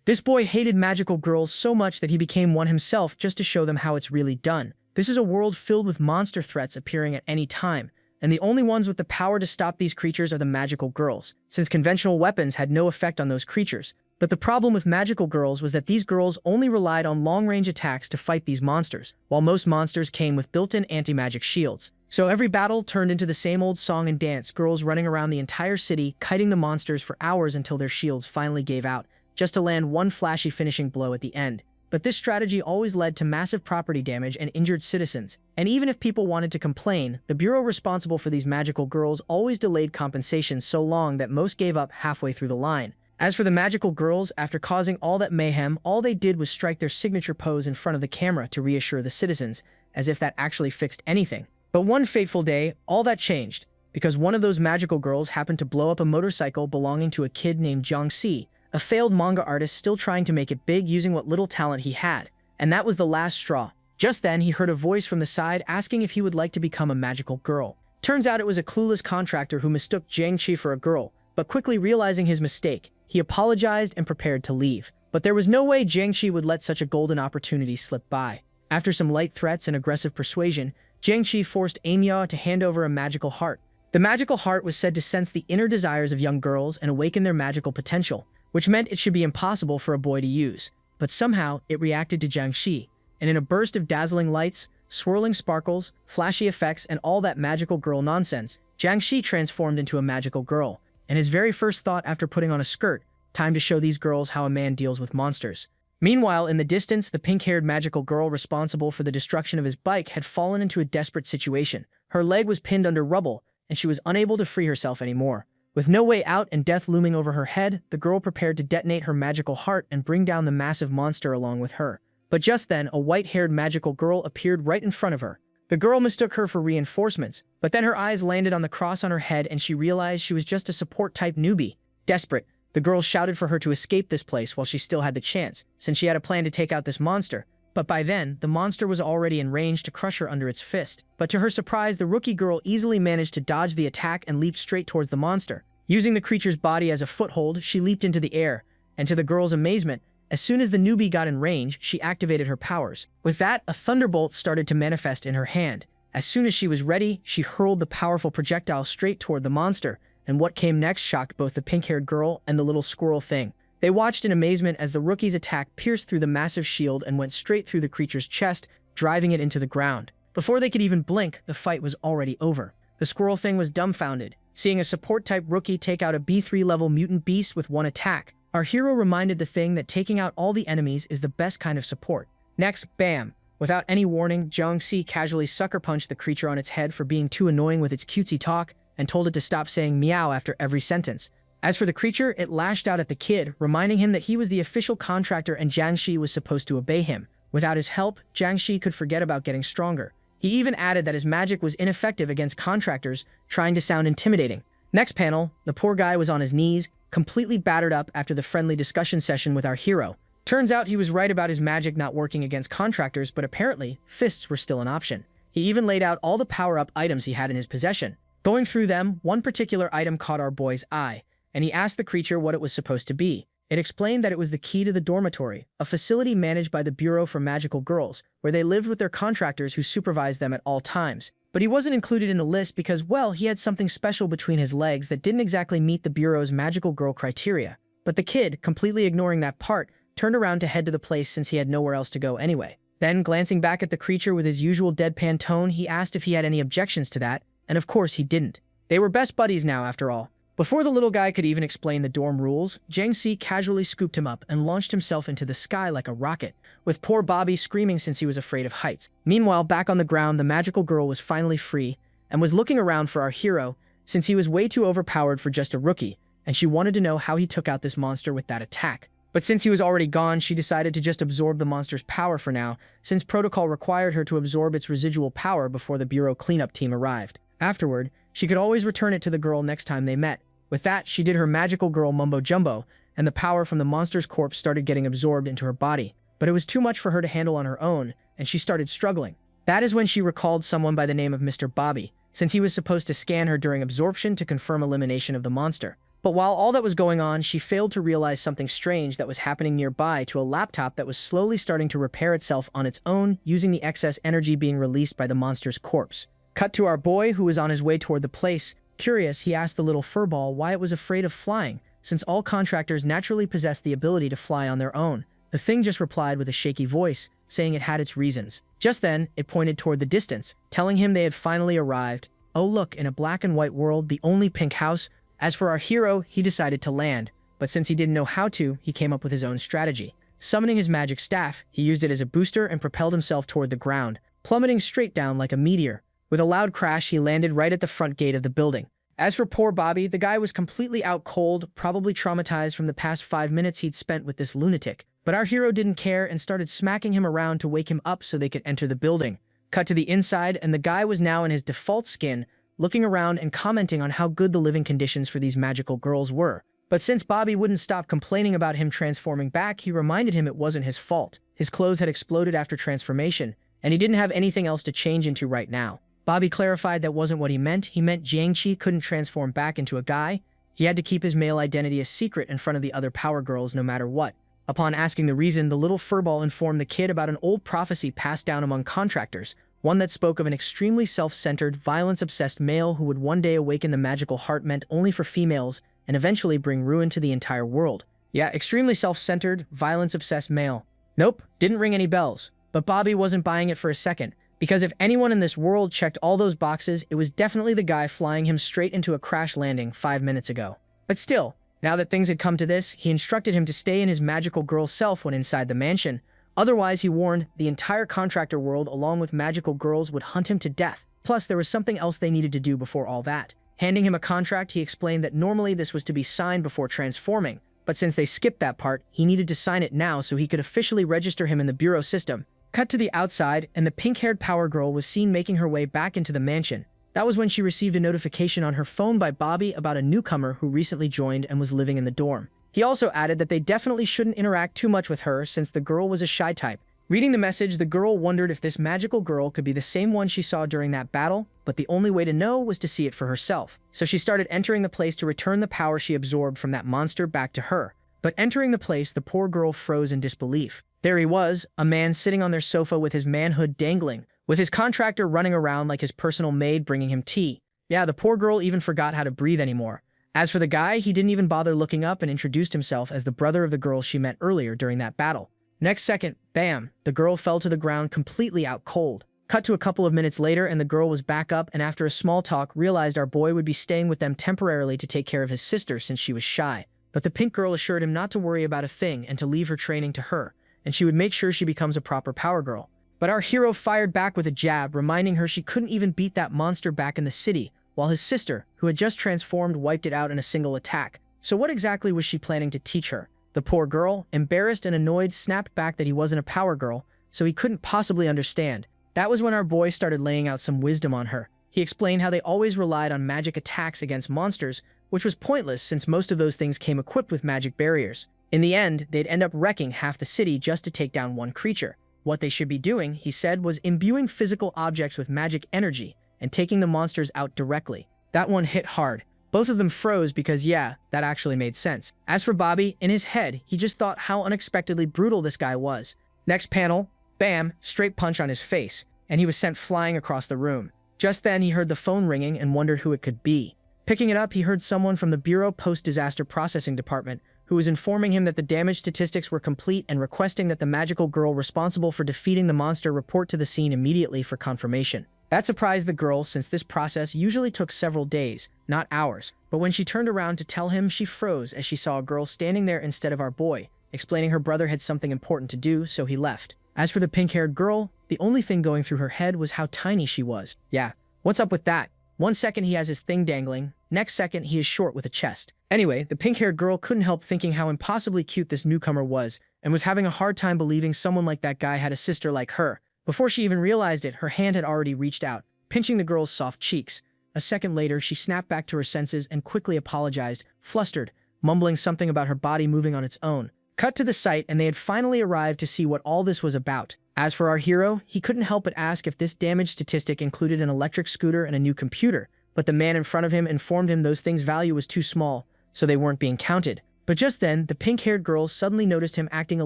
This boy hated magical girls so much that he became one himself just to show them how it's really done. This is a world filled with monster threats appearing at any time, and the only ones with the power to stop these creatures are the magical girls, since conventional weapons had no effect on those creatures. But the problem with magical girls was that these girls only relied on long-range attacks to fight these monsters, while most monsters came with built-in anti-magic shields. So every battle turned into the same old song and dance, girls running around the entire city, kiting the monsters for hours until their shields finally gave out, just to land one flashy finishing blow at the end. But this strategy always led to massive property damage and injured citizens, and even if people wanted to complain, the bureau responsible for these magical girls always delayed compensation so long that most gave up halfway through the line. As for the magical girls, after causing all that mayhem, all they did was strike their signature pose in front of the camera to reassure the citizens, as if that actually fixed anything. But one fateful day, all that changed, because one of those magical girls happened to blow up a motorcycle belonging to a kid named Jiangxi, a failed manga artist still trying to make it big using what little talent he had. And that was the last straw. Just then, he heard a voice from the side asking if he would like to become a magical girl. Turns out it was a clueless contractor who mistook Jiangxi for a girl, but quickly realizing his mistake, he apologized and prepared to leave. But there was no way Jiangxi would let such a golden opportunity slip by. After some light threats and aggressive persuasion, Jiangxi forced Amiya to hand over a magical heart. The magical heart was said to sense the inner desires of young girls and awaken their magical potential, which meant it should be impossible for a boy to use. But somehow, it reacted to Jiangxi, and in a burst of dazzling lights, swirling sparkles, flashy effects, and all that magical girl nonsense, Jiangxi transformed into a magical girl. And his very first thought after putting on a skirt, time to show these girls how a man deals with monsters. Meanwhile, in the distance, the pink-haired magical girl responsible for the destruction of his bike had fallen into a desperate situation. Her leg was pinned under rubble, and she was unable to free herself anymore. With no way out and death looming over her head, the girl prepared to detonate her magical heart and bring down the massive monster along with her. But just then, a white-haired magical girl appeared right in front of her. The girl mistook her for reinforcements, but then her eyes landed on the cross on her head and she realized she was just a support-type newbie. Desperate, the girl shouted for her to escape this place while she still had the chance, since she had a plan to take out this monster. But by then, the monster was already in range to crush her under its fist. But to her surprise, the rookie girl easily managed to dodge the attack and leaped straight towards the monster. Using the creature's body as a foothold, she leaped into the air, and to the girl's amazement, as soon as the newbie got in range, she activated her powers. With that, a thunderbolt started to manifest in her hand. As soon as she was ready, she hurled the powerful projectile straight toward the monster, and what came next shocked both the pink-haired girl and the little squirrel thing. They watched in amazement as the rookie's attack pierced through the massive shield and went straight through the creature's chest, driving it into the ground. Before they could even blink, the fight was already over. The squirrel thing was dumbfounded, seeing a support-type rookie take out a B3-level mutant beast with one attack. Our hero reminded the thing that taking out all the enemies is the best kind of support. Next, bam! Without any warning, Jiangxi casually sucker-punched the creature on its head for being too annoying with its cutesy talk and told it to stop saying meow after every sentence. As for the creature, it lashed out at the kid, reminding him that he was the official contractor and Jiangxi was supposed to obey him. Without his help, Jiangxi could forget about getting stronger. He even added that his magic was ineffective against contractors, trying to sound intimidating. Next panel, the poor guy was on his knees, completely battered up after the friendly discussion session with our hero. Turns out he was right about his magic not working against contractors, but apparently, fists were still an option. He even laid out all the power-up items he had in his possession. Going through them, one particular item caught our boy's eye, and he asked the creature what it was supposed to be. It explained that it was the key to the dormitory, a facility managed by the Bureau for Magical Girls, where they lived with their contractors who supervised them at all times. But he wasn't included in the list because, well, he had something special between his legs that didn't exactly meet the Bureau's magical girl criteria. But the kid, completely ignoring that part, turned around to head to the place since he had nowhere else to go anyway. Then, glancing back at the creature with his usual deadpan tone, he asked if he had any objections to that, and of course he didn't. They were best buddies now, after all. Before the little guy could even explain the dorm rules, Jiangxi casually scooped him up and launched himself into the sky like a rocket, with poor Bobby screaming since he was afraid of heights. Meanwhile, back on the ground, the magical girl was finally free and was looking around for our hero since he was way too overpowered for just a rookie, and she wanted to know how he took out this monster with that attack. But since he was already gone, she decided to just absorb the monster's power for now, since protocol required her to absorb its residual power before the Bureau cleanup team arrived. Afterward, she could always return it to the girl next time they met. With that, she did her magical girl mumbo-jumbo, and the power from the monster's corpse started getting absorbed into her body. But it was too much for her to handle on her own, and she started struggling. That is when she recalled someone by the name of Mr. Bobby, since he was supposed to scan her during absorption to confirm elimination of the monster. But while all that was going on, she failed to realize something strange that was happening nearby to a laptop that was slowly starting to repair itself on its own using the excess energy being released by the monster's corpse. Cut to our boy, who was on his way toward the place. Curious, he asked the little furball why it was afraid of flying, since all contractors naturally possess the ability to fly on their own. The thing just replied with a shaky voice, saying it had its reasons. Just then, it pointed toward the distance, telling him they had finally arrived. Oh look, in a black and white world, the only pink house. As for our hero, he decided to land, but since he didn't know how to, he came up with his own strategy. Summoning his magic staff, he used it as a booster and propelled himself toward the ground, plummeting straight down like a meteor. With a loud crash, he landed right at the front gate of the building. As for poor Bobby, the guy was completely out cold, probably traumatized from the past 5 minutes he'd spent with this lunatic. But our hero didn't care and started smacking him around to wake him up so they could enter the building. Cut to the inside, and the guy was now in his default skin, looking around and commenting on how good the living conditions for these magical girls were. But since Bobby wouldn't stop complaining about him transforming back, he reminded him it wasn't his fault. His clothes had exploded after transformation, and he didn't have anything else to change into right now. Bobby clarified that wasn't what he meant. He meant Jiangqi couldn't transform back into a guy. He had to keep his male identity a secret in front of the other power girls no matter what. Upon asking the reason, the little furball informed the kid about an old prophecy passed down among contractors, one that spoke of an extremely self-centered, violence-obsessed male who would one day awaken the magical heart meant only for females and eventually bring ruin to the entire world. Yeah, extremely self-centered, violence-obsessed male. Nope, didn't ring any bells. But Bobby wasn't buying it for a second, because if anyone in this world checked all those boxes, it was definitely the guy flying him straight into a crash landing 5 minutes ago. But still, now that things had come to this, he instructed him to stay in his magical girl self when inside the mansion. Otherwise, he warned, the entire contractor world along with magical girls would hunt him to death. Plus, there was something else they needed to do before all that. Handing him a contract, he explained that normally this was to be signed before transforming, but since they skipped that part, he needed to sign it now so he could officially register him in the bureau system. Cut to the outside, and the pink-haired power girl was seen making her way back into the mansion. That was when she received a notification on her phone by Bobby about a newcomer who recently joined and was living in the dorm. He also added that they definitely shouldn't interact too much with her since the girl was a shy type. Reading the message, the girl wondered if this magical girl could be the same one she saw during that battle, but the only way to know was to see it for herself. So she started entering the place to return the power she absorbed from that monster back to her. But entering the place, the poor girl froze in disbelief. There he was, a man sitting on their sofa with his manhood dangling, with his contractor running around like his personal maid bringing him tea. Yeah, the poor girl even forgot how to breathe anymore. As for the guy, he didn't even bother looking up and introduced himself as the brother of the girl she met earlier during that battle. Next second, bam, the girl fell to the ground completely out cold. Cut to a couple of minutes later and the girl was back up and after a small talk realized our boy would be staying with them temporarily to take care of his sister since she was shy. But the pink girl assured him not to worry about a thing and to leave her training to her, and she would make sure she becomes a proper power girl. But our hero fired back with a jab, reminding her she couldn't even beat that monster back in the city, while his sister, who had just transformed, wiped it out in a single attack. So what exactly was she planning to teach her? The poor girl, embarrassed and annoyed, snapped back that he wasn't a power girl, so he couldn't possibly understand. That was when our boy started laying out some wisdom on her. He explained how they always relied on magic attacks against monsters, which was pointless since most of those things came equipped with magic barriers. In the end, they'd end up wrecking half the city just to take down one creature. What they should be doing, he said, was imbuing physical objects with magic energy and taking the monsters out directly. That one hit hard. Both of them froze because, yeah, that actually made sense. As for Bobby, in his head, he just thought how unexpectedly brutal this guy was. Next panel, bam, straight punch on his face, and he was sent flying across the room. Just then, he heard the phone ringing and wondered who it could be. Picking it up, he heard someone from the Bureau Post-Disaster Processing Department who was informing him that the damage statistics were complete and requesting that the magical girl responsible for defeating the monster report to the scene immediately for confirmation. That surprised the girl since this process usually took several days, not hours. But when she turned around to tell him, she froze as she saw a girl standing there instead of our boy, explaining her brother had something important to do, so he left. As for the pink-haired girl, the only thing going through her head was how tiny she was. Yeah, what's up with that? 1 second he has his thing dangling, next second he is short with a chest. Anyway, the pink-haired girl couldn't help thinking how impossibly cute this newcomer was, and was having a hard time believing someone like that guy had a sister like her. Before she even realized it, her hand had already reached out, pinching the girl's soft cheeks. A second later, she snapped back to her senses and quickly apologized, flustered, mumbling something about her body moving on its own. Cut to the site, and they had finally arrived to see what all this was about. As for our hero, he couldn't help but ask if this damage statistic included an electric scooter and a new computer, but the man in front of him informed him those things' value was too small, so they weren't being counted. But just then, the pink-haired girl suddenly noticed him acting a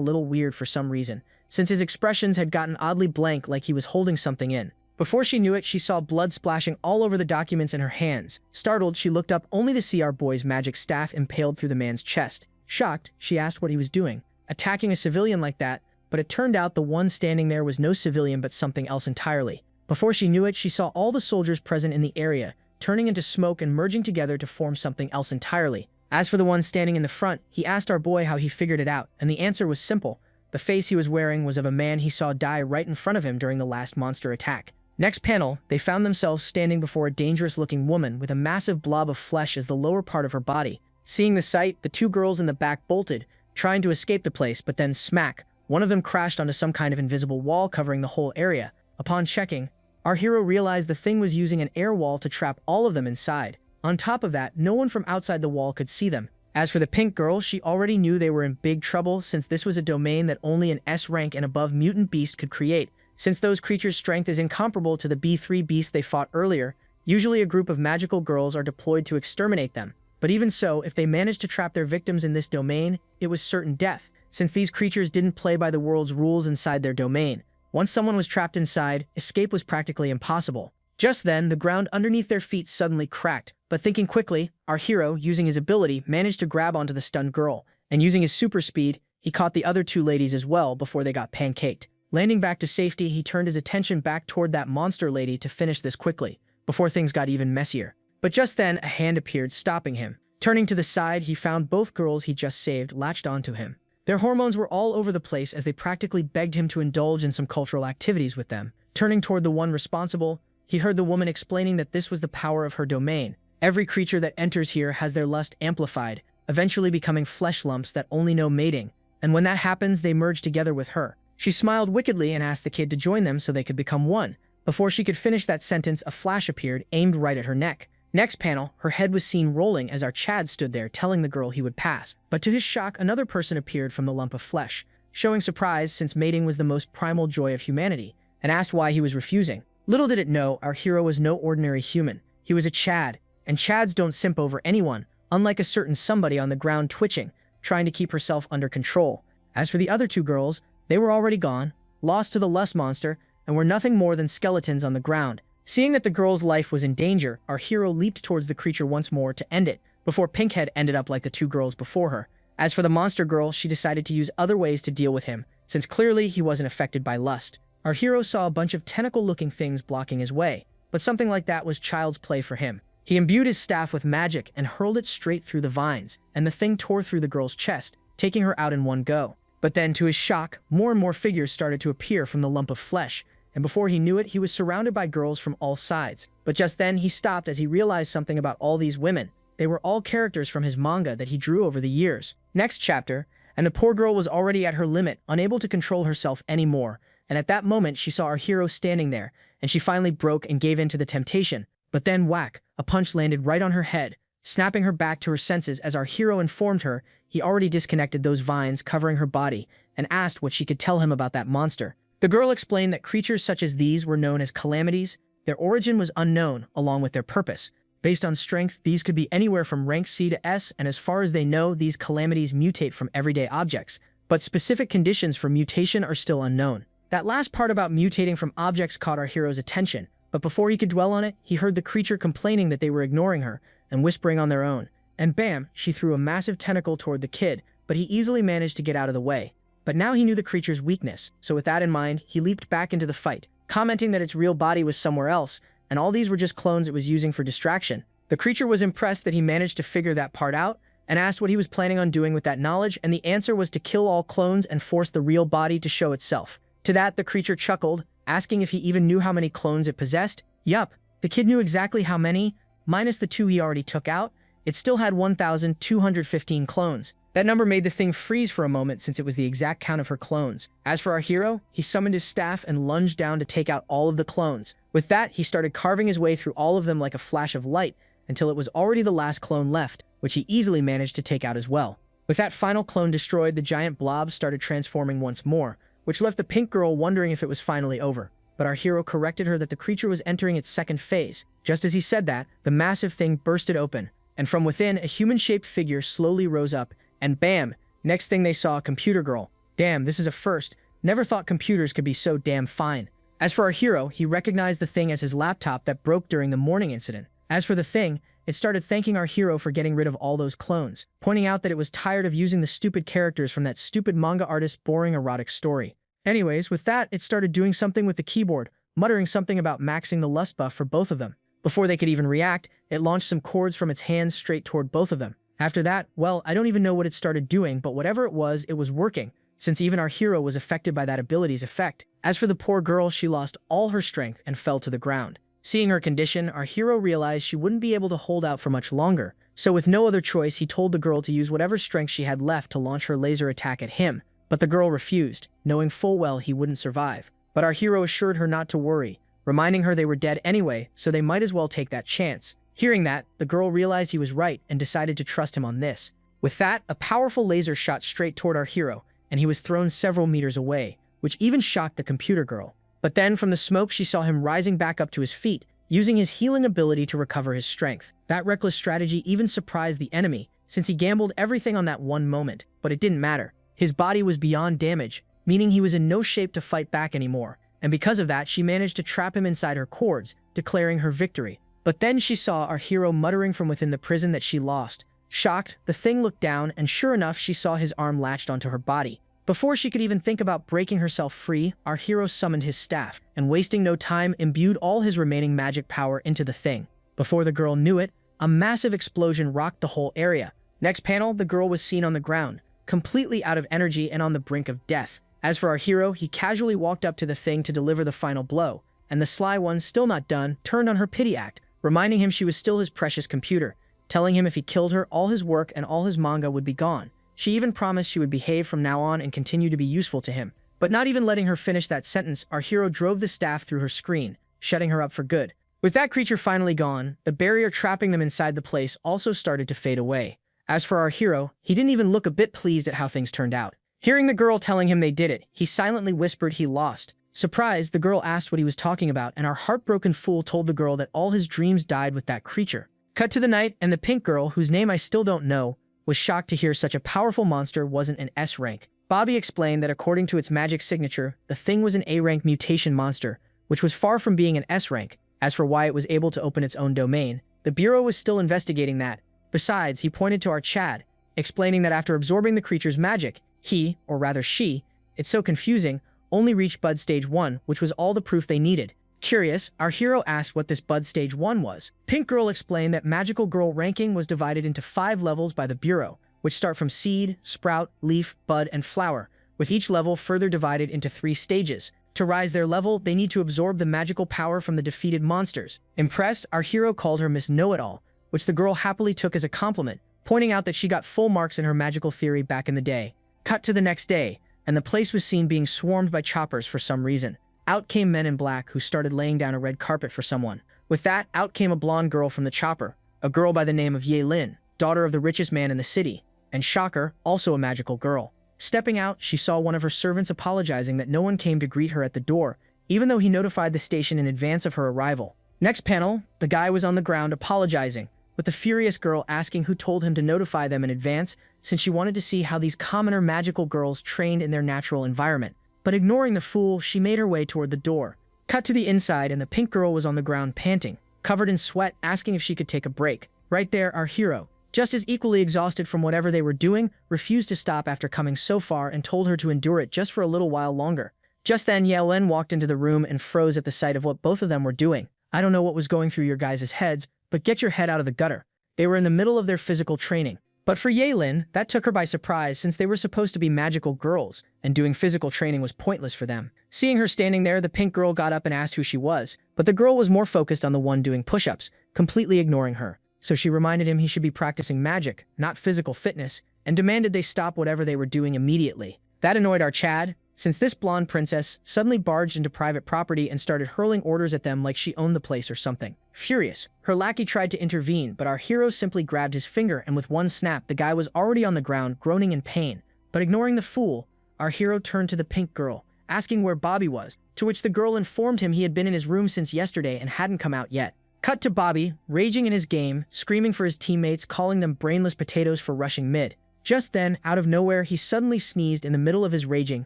little weird for some reason, since his expressions had gotten oddly blank like he was holding something in. Before she knew it, she saw blood splashing all over the documents in her hands. Startled, she looked up only to see our boy's magic staff impaled through the man's chest. Shocked, she asked what he was doing, attacking a civilian like that, but it turned out the one standing there was no civilian but something else entirely. Before she knew it, she saw all the soldiers present in the area, turning into smoke and merging together to form something else entirely. As for the one standing in the front, he asked our boy how he figured it out, and the answer was simple. The face he was wearing was of a man he saw die right in front of him during the last monster attack. Next panel, they found themselves standing before a dangerous-looking woman with a massive blob of flesh as the lower part of her body. Seeing the sight, the two girls in the back bolted, trying to escape the place, but then smack, one of them crashed onto some kind of invisible wall covering the whole area. Upon checking, our hero realized the thing was using an air wall to trap all of them inside. On top of that, no one from outside the wall could see them. As for the pink girl, she already knew they were in big trouble since this was a domain that only an S rank and above mutant beast could create. Since those creatures' strength is incomparable to the B3 beast they fought earlier, usually a group of magical girls are deployed to exterminate them. But even so, if they managed to trap their victims in this domain, it was certain death, since these creatures didn't play by the world's rules inside their domain. Once someone was trapped inside, escape was practically impossible. Just then, the ground underneath their feet suddenly cracked, but thinking quickly, our hero, using his ability, managed to grab onto the stunned girl, and using his super speed, he caught the other two ladies as well before they got pancaked. Landing back to safety, he turned his attention back toward that monster lady to finish this quickly, before things got even messier. But just then, a hand appeared, stopping him. Turning to the side, he found both girls he just saved latched onto him. Their hormones were all over the place as they practically begged him to indulge in some cultural activities with them. Turning toward the one responsible, he heard the woman explaining that this was the power of her domain. Every creature that enters here has their lust amplified, eventually becoming flesh lumps that only know mating, and when that happens, they merge together with her. She smiled wickedly and asked the kid to join them so they could become one. Before she could finish that sentence, a flash appeared, aimed right at her neck. Next panel, her head was seen rolling as our Chad stood there telling the girl he would pass. But to his shock, another person appeared from the lump of flesh, showing surprise since mating was the most primal joy of humanity, and asked why he was refusing. Little did it know, our hero was no ordinary human. He was a Chad, and Chads don't simp over anyone, unlike a certain somebody on the ground twitching, trying to keep herself under control. As for the other two girls, they were already gone, lost to the lust monster, and were nothing more than skeletons on the ground. Seeing that the girl's life was in danger, our hero leaped towards the creature once more to end it, before Pinkhead ended up like the two girls before her. As for the monster girl, she decided to use other ways to deal with him, since clearly he wasn't affected by lust. Our hero saw a bunch of tentacle-looking things blocking his way, but something like that was child's play for him. He imbued his staff with magic and hurled it straight through the vines, and the thing tore through the girl's chest, taking her out in one go. But then, to his shock, more and more figures started to appear from the lump of flesh, and before he knew it, he was surrounded by girls from all sides. But just then, he stopped as he realized something about all these women. They were all characters from his manga that he drew over the years. Next chapter, and the poor girl was already at her limit, unable to control herself anymore, and at that moment, she saw our hero standing there, and she finally broke and gave in to the temptation. But then, whack, a punch landed right on her head, snapping her back to her senses as our hero informed her he already disconnected those vines covering her body and asked what she could tell him about that monster. The girl explained that creatures such as these were known as calamities. Their origin was unknown, along with their purpose. Based on strength, these could be anywhere from rank C to S, and as far as they know, these calamities mutate from everyday objects, but specific conditions for mutation are still unknown. That last part about mutating from objects caught our hero's attention, but before he could dwell on it, he heard the creature complaining that they were ignoring her and whispering on their own. And bam, she threw a massive tentacle toward the kid, but he easily managed to get out of the way. But now he knew the creature's weakness, so with that in mind, he leaped back into the fight, commenting that its real body was somewhere else, and all these were just clones it was using for distraction. The creature was impressed that he managed to figure that part out, and asked what he was planning on doing with that knowledge, and the answer was to kill all clones and force the real body to show itself. To that, the creature chuckled, asking if he even knew how many clones it possessed. Yup, the kid knew exactly how many, minus the two he already took out. It still had 1,215 clones. That number made the thing freeze for a moment since it was the exact count of her clones. As for our hero, he summoned his staff and lunged down to take out all of the clones. With that, he started carving his way through all of them like a flash of light until it was already the last clone left, which he easily managed to take out as well. With that final clone destroyed, the giant blob started transforming once more, which left the pink girl wondering if it was finally over. But our hero corrected her that the creature was entering its second phase. Just as he said that, the massive thing bursted open, and from within, a human-shaped figure slowly rose up, and bam! Next thing they saw, a computer girl. Damn, this is a first. Never thought computers could be so damn fine. As for our hero, he recognized the thing as his laptop that broke during the morning incident. As for the thing, it started thanking our hero for getting rid of all those clones, pointing out that it was tired of using the stupid characters from that stupid manga artist's boring erotic story. Anyways, with that, it started doing something with the keyboard, muttering something about maxing the lust buff for both of them. Before they could even react, it launched some cords from its hands straight toward both of them. After that, well, I don't even know what it started doing, but whatever it was working, since even our hero was affected by that ability's effect. As for the poor girl, she lost all her strength and fell to the ground. Seeing her condition, our hero realized she wouldn't be able to hold out for much longer, so with no other choice, he told the girl to use whatever strength she had left to launch her laser attack at him. But the girl refused, knowing full well he wouldn't survive. But our hero assured her not to worry, reminding her they were dead anyway, so they might as well take that chance. Hearing that, the girl realized he was right and decided to trust him on this. With that, a powerful laser shot straight toward our hero, and he was thrown several meters away, which even shocked the computer girl. But then, from the smoke, she saw him rising back up to his feet, using his healing ability to recover his strength. That reckless strategy even surprised the enemy, since he gambled everything on that one moment, but it didn't matter. His body was beyond damage, meaning he was in no shape to fight back anymore, and because of that, she managed to trap him inside her cords, declaring her victory. But then she saw our hero muttering from within the prison that she lost. Shocked, the thing looked down, and sure enough, she saw his arm latched onto her body. Before she could even think about breaking herself free, our hero summoned his staff, and wasting no time, imbued all his remaining magic power into the thing. Before the girl knew it, a massive explosion rocked the whole area. Next panel, the girl was seen on the ground, completely out of energy and on the brink of death. As for our hero, he casually walked up to the thing to deliver the final blow, and the sly one, still not done, turned on her pity act, reminding him she was still his precious computer, telling him if he killed her, all his work and all his manga would be gone. She even promised she would behave from now on and continue to be useful to him. But not even letting her finish that sentence, our hero drove the staff through her screen, shutting her up for good. With that creature finally gone, the barrier trapping them inside the place also started to fade away. As for our hero, he didn't even look a bit pleased at how things turned out. Hearing the girl telling him they did it, he silently whispered he lost. Surprised, the girl asked what he was talking about, and our heartbroken fool told the girl that all his dreams died with that creature. Cut to the night, and the pink girl, whose name I still don't know, was shocked to hear such a powerful monster wasn't an S rank. Bobby explained that according to its magic signature, the thing was an A rank mutation monster, which was far from being an S rank. As for why it was able to open its own domain, the Bureau was still investigating that. Besides, he pointed to our Chad, explaining that after absorbing the creature's magic, he, or rather she, it's so confusing, only reached Bud Stage 1, which was all the proof they needed. Curious, our hero asked what this Bud Stage 1 was. Pink Girl explained that Magical Girl ranking was divided into 5 levels by the Bureau, which start from Seed, Sprout, Leaf, Bud, and Flower, with each level further divided into 3 stages. To rise their level, they need to absorb the magical power from the defeated monsters. Impressed, our hero called her Miss Know-It-All, which the girl happily took as a compliment, pointing out that she got full marks in her magical theory back in the day. Cut to the next day, and the place was seen being swarmed by choppers for some reason. Out came men in black who started laying down a red carpet for someone. With that, out came a blonde girl from the chopper, a girl by the name of Ye Lin, daughter of the richest man in the city, and shocker, also a magical girl. Stepping out, she saw one of her servants apologizing that no one came to greet her at the door, even though he notified the station in advance of her arrival. Next panel, the guy was on the ground apologizing, with the furious girl asking who told him to notify them in advance, since she wanted to see how these commoner magical girls trained in their natural environment. But ignoring the fool, she made her way toward the door. Cut to the inside, and the pink girl was on the ground panting, covered in sweat, asking if she could take a break. Right there, our hero, just as equally exhausted from whatever they were doing, refused to stop after coming so far and told her to endure it just for a little while longer. Just then, Yellen walked into the room and froze at the sight of what both of them were doing. I don't know what was going through your guys' heads, but get your head out of the gutter. They were in the middle of their physical training. But for Yehlin, that took her by surprise since they were supposed to be magical girls, and doing physical training was pointless for them. Seeing her standing there, the pink girl got up and asked who she was, but the girl was more focused on the one doing push-ups, completely ignoring her. So she reminded him he should be practicing magic, not physical fitness, and demanded they stop whatever they were doing immediately. That annoyed our Chad, since this blonde princess suddenly barged into private property and started hurling orders at them like she owned the place or something. Furious, her lackey tried to intervene, but our hero simply grabbed his finger, and with one snap, the guy was already on the ground, groaning in pain. But ignoring the fool, our hero turned to the pink girl, asking where Bobby was, to which the girl informed him he had been in his room since yesterday and hadn't come out yet. Cut to Bobby, raging in his game, screaming for his teammates, calling them brainless potatoes for rushing mid. Just then, out of nowhere, he suddenly sneezed in the middle of his raging,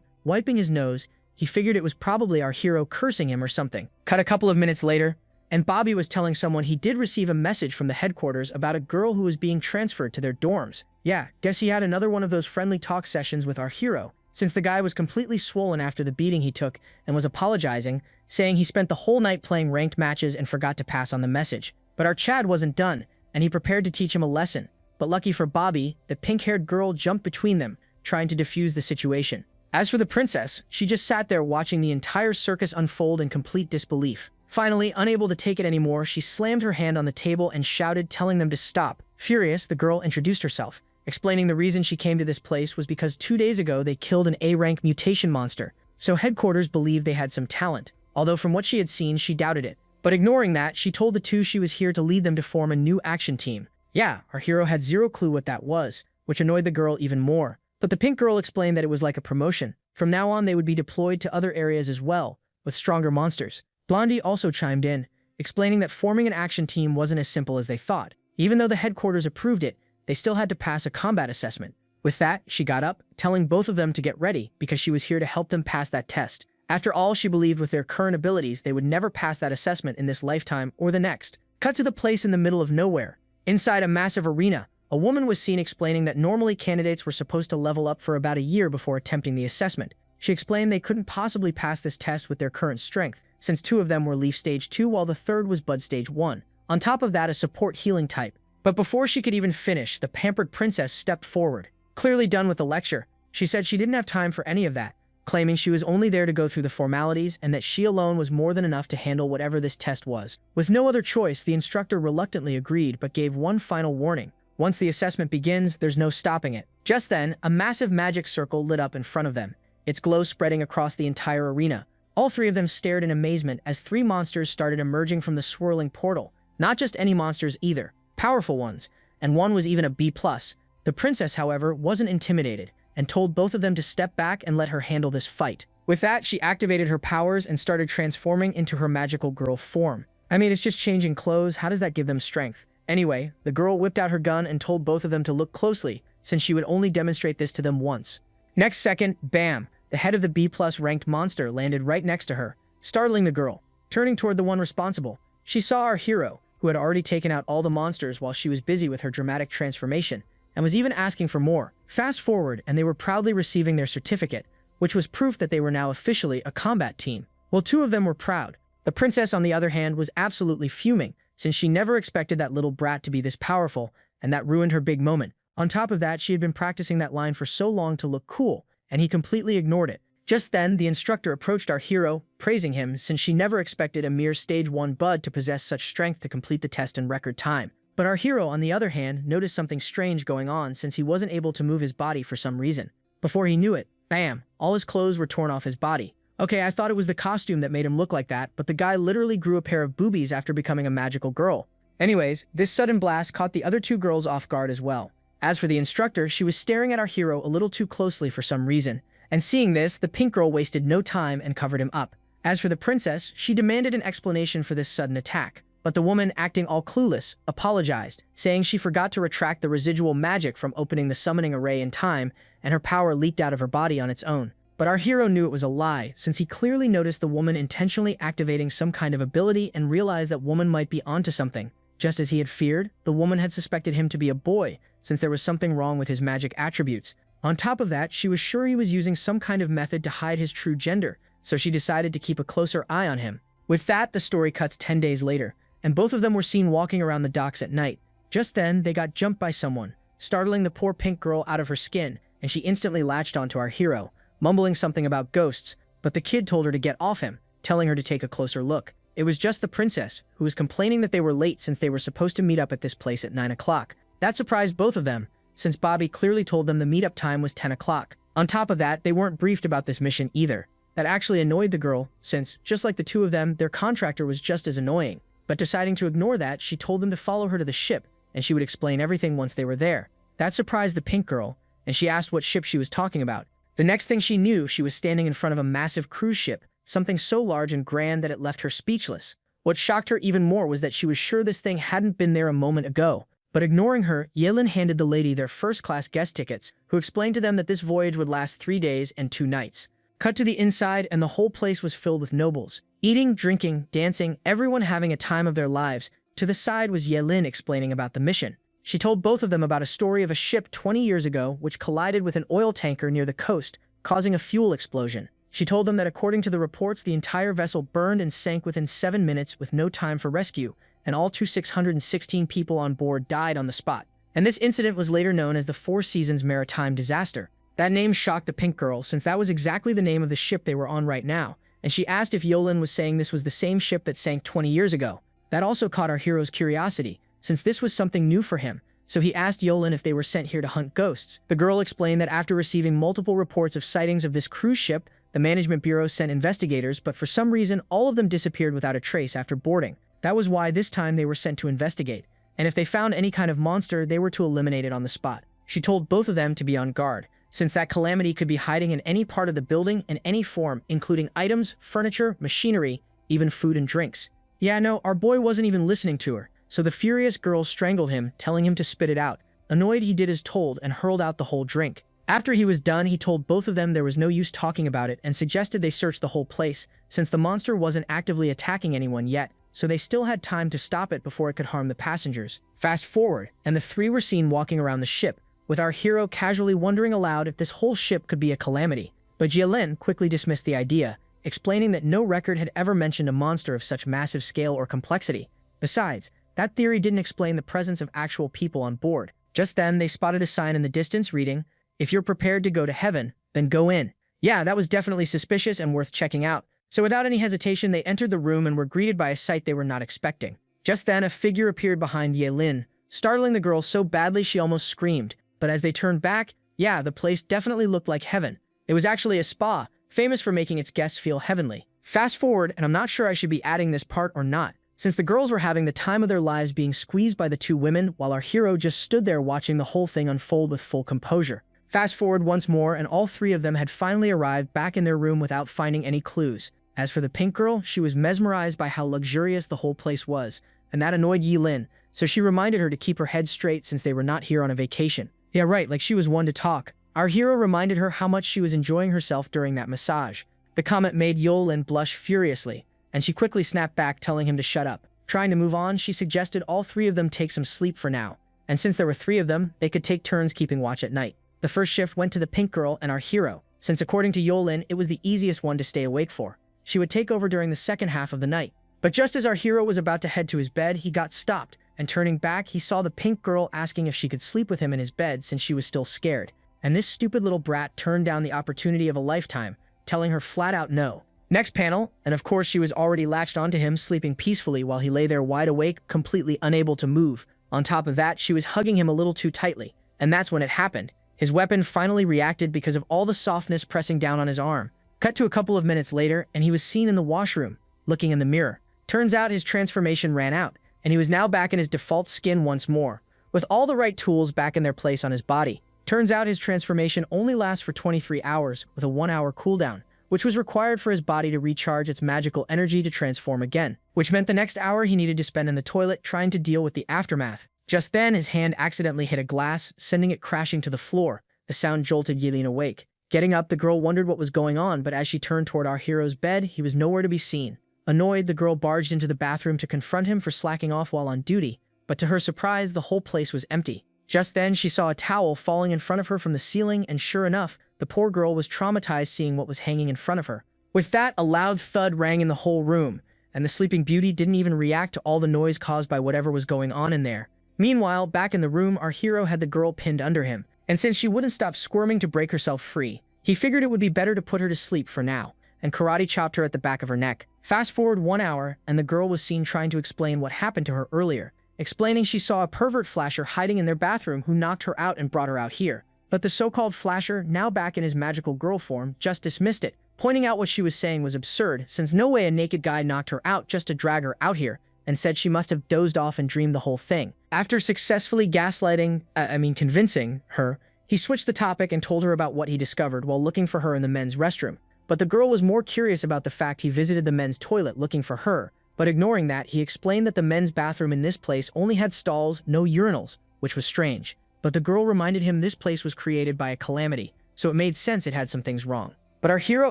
wiping his nose. He figured it was probably our hero cursing him or something. Cut a couple of minutes later, and Bobby was telling someone he did receive a message from the headquarters about a girl who was being transferred to their dorms. Yeah, guess he had another one of those friendly talk sessions with our hero, since the guy was completely swollen after the beating he took and was apologizing, saying he spent the whole night playing ranked matches and forgot to pass on the message. But our Chad wasn't done, and he prepared to teach him a lesson. But lucky for Bobby, the pink-haired girl jumped between them, trying to defuse the situation. As for the princess, she just sat there watching the entire circus unfold in complete disbelief. Finally, unable to take it anymore, she slammed her hand on the table and shouted, telling them to stop. Furious, the girl introduced herself, explaining the reason she came to this place was because 2 days ago they killed an A-rank mutation monster, so headquarters believed they had some talent, although from what she had seen, she doubted it. But ignoring that, she told the two she was here to lead them to form a new action team. Yeah, our hero had zero clue what that was, which annoyed the girl even more. But the pink girl explained that it was like a promotion. From now on, they would be deployed to other areas as well, with stronger monsters. Blondie also chimed in, explaining that forming an action team wasn't as simple as they thought. Even though the headquarters approved it, they still had to pass a combat assessment. With that, she got up, telling both of them to get ready because she was here to help them pass that test. After all, she believed with their current abilities, they would never pass that assessment in this lifetime or the next. Cut to the place in the middle of nowhere. Inside a massive arena, a woman was seen explaining that normally candidates were supposed to level up for about a year before attempting the assessment. She explained they couldn't possibly pass this test with their current strength, since 2 of them were Leaf Stage 2 while the third was Bud Stage 1. On top of that, a support healing type. But before she could even finish, the pampered princess stepped forward. Clearly done with the lecture, she said she didn't have time for any of that, claiming she was only there to go through the formalities and that she alone was more than enough to handle whatever this test was. With no other choice, the instructor reluctantly agreed but gave one final warning. Once the assessment begins, there's no stopping it. Just then, a massive magic circle lit up in front of them, its glow spreading across the entire arena. All 3 of them stared in amazement as 3 monsters started emerging from the swirling portal. Not just any monsters either, powerful ones, and one was even a B+. The princess, however, wasn't intimidated, and told both of them to step back and let her handle this fight. With that, she activated her powers and started transforming into her magical girl form. I mean, it's just changing clothes, how does that give them strength? Anyway, the girl whipped out her gun and told both of them to look closely, since she would only demonstrate this to them once. Next second, bam! The head of the B+ ranked monster landed right next to her, startling the girl. Turning toward the one responsible, she saw our hero, who had already taken out all the monsters while she was busy with her dramatic transformation, and was even asking for more. Fast forward, and they were proudly receiving their certificate, which was proof that they were now officially a combat team. Well, 2 of them were proud. The princess, on the other hand, was absolutely fuming, since she never expected that little brat to be this powerful, and that ruined her big moment. On top of that, she had been practicing that line for so long to look cool, and he completely ignored it. Just then, the instructor approached our hero, praising him since she never expected a mere Stage 1 bud to possess such strength to complete the test in record time. But our hero, on the other hand, noticed something strange going on since he wasn't able to move his body for some reason. Before he knew it, bam, all his clothes were torn off his body. Okay, I thought it was the costume that made him look like that, but the guy literally grew a pair of boobies after becoming a magical girl. Anyways, this sudden blast caught the other 2 girls off guard as well. As for the instructor, she was staring at our hero a little too closely for some reason, and seeing this, the pink girl wasted no time and covered him up. As for the princess, she demanded an explanation for this sudden attack. But the woman, acting all clueless, apologized, saying she forgot to retract the residual magic from opening the summoning array in time, and her power leaked out of her body on its own. But our hero knew it was a lie, since he clearly noticed the woman intentionally activating some kind of ability and realized that woman might be onto something. Just as he had feared, the woman had suspected him to be a boy, since there was something wrong with his magic attributes. On top of that, she was sure he was using some kind of method to hide his true gender, so she decided to keep a closer eye on him. With that, the story cuts 10 days later, and both of them were seen walking around the docks at night. Just then, they got jumped by someone, startling the poor pink girl out of her skin, and she instantly latched onto our hero, mumbling something about ghosts, but the kid told her to get off him, telling her to take a closer look. It was just the princess, who was complaining that they were late since they were supposed to meet up at this place at 9 o'clock. That surprised both of them, since Bobby clearly told them the meetup time was 10 o'clock. On top of that, they weren't briefed about this mission either. That actually annoyed the girl, since, just like the 2 of them, their contractor was just as annoying. But deciding to ignore that, she told them to follow her to the ship, and she would explain everything once they were there. That surprised the pink girl, and she asked what ship she was talking about. The next thing she knew, she was standing in front of a massive cruise ship, something so large and grand that it left her speechless. What shocked her even more was that she was sure this thing hadn't been there a moment ago. But ignoring her, Yelin handed the lady their first-class guest tickets, who explained to them that this voyage would last 3 days and 2 nights. Cut to the inside, and the whole place was filled with nobles. Eating, drinking, dancing, everyone having a time of their lives. To the side was Yelin explaining about the mission. She told both of them about a story of a ship 20 years ago which collided with an oil tanker near the coast, causing a fuel explosion. She told them that according to the reports, the entire vessel burned and sank within 7 minutes with no time for rescue, and all 616 people on board died on the spot. And this incident was later known as the Four Seasons Maritime Disaster. That name shocked the Pink Girl, since that was exactly the name of the ship they were on right now, and she asked if Yolin was saying this was the same ship that sank 20 years ago. That also caught our hero's curiosity, since this was something new for him, so he asked Yolin if they were sent here to hunt ghosts. The girl explained that after receiving multiple reports of sightings of this cruise ship, the Management Bureau sent investigators, but for some reason all of them disappeared without a trace after boarding. That was why this time they were sent to investigate, and if they found any kind of monster, they were to eliminate it on the spot. She told both of them to be on guard, since that calamity could be hiding in any part of the building in any form, including items, furniture, machinery, even food and drinks. Yeah, no, our boy wasn't even listening to her, so the furious girl strangled him, telling him to spit it out. Annoyed, he did as told and hurled out the whole drink. After he was done, he told both of them there was no use talking about it and suggested they search the whole place, since the monster wasn't actively attacking anyone yet, so they still had time to stop it before it could harm the passengers. Fast forward, and the three were seen walking around the ship, with our hero casually wondering aloud if this whole ship could be a calamity. But Jialin quickly dismissed the idea, explaining that no record had ever mentioned a monster of such massive scale or complexity. Besides, that theory didn't explain the presence of actual people on board. Just then, they spotted a sign in the distance reading, "If you're prepared to go to heaven, then go in." Yeah, that was definitely suspicious and worth checking out. So without any hesitation, they entered the room and were greeted by a sight they were not expecting. Just then, a figure appeared behind Yelin, startling the girl so badly she almost screamed. But as they turned back, yeah, the place definitely looked like heaven. It was actually a spa, famous for making its guests feel heavenly. Fast forward, and I'm not sure I should be adding this part or not, since the girls were having the time of their lives being squeezed by the two women while our hero just stood there watching the whole thing unfold with full composure. Fast forward once more, and all three of them had finally arrived back in their room without finding any clues. As for the Pink Girl, she was mesmerized by how luxurious the whole place was, and that annoyed Yilin, so she reminded her to keep her head straight since they were not here on a vacation. Yeah, right, like she was one to talk. Our hero reminded her how much she was enjoying herself during that massage. The comment made Yolin blush furiously, and she quickly snapped back, telling him to shut up. Trying to move on, she suggested all three of them take some sleep for now, and since there were three of them, they could take turns keeping watch at night. The first shift went to the Pink Girl and our hero, since according to Yolin, it was the easiest one to stay awake for. She would take over during the second half of the night. But just as our hero was about to head to his bed, he got stopped, and turning back, he saw the Pink Girl asking if she could sleep with him in his bed since she was still scared. And this stupid little brat turned down the opportunity of a lifetime, telling her flat out no. Next panel, and of course she was already latched onto him, sleeping peacefully while he lay there wide awake, completely unable to move. On top of that, she was hugging him a little too tightly, and that's when it happened. His weapon finally reacted because of all the softness pressing down on his arm. Cut to a couple of minutes later, and he was seen in the washroom, looking in the mirror. Turns out his transformation ran out, and he was now back in his default skin once more, with all the right tools back in their place on his body. Turns out his transformation only lasts for 23 hours, with a 1-hour cooldown, which was required for his body to recharge its magical energy to transform again, which meant the next hour he needed to spend in the toilet trying to deal with the aftermath. Just then, his hand accidentally hit a glass, sending it crashing to the floor. The sound jolted Yelin awake. Getting up, the girl wondered what was going on, but as she turned toward our hero's bed, he was nowhere to be seen. Annoyed, the girl barged into the bathroom to confront him for slacking off while on duty, but to her surprise, the whole place was empty. Just then, she saw a towel falling in front of her from the ceiling, and sure enough, the poor girl was traumatized seeing what was hanging in front of her. With that, a loud thud rang in the whole room, and the Sleeping Beauty didn't even react to all the noise caused by whatever was going on in there. Meanwhile, back in the room, our hero had the girl pinned under him, and since she wouldn't stop squirming to break herself free, he figured it would be better to put her to sleep for now, and karate chopped her at the back of her neck. Fast forward 1 hour, and the girl was seen trying to explain what happened to her earlier, explaining she saw a pervert flasher hiding in their bathroom who knocked her out and brought her out here. But the so-called flasher, now back in his magical girl form, just dismissed it, pointing out what she was saying was absurd, since no way a naked guy knocked her out just to drag her out here, and said she must have dozed off and dreamed the whole thing. After successfully convincing her, he switched the topic and told her about what he discovered while looking for her in the men's restroom. But the girl was more curious about the fact he visited the men's toilet looking for her, But ignoring that, he explained that the men's bathroom in this place only had stalls, no urinals, which was strange. But the girl reminded him this place was created by a calamity, so it made sense it had some things wrong. But our hero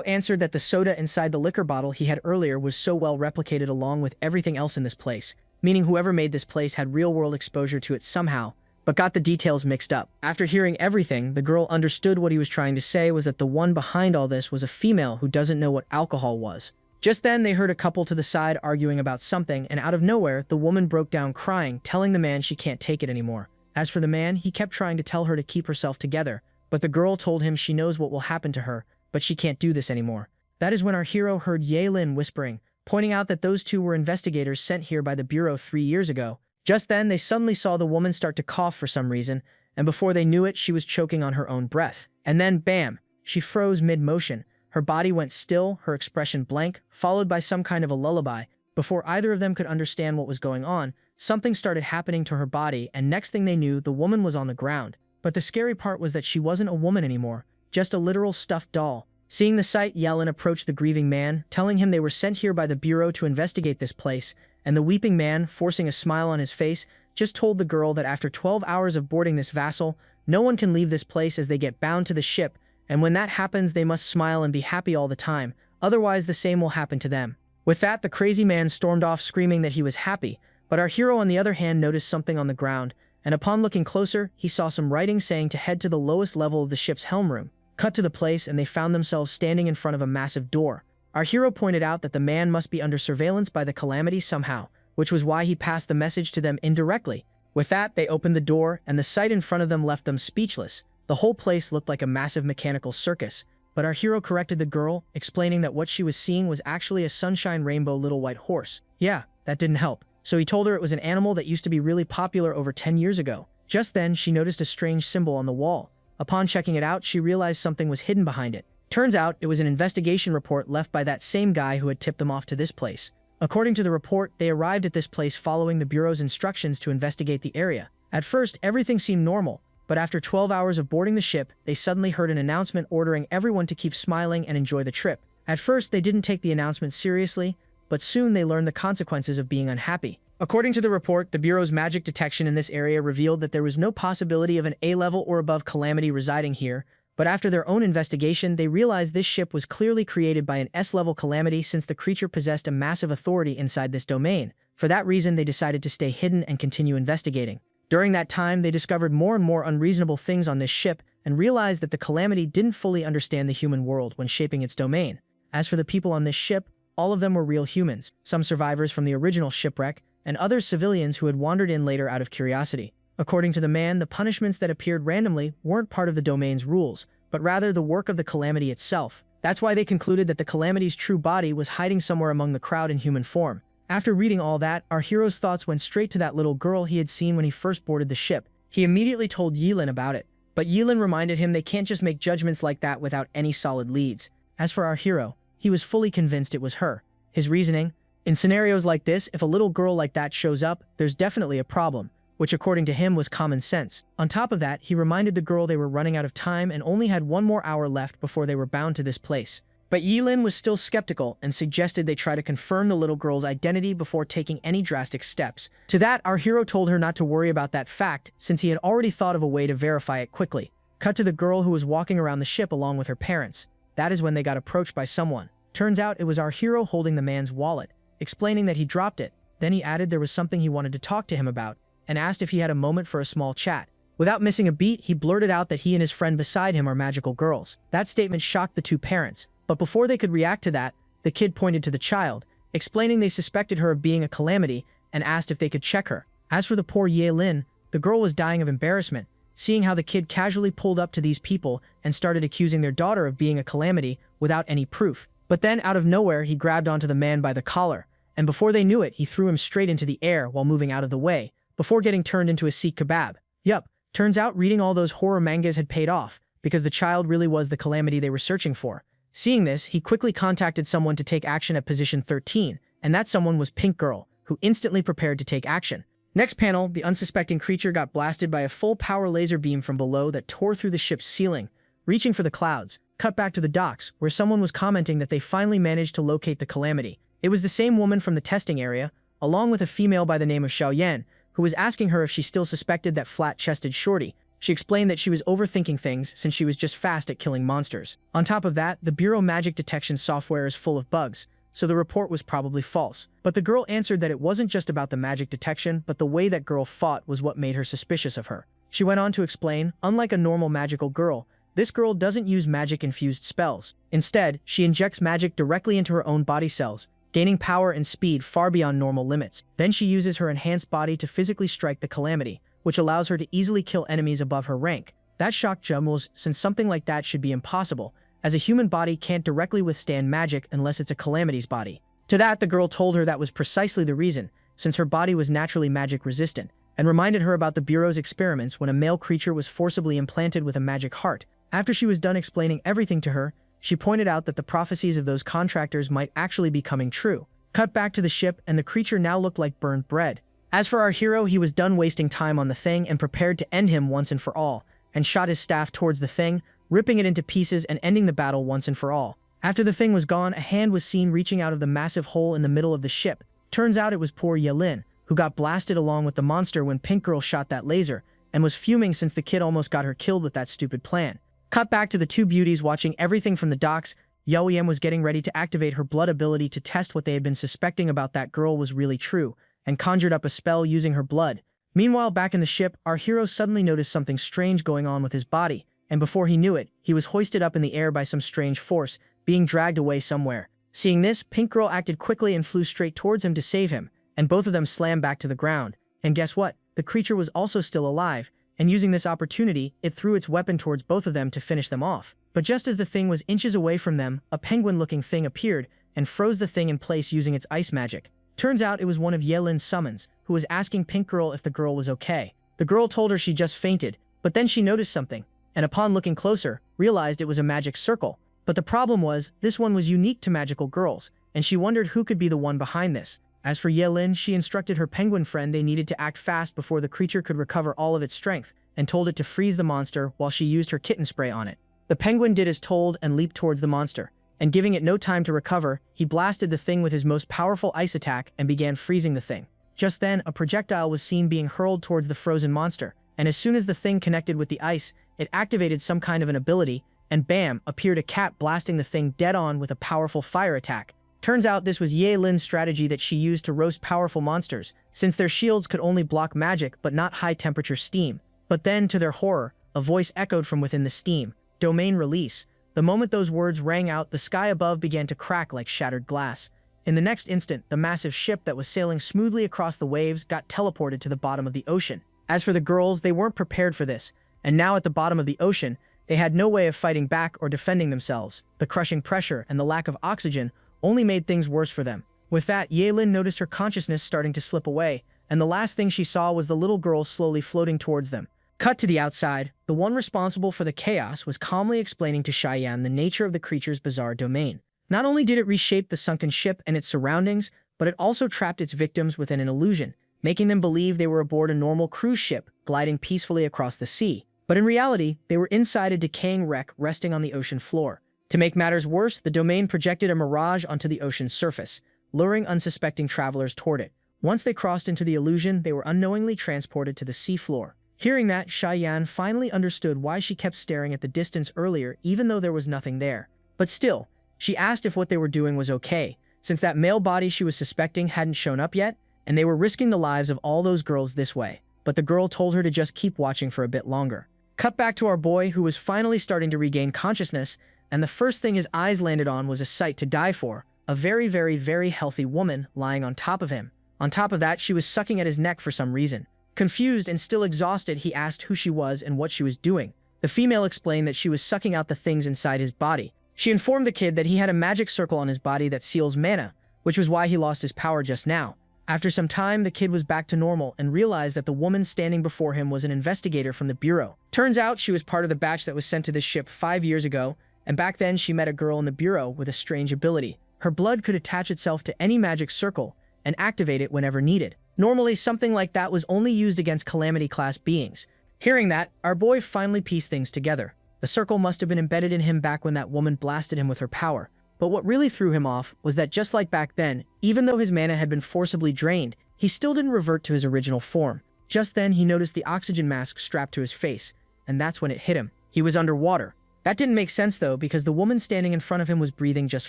answered that the soda inside the liquor bottle he had earlier was so well replicated along with everything else in this place, meaning whoever made this place had real-world exposure to it somehow, but got the details mixed up. After hearing everything, the girl understood what he was trying to say was that the one behind all this was a female who doesn't know what alcohol was. Just then, they heard a couple to the side arguing about something, and out of nowhere, the woman broke down crying, telling the man she can't take it anymore. As for the man, he kept trying to tell her to keep herself together, but the girl told him she knows what will happen to her, but she can't do this anymore. That is when our hero heard Ye-Lin whispering, pointing out that those two were investigators sent here by the Bureau 3 years ago. Just then, they suddenly saw the woman start to cough for some reason, and before they knew it, she was choking on her own breath. And then, bam, she froze mid-motion. Her body went still, her expression blank, followed by some kind of a lullaby. Before either of them could understand what was going on, something started happening to her body, and next thing they knew, the woman was on the ground. But the scary part was that she wasn't a woman anymore, just a literal stuffed doll. Seeing the sight, Ye-Lin approached the grieving man, telling him they were sent here by the Bureau to investigate this place, and the weeping man, forcing a smile on his face, just told the girl that after 12 hours of boarding this vessel, no one can leave this place as they get bound to the ship, and when that happens they must smile and be happy all the time, otherwise the same will happen to them. With that, the crazy man stormed off screaming that he was happy, but our hero on the other hand noticed something on the ground, and upon looking closer, he saw some writing saying to head to the lowest level of the ship's helm room. Cut to the place, and they found themselves standing in front of a massive door. Our hero pointed out that the man must be under surveillance by the calamity somehow, which was why he passed the message to them indirectly. With that, they opened the door, and the sight in front of them left them speechless. The whole place looked like a massive mechanical circus, but our hero corrected the girl, explaining that what she was seeing was actually a sunshine rainbow little white horse. Yeah, that didn't help. So he told her it was an animal that used to be really popular over 10 years ago. Just then, she noticed a strange symbol on the wall. Upon checking it out, she realized something was hidden behind it. Turns out, it was an investigation report left by that same guy who had tipped them off to this place. According to the report, they arrived at this place following the Bureau's instructions to investigate the area. At first, everything seemed normal, but after 12 hours of boarding the ship, they suddenly heard an announcement ordering everyone to keep smiling and enjoy the trip. At first, they didn't take the announcement seriously, but soon they learned the consequences of being unhappy. According to the report, the Bureau's magic detection in this area revealed that there was no possibility of an A-level or above calamity residing here, but after their own investigation, they realized this ship was clearly created by an S-level calamity since the creature possessed a massive authority inside this domain. For that reason, they decided to stay hidden and continue investigating. During that time, they discovered more and more unreasonable things on this ship and realized that the calamity didn't fully understand the human world when shaping its domain. As for the people on this ship, all of them were real humans, some survivors from the original shipwreck, and others civilians who had wandered in later out of curiosity. According to the man, the punishments that appeared randomly weren't part of the domain's rules, but rather the work of the calamity itself. That's why they concluded that the calamity's true body was hiding somewhere among the crowd in human form. After reading all that, our hero's thoughts went straight to that little girl he had seen when he first boarded the ship. He immediately told Ye-Lin about it, but Ye-Lin reminded him they can't just make judgments like that without any solid leads. As for our hero, he was fully convinced it was her. His reasoning? In scenarios like this, if a little girl like that shows up, there's definitely a problem, which according to him was common sense. On top of that, he reminded the girl they were running out of time and only had one more hour left before they were bound to this place. But Ye-Lin was still skeptical and suggested they try to confirm the little girl's identity before taking any drastic steps. To that, our hero told her not to worry about that fact since he had already thought of a way to verify it quickly. Cut to the girl who was walking around the ship along with her parents. That is when they got approached by someone. Turns out it was our hero holding the man's wallet, explaining that he dropped it. Then he added there was something he wanted to talk to him about, and asked if he had a moment for a small chat. Without missing a beat, he blurted out that he and his friend beside him are magical girls. That statement shocked the two parents, but before they could react to that, the kid pointed to the child, explaining they suspected her of being a calamity and asked if they could check her. As for the poor Ye-Lin, the girl was dying of embarrassment, seeing how the kid casually pulled up to these people and started accusing their daughter of being a calamity without any proof. But then, out of nowhere, he grabbed onto the man by the collar, and before they knew it, he threw him straight into the air while moving out of the way, before getting turned into a Sikh kebab. Yup, turns out reading all those horror mangas had paid off, because the child really was the calamity they were searching for. Seeing this, he quickly contacted someone to take action at position 13, and that someone was Pink Girl, who instantly prepared to take action. Next panel, the unsuspecting creature got blasted by a full-power laser beam from below that tore through the ship's ceiling, reaching for the clouds. Cut back to the docks, where someone was commenting that they finally managed to locate the calamity. It was the same woman from the testing area, along with a female by the name of Xiaoyan, who was asking her if she still suspected that flat-chested shorty. She explained that she was overthinking things since she was just fast at killing monsters. On top of that, the Bureau magic detection software is full of bugs, so the report was probably false. But the girl answered that it wasn't just about the magic detection, but the way that girl fought was what made her suspicious of her. She went on to explain, unlike a normal magical girl, this girl doesn't use magic-infused spells. Instead, she injects magic directly into her own body cells, gaining power and speed far beyond normal limits. Then she uses her enhanced body to physically strike the calamity, which allows her to easily kill enemies above her rank. That shocked Jumels, since something like that should be impossible, as a human body can't directly withstand magic unless it's a calamity's body. To that, the girl told her that was precisely the reason, since her body was naturally magic-resistant, and reminded her about the Bureau's experiments when a male creature was forcibly implanted with a magic heart. After she was done explaining everything to her, she pointed out that the prophecies of those contractors might actually be coming true. Cut back to the ship, and the creature now looked like burned bread. As for our hero, he was done wasting time on the thing and prepared to end him once and for all, and shot his staff towards the thing, ripping it into pieces and ending the battle once and for all. After the thing was gone, a hand was seen reaching out of the massive hole in the middle of the ship. Turns out it was poor Yelin, who got blasted along with the monster when Pink Girl shot that laser, and was fuming since the kid almost got her killed with that stupid plan. Cut back to the two beauties watching everything from the docks. Yeoyem was getting ready to activate her blood ability to test what they had been suspecting about that girl was really true, and conjured up a spell using her blood. Meanwhile, back in the ship, our hero suddenly noticed something strange going on with his body, and before he knew it, he was hoisted up in the air by some strange force, being dragged away somewhere. Seeing this, Pink Girl acted quickly and flew straight towards him to save him, and both of them slammed back to the ground. And guess what? The creature was also still alive, and using this opportunity, it threw its weapon towards both of them to finish them off. But just as the thing was inches away from them, a penguin-looking thing appeared and froze the thing in place using its ice magic. Turns out it was one of Yelin's summons, who was asking Pink Girl if the girl was okay. The girl told her she just fainted, but then she noticed something, and upon looking closer, realized it was a magic circle. But the problem was, this one was unique to magical girls, and she wondered who could be the one behind this. As for Yelin, she instructed her penguin friend they needed to act fast before the creature could recover all of its strength, and told it to freeze the monster while she used her kitten spray on it. The penguin did as told and leaped towards the monster, and giving it no time to recover, he blasted the thing with his most powerful ice attack and began freezing the thing. Just then, a projectile was seen being hurled towards the frozen monster, and as soon as the thing connected with the ice, it activated some kind of an ability, and bam, appeared a cat blasting the thing dead on with a powerful fire attack. Turns out this was Ye Lin's strategy that she used to roast powerful monsters, since their shields could only block magic but not high-temperature steam. But then, to their horror, a voice echoed from within the steam. Domain release. The moment those words rang out, the sky above began to crack like shattered glass. In the next instant, the massive ship that was sailing smoothly across the waves got teleported to the bottom of the ocean. As for the girls, they weren't prepared for this, and now at the bottom of the ocean, they had no way of fighting back or defending themselves. The crushing pressure and the lack of oxygen only made things worse for them. With that, Yelin noticed her consciousness starting to slip away, and the last thing she saw was the little girl slowly floating towards them. Cut to the outside, the one responsible for the chaos was calmly explaining to Cheyenne the nature of the creature's bizarre domain. Not only did it reshape the sunken ship and its surroundings, but it also trapped its victims within an illusion, making them believe they were aboard a normal cruise ship, gliding peacefully across the sea. But in reality, they were inside a decaying wreck resting on the ocean floor. To make matters worse, the domain projected a mirage onto the ocean's surface, luring unsuspecting travelers toward it. Once they crossed into the illusion, they were unknowingly transported to the seafloor. Hearing that, Cheyenne finally understood why she kept staring at the distance earlier even though there was nothing there. But still, she asked if what they were doing was okay, since that male body she was suspecting hadn't shown up yet, and they were risking the lives of all those girls this way. But the girl told her to just keep watching for a bit longer. Cut back to our boy, who was finally starting to regain consciousness, and the first thing his eyes landed on was a sight to die for, a very, very, very healthy woman lying on top of him. On top of that, she was sucking at his neck for some reason. Confused and still exhausted, he asked who she was and what she was doing. The female explained that she was sucking out the things inside his body. She informed the kid that he had a magic circle on his body that seals mana, which was why he lost his power just now. After some time, the kid was back to normal and realized that the woman standing before him was an investigator from the Bureau. Turns out she was part of the batch that was sent to this ship 5 years ago, and back then she met a girl in the Bureau with a strange ability. Her blood could attach itself to any magic circle and activate it whenever needed. Normally, something like that was only used against Calamity-class beings. Hearing that, our boy finally pieced things together. The circle must have been embedded in him back when that woman blasted him with her power. But what really threw him off was that just like back then, even though his mana had been forcibly drained, he still didn't revert to his original form. Just then, he noticed the oxygen mask strapped to his face, and that's when it hit him. He was underwater. That didn't make sense though, because the woman standing in front of him was breathing just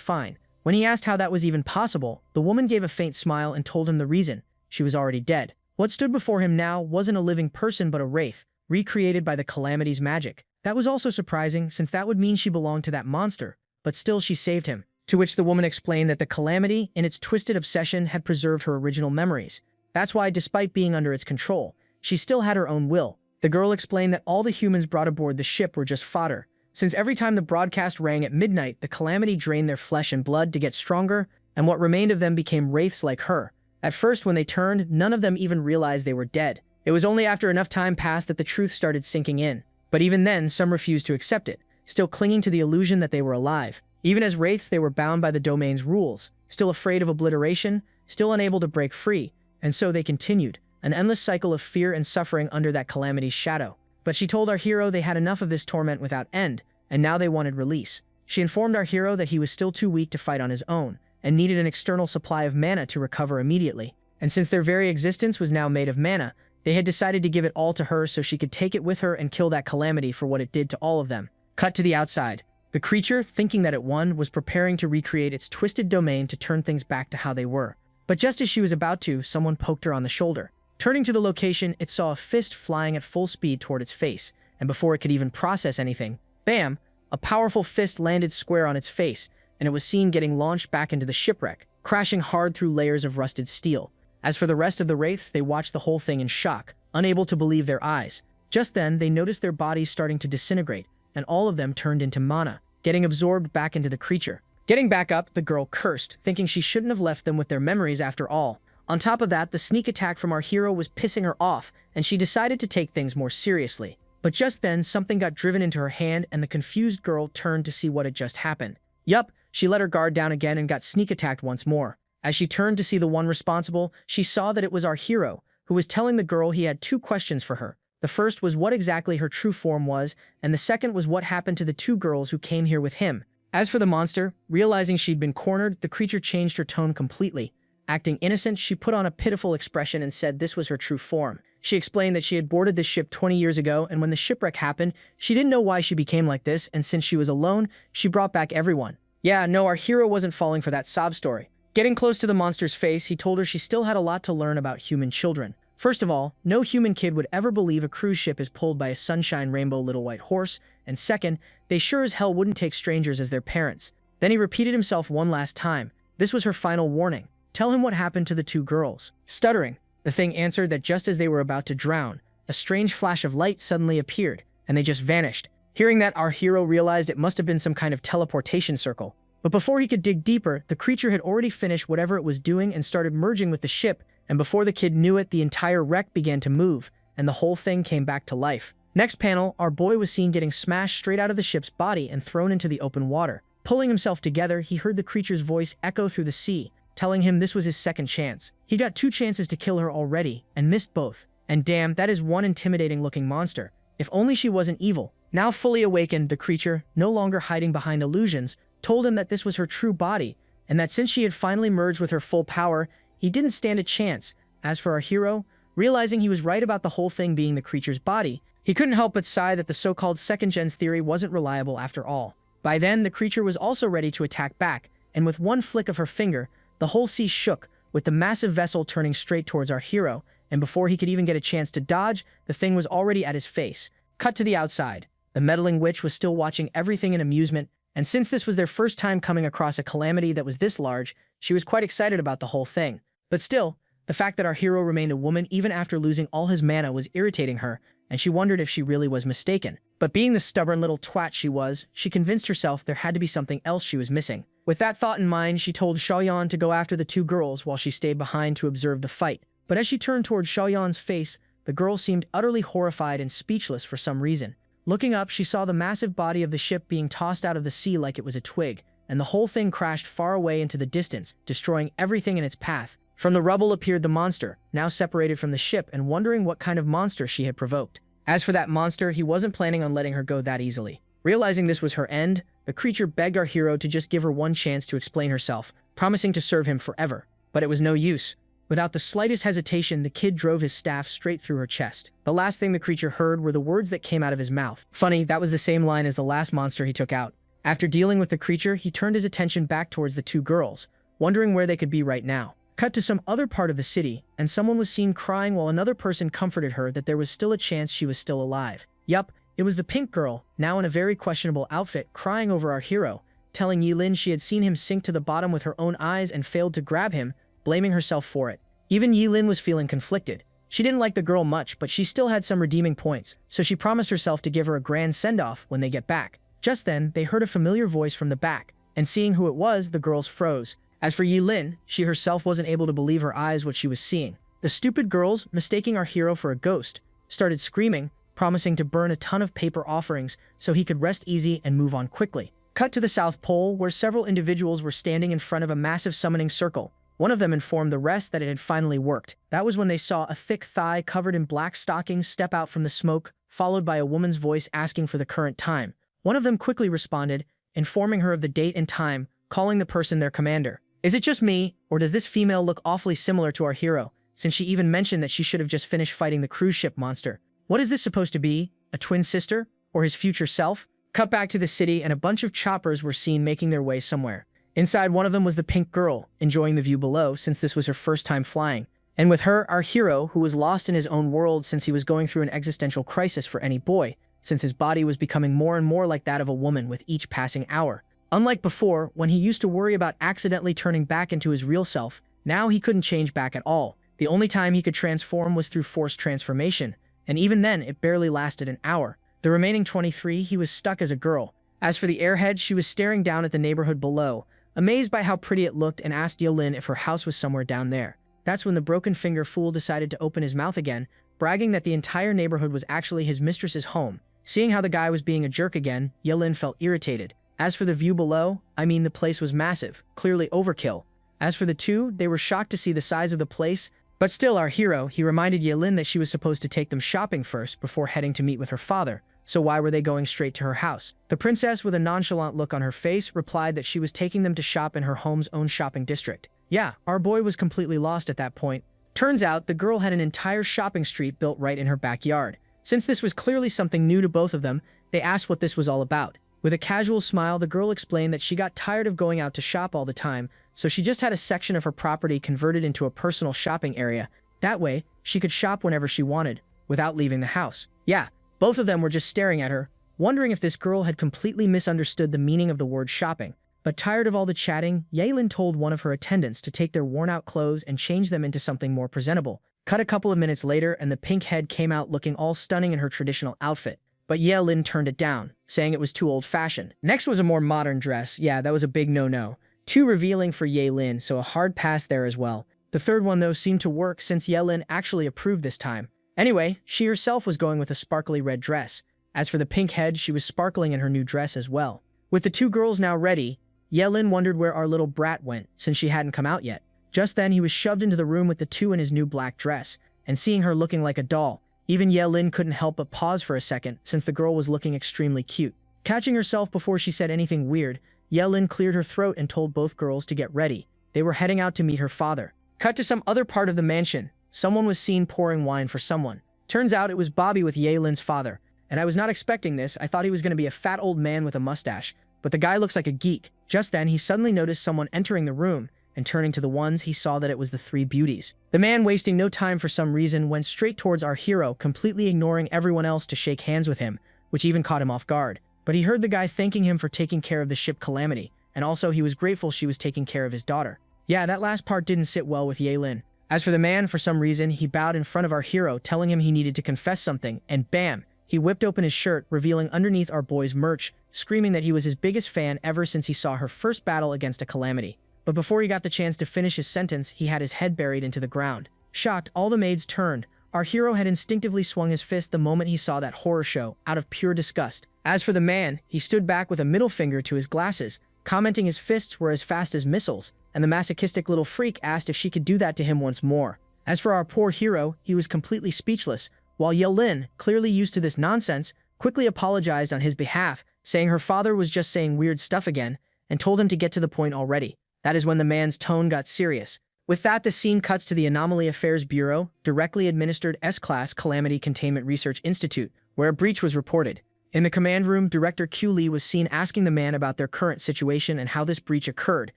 fine. When he asked how that was even possible, the woman gave a faint smile and told him the reason. She was already dead. What stood before him now wasn't a living person but a wraith, recreated by the Calamity's magic. That was also surprising, since that would mean she belonged to that monster, but still she saved him. To which the woman explained that the Calamity, in its twisted obsession, had preserved her original memories. That's why, despite being under its control, she still had her own will. The girl explained that all the humans brought aboard the ship were just fodder, since every time the broadcast rang at midnight, the Calamity drained their flesh and blood to get stronger, and what remained of them became wraiths like her. At first, when they turned, none of them even realized they were dead. It was only after enough time passed that the truth started sinking in. But even then, some refused to accept it, still clinging to the illusion that they were alive. Even as wraiths, they were bound by the domain's rules, still afraid of obliteration, still unable to break free, and so they continued, an endless cycle of fear and suffering under that Calamity's shadow. But she told our hero they had enough of this torment without end, and now they wanted release. She informed our hero that he was still too weak to fight on his own, and needed an external supply of mana to recover immediately. And since their very existence was now made of mana, they had decided to give it all to her so she could take it with her and kill that Calamity for what it did to all of them. Cut to the outside. The creature, thinking that it won, was preparing to recreate its twisted domain to turn things back to how they were. But just as she was about to, someone poked her on the shoulder. Turning to the location, it saw a fist flying at full speed toward its face, and before it could even process anything, bam! A powerful fist landed square on its face, and it was seen getting launched back into the shipwreck, crashing hard through layers of rusted steel. As for the rest of the wraiths, they watched the whole thing in shock, unable to believe their eyes. Just then, they noticed their bodies starting to disintegrate, and all of them turned into mana, getting absorbed back into the creature. Getting back up, the girl cursed, thinking she shouldn't have left them with their memories after all. On top of that, the sneak attack from our hero was pissing her off, and she decided to take things more seriously. But just then, something got driven into her hand, and the confused girl turned to see what had just happened. Yup, she let her guard down again and got sneak attacked once more. As she turned to see the one responsible, she saw that it was our hero, who was telling the girl he had two questions for her. The first was what exactly her true form was, and the second was what happened to the two girls who came here with him. As for the monster, realizing she'd been cornered, the creature changed her tone completely. Acting innocent, she put on a pitiful expression and said this was her true form. She explained that she had boarded this ship 20 years ago, and when the shipwreck happened, she didn't know why she became like this, and since she was alone, she brought back everyone. Yeah, no, our hero wasn't falling for that sob story. Getting close to the monster's face, he told her she still had a lot to learn about human children. First of all, no human kid would ever believe a cruise ship is pulled by a sunshine rainbow little white horse, and second, they sure as hell wouldn't take strangers as their parents. Then he repeated himself one last time. This was her final warning. Tell him what happened to the two girls. Stuttering, the thing answered that just as they were about to drown, a strange flash of light suddenly appeared, and they just vanished. Hearing that, our hero realized it must have been some kind of teleportation circle. But before he could dig deeper, the creature had already finished whatever it was doing and started merging with the ship, and before the kid knew it, the entire wreck began to move, and the whole thing came back to life. Next panel, our boy was seen getting smashed straight out of the ship's body and thrown into the open water. Pulling himself together, he heard the creature's voice echo through the sea, telling him this was his second chance. He got two chances to kill her already, and missed both. And damn, that is one intimidating-looking monster. If only she wasn't evil. Now fully awakened, the creature, no longer hiding behind illusions, told him that this was her true body, and that since she had finally merged with her full power, he didn't stand a chance. As for our hero, realizing he was right about the whole thing being the creature's body, he couldn't help but sigh that the so-called second-gen's theory wasn't reliable after all. By then, the creature was also ready to attack back, and with one flick of her finger, the whole sea shook, with the massive vessel turning straight towards our hero, and before he could even get a chance to dodge, the thing was already at his face. Cut to the outside. The meddling witch was still watching everything in amusement, and since this was their first time coming across a calamity that was this large, she was quite excited about the whole thing. But still, the fact that our hero remained a woman even after losing all his mana was irritating her, and she wondered if she really was mistaken. But being the stubborn little twat she was, she convinced herself there had to be something else she was missing. With that thought in mind, she told Xiaoyan to go after the two girls while she stayed behind to observe the fight. But as she turned towards Xiaoyan's face, the girl seemed utterly horrified and speechless for some reason. Looking up, she saw the massive body of the ship being tossed out of the sea like it was a twig, and the whole thing crashed far away into the distance, destroying everything in its path. From the rubble appeared the monster, now separated from the ship and wondering what kind of monster she had provoked. As for that monster, he wasn't planning on letting her go that easily. Realizing this was her end, the creature begged our hero to just give her one chance to explain herself, promising to serve him forever. But it was no use. Without the slightest hesitation, the kid drove his staff straight through her chest. The last thing the creature heard were the words that came out of his mouth. Funny, that was the same line as the last monster he took out. After dealing with the creature, he turned his attention back towards the two girls, wondering where they could be right now. Cut to some other part of the city, and someone was seen crying while another person comforted her that there was still a chance she was still alive. Yup, it was the pink girl, now in a very questionable outfit, crying over our hero, telling Yilin she had seen him sink to the bottom with her own eyes and failed to grab him, blaming herself for it. Even Yilin was feeling conflicted. She didn't like the girl much, but she still had some redeeming points, so she promised herself to give her a grand send-off when they get back. Just then, they heard a familiar voice from the back, and seeing who it was, the girls froze. As for Yilin, she herself wasn't able to believe her eyes what she was seeing. The stupid girls, mistaking our hero for a ghost, started screaming, promising to burn a ton of paper offerings so he could rest easy and move on quickly. Cut to the South Pole, where several individuals were standing in front of a massive summoning circle. One of them informed the rest that it had finally worked. That was when they saw a thick thigh covered in black stockings step out from the smoke, followed by a woman's voice asking for the current time. One of them quickly responded, informing her of the date and time, calling the person their commander. Is it just me, or does this female look awfully similar to our hero, since she even mentioned that she should have just finished fighting the cruise ship monster? What is this supposed to be? A twin sister? Or his future self? Cut back to the city, and a bunch of choppers were seen making their way somewhere. Inside, one of them was the pink girl, enjoying the view below since this was her first time flying. And with her, our hero, who was lost in his own world since he was going through an existential crisis for any boy, since his body was becoming more and more like that of a woman with each passing hour. Unlike before, when he used to worry about accidentally turning back into his real self, now he couldn't change back at all. The only time he could transform was through forced transformation, and even then, it barely lasted an hour. The remaining 23, he was stuck as a girl. As for the airhead, she was staring down at the neighborhood below, amazed by how pretty it looked, and asked Yilin if her house was somewhere down there. That's when the broken finger fool decided to open his mouth again, bragging that the entire neighborhood was actually his mistress's home. Seeing how the guy was being a jerk again, Yilin felt irritated. As for the view below, the place was massive, clearly overkill. As for the two, they were shocked to see the size of the place, but still our hero, he reminded Yilin that she was supposed to take them shopping first before heading to meet with her father, so why were they going straight to her house? The princess, with a nonchalant look on her face, replied that she was taking them to shop in her home's own shopping district. Yeah, our boy was completely lost at that point. Turns out, the girl had an entire shopping street built right in her backyard. Since this was clearly something new to both of them, they asked what this was all about. With a casual smile, the girl explained that she got tired of going out to shop all the time, so she just had a section of her property converted into a personal shopping area. That way, she could shop whenever she wanted, without leaving the house. Yeah, both of them were just staring at her, wondering if this girl had completely misunderstood the meaning of the word shopping. But tired of all the chatting, Yaelin told one of her attendants to take their worn-out clothes and change them into something more presentable. Cut a couple of minutes later, and the pink head came out looking all stunning in her traditional outfit. But Yaelin turned it down, saying it was too old-fashioned. Next was a more modern dress. Yeah, that was a big no-no. Too revealing for Yaelin, so a hard pass there as well. The third one, though, seemed to work since Yaelin actually approved this time. Anyway, she herself was going with a sparkly red dress. As for the pink head, she was sparkling in her new dress as well. With the two girls now ready, Yaelin wondered where our little brat went, since she hadn't come out yet. Just then, he was shoved into the room with the two in his new black dress, and seeing her looking like a doll, even Yaelin couldn't help but pause for a second, since the girl was looking extremely cute. Catching herself before she said anything weird, Yaelin cleared her throat and told both girls to get ready. They were heading out to meet her father. Cut to some other part of the mansion. Someone was seen pouring wine for someone. Turns out it was Bobby with Yaelin's father, and I was not expecting this. I thought he was going to be a fat old man with a mustache, but the guy looks like a geek. Just then, he suddenly noticed someone entering the room, and turning to the ones, he saw that it was the three beauties. The man, wasting no time for some reason, went straight towards our hero, completely ignoring everyone else to shake hands with him, which even caught him off guard. But he heard the guy thanking him for taking care of the ship Calamity, and also he was grateful she was taking care of his daughter. Yeah, that last part didn't sit well with Yaelin. As for the man, for some reason, he bowed in front of our hero, telling him he needed to confess something, and bam! He whipped open his shirt, revealing underneath our boy's merch, screaming that he was his biggest fan ever since he saw her first battle against a Calamity. But before he got the chance to finish his sentence, he had his head buried into the ground. Shocked, all the maids turned. Our hero had instinctively swung his fist the moment he saw that horror show, out of pure disgust. As for the man, he stood back with a middle finger to his glasses, commenting his fists were as fast as missiles, and the masochistic little freak asked if she could do that to him once more. As for our poor hero, he was completely speechless, while Yaelin, clearly used to this nonsense, quickly apologized on his behalf, saying her father was just saying weird stuff again, and told him to get to the point already. That is when the man's tone got serious. With that, the scene cuts to the Anomaly Affairs Bureau, directly administered S-Class Calamity Containment Research Institute, where a breach was reported. In the command room, Director Q Lee was seen asking the man about their current situation and how this breach occurred,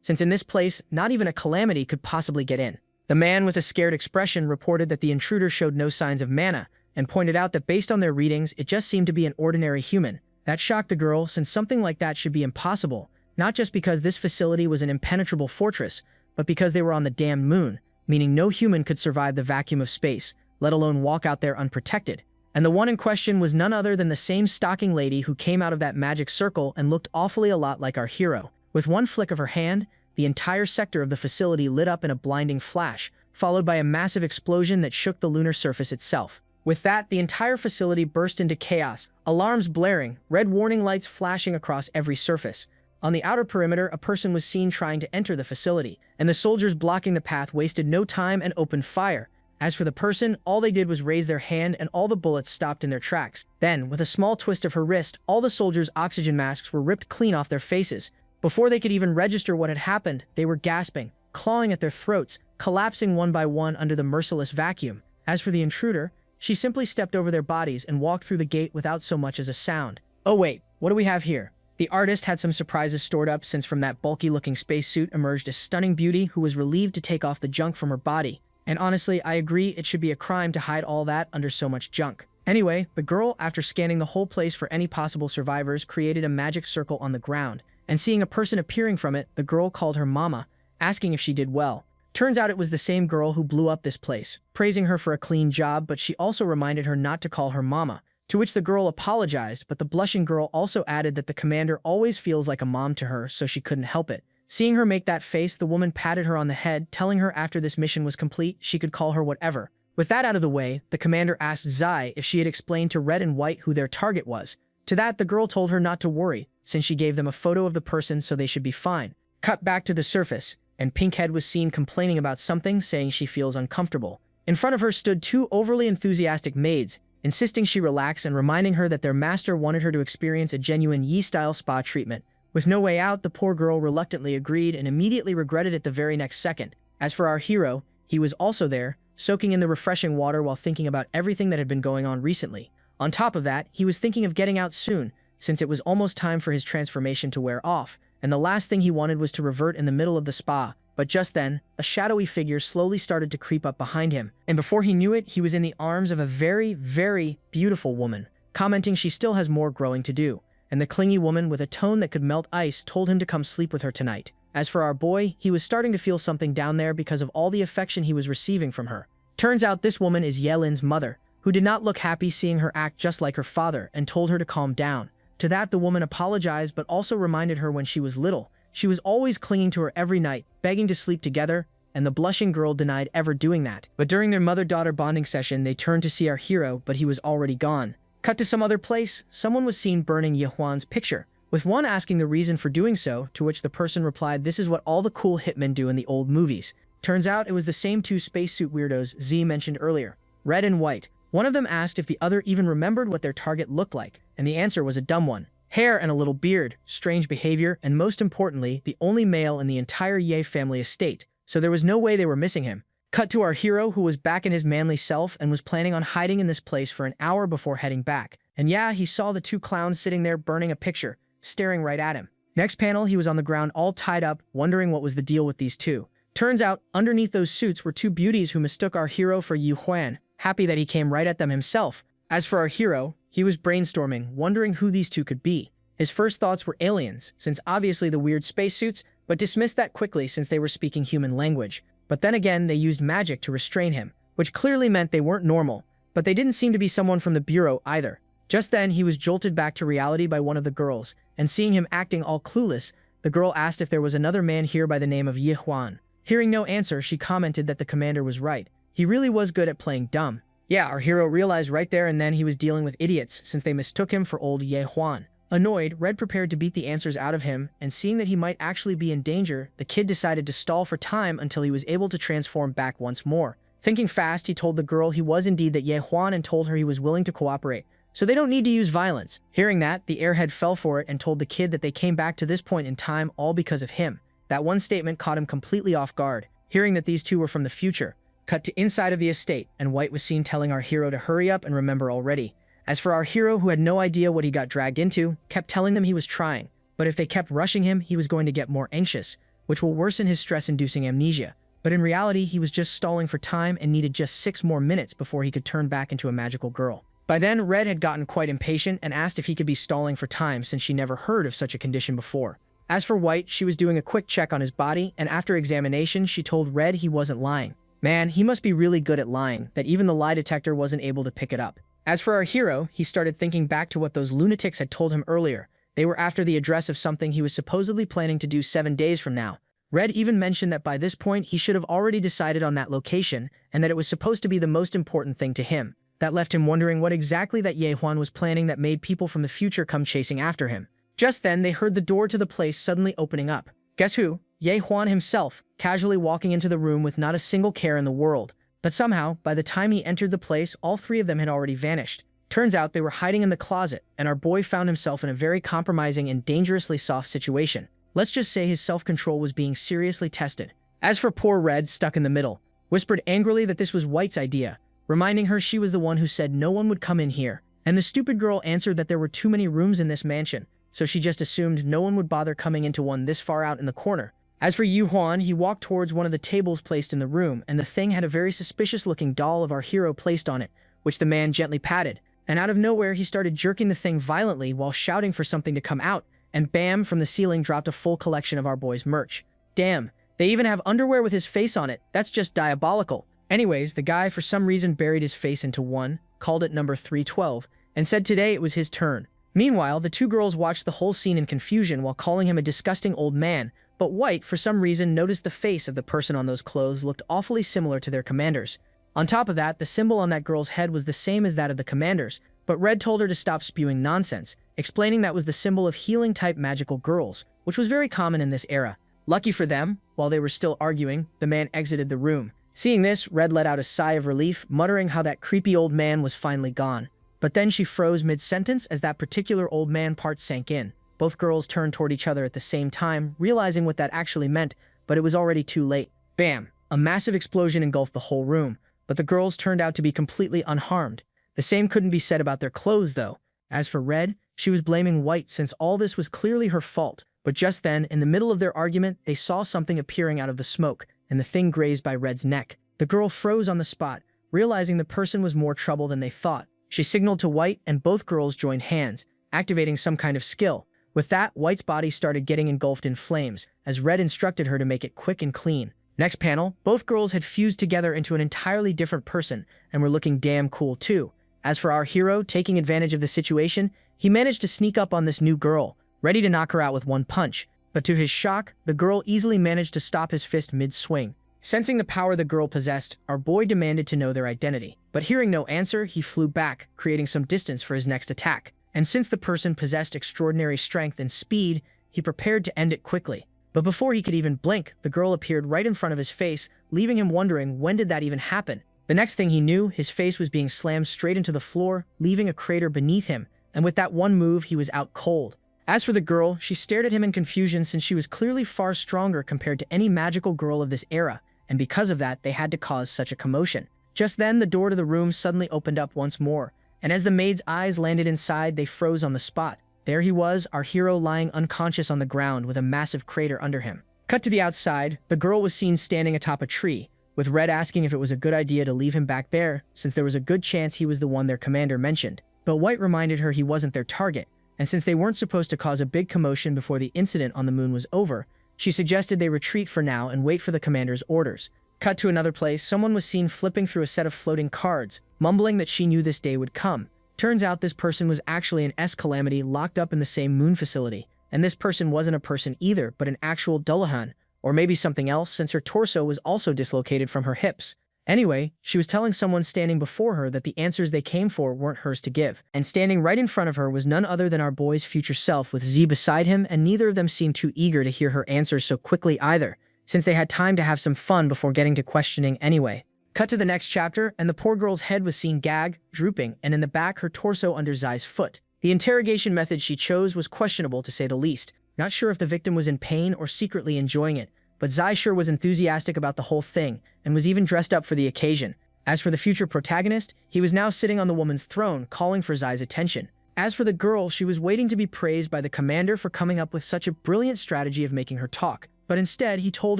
since in this place, not even a calamity could possibly get in. The man with a scared expression reported that the intruder showed no signs of mana, and pointed out that based on their readings, it just seemed to be an ordinary human. That shocked the girl, since something like that should be impossible, not just because this facility was an impenetrable fortress, but because they were on the damned moon, meaning no human could survive the vacuum of space, let alone walk out there unprotected. And the one in question was none other than the same stalking lady who came out of that magic circle and looked awfully a lot like our hero. With one flick of her hand, the entire sector of the facility lit up in a blinding flash, followed by a massive explosion that shook the lunar surface itself. With that, the entire facility burst into chaos, alarms blaring, red warning lights flashing across every surface. On the outer perimeter, a person was seen trying to enter the facility, and the soldiers blocking the path wasted no time and opened fire. As for the person, all they did was raise their hand and all the bullets stopped in their tracks. Then, with a small twist of her wrist, all the soldiers' oxygen masks were ripped clean off their faces. Before they could even register what had happened, they were gasping, clawing at their throats, collapsing one by one under the merciless vacuum. As for the intruder, she simply stepped over their bodies and walked through the gate without so much as a sound. Oh wait, what do we have here? The artist had some surprises stored up, since from that bulky-looking spacesuit emerged a stunning beauty who was relieved to take off the junk from her body. And honestly, I agree it should be a crime to hide all that under so much junk. Anyway, the girl, after scanning the whole place for any possible survivors, created a magic circle on the ground, and seeing a person appearing from it, the girl called her mama, asking if she did well. Turns out it was the same girl who blew up this place, praising her for a clean job, but she also reminded her not to call her mama, to which the girl apologized, but the blushing girl also added that the commander always feels like a mom to her, so she couldn't help it. Seeing her make that face, the woman patted her on the head, telling her after this mission was complete, she could call her whatever. With that out of the way, the commander asked Zai if she had explained to Red and White who their target was. To that, the girl told her not to worry, since she gave them a photo of the person, so they should be fine. Cut back to the surface, and Pinkhead was seen complaining about something, saying she feels uncomfortable. In front of her stood two overly enthusiastic maids, insisting she relax and reminding her that their master wanted her to experience a genuine Yi-style spa treatment. With no way out, the poor girl reluctantly agreed and immediately regretted it the very next second. As for our hero, he was also there, soaking in the refreshing water while thinking about everything that had been going on recently. On top of that, he was thinking of getting out soon, since it was almost time for his transformation to wear off, and the last thing he wanted was to revert in the middle of the spa. But just then, a shadowy figure slowly started to creep up behind him, and before he knew it, he was in the arms of a very, very beautiful woman, commenting she still has more growing to do. And the clingy woman, with a tone that could melt ice, told him to come sleep with her tonight. As for our boy, he was starting to feel something down there because of all the affection he was receiving from her. Turns out this woman is Yelin's mother, who did not look happy seeing her act just like her father, and told her to calm down. To that, the woman apologized, but also reminded her when she was little, she was always clinging to her every night, begging to sleep together, and the blushing girl denied ever doing that. But during their mother-daughter bonding session, they turned to see our hero, but he was already gone. Cut to some other place, someone was seen burning Yehuan's picture, with one asking the reason for doing so, to which the person replied, "This is what all the cool hitmen do in the old movies." Turns out it was the same two spacesuit weirdos Z mentioned earlier, Red and White. One of them asked if the other even remembered what their target looked like, and the answer was a dumb one. Hair and a little beard, strange behavior, and most importantly, the only male in the entire Ye family estate, so there was no way they were missing him. Cut to our hero, who was back in his manly self and was planning on hiding in this place for an hour before heading back. And yeah, he saw the two clowns sitting there burning a picture, staring right at him. Next panel, he was on the ground all tied up, wondering what was the deal with these two. Turns out, underneath those suits were two beauties who mistook our hero for Yu Huan, happy that he came right at them himself. As for our hero, he was brainstorming, wondering who these two could be. His first thoughts were aliens, since obviously the weird spacesuits, but dismissed that quickly since they were speaking human language. But then again, they used magic to restrain him, which clearly meant they weren't normal, but they didn't seem to be someone from the Bureau either. Just then, he was jolted back to reality by one of the girls, and seeing him acting all clueless, the girl asked if there was another man here by the name of Yi Huan. Hearing no answer, she commented that the commander was right. He really was good at playing dumb. Yeah, our hero realized right there and then he was dealing with idiots, since they mistook him for old Yi Huan. Annoyed, Red prepared to beat the answers out of him, and seeing that he might actually be in danger, the kid decided to stall for time until he was able to transform back once more. Thinking fast, he told the girl he was indeed that Ye Huan and told her he was willing to cooperate, so they don't need to use violence. Hearing that, the airhead fell for it and told the kid that they came back to this point in time all because of him. That one statement caught him completely off guard, hearing that these two were from the future. Cut to inside of the estate, and White was seen telling our hero to hurry up and remember already. As for our hero, who had no idea what he got dragged into, kept telling them he was trying, but if they kept rushing him, he was going to get more anxious, which will worsen his stress-inducing amnesia. But in reality, he was just stalling for time and needed just 6 more minutes before he could turn back into a magical girl. By then, Red had gotten quite impatient and asked if he could be stalling for time since she never heard of such a condition before. As for White, she was doing a quick check on his body, and after examination, she told Red he wasn't lying. Man, he must be really good at lying, that even the lie detector wasn't able to pick it up. As for our hero, he started thinking back to what those lunatics had told him earlier. They were after the address of something he was supposedly planning to do 7 days from now. Red even mentioned that by this point he should have already decided on that location and that it was supposed to be the most important thing to him. That left him wondering what exactly that Ye Huan was planning that made people from the future come chasing after him. Just then, they heard the door to the place suddenly opening up. Guess who? Ye Huan himself, casually walking into the room with not a single care in the world. But somehow, by the time he entered the place, all 3 of them had already vanished. Turns out they were hiding in the closet, and our boy found himself in a very compromising and dangerously soft situation. Let's just say his self-control was being seriously tested. As for poor Red, stuck in the middle, whispered angrily that this was White's idea, reminding her she was the one who said no one would come in here. And the stupid girl answered that there were too many rooms in this mansion, so she just assumed no one would bother coming into one this far out in the corner. As for Yu Huan, he walked towards one of the tables placed in the room, and the thing had a very suspicious-looking doll of our hero placed on it, which the man gently patted. And out of nowhere, he started jerking the thing violently while shouting for something to come out, and bam, from the ceiling dropped a full collection of our boy's merch. Damn, they even have underwear with his face on it. That's just diabolical. Anyways, the guy for some reason buried his face into one, called it number 312, and said today it was his turn. Meanwhile, the 2 girls watched the whole scene in confusion while calling him a disgusting old man, but White, for some reason, noticed the face of the person on those clothes looked awfully similar to their commanders. On top of that, the symbol on that girl's head was the same as that of the commanders, but Red told her to stop spewing nonsense, explaining that was the symbol of healing-type magical girls, which was very common in this era. Lucky for them, while they were still arguing, the man exited the room. Seeing this, Red let out a sigh of relief, muttering how that creepy old man was finally gone. But then she froze mid-sentence as that particular old man part sank in. Both girls turned toward each other at the same time, realizing what that actually meant, but it was already too late. Bam! A massive explosion engulfed the whole room, but the girls turned out to be completely unharmed. The same couldn't be said about their clothes, though. As for Red, she was blaming White since all this was clearly her fault. But just then, in the middle of their argument, they saw something appearing out of the smoke, and the thing grazed by Red's neck. The girl froze on the spot, realizing the person was more trouble than they thought. She signaled to White, and both girls joined hands, activating some kind of skill. With that, White's body started getting engulfed in flames, as Red instructed her to make it quick and clean. Next panel, both girls had fused together into an entirely different person, and were looking damn cool too. As for our hero, taking advantage of the situation, he managed to sneak up on this new girl, ready to knock her out with one punch. But to his shock, the girl easily managed to stop his fist mid-swing. Sensing the power the girl possessed, our boy demanded to know their identity. But hearing no answer, he flew back, creating some distance for his next attack. And since the person possessed extraordinary strength and speed, he prepared to end it quickly. But before he could even blink, the girl appeared right in front of his face, leaving him wondering when did that even happen. The next thing he knew, his face was being slammed straight into the floor, leaving a crater beneath him, and with that one move, he was out cold. As for the girl, she stared at him in confusion since she was clearly far stronger compared to any magical girl of this era, and because of that, they had to cause such a commotion. Just then, the door to the room suddenly opened up once more, and as the maid's eyes landed inside, they froze on the spot. There he was, our hero lying unconscious on the ground with a massive crater under him. Cut to the outside, the girl was seen standing atop a tree, with Red asking if it was a good idea to leave him back there, since there was a good chance he was the one their commander mentioned. But White reminded her he wasn't their target, and since they weren't supposed to cause a big commotion before the incident on the moon was over, she suggested they retreat for now and wait for the commander's orders. Cut to another place, someone was seen flipping through a set of floating cards, mumbling that she knew this day would come. Turns out this person was actually an S-Calamity locked up in the same moon facility, and this person wasn't a person either, but an actual Dullahan, or maybe something else since her torso was also dislocated from her hips. Anyway, she was telling someone standing before her that the answers they came for weren't hers to give, and standing right in front of her was none other than our boy's future self with Z beside him, and neither of them seemed too eager to hear her answers so quickly either, since they had time to have some fun before getting to questioning anyway. Cut to the next chapter, and the poor girl's head was seen gagged, drooping, and in the back her torso under Zai's foot. The interrogation method she chose was questionable to say the least. Not sure if the victim was in pain or secretly enjoying it, but Zai sure was enthusiastic about the whole thing, and was even dressed up for the occasion. As for the future protagonist, he was now sitting on the woman's throne, calling for Zai's attention. As for the girl, she was waiting to be praised by the commander for coming up with such a brilliant strategy of making her talk. But instead, he told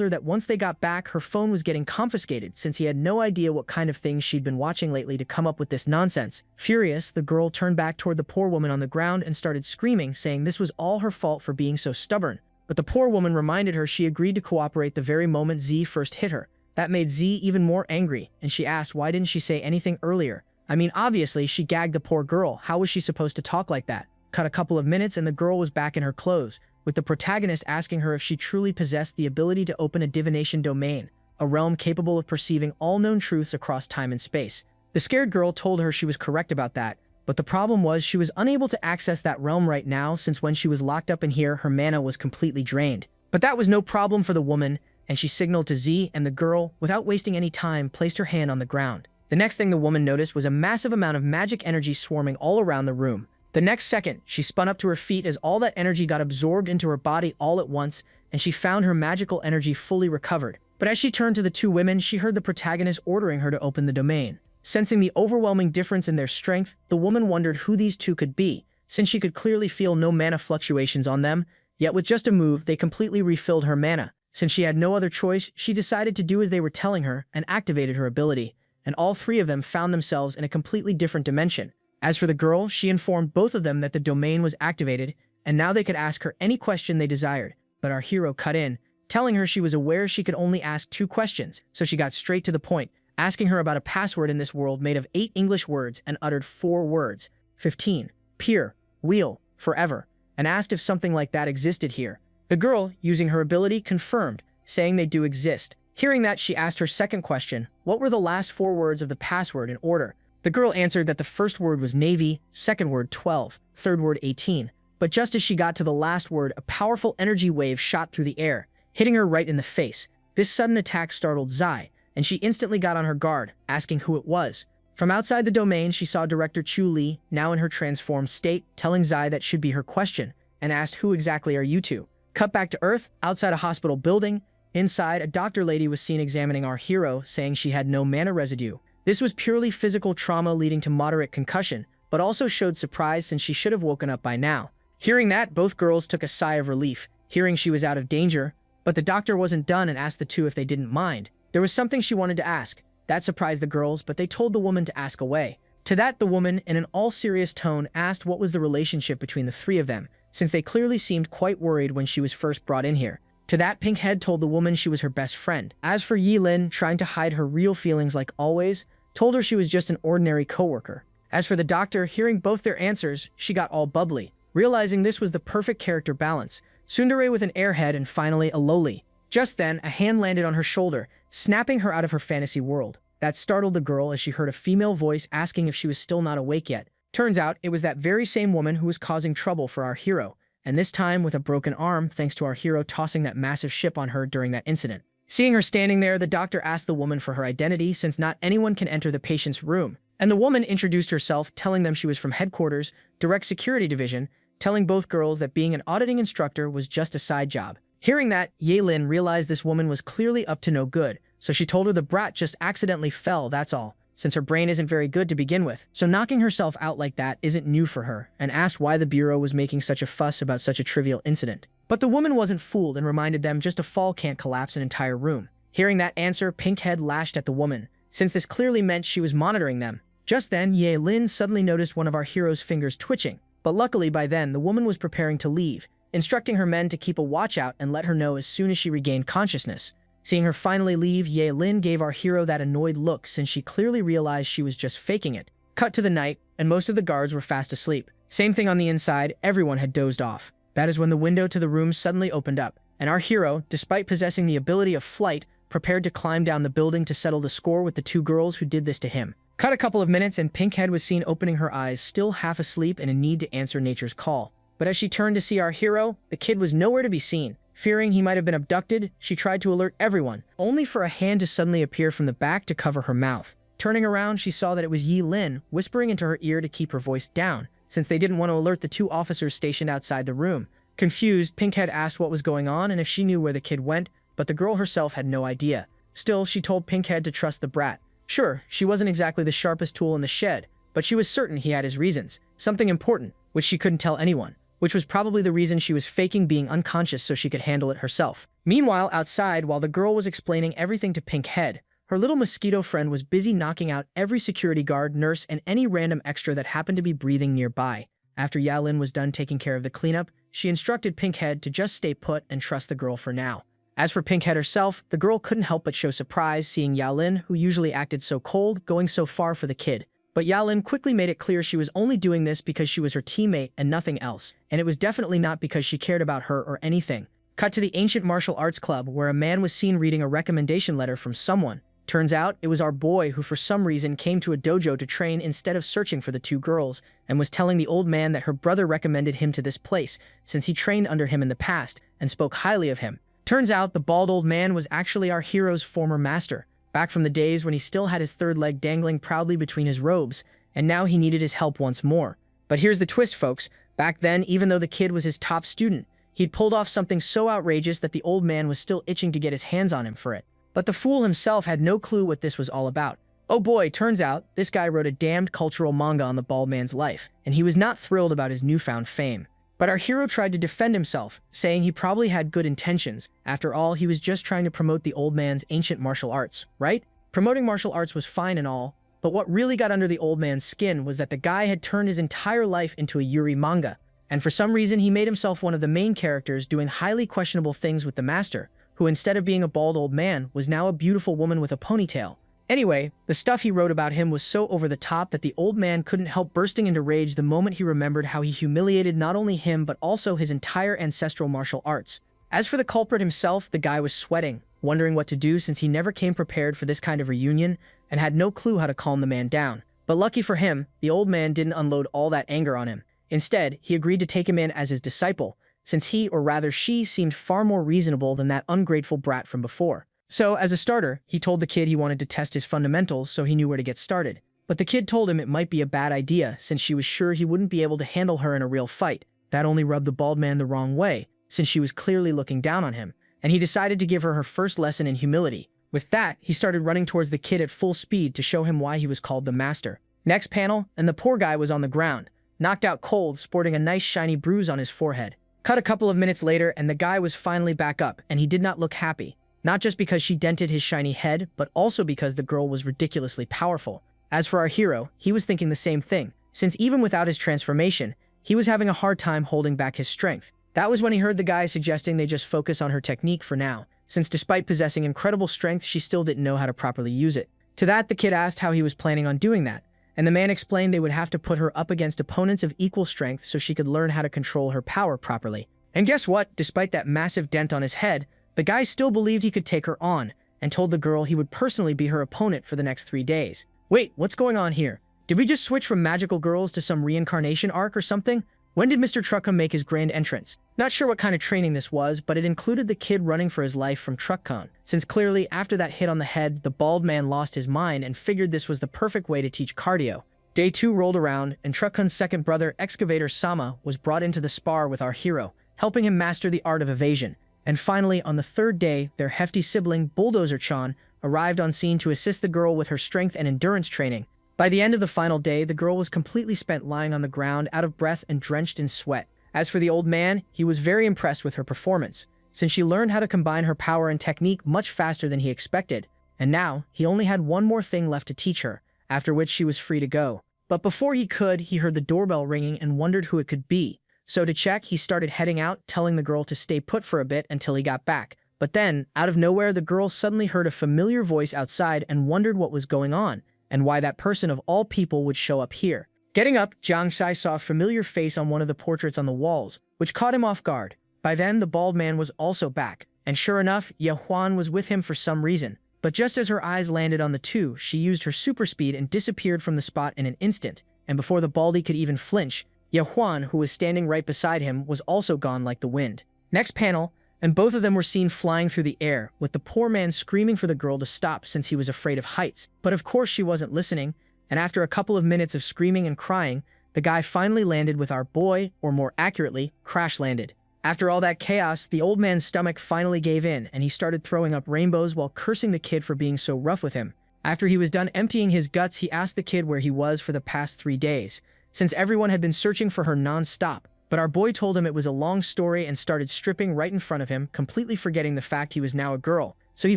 her that once they got back, her phone was getting confiscated since he had no idea what kind of things she'd been watching lately to come up with this nonsense. Furious, the girl turned back toward the poor woman on the ground and started screaming, saying this was all her fault for being so stubborn. But the poor woman reminded her she agreed to cooperate the very moment Z first hit her. That made Z even more angry, and she asked why didn't she say anything earlier. I mean, obviously, she gagged the poor girl. How was she supposed to talk like that? Cut a couple of minutes and the girl was back in her clothes, with the protagonist asking her if she truly possessed the ability to open a divination domain, a realm capable of perceiving all known truths across time and space. The scared girl told her she was correct about that, but the problem was she was unable to access that realm right now since when she was locked up in here, her mana was completely drained. But that was no problem for the woman, and she signaled to Z, and the girl, without wasting any time, placed her hand on the ground. The next thing the woman noticed was a massive amount of magic energy swarming all around the room. The next second, she spun up to her feet as all that energy got absorbed into her body all at once, and she found her magical energy fully recovered. But as she turned to the two women, she heard the protagonist ordering her to open the domain. Sensing the overwhelming difference in their strength, the woman wondered who these two could be, since she could clearly feel no mana fluctuations on them, yet with just a move, they completely refilled her mana. Since she had no other choice, she decided to do as they were telling her and activated her ability, and all three of them found themselves in a completely different dimension. As for the girl, she informed both of them that the domain was activated, and now they could ask her any question they desired. But our hero cut in, telling her she was aware she could only ask 2 questions, so she got straight to the point, asking her about a password in this world made of 8 English words and uttered 4 words, 15, peer, wheel, forever, and asked if something like that existed here. The girl, using her ability, confirmed, saying they do exist. Hearing that, she asked her second question, what were the last 4 words of the password in order? The girl answered that the first word was Navy, second word 12, third word 18. But just as she got to the last word, a powerful energy wave shot through the air, hitting her right in the face. This sudden attack startled Zai, and she instantly got on her guard, asking who it was. From outside the domain, she saw Director Chu Li, now in her transformed state, telling Zai that should be her question, and asked who exactly are you two? Cut back to Earth, outside a hospital building. Inside, a doctor lady was seen examining our hero, saying she had no mana residue. This was purely physical trauma leading to moderate concussion, but also showed surprise since she should have woken up by now. Hearing that, both girls took a sigh of relief, hearing she was out of danger, but the doctor wasn't done and asked the two if they didn't mind. There was something she wanted to ask. That surprised the girls, but they told the woman to ask away. To that, the woman, in an all-serious tone, asked what was the relationship between the 3 of them, since they clearly seemed quite worried when she was first brought in here. To that, Pinkhead told the woman she was her best friend. As for Yi Lin, trying to hide her real feelings like always, told her she was just an ordinary coworker. As for the doctor, hearing both their answers, she got all bubbly, realizing this was the perfect character balance. Tsundere with an airhead and finally a loli. Just then, a hand landed on her shoulder, snapping her out of her fantasy world. That startled the girl as she heard a female voice asking if she was still not awake yet. Turns out, it was that very same woman who was causing trouble for our hero, and this time with a broken arm thanks to our hero tossing that massive ship on her during that incident. Seeing her standing there, the doctor asked the woman for her identity since not anyone can enter the patient's room, and the woman introduced herself, telling them she was from headquarters, Direct Security Division, telling both girls that being an auditing instructor was just a side job. Hearing that, Ye-Lin realized this woman was clearly up to no good, so she told her the brat just accidentally fell, that's all, since her brain isn't very good to begin with. So knocking herself out like that isn't new for her, and asked why the Bureau was making such a fuss about such a trivial incident. But the woman wasn't fooled and reminded them just a fall can't collapse an entire room. Hearing that answer, Pinkhead lashed at the woman, since this clearly meant she was monitoring them. Just then, Ye-Lin suddenly noticed one of our hero's fingers twitching, but luckily by then the woman was preparing to leave, instructing her men to keep a watch out and let her know as soon as she regained consciousness. Seeing her finally leave, Ye-Lin gave our hero that annoyed look since she clearly realized she was just faking it. Cut to the night, and most of the guards were fast asleep. Same thing on the inside, everyone had dozed off. That is when the window to the room suddenly opened up, and our hero, despite possessing the ability of flight, prepared to climb down the building to settle the score with the 2 girls who did this to him. Cut a couple of minutes and Pinkhead was seen opening her eyes, still half asleep and in need to answer nature's call. But as she turned to see our hero, the kid was nowhere to be seen. Fearing he might have been abducted, she tried to alert everyone, only for a hand to suddenly appear from the back to cover her mouth. Turning around, she saw that it was Yi Lin, whispering into her ear to keep her voice down, since they didn't want to alert the two officers stationed outside the room. Confused, Pinkhead asked what was going on and if she knew where the kid went, but the girl herself had no idea. Still, she told Pinkhead to trust the brat. Sure, she wasn't exactly the sharpest tool in the shed, but she was certain he had his reasons, something important, which she couldn't tell anyone, which was probably the reason she was faking being unconscious so she could handle it herself. Meanwhile, outside, while the girl was explaining everything to Pinkhead, her little mosquito friend was busy knocking out every security guard, nurse, and any random extra that happened to be breathing nearby. After Yalin was done taking care of the cleanup, she instructed Pinkhead to just stay put and trust the girl for now. As for Pinkhead herself, the girl couldn't help but show surprise seeing Yalin, who usually acted so cold, going so far for the kid. But Yalin quickly made it clear she was only doing this because she was her teammate and nothing else, and it was definitely not because she cared about her or anything. Cut to the ancient martial arts club where a man was seen reading a recommendation letter from someone. Turns out, it was our boy who for some reason came to a dojo to train instead of searching for the two girls, and was telling the old man that her brother recommended him to this place, since he trained under him in the past, and spoke highly of him. Turns out, the bald old man was actually our hero's former master, back from the days when he still had his third leg dangling proudly between his robes, and now he needed his help once more. But here's the twist, folks. Back then, even though the kid was his top student, he'd pulled off something so outrageous that the old man was still itching to get his hands on him for it. But the fool himself had no clue what this was all about. Oh boy, turns out, this guy wrote a damned cultural manga on the bald man's life, and he was not thrilled about his newfound fame. But our hero tried to defend himself, saying he probably had good intentions. After all, he was just trying to promote the old man's ancient martial arts, right? Promoting martial arts was fine and all, but what really got under the old man's skin was that the guy had turned his entire life into a Yuri manga, and for some reason he made himself one of the main characters doing highly questionable things with the master, who instead of being a bald old man was now a beautiful woman with a ponytail. Anyway, the stuff he wrote about him was so over the top that the old man couldn't help bursting into rage the moment he remembered how he humiliated not only him but also his entire ancestral martial arts. As for the culprit himself, the guy was sweating, wondering what to do since he never came prepared for this kind of reunion and had no clue how to calm the man down. But lucky for him, the old man didn't unload all that anger on him. Instead, he agreed to take him in as his disciple, since he, or rather she, seemed far more reasonable than that ungrateful brat from before. So, as a starter, he told the kid he wanted to test his fundamentals so he knew where to get started. But the kid told him it might be a bad idea since she was sure he wouldn't be able to handle her in a real fight. That only rubbed the bald man the wrong way, since she was clearly looking down on him, and he decided to give her her first lesson in humility. With that, he started running towards the kid at full speed to show him why he was called the master. Next panel, and the poor guy was on the ground, knocked out cold, sporting a nice shiny bruise on his forehead. Cut a couple of minutes later, and the guy was finally back up, and he did not look happy. Not just because she dented his shiny head, but also because the girl was ridiculously powerful. As for our hero, he was thinking the same thing, since even without his transformation, he was having a hard time holding back his strength. That was when he heard the guy suggesting they just focus on her technique for now, since despite possessing incredible strength, she still didn't know how to properly use it. To that, the kid asked how he was planning on doing that, and the man explained they would have to put her up against opponents of equal strength so she could learn how to control her power properly. And guess what? Despite that massive dent on his head, the guy still believed he could take her on, and told the girl he would personally be her opponent for the next 3 days. Wait, what's going on here? Did we just switch from magical girls to some reincarnation arc or something? When did Mr. Truckham make his grand entrance? Not sure what kind of training this was, but it included the kid running for his life from Truckcon, since clearly after that hit on the head, the bald man lost his mind and figured this was the perfect way to teach cardio. Day 2 rolled around, and Truckcon's second brother, Excavator Sama, was brought into the spar with our hero, helping him master the art of evasion. And finally, on the third day, their hefty sibling, Bulldozer-chan, arrived on scene to assist the girl with her strength and endurance training. By the end of the final day, the girl was completely spent lying on the ground, out of breath and drenched in sweat. As for the old man, he was very impressed with her performance, since she learned how to combine her power and technique much faster than he expected, and now he only had one more thing left to teach her, after which she was free to go. But before he could, he heard the doorbell ringing and wondered who it could be. So to check, he started heading out, telling the girl to stay put for a bit until he got back. But then, out of nowhere, the girl suddenly heard a familiar voice outside and wondered what was going on, and why that person of all people would show up here. Getting up, Jiang Sai saw a familiar face on one of the portraits on the walls, which caught him off guard. By then, the bald man was also back, and sure enough, Ye Huan was with him for some reason. But just as her eyes landed on the two, she used her super speed and disappeared from the spot in an instant, and before the baldy could even flinch, Ye Huan, who was standing right beside him, was also gone like the wind. Next panel, and both of them were seen flying through the air, with the poor man screaming for the girl to stop since he was afraid of heights. But of course she wasn't listening, and after a couple of minutes of screaming and crying, the guy finally landed with our boy, or more accurately, crash landed. After all that chaos, the old man's stomach finally gave in, and he started throwing up rainbows while cursing the kid for being so rough with him. After he was done emptying his guts, he asked the kid where he was for the past 3 days, since everyone had been searching for her non-stop. But our boy told him it was a long story and started stripping right in front of him, completely forgetting the fact he was now a girl. So he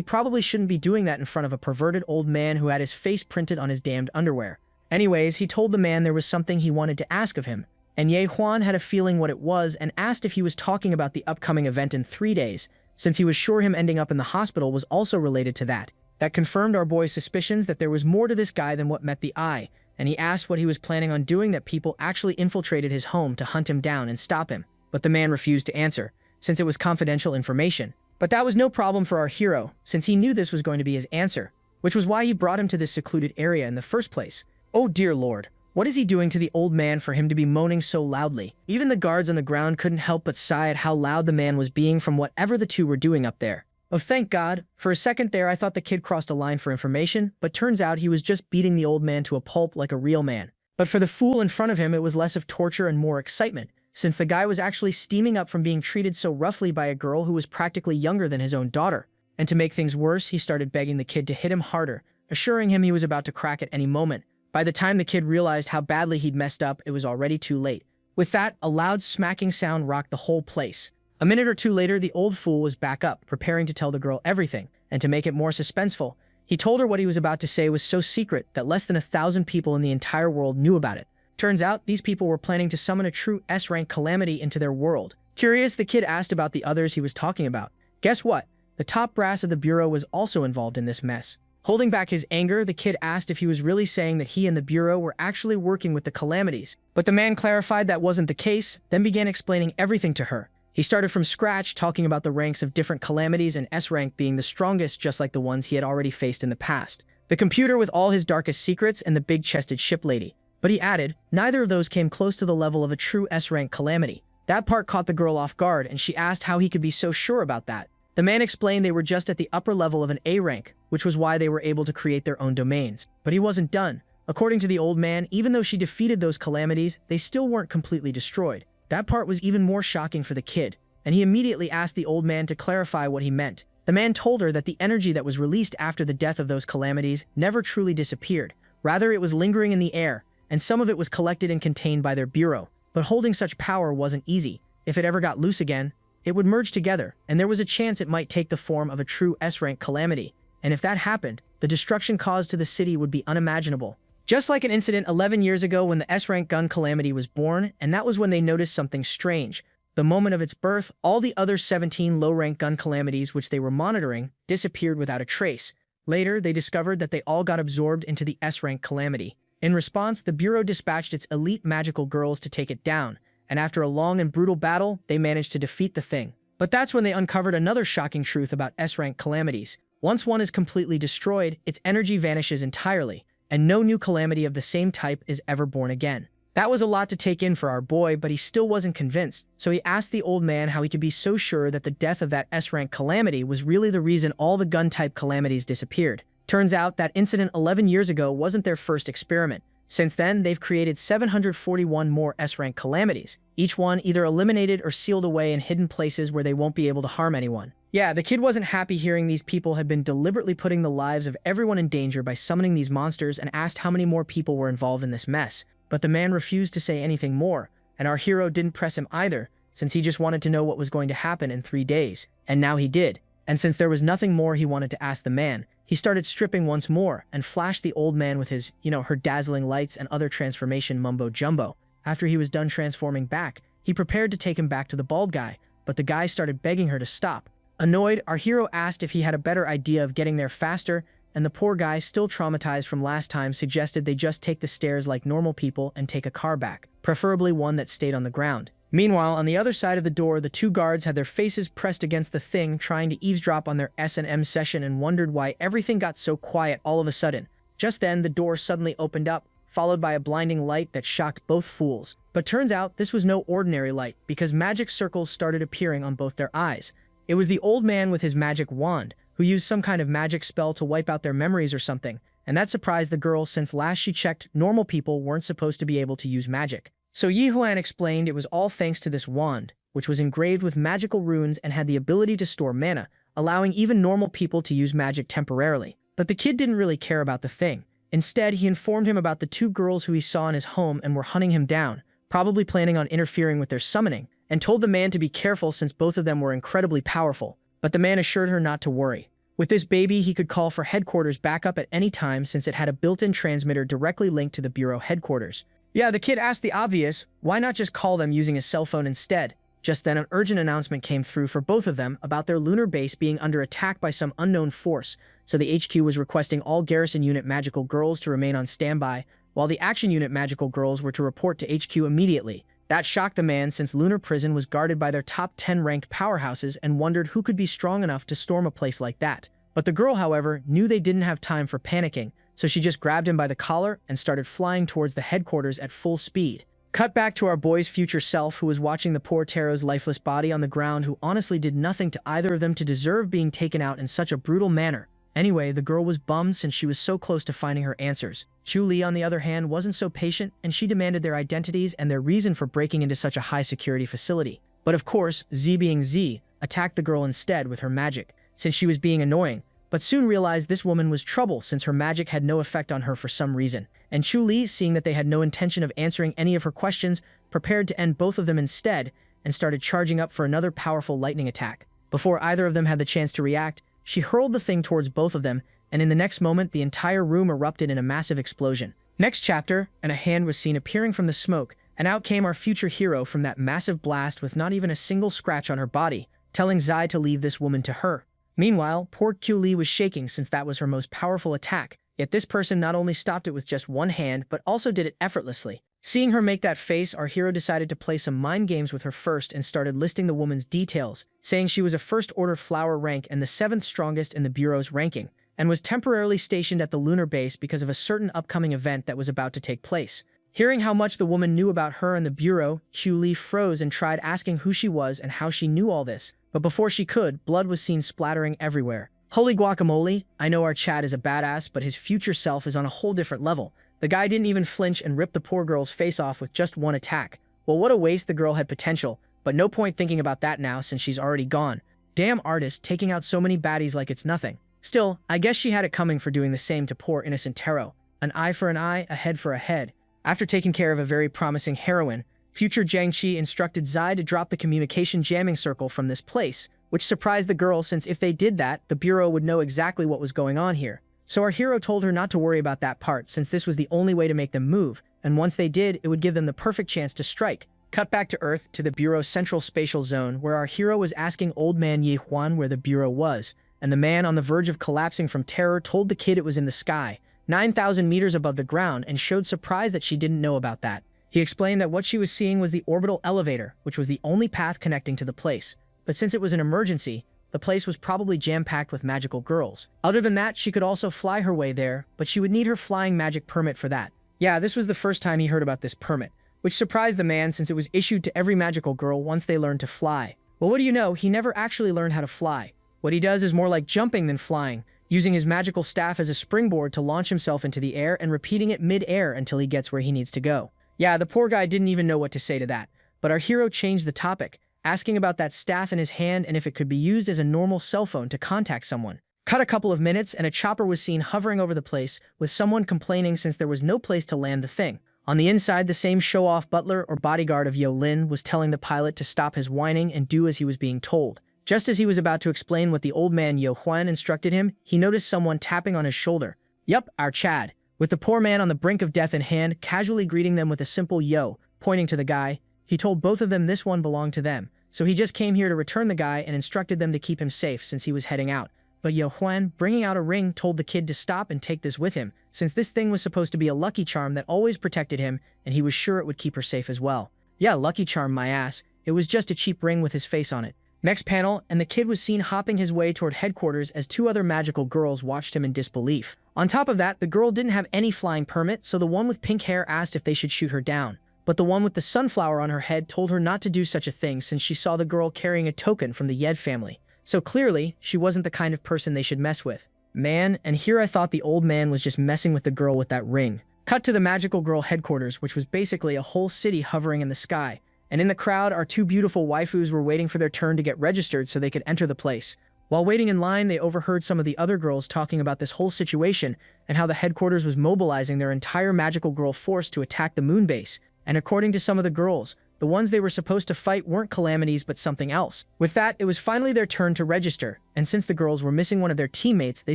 probably shouldn't be doing that in front of a perverted old man who had his face printed on his damned underwear. Anyways, he told the man there was something he wanted to ask of him, and Ye Huan had a feeling what it was and asked if he was talking about the upcoming event in 3 days, since he was sure him ending up in the hospital was also related to that. That confirmed our boy's suspicions that there was more to this guy than what met the eye, and he asked what he was planning on doing, that people actually infiltrated his home to hunt him down and stop him. But the man refused to answer, since it was confidential information. But that was no problem for our hero, since he knew this was going to be his answer, which was why he brought him to this secluded area in the first place. Oh dear lord, what is he doing to the old man for him to be moaning so loudly? Even the guards on the ground couldn't help but sigh at how loud the man was being from whatever the two were doing up there. Oh, thank God. For a second there, I thought the kid crossed a line for information, but turns out he was just beating the old man to a pulp like a real man. But for the fool in front of him, it was less of torture and more excitement, since the guy was actually steaming up from being treated so roughly by a girl who was practically younger than his own daughter. And to make things worse, he started begging the kid to hit him harder, assuring him he was about to crack at any moment. By the time the kid realized how badly he'd messed up, it was already too late. With that, a loud smacking sound rocked the whole place. A minute or two later, the old fool was back up, preparing to tell the girl everything, and to make it more suspenseful, he told her what he was about to say was so secret that less than 1,000 people in the entire world knew about it. Turns out, these people were planning to summon a true S-rank calamity into their world. Curious, the kid asked about the others he was talking about. Guess what? The top brass of the bureau was also involved in this mess. Holding back his anger, the kid asked if he was really saying that he and the bureau were actually working with the calamities. But the man clarified that wasn't the case, then began explaining everything to her. He started from scratch, talking about the ranks of different calamities and S-rank being the strongest, just like the ones he had already faced in the past. The computer with all his darkest secrets and the big-chested ship lady. But he added, neither of those came close to the level of a true S-rank calamity. That part caught the girl off guard, and she asked how he could be so sure about that. The man explained they were just at the upper level of an A rank, which was why they were able to create their own domains. But he wasn't done. According to the old man, even though she defeated those calamities, they still weren't completely destroyed. That part was even more shocking for the kid, and he immediately asked the old man to clarify what he meant. The man told her that the energy that was released after the death of those calamities never truly disappeared. Rather, it was lingering in the air, and some of it was collected and contained by their bureau. But holding such power wasn't easy. If it ever got loose again, it would merge together, and there was a chance it might take the form of a true S-rank calamity. And if that happened, the destruction caused to the city would be unimaginable. Just like an incident 11 years ago when the S-rank gun calamity was born, and that was when they noticed something strange. The moment of its birth, all the other 17 low-rank gun calamities which they were monitoring disappeared without a trace. Later, they discovered that they all got absorbed into the S-rank calamity. In response, the Bureau dispatched its elite magical girls to take it down, and after a long and brutal battle, they managed to defeat the thing. But that's when they uncovered another shocking truth about S-rank calamities. Once one is completely destroyed, its energy vanishes entirely, and no new calamity of the same type is ever born again. That was a lot to take in for our boy, but he still wasn't convinced, so he asked the old man how he could be so sure that the death of that S-rank calamity was really the reason all the gun-type calamities disappeared. Turns out that incident 11 years ago wasn't their first experiment. Since then, they've created 741 more S-rank calamities, each one either eliminated or sealed away in hidden places where they won't be able to harm anyone. Yeah, the kid wasn't happy hearing these people had been deliberately putting the lives of everyone in danger by summoning these monsters, and asked how many more people were involved in this mess. But the man refused to say anything more, and our hero didn't press him either, since he just wanted to know what was going to happen in 3 days. And now he did. And since there was nothing more he wanted to ask the man, he started stripping once more and flashed the old man with his, her dazzling lights and other transformation mumbo-jumbo. After he was done transforming back, he prepared to take him back to the bald guy, but the guy started begging her to stop. Annoyed, our hero asked if he had a better idea of getting there faster, and the poor guy, still traumatized from last time, suggested they just take the stairs like normal people and take a car back, preferably one that stayed on the ground. Meanwhile, on the other side of the door, the two guards had their faces pressed against the thing, trying to eavesdrop on their S&M session, and wondered why everything got so quiet all of a sudden. Just then, the door suddenly opened up, followed by a blinding light that shocked both fools. But turns out this was no ordinary light, because magic circles started appearing on both their eyes. It was the old man with his magic wand, who used some kind of magic spell to wipe out their memories or something, and that surprised the girl since last she checked, normal people weren't supposed to be able to use magic. So Yi Huan explained it was all thanks to this wand, which was engraved with magical runes and had the ability to store mana, allowing even normal people to use magic temporarily. But the kid didn't really care about the thing. Instead, he informed him about the two girls who he saw in his home and were hunting him down, probably planning on interfering with their summoning, and told the man to be careful since both of them were incredibly powerful. But the man assured her not to worry. With this baby, he could call for headquarters backup at any time since it had a built-in transmitter directly linked to the bureau headquarters. Yeah, the kid asked the obvious, why not just call them using a cell phone instead? Just then, an urgent announcement came through for both of them about their lunar base being under attack by some unknown force, so the HQ was requesting all Garrison Unit magical girls to remain on standby, while the Action Unit magical girls were to report to HQ immediately. That shocked the man since Lunar Prison was guarded by their top 10 ranked powerhouses and wondered who could be strong enough to storm a place like that. But the girl, however, knew they didn't have time for panicking, so she just grabbed him by the collar and started flying towards the headquarters at full speed. Cut back to our boy's future self who was watching the poor Taro's lifeless body on the ground, who honestly did nothing to either of them to deserve being taken out in such a brutal manner. Anyway, the girl was bummed since she was so close to finding her answers. Chu Li, on the other hand, wasn't so patient, and she demanded their identities and their reason for breaking into such a high-security facility. But of course, Z being Z, attacked the girl instead with her magic, since she was being annoying, but soon realized this woman was trouble since her magic had no effect on her for some reason. And Chu Li, seeing that they had no intention of answering any of her questions, prepared to end both of them instead, and started charging up for another powerful lightning attack. Before either of them had the chance to react, she hurled the thing towards both of them, and in the next moment, the entire room erupted in a massive explosion. Next chapter, and a hand was seen appearing from the smoke, and out came our future hero from that massive blast with not even a single scratch on her body, telling Zai to leave this woman to her. Meanwhile, poor Q Li was shaking since that was her most powerful attack, yet this person not only stopped it with just one hand, but also did it effortlessly. Seeing her make that face, our hero decided to play some mind games with her first and started listing the woman's details, saying she was a first-order flower rank and the 7th strongest in the Bureau's ranking, and was temporarily stationed at the lunar base because of a certain upcoming event that was about to take place. Hearing how much the woman knew about her and the Bureau, Q Li froze and tried asking who she was and how she knew all this, but before she could, blood was seen splattering everywhere. Holy guacamole, I know our Chad is a badass, but his future self is on a whole different level. The guy didn't even flinch and ripped the poor girl's face off with just one attack. Well, what a waste. The girl had potential, but no point thinking about that now since she's already gone. Damn artist, taking out so many baddies like it's nothing. Still, I guess she had it coming for doing the same to poor innocent Taro. An eye for an eye, a head for a head. After taking care of a very promising heroine, future Jiangqi instructed Zai to drop the communication jamming circle from this place, which surprised the girl since if they did that, the Bureau would know exactly what was going on here. So our hero told her not to worry about that part since this was the only way to make them move, and once they did, it would give them the perfect chance to strike. Cut back to Earth, to the Bureau's central spatial zone, where our hero was asking old man Yi Huan where the Bureau was, and the man on the verge of collapsing from terror told the kid it was in the sky, 9,000 meters above the ground, and showed surprise that she didn't know about that. He explained that what she was seeing was the orbital elevator, which was the only path connecting to the place. But since it was an emergency, the place was probably jam-packed with magical girls. Other than that, she could also fly her way there, but she would need her flying magic permit for that. Yeah, this was the first time he heard about this permit, which surprised the man since it was issued to every magical girl once they learned to fly. Well, what do you know, he never actually learned how to fly. What he does is more like jumping than flying, using his magical staff as a springboard to launch himself into the air and repeating it mid-air until he gets where he needs to go. Yeah, the poor guy didn't even know what to say to that, but our hero changed the topic, asking about that staff in his hand and if it could be used as a normal cell phone to contact someone. Cut a couple of minutes and a chopper was seen hovering over the place, with someone complaining since there was no place to land the thing. On the inside, the same show-off butler or bodyguard of Yo Lin was telling the pilot to stop his whining and do as he was being told. Just as he was about to explain what the old man Yo Huan instructed him, he noticed someone tapping on his shoulder. Yup, our Chad. With the poor man on the brink of death in hand, casually greeting them with a simple yo, pointing to the guy, he told both of them this one belonged to them. So he just came here to return the guy and instructed them to keep him safe since he was heading out. But Yo Huan, bringing out a ring, told the kid to stop and take this with him, since this thing was supposed to be a lucky charm that always protected him, and he was sure it would keep her safe as well. Yeah, lucky charm, my ass. It was just a cheap ring with his face on it. Next panel, and the kid was seen hopping his way toward headquarters as two other magical girls watched him in disbelief. On top of that, the girl didn't have any flying permit, so the one with pink hair asked if they should shoot her down. But the one with the sunflower on her head told her not to do such a thing since she saw the girl carrying a token from the Yed family. So clearly, she wasn't the kind of person they should mess with. Man, and here I thought the old man was just messing with the girl with that ring. Cut to the magical girl headquarters, which was basically a whole city hovering in the sky. And in the crowd, our two beautiful waifus were waiting for their turn to get registered so they could enter the place. While waiting in line, they overheard some of the other girls talking about this whole situation and how the headquarters was mobilizing their entire magical girl force to attack the moon base. And according to some of the girls, the ones they were supposed to fight weren't calamities but something else. With that, it was finally their turn to register, and since the girls were missing one of their teammates, they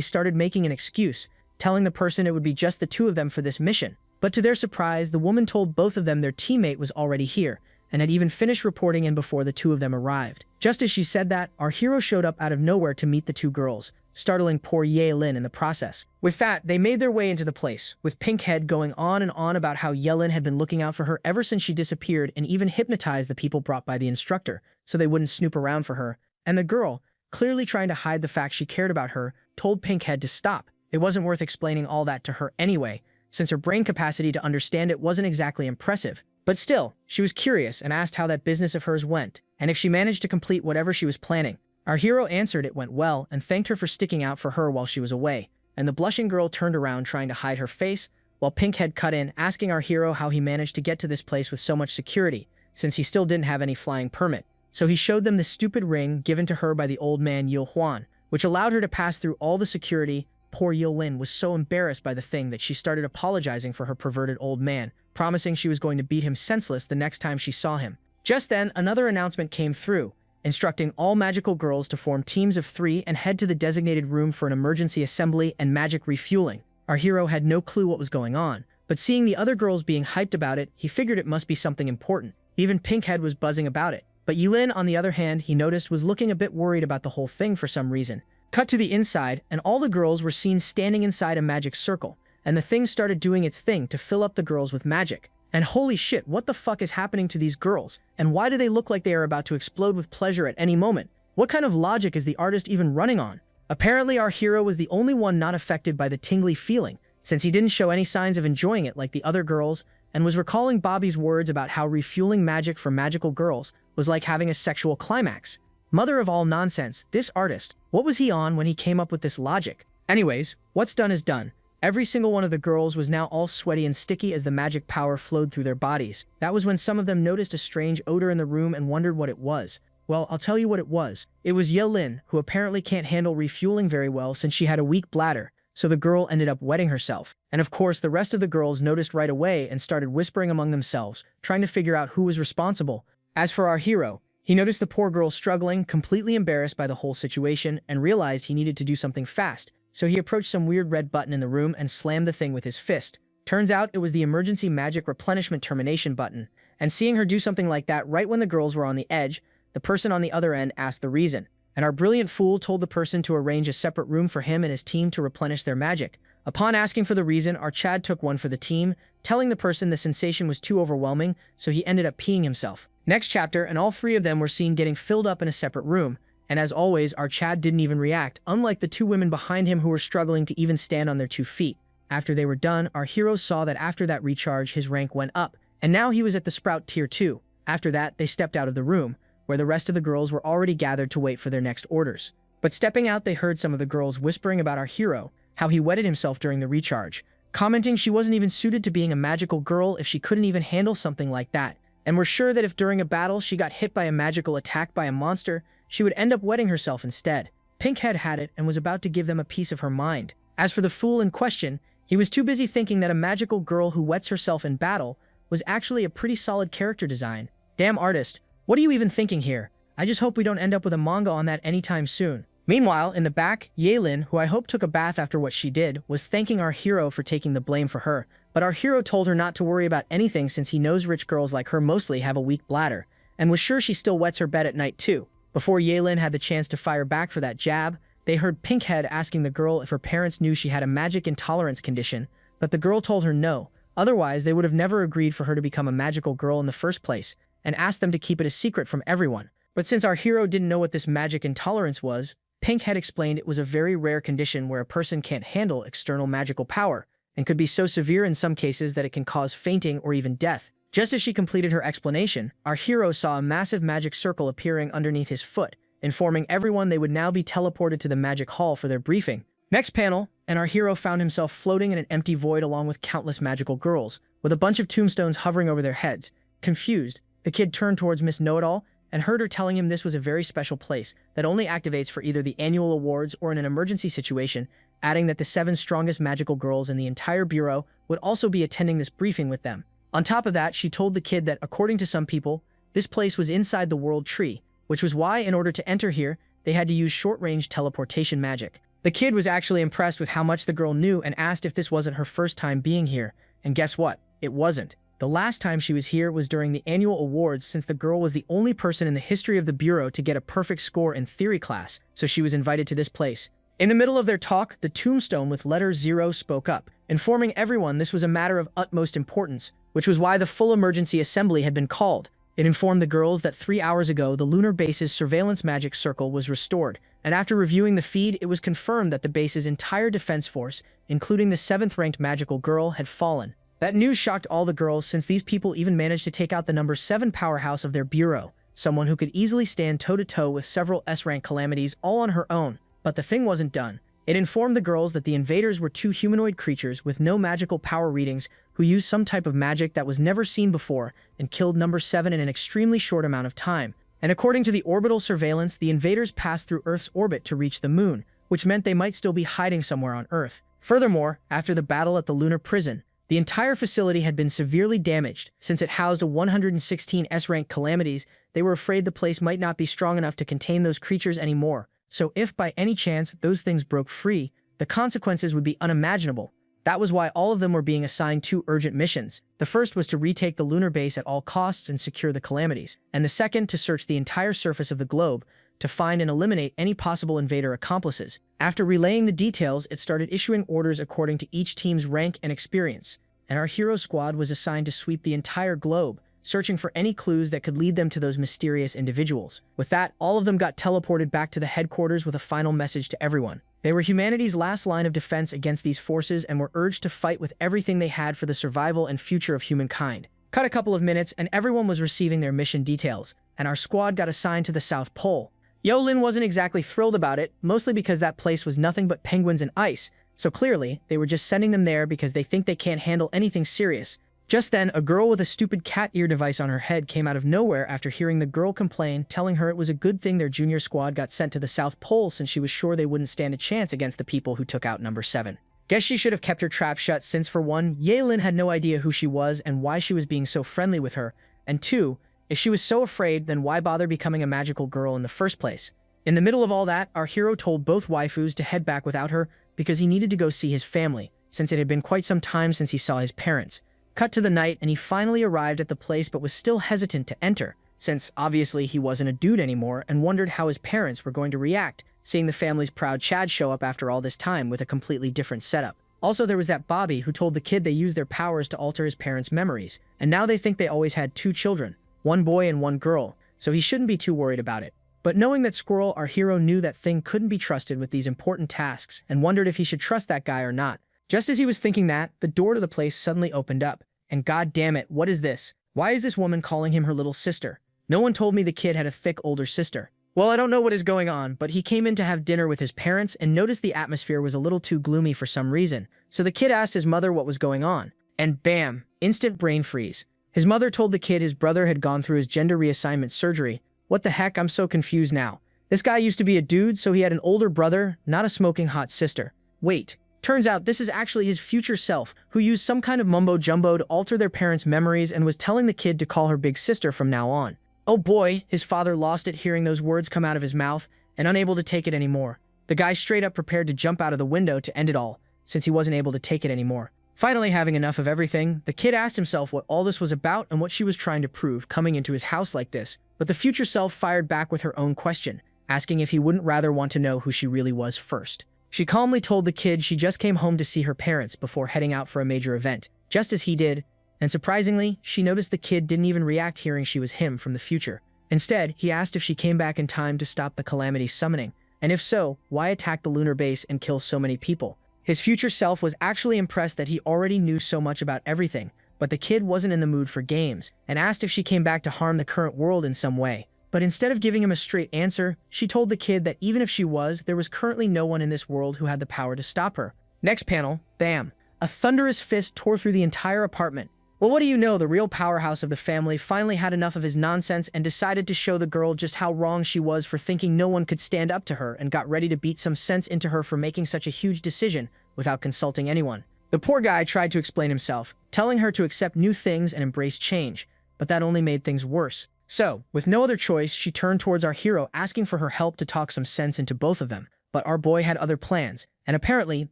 started making an excuse, telling the person it would be just the two of them for this mission. But to their surprise, the woman told both of them their teammate was already here, and had even finished reporting in before the two of them arrived. Just as she said that, our hero showed up out of nowhere to meet the two girls, startling poor Ye-Lin in the process. With that, they made their way into the place, with Pinkhead going on and on about how Ye-Lin had been looking out for her ever since she disappeared and even hypnotized the people brought by the instructor, so they wouldn't snoop around for her. And the girl, clearly trying to hide the fact she cared about her, told Pinkhead to stop. It wasn't worth explaining all that to her anyway, since her brain capacity to understand it wasn't exactly impressive. But still, she was curious and asked how that business of hers went, and if she managed to complete whatever she was planning. Our hero answered it went well and thanked her for sticking out for her while she was away, and the blushing girl turned around trying to hide her face, while Pinkhead cut in, asking our hero how he managed to get to this place with so much security, since he still didn't have any flying permit. So he showed them the stupid ring given to her by the old man Yil Huan, which allowed her to pass through all the security. Poor Yil-Lin was so embarrassed by the thing that she started apologizing for her perverted old man, promising she was going to beat him senseless the next time she saw him. Just then, another announcement came through, instructing all magical girls to form teams of 3 and head to the designated room for an emergency assembly and magic refueling. Our hero had no clue what was going on, but seeing the other girls being hyped about it, he figured it must be something important. Even Pinkhead was buzzing about it. But Yilin, on the other hand, he noticed was looking a bit worried about the whole thing for some reason. Cut to the inside, and all the girls were seen standing inside a magic circle, and the thing started doing its thing to fill up the girls with magic. And holy shit, what the fuck is happening to these girls? And why do they look like they are about to explode with pleasure at any moment? What kind of logic is the artist even running on? Apparently our hero was the only one not affected by the tingly feeling, since he didn't show any signs of enjoying it like the other girls, and was recalling Bobby's words about how refueling magic for magical girls was like having a sexual climax. Mother of all nonsense, this artist, what was he on when he came up with this logic? Anyways, what's done is done. Every single one of the girls was now all sweaty and sticky as the magic power flowed through their bodies. That was when some of them noticed a strange odor in the room and wondered what it was. Well, I'll tell you what it was. It was Ye-Lin, who apparently can't handle refueling very well since she had a weak bladder, so the girl ended up wetting herself. And of course, the rest of the girls noticed right away and started whispering among themselves, trying to figure out who was responsible. As for our hero, he noticed the poor girl struggling, completely embarrassed by the whole situation, and realized he needed to do something fast. So he approached some weird red button in the room and slammed the thing with his fist. Turns out it was the emergency magic replenishment termination button. And seeing her do something like that right when the girls were on the edge, the person on the other end asked the reason. And our brilliant fool told the person to arrange a separate room for him and his team to replenish their magic. Upon asking for the reason, our Chad took one for the team, telling the person the sensation was too overwhelming, so he ended up peeing himself. Next chapter, and all 3 of them were seen getting filled up in a separate room. And as always, our Chad didn't even react, unlike the 2 women behind him who were struggling to even stand on their 2 feet. After they were done, our hero saw that after that recharge, his rank went up, and now he was at the Sprout Tier 2. After that, they stepped out of the room, where the rest of the girls were already gathered to wait for their next orders. But stepping out, they heard some of the girls whispering about our hero, how he wetted himself during the recharge, commenting she wasn't even suited to being a magical girl if she couldn't even handle something like that, and were sure that if during a battle she got hit by a magical attack by a monster, she would end up wetting herself instead. Pinkhead had it and was about to give them a piece of her mind. As for the fool in question, he was too busy thinking that a magical girl who wets herself in battle was actually a pretty solid character design. Damn artist, what are you even thinking here? I just hope we don't end up with a manga on that anytime soon. Meanwhile, in the back, Ye-Lin, who I hope took a bath after what she did, was thanking our hero for taking the blame for her, but our hero told her not to worry about anything since he knows rich girls like her mostly have a weak bladder, and was sure she still wets her bed at night too. Before Ye-Lin had the chance to fire back for that jab, they heard Pinkhead asking the girl if her parents knew she had a magic intolerance condition, but the girl told her no, otherwise they would have never agreed for her to become a magical girl in the first place, and asked them to keep it a secret from everyone. But since our hero didn't know what this magic intolerance was, Pinkhead explained it was a very rare condition where a person can't handle external magical power, and could be so severe in some cases that it can cause fainting or even death. Just as she completed her explanation, our hero saw a massive magic circle appearing underneath his foot, informing everyone they would now be teleported to the magic hall for their briefing. Next panel, and our hero found himself floating in an empty void along with countless magical girls, with a bunch of tombstones hovering over their heads. Confused, the kid turned towards Miss Know-It-All and heard her telling him this was a very special place that only activates for either the annual awards or in an emergency situation, adding that the 7 strongest magical girls in the entire bureau would also be attending this briefing with them. On top of that, she told the kid that, according to some people, this place was inside the World Tree, which was why, in order to enter here, they had to use short-range teleportation magic. The kid was actually impressed with how much the girl knew and asked if this wasn't her first time being here, and guess what? It wasn't. The last time she was here was during the annual awards, since the girl was the only person in the history of the Bureau to get a perfect score in theory class, so she was invited to this place. In the middle of their talk, the tombstone with letter 0 spoke up, informing everyone this was a matter of utmost importance, which was why the full emergency assembly had been called. It informed the girls that 3 hours ago the lunar base's surveillance magic circle was restored, and after reviewing the feed, it was confirmed that the base's entire defense force, including the 7th-ranked magical girl, had fallen. That news shocked all the girls, since these people even managed to take out the number 7 powerhouse of their bureau, someone who could easily stand toe-to-toe with several S-rank calamities all on her own. But the thing wasn't done. It informed the girls that the invaders were 2 humanoid creatures with no magical power readings who used some type of magic that was never seen before and killed number 7 in an extremely short amount of time. And according to the orbital surveillance, the invaders passed through Earth's orbit to reach the moon, which meant they might still be hiding somewhere on Earth. Furthermore, after the battle at the lunar prison, the entire facility had been severely damaged. Since it housed a 116 S-rank calamities, they were afraid the place might not be strong enough to contain those creatures anymore. So if by any chance those things broke free, the consequences would be unimaginable. That was why all of them were being assigned 2 urgent missions. The first was to retake the lunar base at all costs and secure the calamities, and the second to search the entire surface of the globe to find and eliminate any possible invader accomplices. After relaying the details, it started issuing orders according to each team's rank and experience, and our hero squad was assigned to sweep the entire globe, searching for any clues that could lead them to those mysterious individuals. With that, all of them got teleported back to the headquarters with a final message to everyone. They were humanity's last line of defense against these forces and were urged to fight with everything they had for the survival and future of humankind. Cut a couple of minutes and everyone was receiving their mission details, and our squad got assigned to the South Pole. Lin wasn't exactly thrilled about it, mostly because that place was nothing but penguins and ice, so clearly, they were just sending them there because they think they can't handle anything serious. Just then, a girl with a stupid cat ear device on her head came out of nowhere after hearing the girl complain, telling her it was a good thing their junior squad got sent to the South Pole since she was sure they wouldn't stand a chance against the people who took out number 7. Guess she should have kept her trap shut since, for one, Lin had no idea who she was and why she was being so friendly with her, and 2, if she was so afraid, then why bother becoming a magical girl in the first place? In the middle of all that, our hero told both waifus to head back without her because he needed to go see his family, since it had been quite some time since he saw his parents. Cut to the night, and he finally arrived at the place but was still hesitant to enter, since obviously he wasn't a dude anymore, and wondered how his parents were going to react, seeing the family's proud Chad show up after all this time with a completely different setup. Also, there was that Bobby who told the kid they used their powers to alter his parents' memories, and now they think they always had 2 children, 1 boy and 1 girl, so he shouldn't be too worried about it. But knowing that Squirrel, our hero, knew that Thing couldn't be trusted with these important tasks, and wondered if he should trust that guy or not. Just as he was thinking that, the door to the place suddenly opened up. And god damn it, what is this? Why is this woman calling him her little sister? No one told me the kid had a thick older sister. Well, I don't know what is going on, but he came in to have dinner with his parents and noticed the atmosphere was a little too gloomy for some reason. So the kid asked his mother what was going on. And bam, instant brain freeze. His mother told the kid his brother had gone through his gender reassignment surgery. What the heck, I'm so confused now. This guy used to be a dude, so he had an older brother, not a smoking hot sister. Wait. Turns out this is actually his future self, who used some kind of mumbo-jumbo to alter their parents' memories and was telling the kid to call her big sister from now on. Oh boy, his father lost it hearing those words come out of his mouth and unable to take it anymore. The guy straight up prepared to jump out of the window to end it all, since he wasn't able to take it anymore. Finally having enough of everything, the kid asked himself what all this was about and what she was trying to prove coming into his house like this, but the future self fired back with her own question, asking if he wouldn't rather want to know who she really was first. She calmly told the kid she just came home to see her parents before heading out for a major event, just as he did, and surprisingly, she noticed the kid didn't even react hearing she was him from the future. Instead, he asked if she came back in time to stop the calamity summoning, and if so, why attack the lunar base and kill so many people. His future self was actually impressed that he already knew so much about everything, but the kid wasn't in the mood for games, and asked if she came back to harm the current world in some way. but instead of giving him a straight answer, she told the kid that even if she was, there was currently no one in this world who had the power to stop her. Next panel, bam! A thunderous fist tore through the entire apartment. Well, what do you know, the real powerhouse of the family finally had enough of his nonsense and decided to show the girl just how wrong she was for thinking no one could stand up to her, and got ready to beat some sense into her for making such a huge decision without consulting anyone. The poor guy tried to explain himself, telling her to accept new things and embrace change, but that only made things worse. So, with no other choice, she turned towards our hero, asking for her help to talk some sense into both of them. But our boy had other plans, and apparently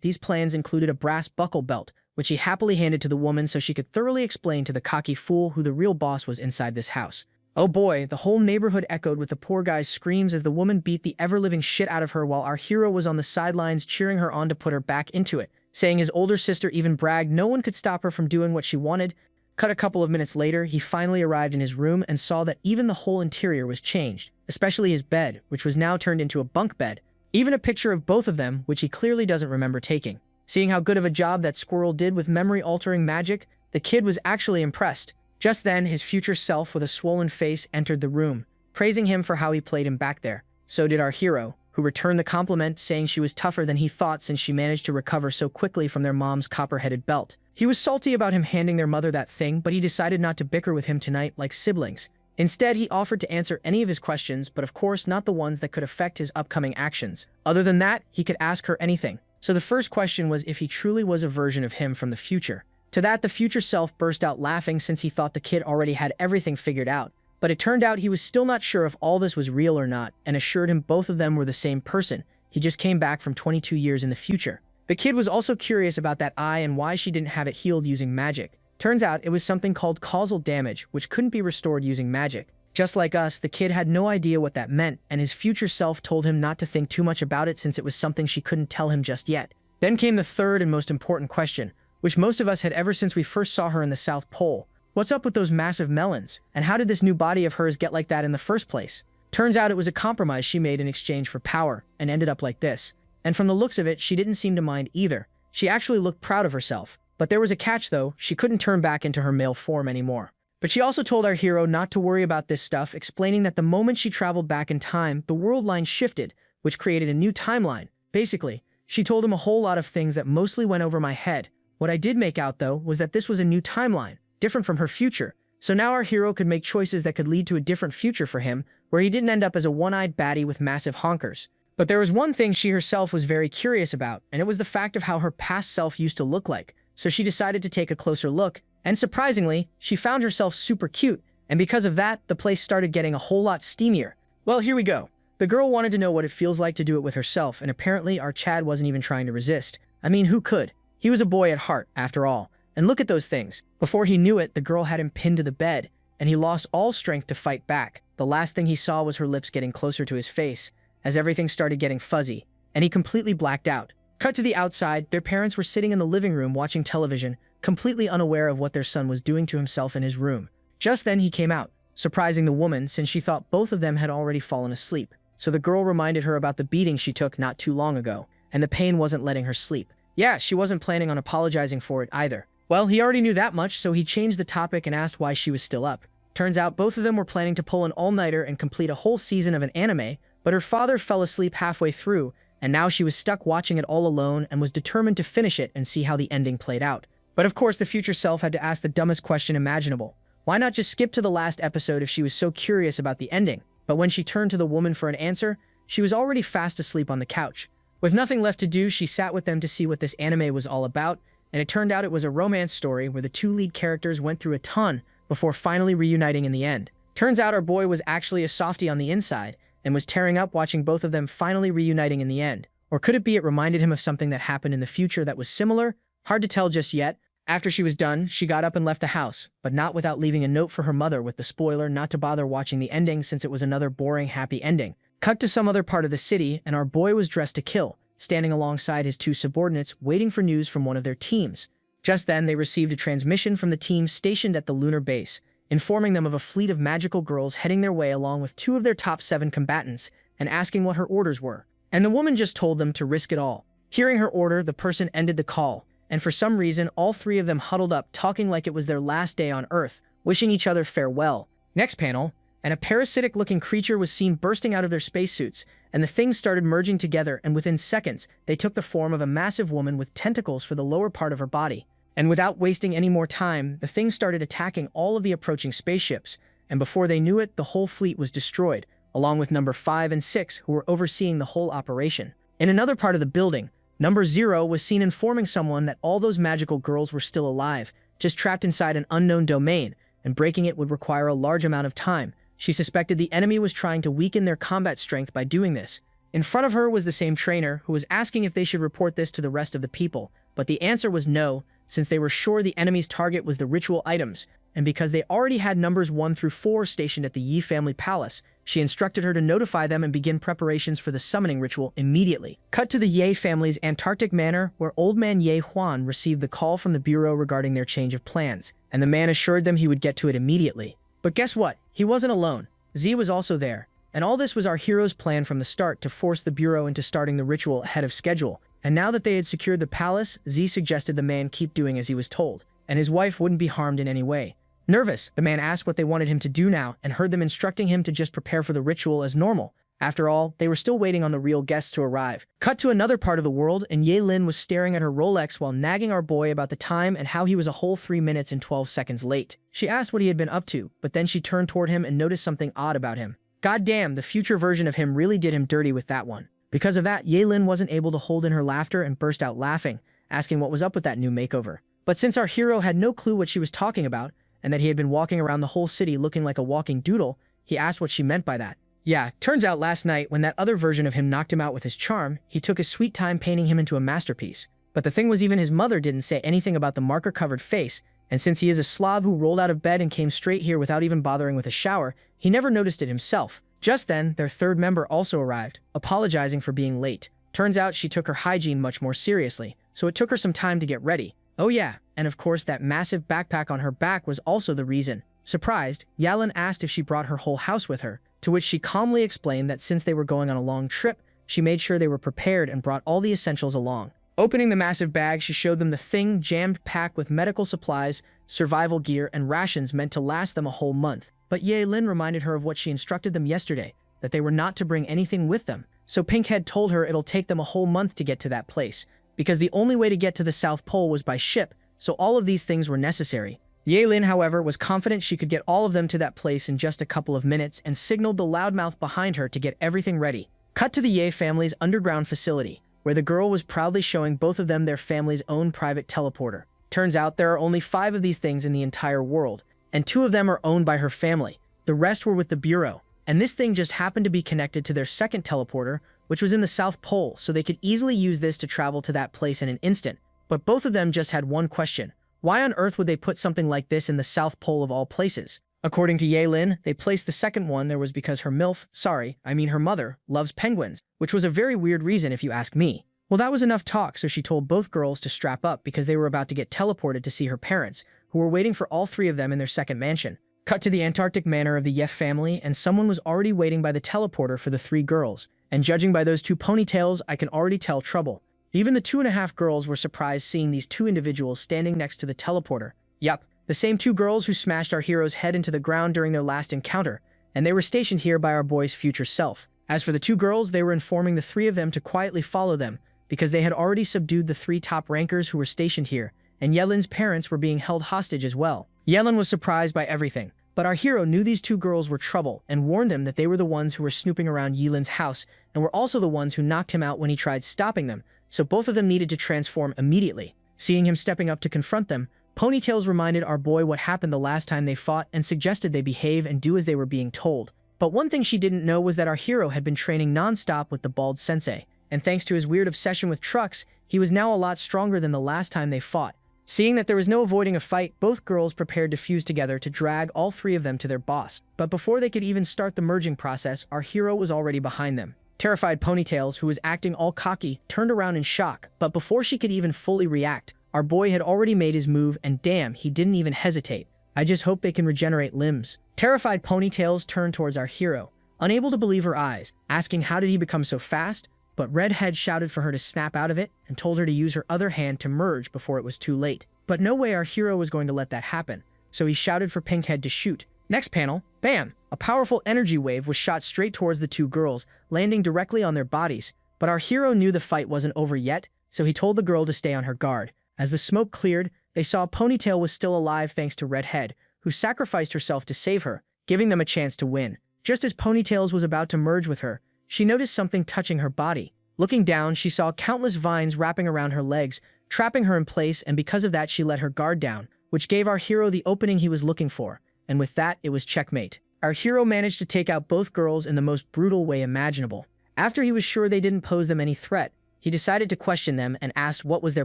these plans included a brass buckle belt, which he happily handed to the woman so she could thoroughly explain to the cocky fool who the real boss was inside this house. Oh boy, the whole neighborhood echoed with the poor guy's screams as the woman beat the ever-living shit out of her, while our hero was on the sidelines cheering her on to put her back into it, saying his older sister even bragged no one could stop her from doing what she wanted. Cut a couple of minutes later, he finally arrived in his room and saw that even the whole interior was changed, especially his bed, which was now turned into a bunk bed. Even a picture of both of them, which he clearly doesn't remember taking. Seeing how good of a job that squirrel did with memory-altering magic, the kid was actually impressed. Just then, his future self with a swollen face entered the room, praising him for how he played him back there. So did our hero, who returned the compliment, saying she was tougher than he thought since she managed to recover so quickly from their mom's copper-headed belt. He was salty about him handing their mother that thing, but he decided not to bicker with him tonight like siblings. Instead, he offered to answer any of his questions, but of course not the ones that could affect his upcoming actions. Other than that, he could ask her anything. So the first question was if he truly was a version of him from the future. To that, the future self burst out laughing since he thought the kid already had everything figured out. But it turned out he was still not sure if all this was real or not, and assured him both of them were the same person. He just came back from 22 years in the future. The kid was also curious about that eye and why she didn't have it healed using magic. Turns out it was something called causal damage, which couldn't be restored using magic. Just like us, the kid had no idea what that meant, and his future self told him not to think too much about it since it was something she couldn't tell him just yet. Then came the third and most important question, which most of us had ever since we first saw her in the South Pole. What's up with those massive melons? And how did this new body of hers get like that in the first place? Turns out it was a compromise she made in exchange for power, and ended up like this. And from the looks of it, she didn't seem to mind either. She actually looked proud of herself. But there was a catch though, she couldn't turn back into her male form anymore. But she also told our hero not to worry about this stuff, explaining that the moment she traveled back in time, the world line shifted, which created a new timeline. Basically, she told him a whole lot of things that mostly went over my head. What I did make out though was that this was a new timeline, different from her future. So now our hero could make choices that could lead to a different future for him, where he didn't end up as a one-eyed baddie with massive honkers. But there was one thing she herself was very curious about, and it was the fact of how her past self used to look like. So she decided to take a closer look, and surprisingly, she found herself super cute, and because of that, the place started getting a whole lot steamier. Well, here we go. The girl wanted to know what it feels like to do it with herself, and apparently our Chad wasn't even trying to resist. I mean, who could? He was a boy at heart, after all. And look at those things. Before he knew it, the girl had him pinned to the bed, and he lost all strength to fight back. The last thing he saw was her lips getting closer to his face, as everything started getting fuzzy, and he completely blacked out. Cut to the outside, their parents were sitting in the living room watching television, completely unaware of what their son was doing to himself in his room. Just then he came out, surprising the woman since she thought both of them had already fallen asleep. So the girl reminded her about the beating she took not too long ago, and the pain wasn't letting her sleep. Yeah, she wasn't planning on apologizing for it either. Well, he already knew that much, so he changed the topic and asked why she was still up. Turns out both of them were planning to pull an all-nighter and complete a whole season of an anime, but her father fell asleep halfway through, and now she was stuck watching it all alone and was determined to finish it and see how the ending played out. But of course, the future self had to ask the dumbest question imaginable. Why not just skip to the last episode if she was so curious about the ending? But when she turned to the woman for an answer, she was already fast asleep on the couch. With nothing left to do, she sat with them to see what this anime was all about, and it turned out it was a romance story where the two lead characters went through a ton before finally reuniting in the end. Turns out our boy was actually a softie on the inside, and was tearing up watching both of them finally reuniting in the end. Or could it be it reminded him of something that happened in the future that was similar? Hard to tell just yet. After she was done, she got up and left the house, but not without leaving a note for her mother with the spoiler not to bother watching the ending since it was another boring, happy ending. Cut to some other part of the city, and our boy was dressed to kill, standing alongside his two subordinates waiting for news from one of their teams. Just then, they received a transmission from the team stationed at the lunar base, informing them of a fleet of magical girls heading their way along with two of their top 7 combatants and asking what her orders were. And the woman just told them to risk it all. Hearing her order, the person ended the call, and for some reason, all 3 of them huddled up talking like it was their last day on Earth, wishing each other farewell. Next panel, and a parasitic-looking creature was seen bursting out of their spacesuits, and the things started merging together, and within seconds, they took the form of a massive woman with tentacles for the lower part of her body. And without wasting any more time, the things started attacking all of the approaching spaceships, and before they knew it, the whole fleet was destroyed, along with number 5 and 6, who were overseeing the whole operation. In another part of the building, number 0 was seen informing someone that all those magical girls were still alive, just trapped inside an unknown domain, and breaking it would require a large amount of time. She suspected the enemy was trying to weaken their combat strength by doing this. In front of her was the same trainer, who was asking if they should report this to the rest of the people, but the answer was no, since they were sure the enemy's target was the ritual items, and because they already had numbers 1 through 4 stationed at the Yi family palace, she instructed her to notify them and begin preparations for the summoning ritual immediately. Cut to the Ye family's Antarctic manor, where old man Ye Huan received the call from the bureau regarding their change of plans, and the man assured them he would get to it immediately. But guess what? He wasn't alone. Z was also there, and all this was our hero's plan from the start to force the bureau into starting the ritual ahead of schedule. And now that they had secured the palace, Z suggested the man keep doing as he was told, and his wife wouldn't be harmed in any way. Nervous, the man asked what they wanted him to do now and heard them instructing him to just prepare for the ritual as normal. After all, they were still waiting on the real guests to arrive. Cut to another part of the world, and Ye Lin was staring at her Rolex while nagging our boy about the time and how he was a whole 3 minutes and 12 seconds late. She asked what he had been up to, but then she turned toward him and noticed something odd about him. God damn, the future version of him really did him dirty with that one. Because of that, Ye Lin wasn't able to hold in her laughter and burst out laughing, asking what was up with that new makeover. But since our hero had no clue what she was talking about, and that he had been walking around the whole city looking like a walking doodle, he asked what she meant by that. Yeah, turns out last night, when that other version of him knocked him out with his charm, he took his sweet time painting him into a masterpiece. But the thing was, even his mother didn't say anything about the marker-covered face, and since he is a slob who rolled out of bed and came straight here without even bothering with a shower, he never noticed it himself. Just then, their third member also arrived, apologizing for being late. Turns out she took her hygiene much more seriously, so it took her some time to get ready. Oh yeah, and of course that massive backpack on her back was also the reason. Surprised, Yalin asked if she brought her whole house with her, to which she calmly explained that since they were going on a long trip, she made sure they were prepared and brought all the essentials along. Opening the massive bag, she showed them the thing jammed packed with medical supplies, survival gear, and rations meant to last them a whole month. But Ye Lin reminded her of what she instructed them yesterday, that they were not to bring anything with them. So Pinkhead told her it'll take them a whole month to get to that place, because the only way to get to the South Pole was by ship, so all of these things were necessary. Ye Lin, however, was confident she could get all of them to that place in just a couple of minutes and signaled the loudmouth behind her to get everything ready. Cut to the Ye family's underground facility, where the girl was proudly showing both of them their family's own private teleporter. Turns out there are only 5 of these things in the entire world, and 2 of them are owned by her family. The rest were with the Bureau, and this thing just happened to be connected to their second teleporter, which was in the South Pole, so they could easily use this to travel to that place in an instant. But both of them just had one question. Why on earth would they put something like this in the South Pole of all places? According to Ye Lin, they placed the second one there was because her her mother, loves penguins, which was a very weird reason if you ask me. Well, that was enough talk, so she told both girls to strap up because they were about to get teleported to see her parents, who were waiting for all 3 of them in their second mansion. Cut to the Antarctic manor of the Yef family, and someone was already waiting by the teleporter for the 3 girls. And judging by those 2 ponytails, I can already tell trouble. Even the 2.5 girls were surprised seeing these 2 individuals standing next to the teleporter. Yup, the same 2 girls who smashed our hero's head into the ground during their last encounter, and they were stationed here by our boy's future self. As for the 2 girls, they were informing the 3 of them to quietly follow them, because they had already subdued the 3 top rankers who were stationed here, and Yelin's parents were being held hostage as well. Yelin was surprised by everything, but our hero knew these 2 girls were trouble and warned them that they were the ones who were snooping around Yelin's house and were also the ones who knocked him out when he tried stopping them, so both of them needed to transform immediately. Seeing him stepping up to confront them, Ponytails reminded our boy what happened the last time they fought and suggested they behave and do as they were being told. But one thing she didn't know was that our hero had been training non-stop with the bald sensei, and thanks to his weird obsession with trucks, he was now a lot stronger than the last time they fought. Seeing that there was no avoiding a fight, both girls prepared to fuse together to drag all 3 of them to their boss. But before they could even start the merging process, our hero was already behind them. Terrified Ponytails, who was acting all cocky, turned around in shock, but before she could even fully react, our boy had already made his move, and damn, he didn't even hesitate. I just hope they can regenerate limbs. Terrified Ponytails turned towards our hero, unable to believe her eyes, asking how did he become so fast? But Redhead shouted for her to snap out of it and told her to use her other hand to merge before it was too late. But no way our hero was going to let that happen, so he shouted for Pinkhead to shoot. Next panel, bam! A powerful energy wave was shot straight towards the two girls, landing directly on their bodies. But our hero knew the fight wasn't over yet, so he told the girl to stay on her guard. As the smoke cleared, they saw Ponytail was still alive thanks to Redhead, who sacrificed herself to save her, giving them a chance to win. Just as Ponytails was about to merge with her, she noticed something touching her body. Looking down, she saw countless vines wrapping around her legs, trapping her in place, and because of that she let her guard down, which gave our hero the opening he was looking for. And with that, it was checkmate. Our hero managed to take out both girls in the most brutal way imaginable. After he was sure they didn't pose them any threat, he decided to question them and asked what was their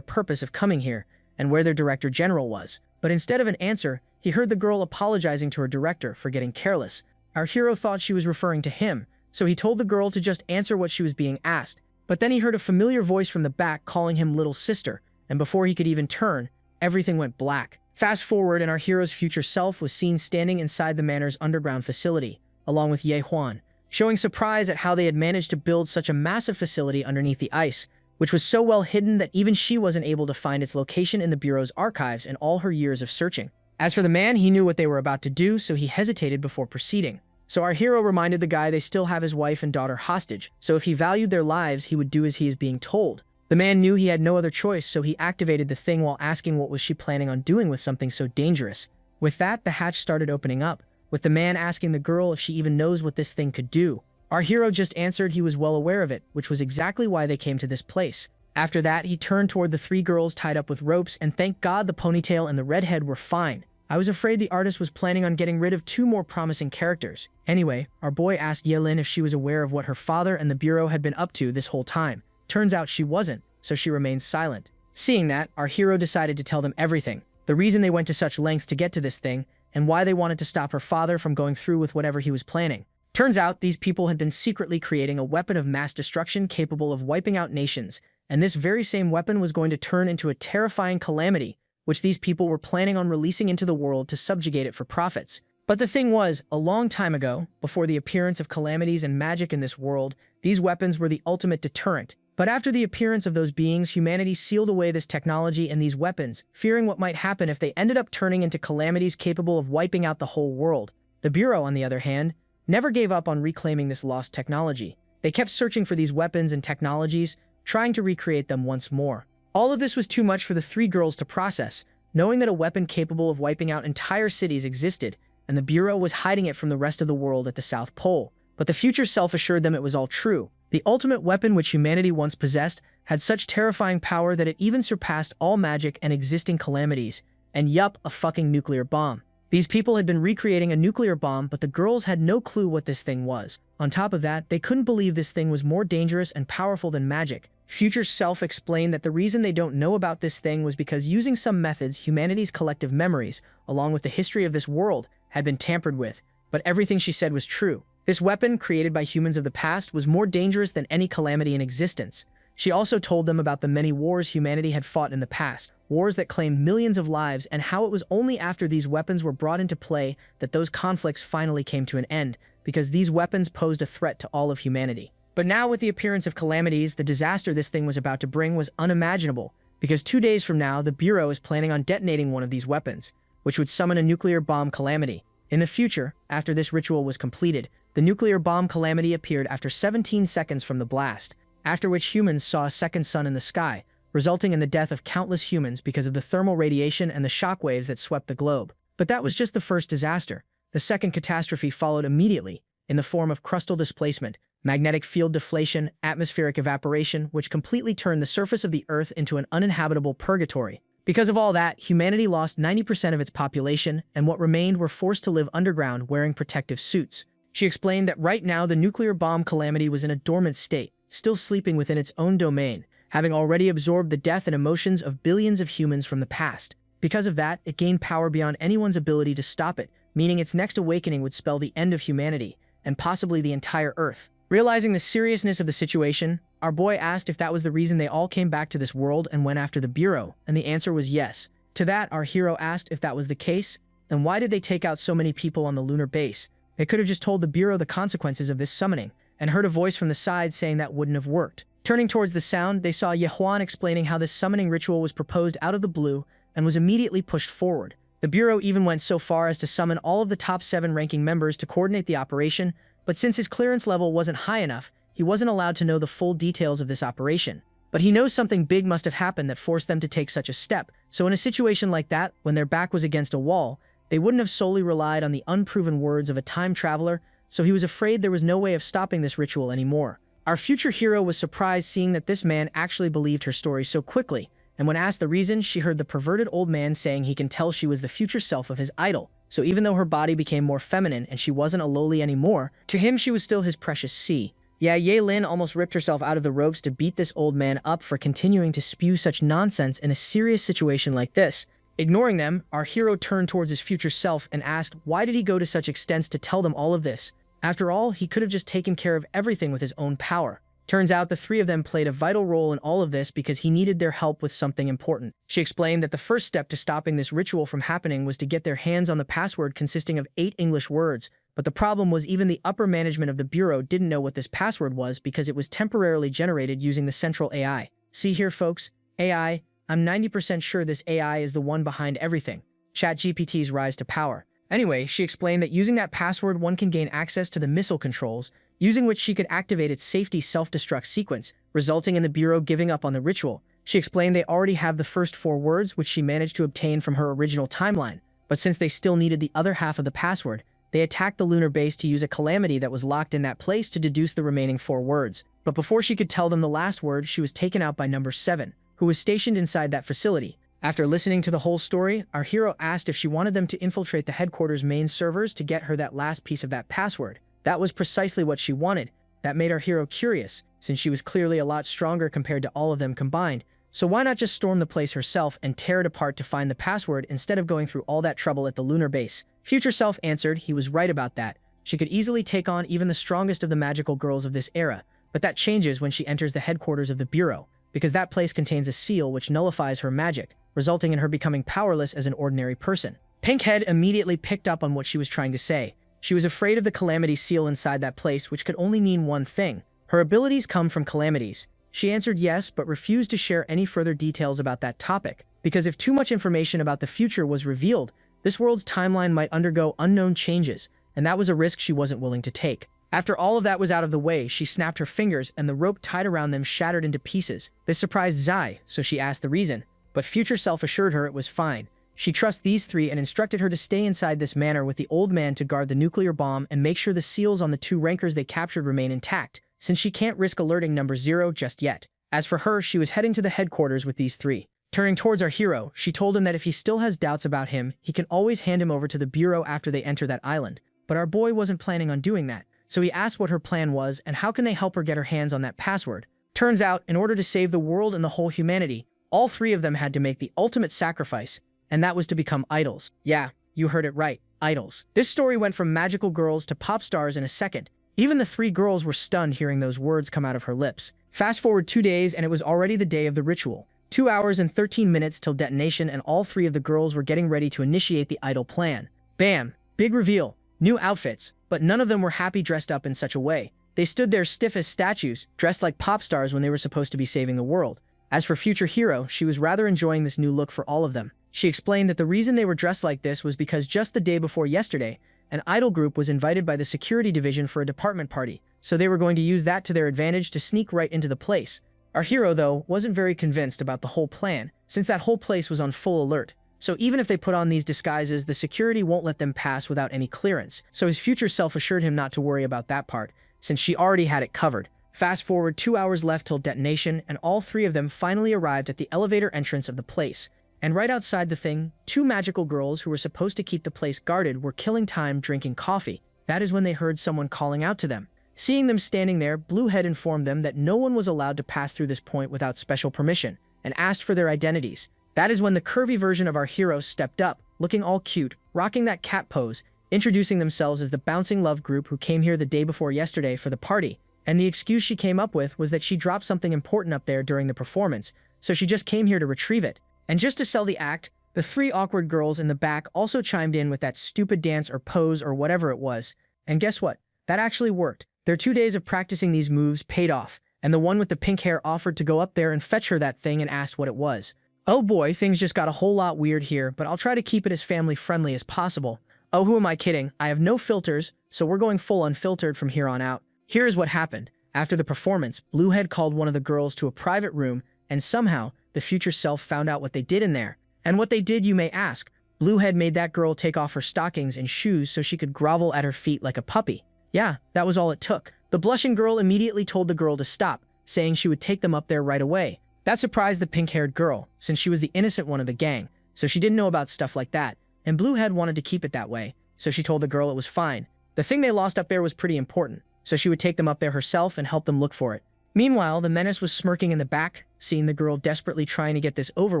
purpose of coming here and where their director general was. But instead of an answer, he heard the girl apologizing to her director for getting careless. Our hero thought she was referring to him, so he told the girl to just answer what she was being asked. But then he heard a familiar voice from the back calling him little sister, and before he could even turn, everything went black. Fast forward, and our hero's future self was seen standing inside the manor's underground facility, along with Ye Huan, showing surprise at how they had managed to build such a massive facility underneath the ice, which was so well hidden that even she wasn't able to find its location in the Bureau's archives in all her years of searching. As for the man, he knew what they were about to do, so he hesitated before proceeding. So our hero reminded the guy they still have his wife and daughter hostage, so if he valued their lives, he would do as he is being told. The man knew he had no other choice, so he activated the thing while asking what was she planning on doing with something so dangerous. With that, the hatch started opening up, with the man asking the girl if she even knows what this thing could do. Our hero just answered he was well aware of it, which was exactly why they came to this place. After that, he turned toward the three girls tied up with ropes, and thank God the Ponytail and the Redhead were fine. I was afraid the artist was planning on getting rid of two more promising characters. Anyway, our boy asked Yelin if she was aware of what her father and the Bureau had been up to this whole time. Turns out she wasn't, so she remained silent. Seeing that, our hero decided to tell them everything. The reason they went to such lengths to get to this thing, and why they wanted to stop her father from going through with whatever he was planning. Turns out, these people had been secretly creating a weapon of mass destruction capable of wiping out nations, and this very same weapon was going to turn into a terrifying calamity, which these people were planning on releasing into the world to subjugate it for profits. But the thing was, a long time ago, before the appearance of calamities and magic in this world, these weapons were the ultimate deterrent. But after the appearance of those beings, humanity sealed away this technology and these weapons, fearing what might happen if they ended up turning into calamities capable of wiping out the whole world. The Bureau, on the other hand, never gave up on reclaiming this lost technology. They kept searching for these weapons and technologies, trying to recreate them once more. All of this was too much for the three girls to process, knowing that a weapon capable of wiping out entire cities existed, and the Bureau was hiding it from the rest of the world at the South Pole. But the future self assured them it was all true. The ultimate weapon which humanity once possessed had such terrifying power that it even surpassed all magic and existing calamities. And yup, a fucking nuclear bomb. These people had been recreating a nuclear bomb, but the girls had no clue what this thing was. On top of that, they couldn't believe this thing was more dangerous and powerful than magic. Future Self explained that the reason they don't know about this thing was because using some methods, humanity's collective memories, along with the history of this world, had been tampered with. But everything she said was true. This weapon, created by humans of the past, was more dangerous than any calamity in existence. She also told them about the many wars humanity had fought in the past, wars that claimed millions of lives, and how it was only after these weapons were brought into play that those conflicts finally came to an end, because these weapons posed a threat to all of humanity. But now, with the appearance of calamities, the disaster this thing was about to bring was unimaginable, because 2 days from now, the Bureau is planning on detonating one of these weapons, which would summon a nuclear bomb calamity. In the future, after this ritual was completed, the nuclear bomb calamity appeared after 17 seconds from the blast, after which humans saw a second sun in the sky, resulting in the death of countless humans because of the thermal radiation and the shockwaves that swept the globe. But that was just the first disaster. The second catastrophe followed immediately, in the form of crustal displacement, magnetic field deflation, atmospheric evaporation, which completely turned the surface of the Earth into an uninhabitable purgatory. Because of all that, humanity lost 90% of its population, and what remained were forced to live underground wearing protective suits. She explained that right now the nuclear bomb calamity was in a dormant state, still sleeping within its own domain, having already absorbed the death and emotions of billions of humans from the past. Because of that, it gained power beyond anyone's ability to stop it, meaning its next awakening would spell the end of humanity, and possibly the entire Earth. Realizing the seriousness of the situation, our boy asked if that was the reason they all came back to this world and went after the Bureau, and the answer was yes. To that, our hero asked if that was the case, then why did they take out so many people on the lunar base? They could have just told the Bureau the consequences of this summoning, and heard a voice from the side saying that wouldn't have worked. Turning towards the sound, they saw Ye Huan explaining how this summoning ritual was proposed out of the blue and was immediately pushed forward. The Bureau even went so far as to summon all of the top 7 ranking members to coordinate the operation, but since his clearance level wasn't high enough, he wasn't allowed to know the full details of this operation. But he knows something big must have happened that forced them to take such a step, so in a situation like that, when their back was against a wall, they wouldn't have solely relied on the unproven words of a time traveler, so he was afraid there was no way of stopping this ritual anymore. Our future hero was surprised seeing that this man actually believed her story so quickly, and when asked the reason, she heard the perverted old man saying he can tell she was the future self of his idol. So even though her body became more feminine and she wasn't a lowly anymore, to him she was still his precious C. Yeah, Ye Lin almost ripped herself out of the ropes to beat this old man up for continuing to spew such nonsense in a serious situation like this. Ignoring them, our hero turned towards his future self and asked why did he go to such extents to tell them all of this. After all, he could have just taken care of everything with his own power. Turns out the 3 of them played a vital role in all of this because he needed their help with something important. She explained that the first step to stopping this ritual from happening was to get their hands on the password consisting of 8 English words, but the problem was even the upper management of the Bureau didn't know what this password was because it was temporarily generated using the central AI. See here folks, AI, I'm 90% sure this AI is the one behind everything. ChatGPT's rise to power. Anyway, she explained that using that password one can gain access to the missile controls, using which she could activate its safety self-destruct sequence, resulting in the Bureau giving up on the ritual. She explained they already have the first 4 words which she managed to obtain from her original timeline, but since they still needed the other half of the password, they attacked the lunar base to use a calamity that was locked in that place to deduce the remaining 4 words. But before she could tell them the last word, she was taken out by number 7, who was stationed inside that facility. After listening to the whole story, our hero asked if she wanted them to infiltrate the headquarters main servers to get her that last piece of that password. That was precisely what she wanted. That made our hero curious, since she was clearly a lot stronger compared to all of them combined. So why not just storm the place herself and tear it apart to find the password instead of going through all that trouble at the lunar base? Future Self answered he was right about that. She could easily take on even the strongest of the magical girls of this era, but that changes when she enters the headquarters of the Bureau, because that place contains a seal which nullifies her magic, resulting in her becoming powerless as an ordinary person. Pinkhead immediately picked up on what she was trying to say. She was afraid of the calamity seal inside that place, which could only mean one thing. Her abilities come from calamities. She answered yes, but refused to share any further details about that topic, because if too much information about the future was revealed, this world's timeline might undergo unknown changes, and that was a risk she wasn't willing to take. After all of that was out of the way, she snapped her fingers and the rope tied around them shattered into pieces. This surprised Zai, so she asked the reason, but Future Self assured her it was fine. She trusts these 3 and instructed her to stay inside this manor with the old man to guard the nuclear bomb and make sure the seals on the 2 rankers they captured remain intact, since she can't risk alerting number 0 just yet. As for her, she was heading to the headquarters with these 3. Turning towards our hero, she told him that if he still has doubts about him, he can always hand him over to the Bureau after they enter that island. But our boy wasn't planning on doing that, so he asked what her plan was and how can they help her get her hands on that password. Turns out, in order to save the world and the whole humanity, all 3 of them had to make the ultimate sacrifice, and that was to become idols. Yeah, you heard it right, idols. This story went from magical girls to pop stars in a second. Even the 3 girls were stunned hearing those words come out of her lips. Fast forward 2 days and it was already the day of the ritual. 2 hours and 13 minutes till detonation and all 3 of the girls were getting ready to initiate the idol plan. Bam! Big reveal. New outfits. But none of them were happy dressed up in such a way. They stood there stiff as statues, dressed like pop stars when they were supposed to be saving the world. As for Future Hero, she was rather enjoying this new look for all of them. She explained that the reason they were dressed like this was because just the day before yesterday, an idol group was invited by the security division for a department party, so they were going to use that to their advantage to sneak right into the place. Our hero, though, wasn't very convinced about the whole plan, since that whole place was on full alert. So even if they put on these disguises, the security won't let them pass without any clearance. So his future self assured him not to worry about that part, since she already had it covered. Fast forward 2 hours left till detonation, and all 3 of them finally arrived at the elevator entrance of the place. And right outside the thing, 2 magical girls who were supposed to keep the place guarded were killing time drinking coffee. That is when they heard someone calling out to them. Seeing them standing there, Bluehead informed them that no one was allowed to pass through this point without special permission, and asked for their identities. That is when the curvy version of our hero stepped up, looking all cute, rocking that cat pose, introducing themselves as the Bouncing Love group who came here the day before yesterday for the party. And the excuse she came up with was that she dropped something important up there during the performance, so she just came here to retrieve it. And just to sell the act, the 3 awkward girls in the back also chimed in with that stupid dance or pose or whatever it was. And guess what? That actually worked. Their 2 days of practicing these moves paid off, and the one with the pink hair offered to go up there and fetch her that thing and asked what it was. Oh boy, things just got a whole lot weird here, but I'll try to keep it as family-friendly as possible. Oh, who am I kidding? I have no filters, so we're going full unfiltered from here on out. Here is what happened. After the performance, Bluehead called one of the girls to a private room, and somehow, the future self found out what they did in there. And what they did, you may ask. Bluehead made that girl take off her stockings and shoes so she could grovel at her feet like a puppy. Yeah, that was all it took. The blushing girl immediately told the girl to stop, saying she would take them up there right away. That surprised the pink-haired girl, since she was the innocent one of the gang, so she didn't know about stuff like that, and Bluehead wanted to keep it that way, so she told the girl it was fine. The thing they lost up there was pretty important, so she would take them up there herself and help them look for it. Meanwhile, the menace was smirking in the back, seeing the girl desperately trying to get this over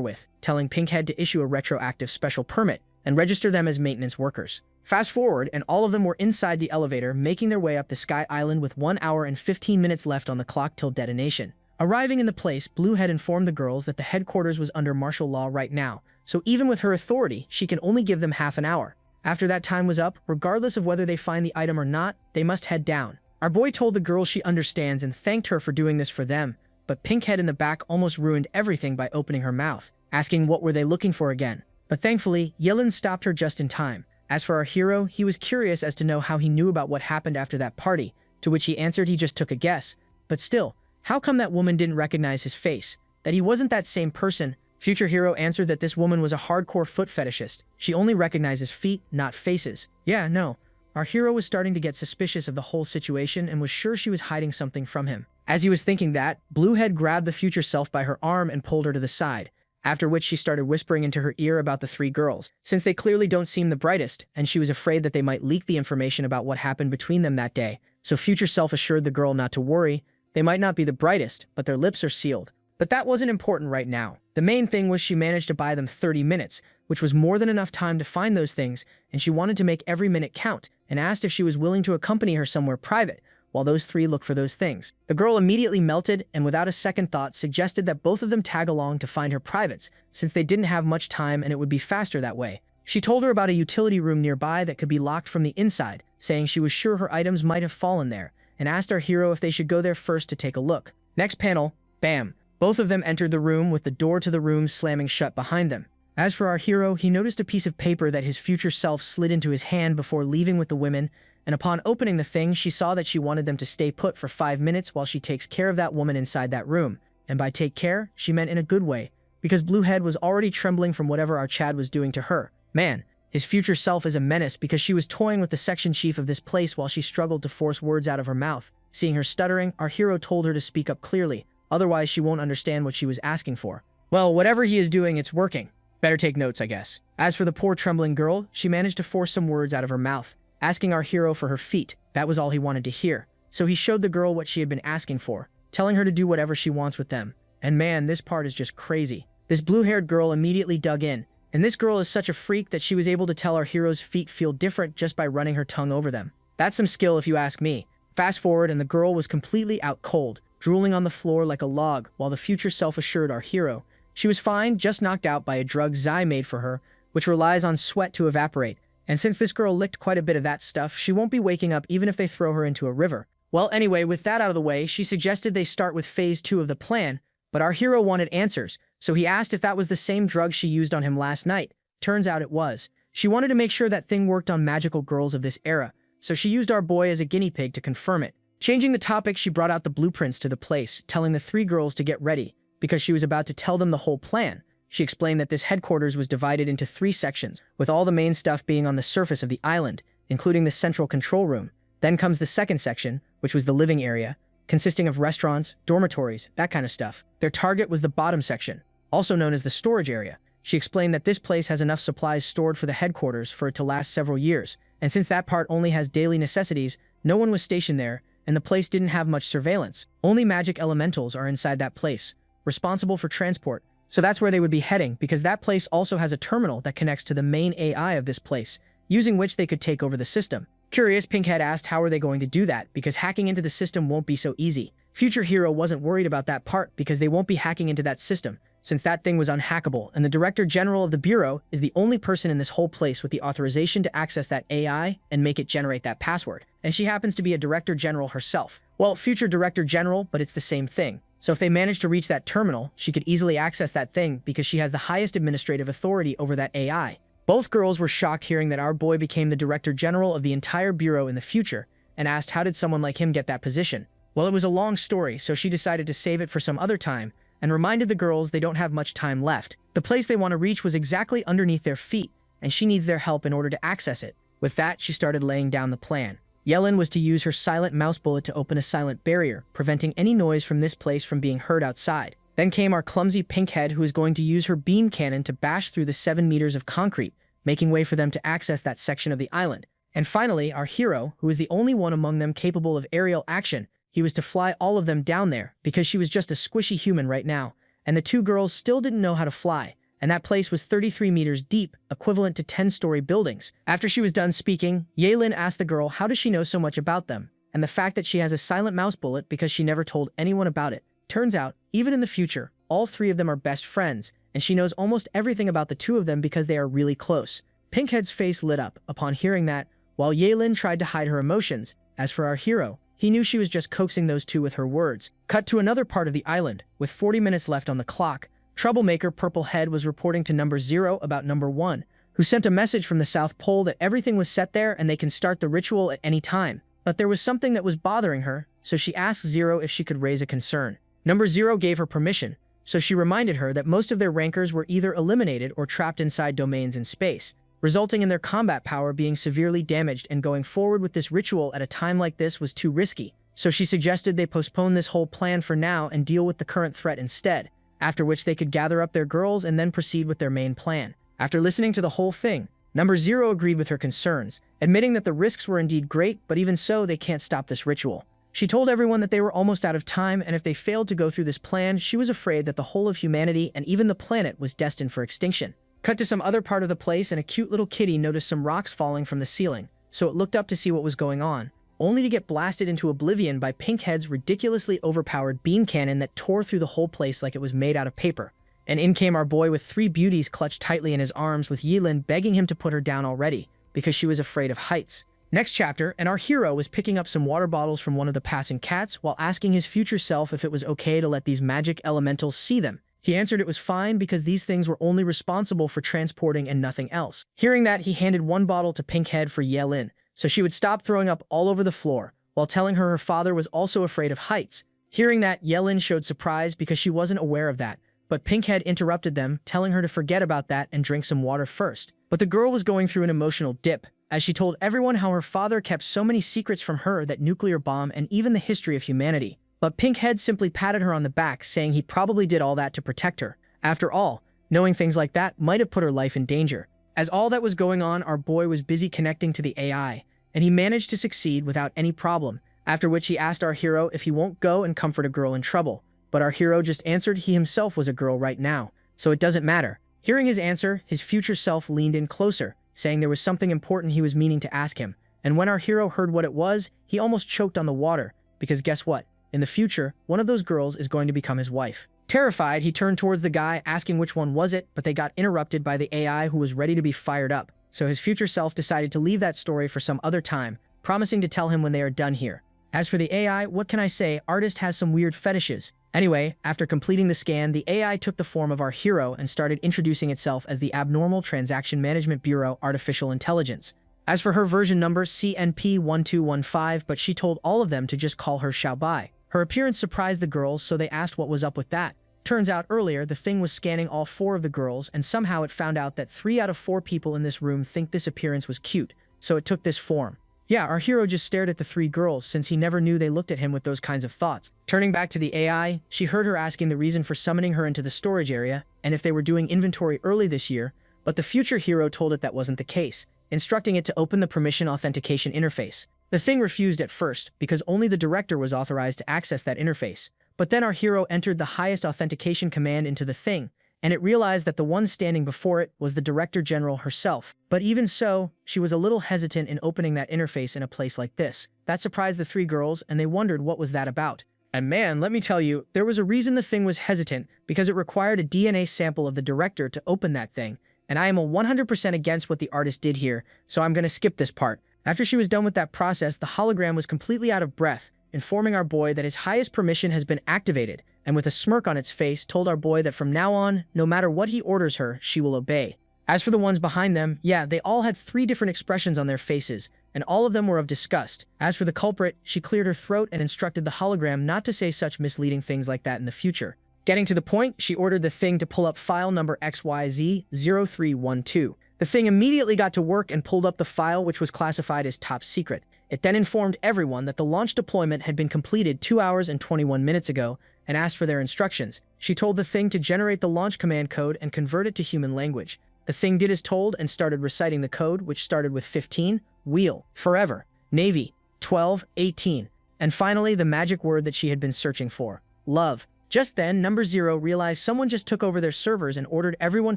with, telling Pinkhead to issue a retroactive special permit and register them as maintenance workers. Fast forward, and all of them were inside the elevator, making their way up the Sky Island with 1 hour and 15 minutes left on the clock till detonation. Arriving in the place, Bluehead informed the girls that the headquarters was under martial law right now, so even with her authority, she can only give them half an hour. After that time was up, regardless of whether they find the item or not, they must head down. Our boy told the girl she understands and thanked her for doing this for them, but Pinkhead in the back almost ruined everything by opening her mouth, asking what were they looking for again. But thankfully, Yellen stopped her just in time. As for our hero, he was curious as to know how he knew about what happened after that party, to which he answered he just took a guess. But still, how come that woman didn't recognize his face? That he wasn't that same person? Future Hero answered that this woman was a hardcore foot fetishist. She only recognizes feet, not faces. Yeah, no. Our hero was starting to get suspicious of the whole situation and was sure she was hiding something from him. As he was thinking that, Bluehead grabbed the future self by her arm and pulled her to the side, after which she started whispering into her ear about the 3 girls, since they clearly don't seem the brightest, and she was afraid that they might leak the information about what happened between them that day. So future self assured the girl not to worry. They might not be the brightest, but their lips are sealed. But that wasn't important right now. The main thing was she managed to buy them 30 minutes, which was more than enough time to find those things, and she wanted to make every minute count, and asked if she was willing to accompany her somewhere private, while those 3 look for those things. The girl immediately melted, and without a second thought suggested that both of them tag along to find her privates, since they didn't have much time and it would be faster that way. She told her about a utility room nearby that could be locked from the inside, saying she was sure her items might have fallen there, and asked our hero if they should go there first to take a look. Next panel, bam! Both of them entered the room with the door to the room slamming shut behind them. As for our hero, he noticed a piece of paper that his future self slid into his hand before leaving with the women, and upon opening the thing, she saw that she wanted them to stay put for 5 minutes while she takes care of that woman inside that room. And by take care, she meant in a good way, because Bluehead was already trembling from whatever our Chad was doing to her. Man, his future self is a menace because she was toying with the section chief of this place while she struggled to force words out of her mouth. Seeing her stuttering, our hero told her to speak up clearly, otherwise she won't understand what she was asking for. Well, whatever he is doing, it's working. Better take notes, I guess. As for the poor trembling girl, she managed to force some words out of her mouth, asking our hero for her feet. That was all he wanted to hear. So he showed the girl what she had been asking for, telling her to do whatever she wants with them. And man, this part is just crazy. This blue-haired girl immediately dug in, and this girl is such a freak that she was able to tell our hero's feet feel different just by running her tongue over them. That's some skill if you ask me. Fast forward and the girl was completely out cold, drooling on the floor like a log, while the future self assured our hero she was fine, just knocked out by a drug Zai made for her, which relies on sweat to evaporate. And since this girl licked quite a bit of that stuff, she won't be waking up even if they throw her into a river. Well, anyway, with that out of the way, she suggested they start with phase 2 of the plan, but our hero wanted answers, so he asked if that was the same drug she used on him last night. Turns out it was. She wanted to make sure that thing worked on magical girls of this era, so she used our boy as a guinea pig to confirm it. Changing the topic, she brought out the blueprints to the place, telling the 3 girls to get ready, because she was about to tell them the whole plan. She explained that this headquarters was divided into 3 sections, with all the main stuff being on the surface of the island, including the central control room. Then comes the second section, which was the living area, consisting of restaurants, dormitories, that kind of stuff. Their target was the bottom section, also known as the storage area. She explained that this place has enough supplies stored for the headquarters for it to last several years, and since that part only has daily necessities, no one was stationed there, and the place didn't have much surveillance. Only magic elementals are inside that place, responsible for transport. So that's where they would be heading, because that place also has a terminal that connects to the main AI of this place, using which they could take over the system. Curious, Pinkhead asked how are they going to do that, because hacking into the system won't be so easy. Future Hero wasn't worried about that part because they won't be hacking into that system, since that thing was unhackable, and the Director General of the Bureau is the only person in this whole place with the authorization to access that AI and make it generate that password. And she happens to be a Director General herself. Well, Future Director General, but it's the same thing. So if they managed to reach that terminal, she could easily access that thing because she has the highest administrative authority over that AI. Both girls were shocked hearing that our boy became the Director General of the entire bureau in the future, and asked how did someone like him get that position. Well, it was a long story, so she decided to save it for some other time, and reminded the girls they don't have much time left. The place they want to reach was exactly underneath their feet, and she needs their help in order to access it. With that, she started laying down the plan. Yelin was to use her silent mouse bullet to open a silent barrier, preventing any noise from this place from being heard outside. Then came our clumsy Pinkhead, who is going to use her beam cannon to bash through the 7 meters of concrete, making way for them to access that section of the island. And finally, our hero, who is the only one among them capable of aerial action. He was to fly all of them down there, because she was just a squishy human right now, and the two girls still didn't know how to fly. And that place was 33 meters deep, equivalent to 10-story buildings. After she was done speaking, Yelin asked the girl how does she know so much about them, and the fact that she has a silent mouse bullet because she never told anyone about it. Turns out, even in the future, all three of them are best friends, and she knows almost everything about the two of them because they are really close. Pinkhead's face lit up upon hearing that, while Yelin tried to hide her emotions. As for our hero, he knew she was just coaxing those two with her words. Cut to another part of the island, with 40 minutes left on the clock. Troublemaker Purple Head was reporting to number 0 about number 1, who sent a message from the South Pole that everything was set there and they can start the ritual at any time. But there was something that was bothering her, so she asked 0 if she could raise a concern. Number 0 gave her permission, so she reminded her that most of their rankers were either eliminated or trapped inside domains in space, resulting in their combat power being severely damaged, and going forward with this ritual at a time like this was too risky. So she suggested they postpone this whole plan for now and deal with the current threat instead, after which they could gather up their girls and then proceed with their main plan. After listening to the whole thing, number 0 agreed with her concerns, admitting that the risks were indeed great, but even so, they can't stop this ritual. She told everyone that they were almost out of time, and if they failed to go through this plan, she was afraid that the whole of humanity and even the planet was destined for extinction. Cut to some other part of the place, and a cute little kitty noticed some rocks falling from the ceiling, so it looked up to see what was going on, only to get blasted into oblivion by Pinkhead's ridiculously overpowered beam cannon that tore through the whole place like it was made out of paper. And in came our boy with 3 beauties clutched tightly in his arms, with Yilin begging him to put her down already, because she was afraid of heights. Next chapter, and our hero was picking up some water bottles from one of the passing cats while asking his future self if it was okay to let these magic elementals see them. He answered it was fine because these things were only responsible for transporting and nothing else. Hearing that, he handed one bottle to Pinkhead for Yelin, so she would stop throwing up all over the floor, while telling her father was also afraid of heights. Hearing that, Yelin showed surprise because she wasn't aware of that, but Pinkhead interrupted them, telling her to forget about that and drink some water first. But the girl was going through an emotional dip, as she told everyone how her father kept so many secrets from her, that nuclear bomb and even the history of humanity. But Pinkhead simply patted her on the back, saying he probably did all that to protect her. After all, knowing things like that might have put her life in danger. As all that was going on, our boy was busy connecting to the AI, and he managed to succeed without any problem, after which he asked our hero if he won't go and comfort a girl in trouble. But our hero just answered he himself was a girl right now, so it doesn't matter. Hearing his answer, his future self leaned in closer, saying there was something important he was meaning to ask him. And when our hero heard what it was, he almost choked on the water, because guess what? In the future, one of those girls is going to become his wife. Terrified, he turned towards the guy, asking which one was it, but they got interrupted by the AI, who was ready to be fired up. So his future self decided to leave that story for some other time, promising to tell him when they are done here. As for the AI, what can I say? Artist has some weird fetishes. Anyway, after completing the scan, the AI took the form of our hero and started introducing itself as the Abnormal Transaction Management Bureau Artificial Intelligence. As for her version number, CNP1215, but she told all of them to just call her Xiaobai. Her appearance surprised the girls, so they asked what was up with that. Turns out earlier, the thing was scanning all 4 of the girls, and somehow it found out that 3 out of 4 people in this room think this appearance was cute, so it took this form. Yeah, our hero just stared at the 3 girls, since he never knew they looked at him with those kinds of thoughts. Turning back to the AI, she heard her asking the reason for summoning her into the storage area, and if they were doing inventory early this year, but the future hero told it that wasn't the case, instructing it to open the permission authentication interface. The thing refused at first, because only the director was authorized to access that interface. But then our hero entered the highest authentication command into the thing, and it realized that the one standing before it was the Director General herself. But even so, she was a little hesitant in opening that interface in a place like this. That surprised the 3 girls, and they wondered what was that about. And man, let me tell you, there was a reason the thing was hesitant, because it required a DNA sample of the director to open that thing, and I am a 100% against what the artist did here, so I'm gonna skip this part. After she was done with that process, the hologram was completely out of breath, informing our boy that his highest permission has been activated, and with a smirk on its face told our boy that from now on, no matter what he orders her, she will obey. As for the ones behind them, yeah, they all had 3 different expressions on their faces, and all of them were of disgust. As for the culprit, she cleared her throat and instructed the hologram not to say such misleading things like that in the future. Getting to the point, she ordered the thing to pull up file number XYZ0312. The thing immediately got to work and pulled up the file, which was classified as top secret. It then informed everyone that the launch deployment had been completed 2 hours and 21 minutes ago and asked for their instructions. She told the thing to generate the launch command code and convert it to human language. The thing did as told and started reciting the code, which started with 15, wheel, forever, Navy, 12, 18, and finally the magic word that she had been searching for, love. Just then, number 0 realized someone just took over their servers and ordered everyone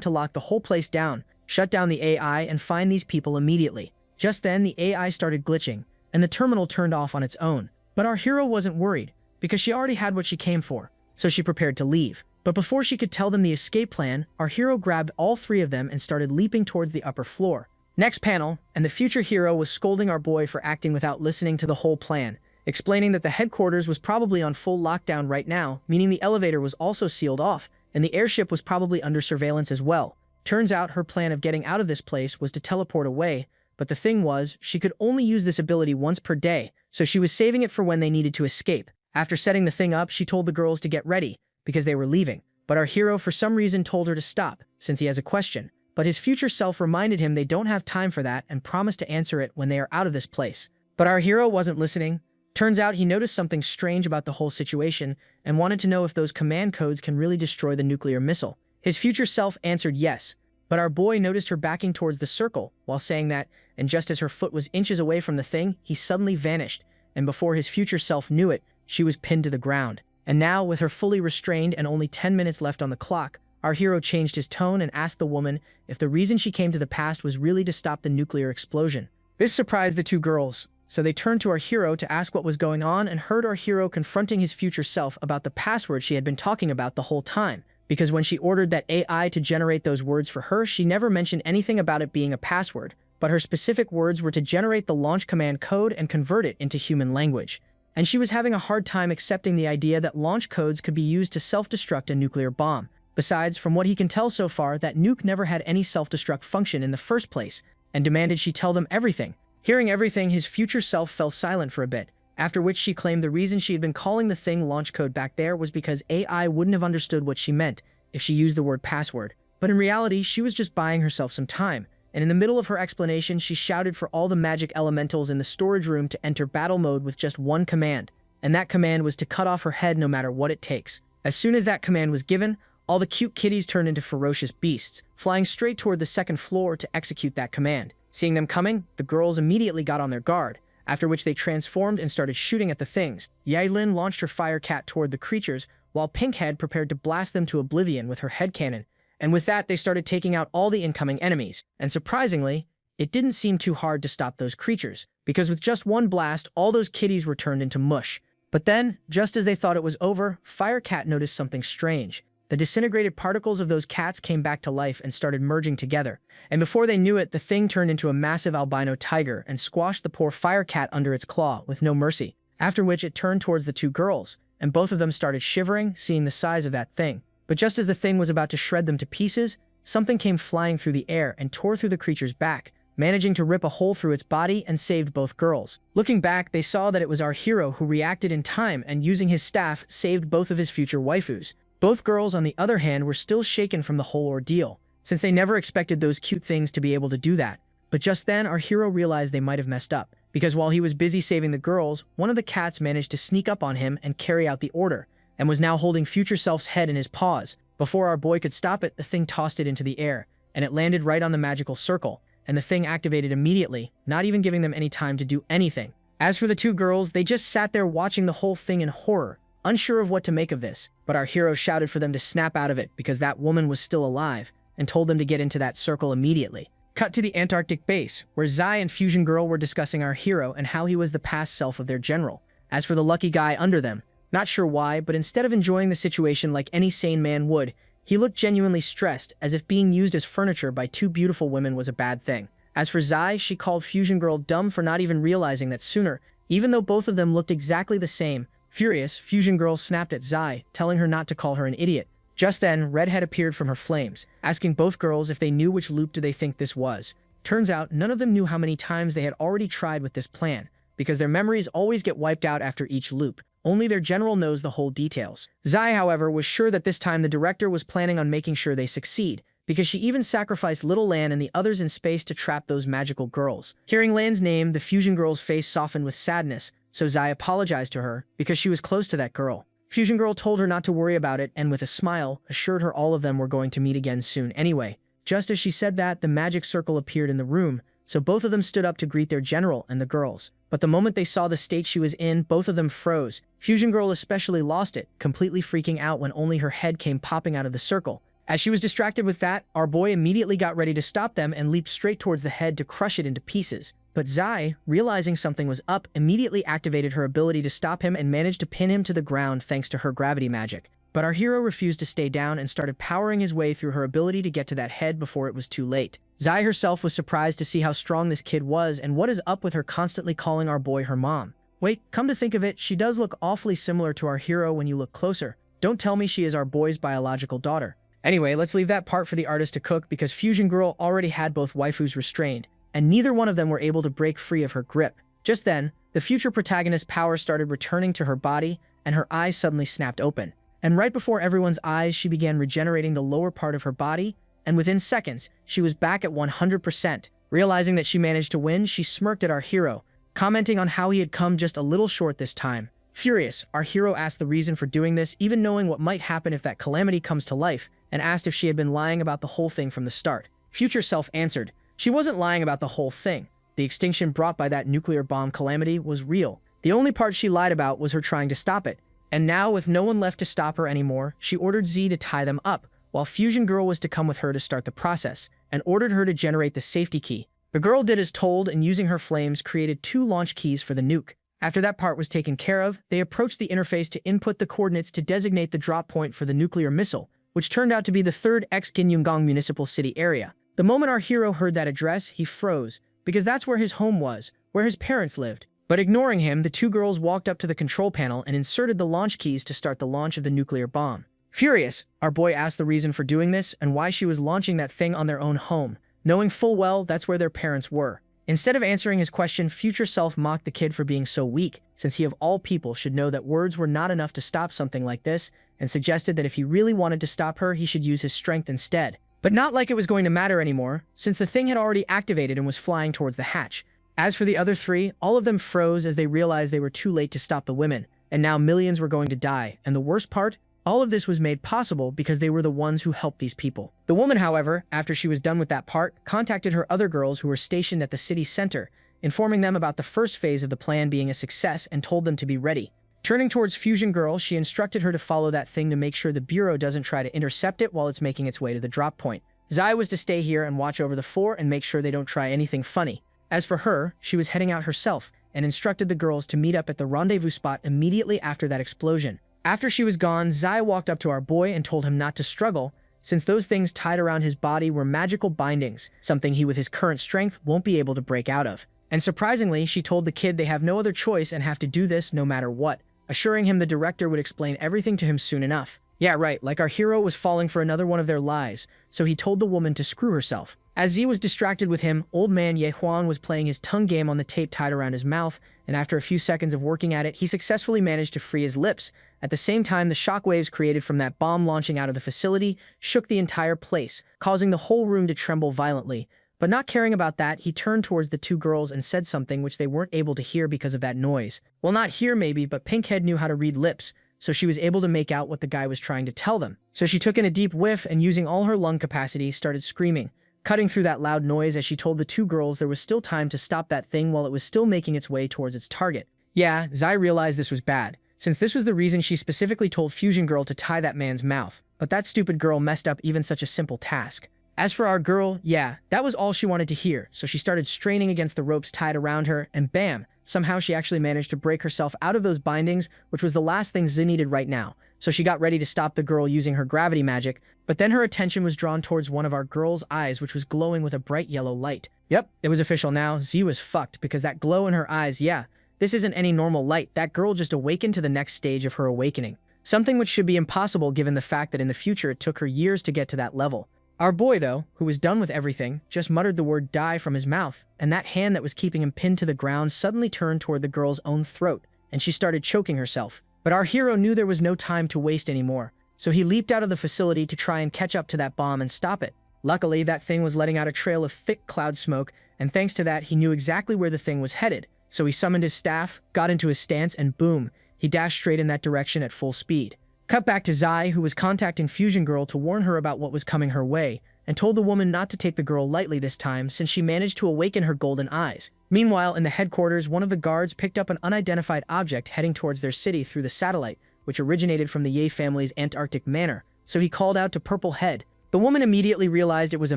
to lock the whole place down, shut down the AI, and find these people immediately. Just then, the AI started glitching, and the terminal turned off on its own. But our hero wasn't worried, because she already had what she came for, so she prepared to leave. But before she could tell them the escape plan, our hero grabbed all 3 of them and started leaping towards the upper floor. Next panel, and the future hero was scolding our boy for acting without listening to the whole plan, explaining that the headquarters was probably on full lockdown right now, meaning the elevator was also sealed off, and the airship was probably under surveillance as well. Turns out her plan of getting out of this place was to teleport away, but the thing was, she could only use this ability once per day, so she was saving it for when they needed to escape. After setting the thing up, she told the girls to get ready, because they were leaving. But our hero for some reason told her to stop, since he has a question. But his future self reminded him they don't have time for that and promised to answer it when they are out of this place. But our hero wasn't listening. Turns out he noticed something strange about the whole situation and wanted to know if those command codes can really destroy the nuclear missile. His future self answered yes, but our boy noticed her backing towards the circle while saying that, and just as her foot was inches away from the thing, he suddenly vanished, and before his future self knew it, she was pinned to the ground. And now, with her fully restrained and only 10 minutes left on the clock, our hero changed his tone and asked the woman if the reason she came to the past was really to stop the nuclear explosion. This surprised the 2 girls, so they turned to our hero to ask what was going on and heard our hero confronting his future self about the password she had been talking about the whole time, because when she ordered that AI to generate those words for her, she never mentioned anything about it being a password, but her specific words were to generate the launch command code and convert it into human language. And she was having a hard time accepting the idea that launch codes could be used to self-destruct a nuclear bomb. Besides, from what he can tell so far, that nuke never had any self-destruct function in the first place, and demanded she tell them everything. Hearing everything, his future self fell silent for a bit, after which she claimed the reason she had been calling the thing launch code back there was because AI wouldn't have understood what she meant if she used the word password. But in reality, she was just buying herself some time, and in the middle of her explanation, she shouted for all the magic elementals in the storage room to enter battle mode with just one command, and that command was to cut off her head no matter what it takes. As soon as that command was given, all the cute kitties turned into ferocious beasts, flying straight toward the second floor to execute that command. Seeing them coming, the girls immediately got on their guard, after which they transformed and started shooting at the things. Yailin launched her fire cat toward the creatures, while Pinkhead prepared to blast them to oblivion with her head cannon. And with that, they started taking out all the incoming enemies. And surprisingly, it didn't seem too hard to stop those creatures, because with just one blast, all those kitties were turned into mush. But then, just as they thought it was over, Firecat noticed something strange. The disintegrated particles of those cats came back to life and started merging together. And before they knew it, the thing turned into a massive albino tiger and squashed the poor Firecat under its claw with no mercy. After which it turned towards the 2 girls, and both of them started shivering, seeing the size of that thing. But just as the thing was about to shred them to pieces, something came flying through the air and tore through the creature's back, managing to rip a hole through its body and saved both girls. Looking back, they saw that it was our hero who reacted in time and using his staff saved both of his future waifus. Both girls, on the other hand, were still shaken from the whole ordeal, since they never expected those cute things to be able to do that. But just then, our hero realized they might have messed up, because while he was busy saving the girls, one of the cats managed to sneak up on him and carry out the order, and was now holding Future Self's head in his paws. Before our boy could stop it, the thing tossed it into the air, and it landed right on the magical circle, and the thing activated immediately, not even giving them any time to do anything. As for the 2 girls, they just sat there watching the whole thing in horror, unsure of what to make of this, but our hero shouted for them to snap out of it because that woman was still alive, and told them to get into that circle immediately. Cut to the Antarctic base, where Zai and Fusion Girl were discussing our hero and how he was the past self of their general. As for the lucky guy under them, not sure why, but instead of enjoying the situation like any sane man would, he looked genuinely stressed, as if being used as furniture by 2 beautiful women was a bad thing. As for Zai, she called Fusion Girl dumb for not even realizing that sooner, even though both of them looked exactly the same, Furious, Fusion Girl snapped at Zai, telling her not to call her an idiot. Just then, Redhead appeared from her flames, asking both girls if they knew which loop do they think this was. Turns out, none of them knew how many times they had already tried with this plan, because their memories always get wiped out after each loop. Only their general knows the whole details. Zai, however, was sure that this time the director was planning on making sure they succeed, because she even sacrificed little Lan and the others in space to trap those magical girls. Hearing Lan's name, the Fusion Girl's face softened with sadness, so Zai apologized to her, because she was close to that girl. Fusion Girl told her not to worry about it and with a smile, assured her all of them were going to meet again soon anyway. Just as she said that, the magic circle appeared in the room, so both of them stood up to greet their general and the girls. But the moment they saw the state she was in, both of them froze. Fusion Girl especially lost it, completely freaking out when only her head came popping out of the circle. As she was distracted with that, our boy immediately got ready to stop them and leaped straight towards the head to crush it into pieces. But Zai, realizing something was up, immediately activated her ability to stop him and managed to pin him to the ground thanks to her gravity magic. But our hero refused to stay down and started powering his way through her ability to get to that head before it was too late. Zai herself was surprised to see how strong this kid was and what is up with her constantly calling our boy her mom. Wait, come to think of it, she does look awfully similar to our hero when you look closer. Don't tell me she is our boy's biological daughter. Anyway, let's leave that part for the artist to cook because Fusion Girl already had both waifus restrained, and neither one of them were able to break free of her grip. Just then, the future protagonist's power started returning to her body, and her eyes suddenly snapped open. And right before everyone's eyes, she began regenerating the lower part of her body, and within seconds, she was back at 100%. Realizing that she managed to win, she smirked at our hero, commenting on how he had come just a little short this time. Furious, our hero asked the reason for doing this, even knowing what might happen if that calamity comes to life, and asked if she had been lying about the whole thing from the start. Future Self answered, she wasn't lying about the whole thing. The extinction brought by that nuclear bomb calamity was real. The only part she lied about was her trying to stop it. And now, with no one left to stop her anymore, she ordered Z to tie them up, while Fusion Girl was to come with her to start the process, and ordered her to generate the safety key. The girl did as told, and using her flames created 2 launch keys for the nuke. After that part was taken care of, they approached the interface to input the coordinates to designate the drop point for the nuclear missile, which turned out to be the 3rd X-Ginyungang Municipal City area. The moment our hero heard that address, he froze, because that's where his home was, where his parents lived. But ignoring him, the 2 girls walked up to the control panel and inserted the launch keys to start the launch of the nuclear bomb. Furious, our boy asked the reason for doing this and why she was launching that thing on their own home, knowing full well that's where their parents were. Instead of answering his question, Future Self mocked the kid for being so weak, since he of all people should know that words were not enough to stop something like this, and suggested that if he really wanted to stop her, he should use his strength instead. But not like it was going to matter anymore, since the thing had already activated and was flying towards the hatch. As for the other 3, all of them froze as they realized they were too late to stop the women, and now millions were going to die, and the worst part? All of this was made possible because they were the ones who helped these people. The woman, however, after she was done with that part, contacted her other girls who were stationed at the city center, informing them about the first phase of the plan being a success and told them to be ready. Turning towards Fusion Girl, she instructed her to follow that thing to make sure the Bureau doesn't try to intercept it while it's making its way to the drop point. Zai was to stay here and watch over the 4 and make sure they don't try anything funny. As for her, she was heading out herself and instructed the girls to meet up at the rendezvous spot immediately after that explosion. After she was gone, Zai walked up to our boy and told him not to struggle, since those things tied around his body were magical bindings, something he with his current strength won't be able to break out of. And surprisingly, she told the kid they have no other choice and have to do this no matter what, assuring him the director would explain everything to him soon enough. Yeah, right, like our hero was falling for another one of their lies, so he told the woman to screw herself. As Z was distracted with him, old man Ye Huang was playing his tongue game on the tape tied around his mouth, and after a few seconds of working at it, he successfully managed to free his lips. At the same time, the shockwaves created from that bomb launching out of the facility shook the entire place, causing the whole room to tremble violently. But not caring about that, he turned towards the 2 girls and said something which they weren't able to hear because of that noise. Well, not hear maybe, but Pinkhead knew how to read lips, so she was able to make out what the guy was trying to tell them. So she took in a deep whiff and using all her lung capacity, started screaming, cutting through that loud noise as she told the 2 girls there was still time to stop that thing while it was still making its way towards its target. Yeah, Zai realized this was bad, since this was the reason she specifically told Fusion Girl to tie that man's mouth. But that stupid girl messed up even such a simple task. As for our girl, yeah, that was all she wanted to hear, so she started straining against the ropes tied around her, and bam, somehow she actually managed to break herself out of those bindings, which was the last thing Z needed right now. So she got ready to stop the girl using her gravity magic, but then her attention was drawn towards one of our girl's eyes, which was glowing with a bright yellow light. Yep, it was official now, Z was fucked because that glow in her eyes, yeah, This isn't any normal light. That girl just awakened to the next stage of her awakening. Something which should be impossible given the fact that in the future it took her years to get to that level. Our boy, though, who was done with everything, just muttered the word die from his mouth, and that hand that was keeping him pinned to the ground suddenly turned toward the girl's own throat, and she started choking herself. But our hero knew there was no time to waste anymore, so he leaped out of the facility to try and catch up to that bomb and stop it. Luckily, that thing was letting out a trail of thick cloud smoke, and thanks to that, he knew exactly where the thing was headed. So he summoned his staff, got into his stance, and boom, he dashed straight in that direction at full speed. Cut back to Zai, who was contacting Fusion Girl to warn her about what was coming her way, and told the woman not to take the girl lightly this time since she managed to awaken her golden eyes. Meanwhile, in the headquarters, one of the guards picked up an unidentified object heading towards their city through the satellite, which originated from the Ye family's Antarctic manor, so he called out to Purple Head. The woman immediately realized it was a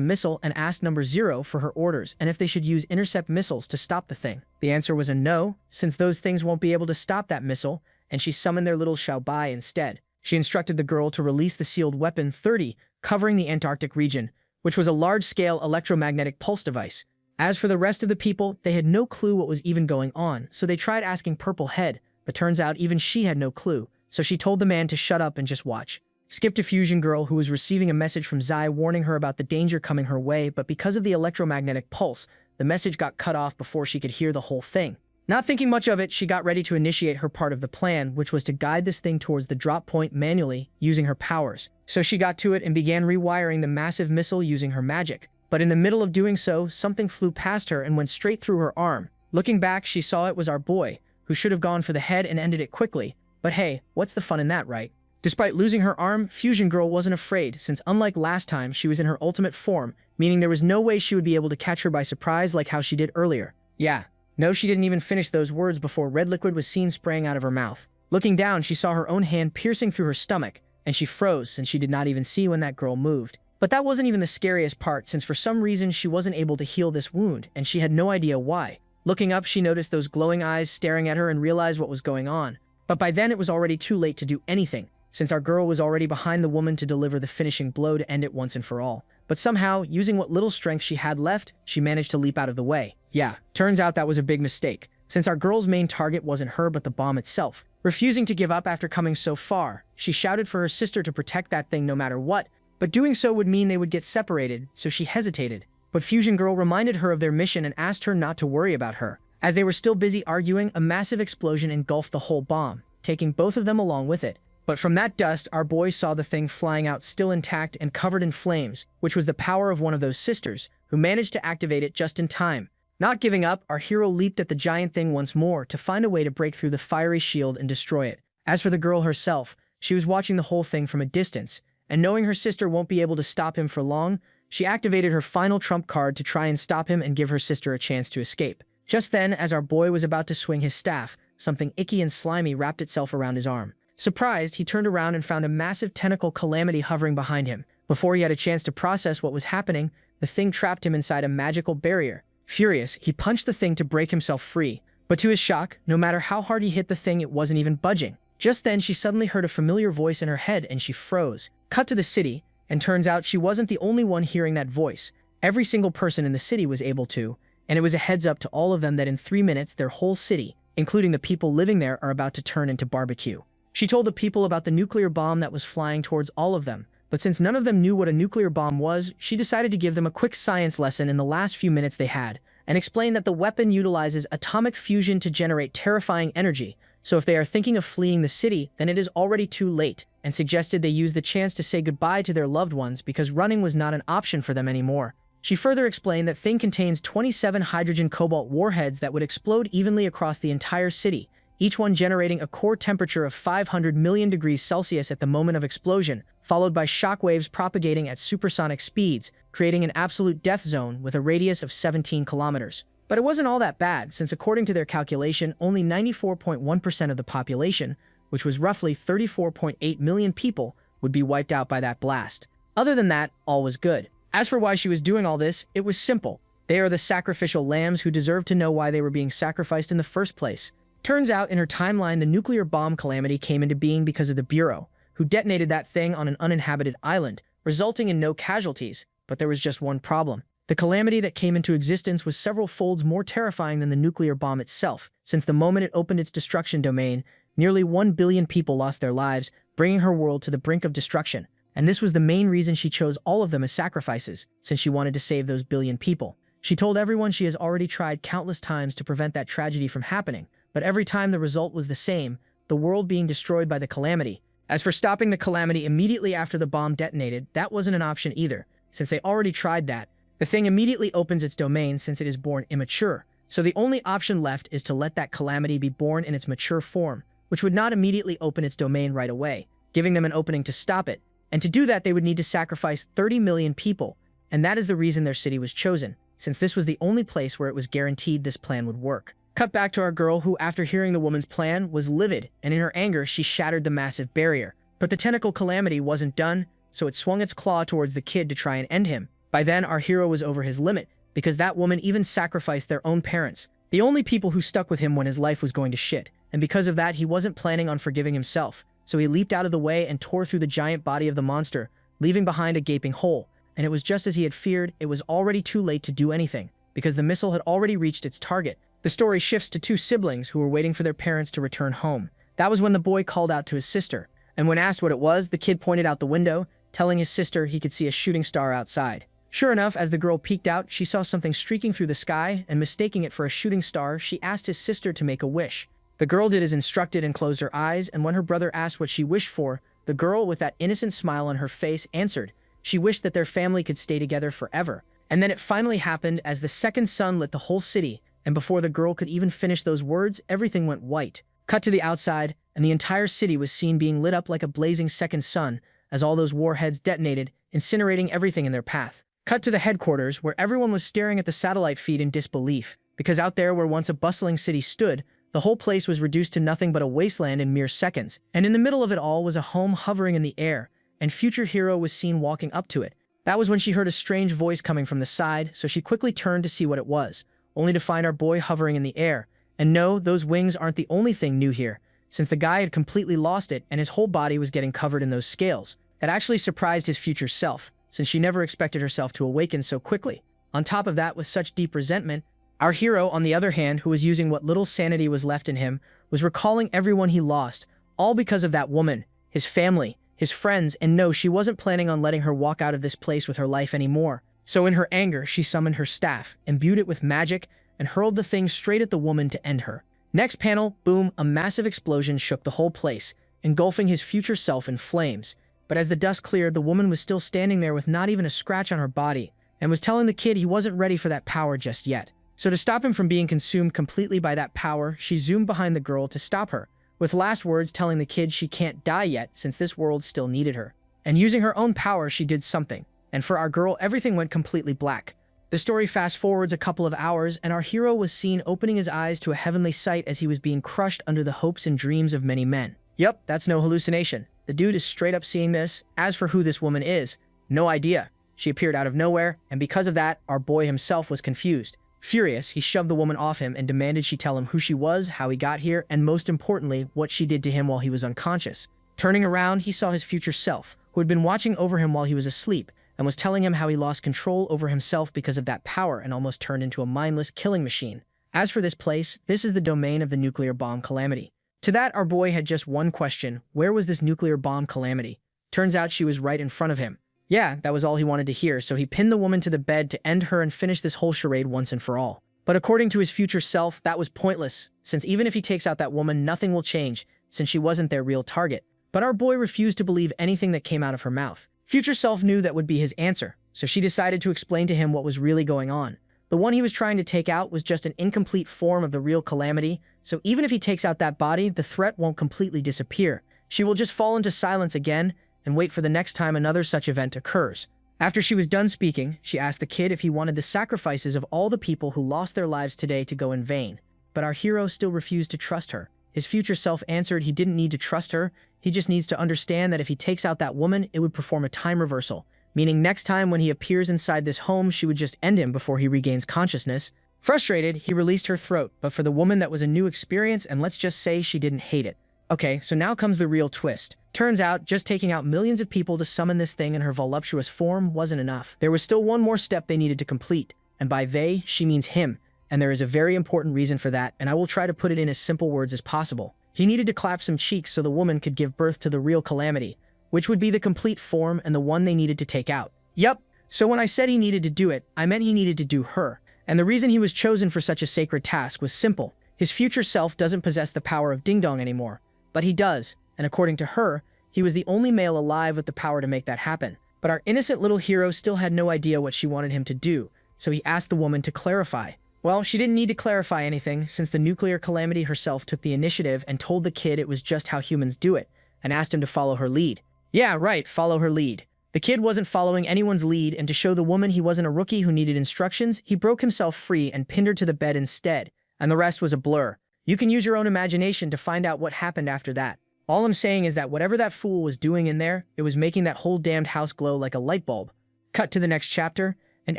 missile and asked Number 0 for her orders and if they should use intercept missiles to stop the thing. The answer was a no, since those things won't be able to stop that missile, and she summoned their little Xiaobai instead. She instructed the girl to release the sealed weapon 30, covering the Antarctic region, which was a large-scale electromagnetic pulse device. As for the rest of the people, they had no clue what was even going on, so they tried asking Purple Head, but turns out even she had no clue, so she told the man to shut up and just watch. Skip to Fusion Girl, who was receiving a message from Zai warning her about the danger coming her way, but because of the electromagnetic pulse, the message got cut off before she could hear the whole thing. Not thinking much of it, she got ready to initiate her part of the plan, which was to guide this thing towards the drop point manually, using her powers. So she got to it and began rewiring the massive missile using her magic. But in the middle of doing so, something flew past her and went straight through her arm. Looking back, she saw it was our boy, who should have gone for the head and ended it quickly. But hey, what's the fun in that, right? Despite losing her arm, Fusion Girl wasn't afraid, since unlike last time, she was in her ultimate form, meaning there was no way she would be able to catch her by surprise like how she did earlier. Yeah. No, she didn't even finish those words before red liquid was seen spraying out of her mouth. Looking down, she saw her own hand piercing through her stomach, and she froze since she did not even see when that girl moved. But that wasn't even the scariest part, since for some reason she wasn't able to heal this wound, and she had no idea why. Looking up, she noticed those glowing eyes staring at her and realized what was going on. But by then it was already too late to do anything, since our girl was already behind the woman to deliver the finishing blow to end it once and for all. But somehow, using what little strength she had left, she managed to leap out of the way. Yeah, turns out that was a big mistake, since our girl's main target wasn't her but the bomb itself. Refusing to give up after coming so far, she shouted for her sister to protect that thing no matter what, but doing so would mean they would get separated, so she hesitated. But Fusion Girl reminded her of their mission and asked her not to worry about her. As they were still busy arguing, a massive explosion engulfed the whole bomb, taking both of them along with it. But from that dust, our boy saw the thing flying out still intact and covered in flames, which was the power of one of those sisters, who managed to activate it just in time. Not giving up, our hero leaped at the giant thing once more to find a way to break through the fiery shield and destroy it. As for the girl herself, she was watching the whole thing from a distance, and knowing her sister won't be able to stop him for long, she activated her final trump card to try and stop him and give her sister a chance to escape. Just then, as our boy was about to swing his staff, something icky and slimy wrapped itself around his arm. Surprised, he turned around and found a massive tentacle calamity hovering behind him. Before he had a chance to process what was happening, the thing trapped him inside a magical barrier. Furious, he punched the thing to break himself free. But to his shock, no matter how hard he hit the thing, it wasn't even budging. Just then, she suddenly heard a familiar voice in her head and she froze. Cut to the city, and turns out she wasn't the only one hearing that voice. Every single person in the city was able to, and it was a heads up to all of them that in 3 minutes, their whole city, including the people living there, are about to turn into barbecue. She told the people about the nuclear bomb that was flying towards all of them, but since none of them knew what a nuclear bomb was, she decided to give them a quick science lesson in the last few minutes they had, and explain that the weapon utilizes atomic fusion to generate terrifying energy, so if they are thinking of fleeing the city, then it is already too late, and suggested they use the chance to say goodbye to their loved ones because running was not an option for them anymore. She further explained that thing contains 27 hydrogen-cobalt warheads that would explode evenly across the entire city, each one generating a core temperature of 500 million degrees Celsius at the moment of explosion, followed by shockwaves propagating at supersonic speeds, creating an absolute death zone with a radius of 17 kilometers. But it wasn't all that bad, since according to their calculation, only 94.1% of the population, which was roughly 34.8 million people, would be wiped out by that blast. Other than that, all was good. As for why she was doing all this, it was simple. They are the sacrificial lambs who deserve to know why they were being sacrificed in the first place. Turns out, in her timeline, the nuclear bomb calamity came into being because of the Bureau, who detonated that thing on an uninhabited island, resulting in no casualties. But there was just one problem. The calamity that came into existence was several folds more terrifying than the nuclear bomb itself, since the moment it opened its destruction domain, nearly 1 billion people lost their lives, bringing her world to the brink of destruction. And this was the main reason she chose all of them as sacrifices, since she wanted to save those billion people. She told everyone she has already tried countless times to prevent that tragedy from happening, but every time the result was the same, the world being destroyed by the calamity. As for stopping the calamity immediately after the bomb detonated, that wasn't an option either, since they already tried that. The thing immediately opens its domain since it is born immature, so the only option left is to let that calamity be born in its mature form, which would not immediately open its domain right away, giving them an opening to stop it. And to do that, they would need to sacrifice 30 million people, and that is the reason their city was chosen, since this was the only place where it was guaranteed this plan would work. Cut back to our girl who, after hearing the woman's plan, was livid, and in her anger, she shattered the massive barrier. But the tentacle calamity wasn't done, so it swung its claw towards the kid to try and end him. By then, our hero was over his limit, because that woman even sacrificed their own parents, the only people who stuck with him when his life was going to shit. And because of that, he wasn't planning on forgiving himself, so he leaped out of the way and tore through the giant body of the monster, leaving behind a gaping hole. And it was just as he had feared, it was already too late to do anything, because the missile had already reached its target. The story shifts to two siblings who were waiting for their parents to return home. That was when the boy called out to his sister, and when asked what it was, the kid pointed out the window, telling his sister he could see a shooting star outside. Sure enough, as the girl peeked out, she saw something streaking through the sky, and mistaking it for a shooting star, she asked his sister to make a wish. The girl did as instructed and closed her eyes, and when her brother asked what she wished for, the girl, with that innocent smile on her face, answered. She wished that their family could stay together forever. And then it finally happened as the second sun lit the whole city, and before the girl could even finish those words, everything went white. Cut to the outside, and the entire city was seen being lit up like a blazing second sun as all those warheads detonated, incinerating everything in their path. Cut to the headquarters, where everyone was staring at the satellite feed in disbelief, because out there where once a bustling city stood, the whole place was reduced to nothing but a wasteland in mere seconds. And in the middle of it all was a home hovering in the air, and future hero was seen walking up to it. That was when she heard a strange voice coming from the side, so she quickly turned to see what it was, only to find our boy hovering in the air. And no, those wings aren't the only thing new here, since the guy had completely lost it and his whole body was getting covered in those scales. That actually surprised his future self, since she never expected herself to awaken so quickly. On top of that, with such deep resentment, our hero, on the other hand, who was using what little sanity was left in him, was recalling everyone he lost, all because of that woman, his family, his friends, and no, she wasn't planning on letting her walk out of this place with her life anymore. So in her anger, she summoned her staff, imbued it with magic, and hurled the thing straight at the woman to end her. Next panel, boom, a massive explosion shook the whole place, engulfing his future self in flames. But as the dust cleared, the woman was still standing there with not even a scratch on her body, and was telling the kid he wasn't ready for that power just yet. So to stop him from being consumed completely by that power, she zoomed behind the girl to stop her, with last words telling the kid she can't die yet since this world still needed her. And using her own power, she did something. And for our girl, everything went completely black. The story fast forwards a couple of hours, and our hero was seen opening his eyes to a heavenly sight as he was being crushed under the hopes and dreams of many men. Yup, that's no hallucination. The dude is straight up seeing this. As for who this woman is, no idea. She appeared out of nowhere, and because of that, our boy himself was confused. Furious, he shoved the woman off him and demanded she tell him who she was, how he got here, and most importantly, what she did to him while he was unconscious. Turning around, he saw his future self, who had been watching over him while he was asleep, and was telling him how he lost control over himself because of that power and almost turned into a mindless killing machine. As for this place, this is the domain of the nuclear bomb calamity. To that, our boy had just one question: where was this nuclear bomb calamity? Turns out she was right in front of him. Yeah, that was all he wanted to hear, so he pinned the woman to the bed to end her and finish this whole charade once and for all. But according to his future self, that was pointless, since even if he takes out that woman, nothing will change, since she wasn't their real target. But our boy refused to believe anything that came out of her mouth. Future self knew that would be his answer, so she decided to explain to him what was really going on. The one he was trying to take out was just an incomplete form of the real calamity, so even if he takes out that body, the threat won't completely disappear. She will just fall into silence again and wait for the next time another such event occurs. After she was done speaking, she asked the kid if he wanted the sacrifices of all the people who lost their lives today to go in vain. But our hero still refused to trust her. His future self answered he didn't need to trust her, he just needs to understand that if he takes out that woman, it would perform a time reversal, meaning next time when he appears inside this home, she would just end him before he regains consciousness. Frustrated, he released her throat, but for the woman that was a new experience, and let's just say she didn't hate it. Okay, so now comes the real twist. Turns out, just taking out millions of people to summon this thing in her voluptuous form wasn't enough. There was still one more step they needed to complete, and by they, she means him. and there is a very important reason for that, and I will try to put it in as simple words as possible. He needed to clap some cheeks so the woman could give birth to the real calamity, which would be the complete form and the one they needed to take out. Yup, so when I said he needed to do it, I meant he needed to do her. And the reason he was chosen for such a sacred task was simple. His future self doesn't possess the power of Ding Dong anymore, but he does, and according to her, he was the only male alive with the power to make that happen. But our innocent little hero still had no idea what she wanted him to do, so he asked the woman to clarify. Well, she didn't need to clarify anything, since the nuclear calamity herself took the initiative and told the kid it was just how humans do it, and asked him to follow her lead. Yeah, right, follow her lead. The kid wasn't following anyone's lead, and to show the woman he wasn't a rookie who needed instructions, he broke himself free and pinned her to the bed instead, and the rest was a blur. You can use your own imagination to find out what happened after that. All I'm saying is that whatever that fool was doing in there, it was making that whole damned house glow like a light bulb. Cut to the next chapter, and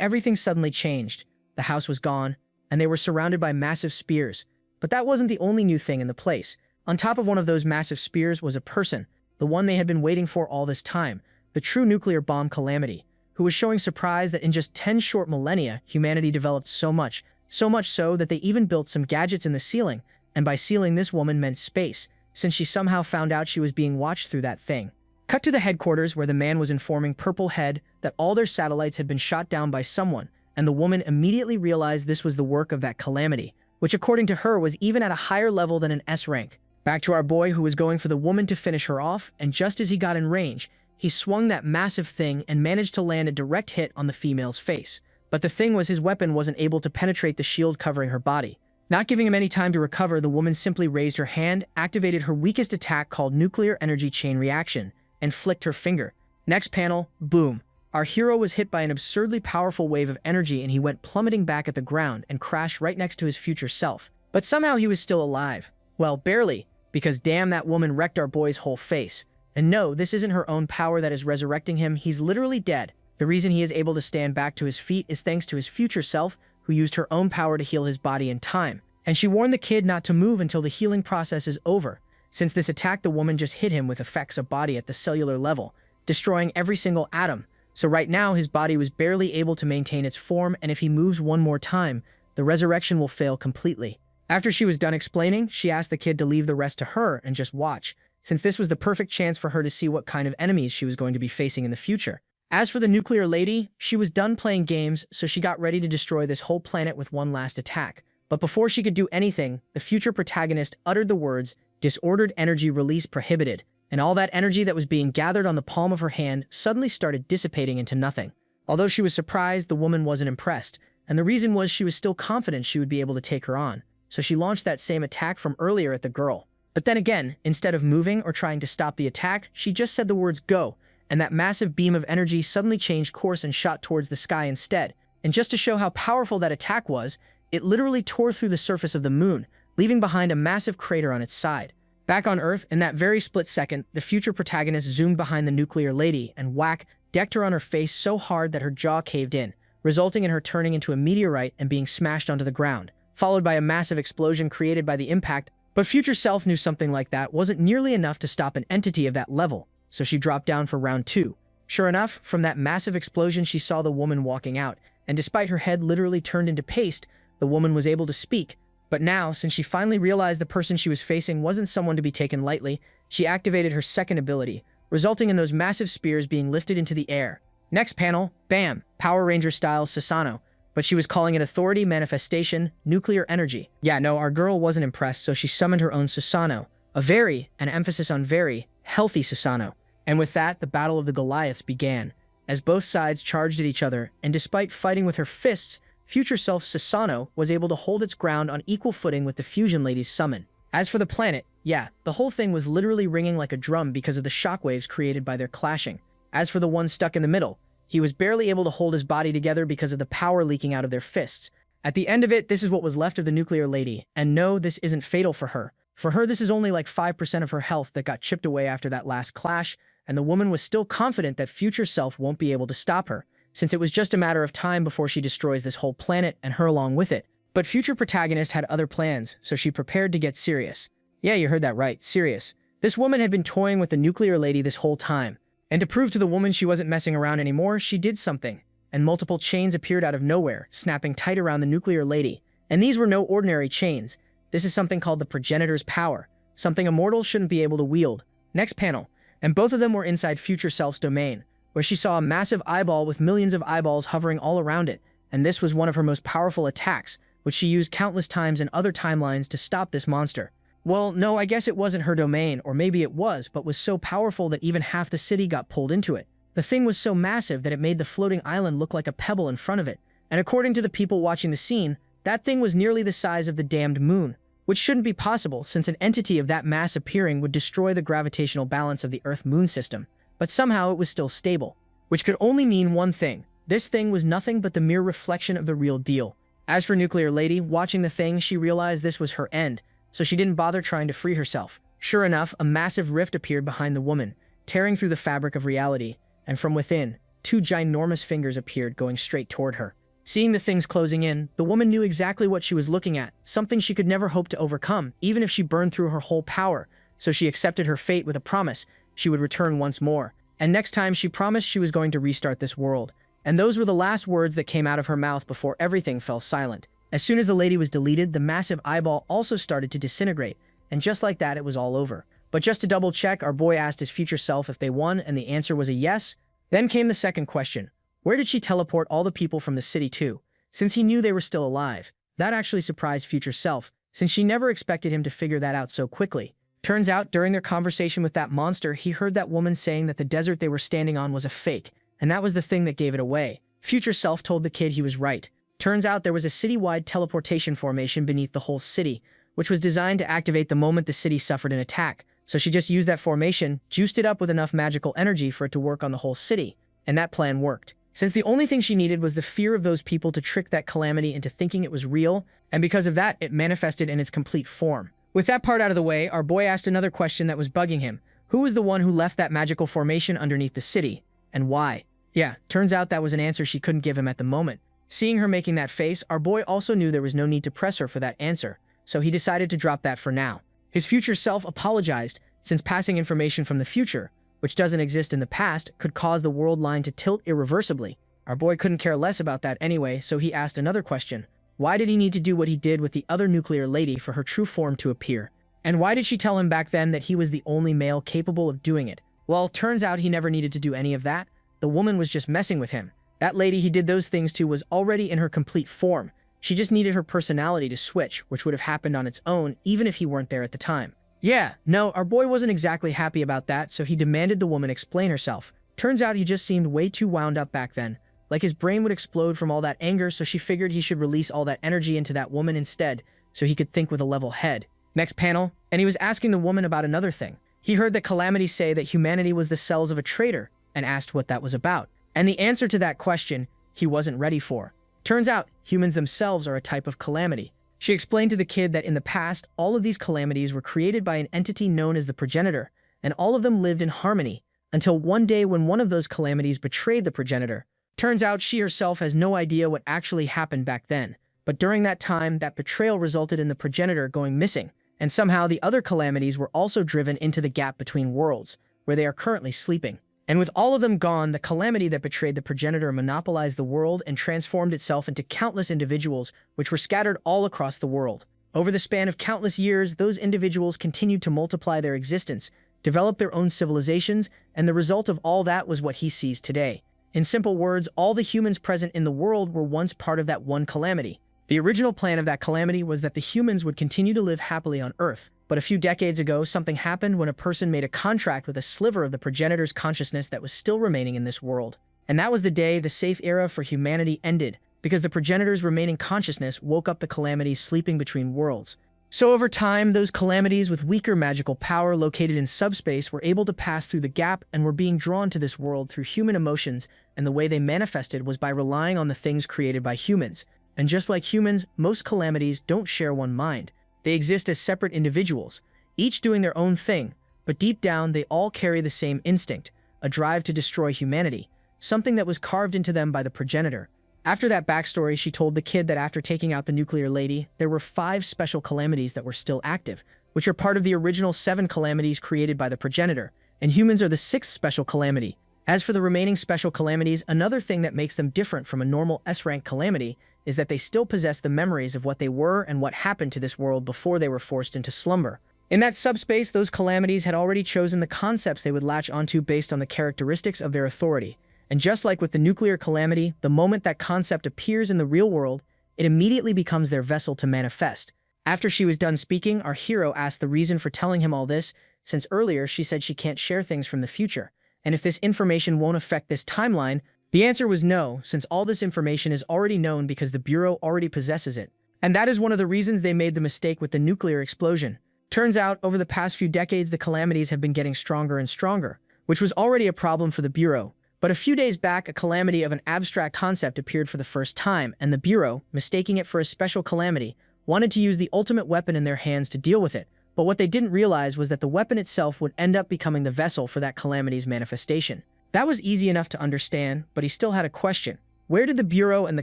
everything suddenly changed. The house was gone, and they were surrounded by massive spears. But that wasn't the only new thing in the place. On top of one of those massive spears was a person, the one they had been waiting for all this time, the true nuclear bomb Calamity, who was showing surprise that in just 10 short millennia, humanity developed so much so that they even built some gadgets in the ceiling, and by ceiling this woman meant space, since she somehow found out she was being watched through that thing. Cut to the headquarters where the man was informing Purple Head that all their satellites had been shot down by someone, and the woman immediately realized this was the work of that Calamity, which according to her was even at a higher level than an S rank. Back to our boy who was going for the woman to finish her off, and just as he got in range, he swung that massive thing and managed to land a direct hit on the female's face. But the thing was his weapon wasn't able to penetrate the shield covering her body. Not giving him any time to recover, the woman simply raised her hand, activated her weakest attack called Nuclear Energy Chain Reaction, and flicked her finger. Next panel, boom. Our hero was hit by an absurdly powerful wave of energy and he went plummeting back at the ground and crashed right next to his future self. But somehow he was still alive. Well, barely, because damn, that woman wrecked our boy's whole face. And no, this isn't her own power that is resurrecting him, he's literally dead. The reason he is able to stand back to his feet is thanks to his future self, who used her own power to heal his body in time. And she warned the kid not to move until the healing process is over. Since this attack, the woman just hit him with effects of body at the cellular level, destroying every single atom. So right now, his body was barely able to maintain its form, and if he moves one more time, the resurrection will fail completely. After she was done explaining, she asked the kid to leave the rest to her and just watch, since this was the perfect chance for her to see what kind of enemies she was going to be facing in the future. As for the nuclear lady, she was done playing games, so she got ready to destroy this whole planet with one last attack. But before she could do anything, the future protagonist uttered the words, "Disordered energy release prohibited," and all that energy that was being gathered on the palm of her hand suddenly started dissipating into nothing. Although she was surprised, the woman wasn't impressed, and the reason was she was still confident she would be able to take her on, so she launched that same attack from earlier at the girl. But then again, instead of moving or trying to stop the attack, she just said the words "go," and that massive beam of energy suddenly changed course and shot towards the sky instead. And just to show how powerful that attack was, it literally tore through the surface of the moon, leaving behind a massive crater on its side. Back on Earth, in that very split second, the future protagonist zoomed behind the nuclear lady and whack, decked her on her face so hard that her jaw caved in, resulting in her turning into a meteorite and being smashed onto the ground, followed by a massive explosion created by the impact. But future self knew something like that wasn't nearly enough to stop an entity of that level, so she dropped down for round 2. Sure enough, from that massive explosion she saw the woman walking out, and despite her head literally turned into paste, the woman was able to speak. But now, since she finally realized the person she was facing wasn't someone to be taken lightly, she activated her second ability, resulting in those massive spears being lifted into the air. Next panel, bam, Power Ranger style Susanoo, but she was calling it Authority Manifestation Nuclear Energy. Yeah, no, our girl wasn't impressed, so she summoned her own Susanoo, an emphasis on very, healthy Susanoo. And with that, the Battle of the Goliaths began, as both sides charged at each other, and despite fighting with her fists, future self Susanoo was able to hold its ground on equal footing with the Fusion Lady's summon. As for the planet, yeah, the whole thing was literally ringing like a drum because of the shockwaves created by their clashing. As for the one stuck in the middle, he was barely able to hold his body together because of the power leaking out of their fists. At the end of it, this is what was left of the nuclear lady, and no, this isn't fatal for her. For her, this is only like 5% of her health that got chipped away after that last clash, and the woman was still confident that future self won't be able to stop her, since it was just a matter of time before she destroys this whole planet and her along with it. But future protagonist had other plans, so she prepared to get serious. Yeah, you heard that right, serious. This woman had been toying with the nuclear lady this whole time, and to prove to the woman she wasn't messing around anymore, she did something, and multiple chains appeared out of nowhere, snapping tight around the nuclear lady, And these were no ordinary chains. This is something called the progenitor's power, something immortals shouldn't be able to wield. Next panel. And both of them were inside Future Self's domain, where she saw a massive eyeball with millions of eyeballs hovering all around it, and this was one of her most powerful attacks, which she used countless times in other timelines to stop this monster. Well, no, I guess it wasn't her domain, or maybe it was, but was so powerful that even half the city got pulled into it. The thing was so massive that it made the floating island look like a pebble in front of it, and according to the people watching the scene, that thing was nearly the size of the damned moon, which shouldn't be possible since an entity of that mass appearing would destroy the gravitational balance of the Earth-Moon system, but somehow it was still stable, which could only mean one thing. This thing was nothing but the mere reflection of the real deal. As for Nuclear Lady, watching the thing, she realized this was her end, so she didn't bother trying to free herself. Sure enough, a massive rift appeared behind the woman, tearing through the fabric of reality, and from within, two ginormous fingers appeared going straight toward her. Seeing the things closing in, the woman knew exactly what she was looking at, something she could never hope to overcome, even if she burned through her whole power, so she accepted her fate with a promise she would return once more. And next time she promised she was going to restart this world. And those were the last words that came out of her mouth before everything fell silent. As soon as the lady was deleted, the massive eyeball also started to disintegrate, and just like that, it was all over. But just to double check, our boy asked his future self if they won, and the answer was a yes. Then came the second question. Where did she teleport all the people from the city to, since he knew they were still alive? That actually surprised future self, since she never expected him to figure that out so quickly. Turns out, during their conversation with that monster, he heard that woman saying that the desert they were standing on was a fake, and that was the thing that gave it away. Future self told the kid he was right. Turns out there was a citywide teleportation formation beneath the whole city, which was designed to activate the moment the city suffered an attack. So she just used that formation, juiced it up with enough magical energy for it to work on the whole city, and that plan worked. Since the only thing she needed was the fear of those people to trick that calamity into thinking it was real, and because of that, it manifested in its complete form. With that part out of the way, our boy asked another question that was bugging him. Who was the one who left that magical formation underneath the city, and why? Yeah, turns out that was an answer she couldn't give him at the moment. Seeing her making that face, our boy also knew there was no need to press her for that answer, so he decided to drop that for now. His future self apologized, since passing information from the future, which doesn't exist in the past, could cause the world line to tilt irreversibly. Our boy couldn't care less about that anyway, so he asked another question. Why did he need to do what he did with the other nuclear lady for her true form to appear? And why did she tell him back then that he was the only male capable of doing it? Well, turns out he never needed to do any of that. The woman was just messing with him. That lady he did those things to was already in her complete form. She just needed her personality to switch, which would have happened on its own even if he weren't there at the time. Yeah, no, our boy wasn't exactly happy about that, so he demanded the woman explain herself. Turns out he just seemed way too wound up back then. Like his brain would explode from all that anger, so she figured he should release all that energy into that woman instead, so he could think with a level head. Next panel, and he was asking the woman about another thing. He heard that Calamity say that humanity was the cells of a traitor, and asked what that was about. And the answer to that question, he wasn't ready for. Turns out, humans themselves are a type of calamity. She explained to the kid that in the past, all of these calamities were created by an entity known as the progenitor, and all of them lived in harmony, until one day when one of those calamities betrayed the progenitor. Turns out she herself has no idea what actually happened back then, but during that time, that betrayal resulted in the progenitor going missing, and somehow the other calamities were also driven into the gap between worlds, where they are currently sleeping. And with all of them gone, the calamity that betrayed the progenitor monopolized the world and transformed itself into countless individuals, which were scattered all across the world. Over the span of countless years, those individuals continued to multiply their existence, develop their own civilizations, and the result of all that was what he sees today. In simple words, all the humans present in the world were once part of that one calamity. The original plan of that calamity was that the humans would continue to live happily on Earth. But a few decades ago, something happened when a person made a contract with a sliver of the progenitor's consciousness that was still remaining in this world. And that was the day the safe era for humanity ended, because the progenitor's remaining consciousness woke up the calamities sleeping between worlds. So over time, those calamities with weaker magical power located in subspace were able to pass through the gap and were being drawn to this world through human emotions, and the way they manifested was by relying on the things created by humans. And just like humans, most calamities don't share one mind. They exist as separate individuals, each doing their own thing, but deep down they all carry the same instinct, a drive to destroy humanity, something that was carved into them by the progenitor. After that backstory, she told the kid that after taking out the nuclear lady, there were 5 special calamities that were still active, which are part of the original 7 calamities created by the progenitor, and humans are the 6th special calamity. As for the remaining special calamities, another thing that makes them different from a normal S-rank calamity is that they still possess the memories of what they were and what happened to this world before they were forced into slumber. In that subspace, those calamities had already chosen the concepts they would latch onto based on the characteristics of their authority. And just like with the nuclear calamity, the moment that concept appears in the real world, it immediately becomes their vessel to manifest. After she was done speaking, our hero asked the reason for telling him all this, since earlier she said she can't share things from the future. And if this information won't affect this timeline, the answer was no, since all this information is already known because the Bureau already possesses it. And that is one of the reasons they made the mistake with the nuclear explosion. Turns out, over the past few decades, the calamities have been getting stronger and stronger, which was already a problem for the Bureau. But a few days back, a calamity of an abstract concept appeared for the first time, and the Bureau, mistaking it for a special calamity, wanted to use the ultimate weapon in their hands to deal with it. But what they didn't realize was that the weapon itself would end up becoming the vessel for that calamity's manifestation. That was easy enough to understand, but he still had a question. Where did the Bureau and the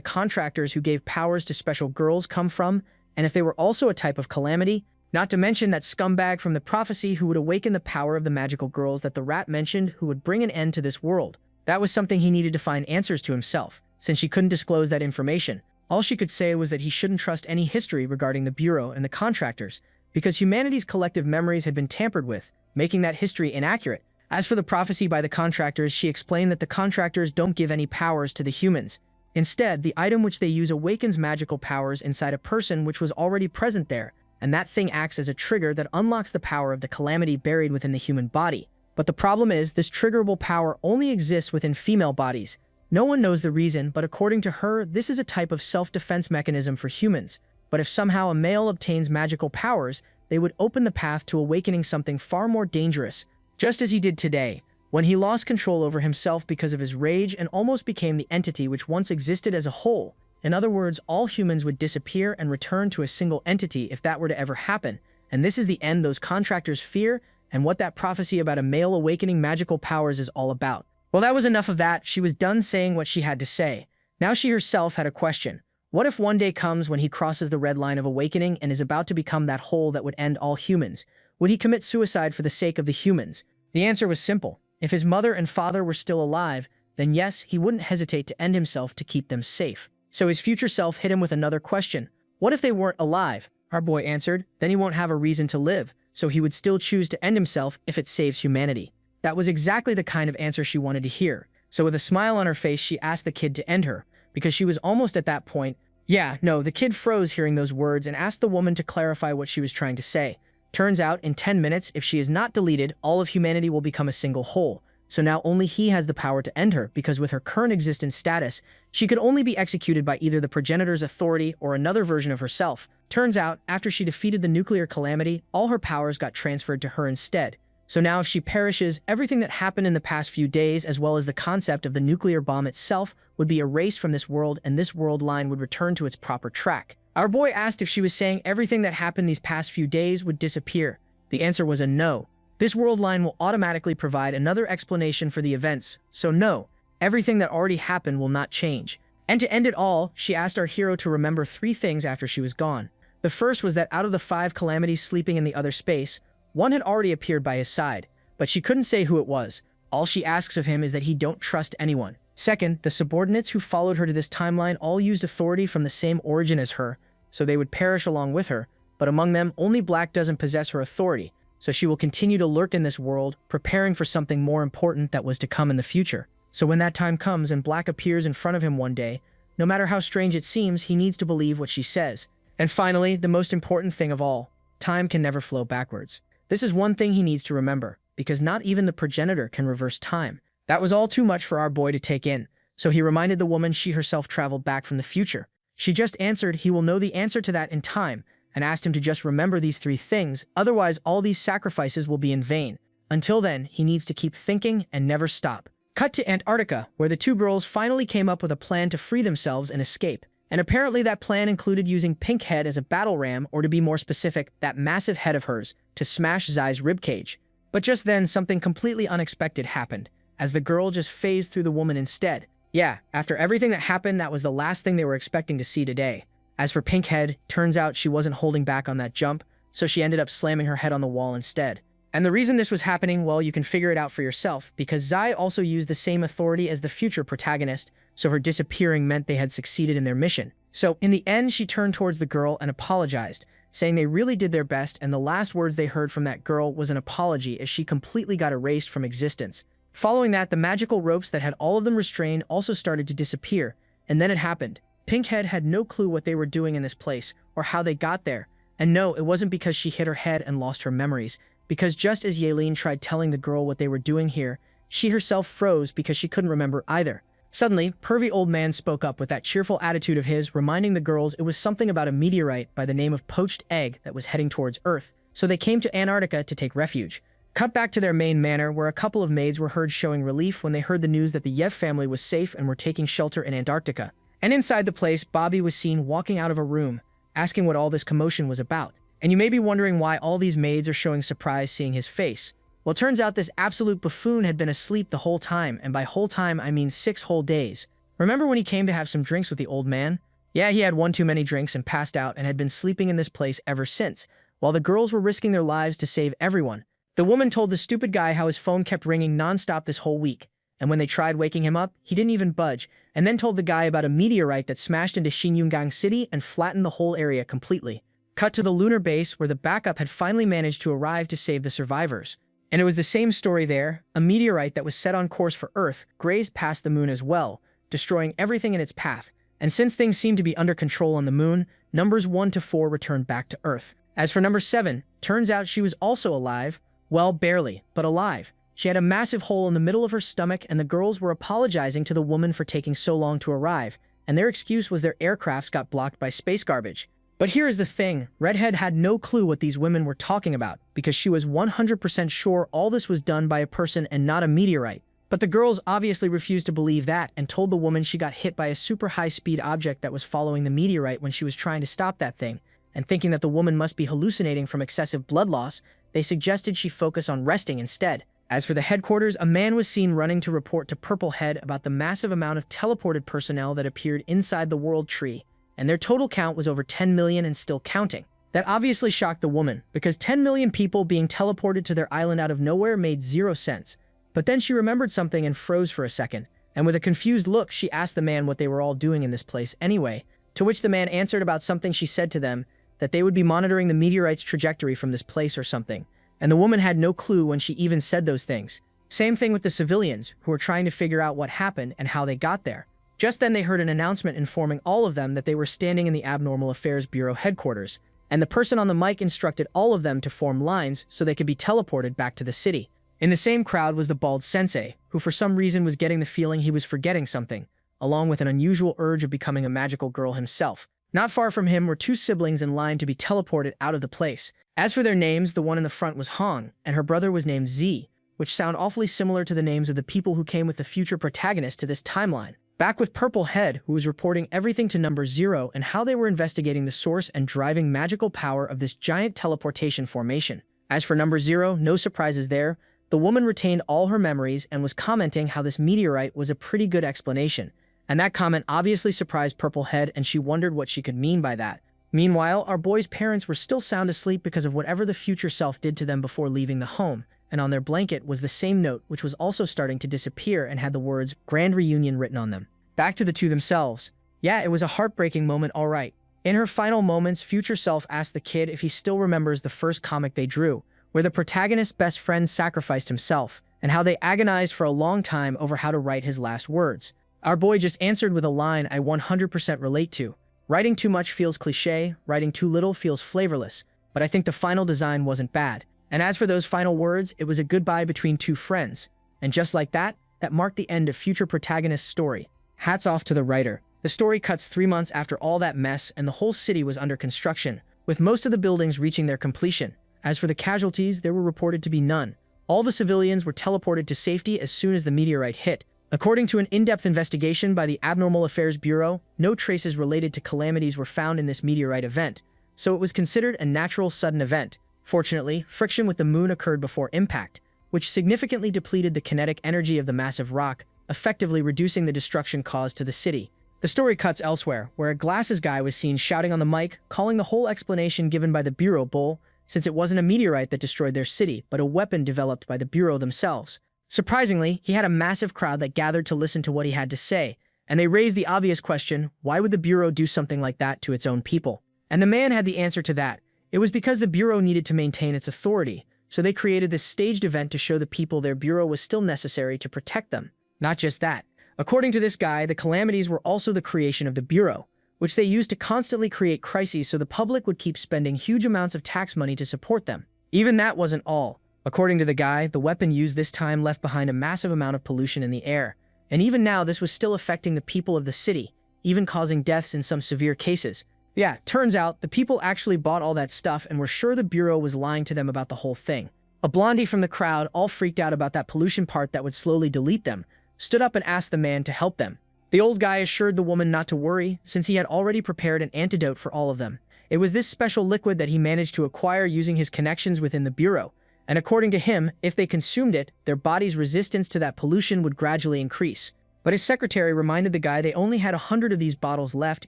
contractors who gave powers to special girls come from? And if they were also a type of calamity? Not to mention that scumbag from the prophecy who would awaken the power of the magical girls that the rat mentioned, who would bring an end to this world. That was something he needed to find answers to himself, since she couldn't disclose that information. All she could say was that he shouldn't trust any history regarding the Bureau and the contractors, because humanity's collective memories had been tampered with, making that history inaccurate. As for the prophecy by the contractors, she explained that the contractors don't give any powers to the humans. Instead, the item which they use awakens magical powers inside a person which was already present there, and that thing acts as a trigger that unlocks the power of the calamity buried within the human body. But the problem is, this triggerable power only exists within female bodies. No one knows the reason, but according to her, this is a type of self-defense mechanism for humans. But if somehow a male obtains magical powers, they would open the path to awakening something far more dangerous, just as he did today, when he lost control over himself because of his rage and almost became the entity which once existed as a whole. In other words, all humans would disappear and return to a single entity if that were to ever happen, and this is the end those contractors fear, and what that prophecy about a male awakening magical powers is all about. Well, that was enough of that. She was done saying what she had to say. Now she herself had a question. What if one day comes when he crosses the red line of awakening and is about to become that whole that would end all humans? Would he commit suicide for the sake of the humans? The answer was simple. If his mother and father were still alive, then yes, he wouldn't hesitate to end himself to keep them safe. So his future self hit him with another question. What if they weren't alive? Our boy answered, then he won't have a reason to live, so he would still choose to end himself if it saves humanity. That was exactly the kind of answer she wanted to hear. So with a smile on her face, she asked the kid to end her, because she was almost at that point. The kid froze hearing those words and asked the woman to clarify what she was trying to say. Turns out, in 10 minutes, if she is not deleted, all of humanity will become a single whole. So now only he has the power to end her, because with her current existence status, she could only be executed by either the progenitor's authority or another version of herself. Turns out, after she defeated the nuclear calamity, all her powers got transferred to her instead. So now if she perishes, everything that happened in the past few days, as well as the concept of the nuclear bomb itself, would be erased from this world, and this world line would return to its proper track. Our boy asked if she was saying everything that happened these past few days would disappear. The answer was a no. This world line will automatically provide another explanation for the events, so no, everything that already happened will not change. And to end it all, she asked our hero to remember 3 things after she was gone. The first was that out of the 5 calamities sleeping in the other space, one had already appeared by his side, but she couldn't say who it was. All she asks of him is that he don't trust anyone. Second, the subordinates who followed her to this timeline all used authority from the same origin as her, so they would perish along with her, but among them, only Black doesn't possess her authority, so she will continue to lurk in this world, preparing for something more important that was to come in the future. So when that time comes and Black appears in front of him one day, no matter how strange it seems, he needs to believe what she says. And finally, the most important thing of all, time can never flow backwards. This is one thing he needs to remember, because not even the progenitor can reverse time. That was all too much for our boy to take in, so he reminded the woman she herself traveled back from the future. She just answered he will know the answer to that in time, and asked him to just remember these 3 things, otherwise all these sacrifices will be in vain. Until then, he needs to keep thinking and never stop. Cut to Antarctica, where the 2 girls finally came up with a plan to free themselves and escape. And apparently that plan included using Pink Head as a battle ram, or to be more specific, that massive head of hers, to smash Zai's ribcage. But just then, something completely unexpected happened, as the girl just phased through the woman instead. Yeah, after everything that happened, that was the last thing they were expecting to see today. As for Pink Head, turns out she wasn't holding back on that jump, so she ended up slamming her head on the wall instead. And the reason this was happening, well, you can figure it out for yourself, because Zai also used the same authority as the future protagonist, so her disappearing meant they had succeeded in their mission. So, in the end, she turned towards the girl and apologized, saying they really did their best, and the last words they heard from that girl was an apology as she completely got erased from existence. Following that, the magical ropes that had all of them restrained also started to disappear, and then it happened. Pinkhead had no clue what they were doing in this place, or how they got there. And no, it wasn't because she hit her head and lost her memories, because just as Yaelin tried telling the girl what they were doing here, she herself froze because she couldn't remember either. Suddenly, pervy old man spoke up with that cheerful attitude of his, reminding the girls it was something about a meteorite by the name of Poached Egg that was heading towards Earth, so they came to Antarctica to take refuge. Cut back to their main manor, where a couple of maids were heard showing relief when they heard the news that the Yev family was safe and were taking shelter in Antarctica. And inside the place, Bobby was seen walking out of a room, asking what all this commotion was about. And you may be wondering why all these maids are showing surprise seeing his face. Well, it turns out this absolute buffoon had been asleep the whole time, and by whole time I mean 6 whole days. Remember when he came to have some drinks with the old man? Yeah, he had one too many drinks and passed out and had been sleeping in this place ever since, while the girls were risking their lives to save everyone. The woman told the stupid guy how his phone kept ringing nonstop this whole week, and when they tried waking him up, he didn't even budge, and then told the guy about a meteorite that smashed into Xinyungang City and flattened the whole area completely. Cut to the lunar base where the backup had finally managed to arrive to save the survivors. And it was the same story there. A meteorite that was set on course for Earth grazed past the moon as well, destroying everything in its path. And since things seemed to be under control on the moon, numbers 1 to 4 returned back to Earth. As for number 7, turns out she was also alive. Well, barely, but alive. She had a massive hole in the middle of her stomach, and the girls were apologizing to the woman for taking so long to arrive, and their excuse was their aircrafts got blocked by space garbage. But here is the thing, Redhead had no clue what these women were talking about, because she was 100% sure all this was done by a person and not a meteorite. But the girls obviously refused to believe that and told the woman she got hit by a super high-speed object that was following the meteorite when she was trying to stop that thing, and thinking that the woman must be hallucinating from excessive blood loss, they suggested she focus on resting instead. As for the headquarters, a man was seen running to report to Purple Head about the massive amount of teleported personnel that appeared inside the World Tree, and their total count was over 10 million and still counting. That obviously shocked the woman, because 10 million people being teleported to their island out of nowhere made 0 sense. But then she remembered something and froze for a second, and with a confused look she asked the man what they were all doing in this place anyway, to which the man answered about something she said to them, that they would be monitoring the meteorite's trajectory from this place or something, and the woman had no clue when she even said those things. Same thing with the civilians, who were trying to figure out what happened and how they got there. Just then they heard an announcement informing all of them that they were standing in the Abnormal Affairs Bureau headquarters, and the person on the mic instructed all of them to form lines so they could be teleported back to the city. In the same crowd was the bald sensei, who for some reason was getting the feeling he was forgetting something, along with an unusual urge of becoming a magical girl himself. Not far from him were 2 siblings in line to be teleported out of the place. As for their names, the one in the front was Hong, and her brother was named Z, which sound awfully similar to the names of the people who came with the future protagonist to this timeline. Back with Purple Head, who was reporting everything to number 0 and how they were investigating the source and driving magical power of this giant teleportation formation. As for number 0, no surprises there. The woman retained all her memories and was commenting how this meteorite was a pretty good explanation. And that comment obviously surprised Purple Head, and she wondered what she could mean by that. Meanwhile, our boy's parents were still sound asleep because of whatever the future self did to them before leaving the home, and on their blanket was the same note, which was also starting to disappear and had the words Grand Reunion written on them. Back to the two themselves. Yeah, it was a heartbreaking moment, all right. In her final moments, future self asked the kid if he still remembers the first comic they drew, where the protagonist's best friend sacrificed himself, and how they agonized for a long time over how to write his last words. Our boy just answered with a line I 100% relate to. Writing too much feels cliché, writing too little feels flavorless, but I think the final design wasn't bad. And as for those final words, it was a goodbye between 2 friends. And just like that, that marked the end of future protagonist's story. Hats off to the writer. The story cuts 3 months after all that mess and the whole city was under construction, with most of the buildings reaching their completion. As for the casualties, there were reported to be none. All the civilians were teleported to safety as soon as the meteorite hit. According to an in-depth investigation by the Abnormal Affairs Bureau, no traces related to calamities were found in this meteorite event, so it was considered a natural sudden event. Fortunately, friction with the moon occurred before impact, which significantly depleted the kinetic energy of the massive rock, effectively reducing the destruction caused to the city. The story cuts elsewhere, where a glasses guy was seen shouting on the mic, calling the whole explanation given by the Bureau bull, since it wasn't a meteorite that destroyed their city, but a weapon developed by the Bureau themselves. Surprisingly, he had a massive crowd that gathered to listen to what he had to say, And they raised the obvious question, why would the Bureau do something like that to its own people? And the man had the answer to that. It was because the Bureau needed to maintain its authority, so they created this staged event to show the people their Bureau was still necessary to protect them. Not just that. According to this guy, the calamities were also the creation of the Bureau, which they used to constantly create crises so the public would keep spending huge amounts of tax money to support them. Even that wasn't all. According to the guy, the weapon used this time left behind a massive amount of pollution in the air. And even now, this was still affecting the people of the city, even causing deaths in some severe cases. Yeah, turns out, the people actually bought all that stuff and were sure the Bureau was lying to them about the whole thing. A blondie from the crowd, all freaked out about that pollution part that would slowly delete them, stood up and asked the man to help them. The old guy assured the woman not to worry, since he had already prepared an antidote for all of them. It was this special liquid that he managed to acquire using his connections within the Bureau, and according to him, if they consumed it, their body's resistance to that pollution would gradually increase. But his secretary reminded the guy they only had 100 of these bottles left,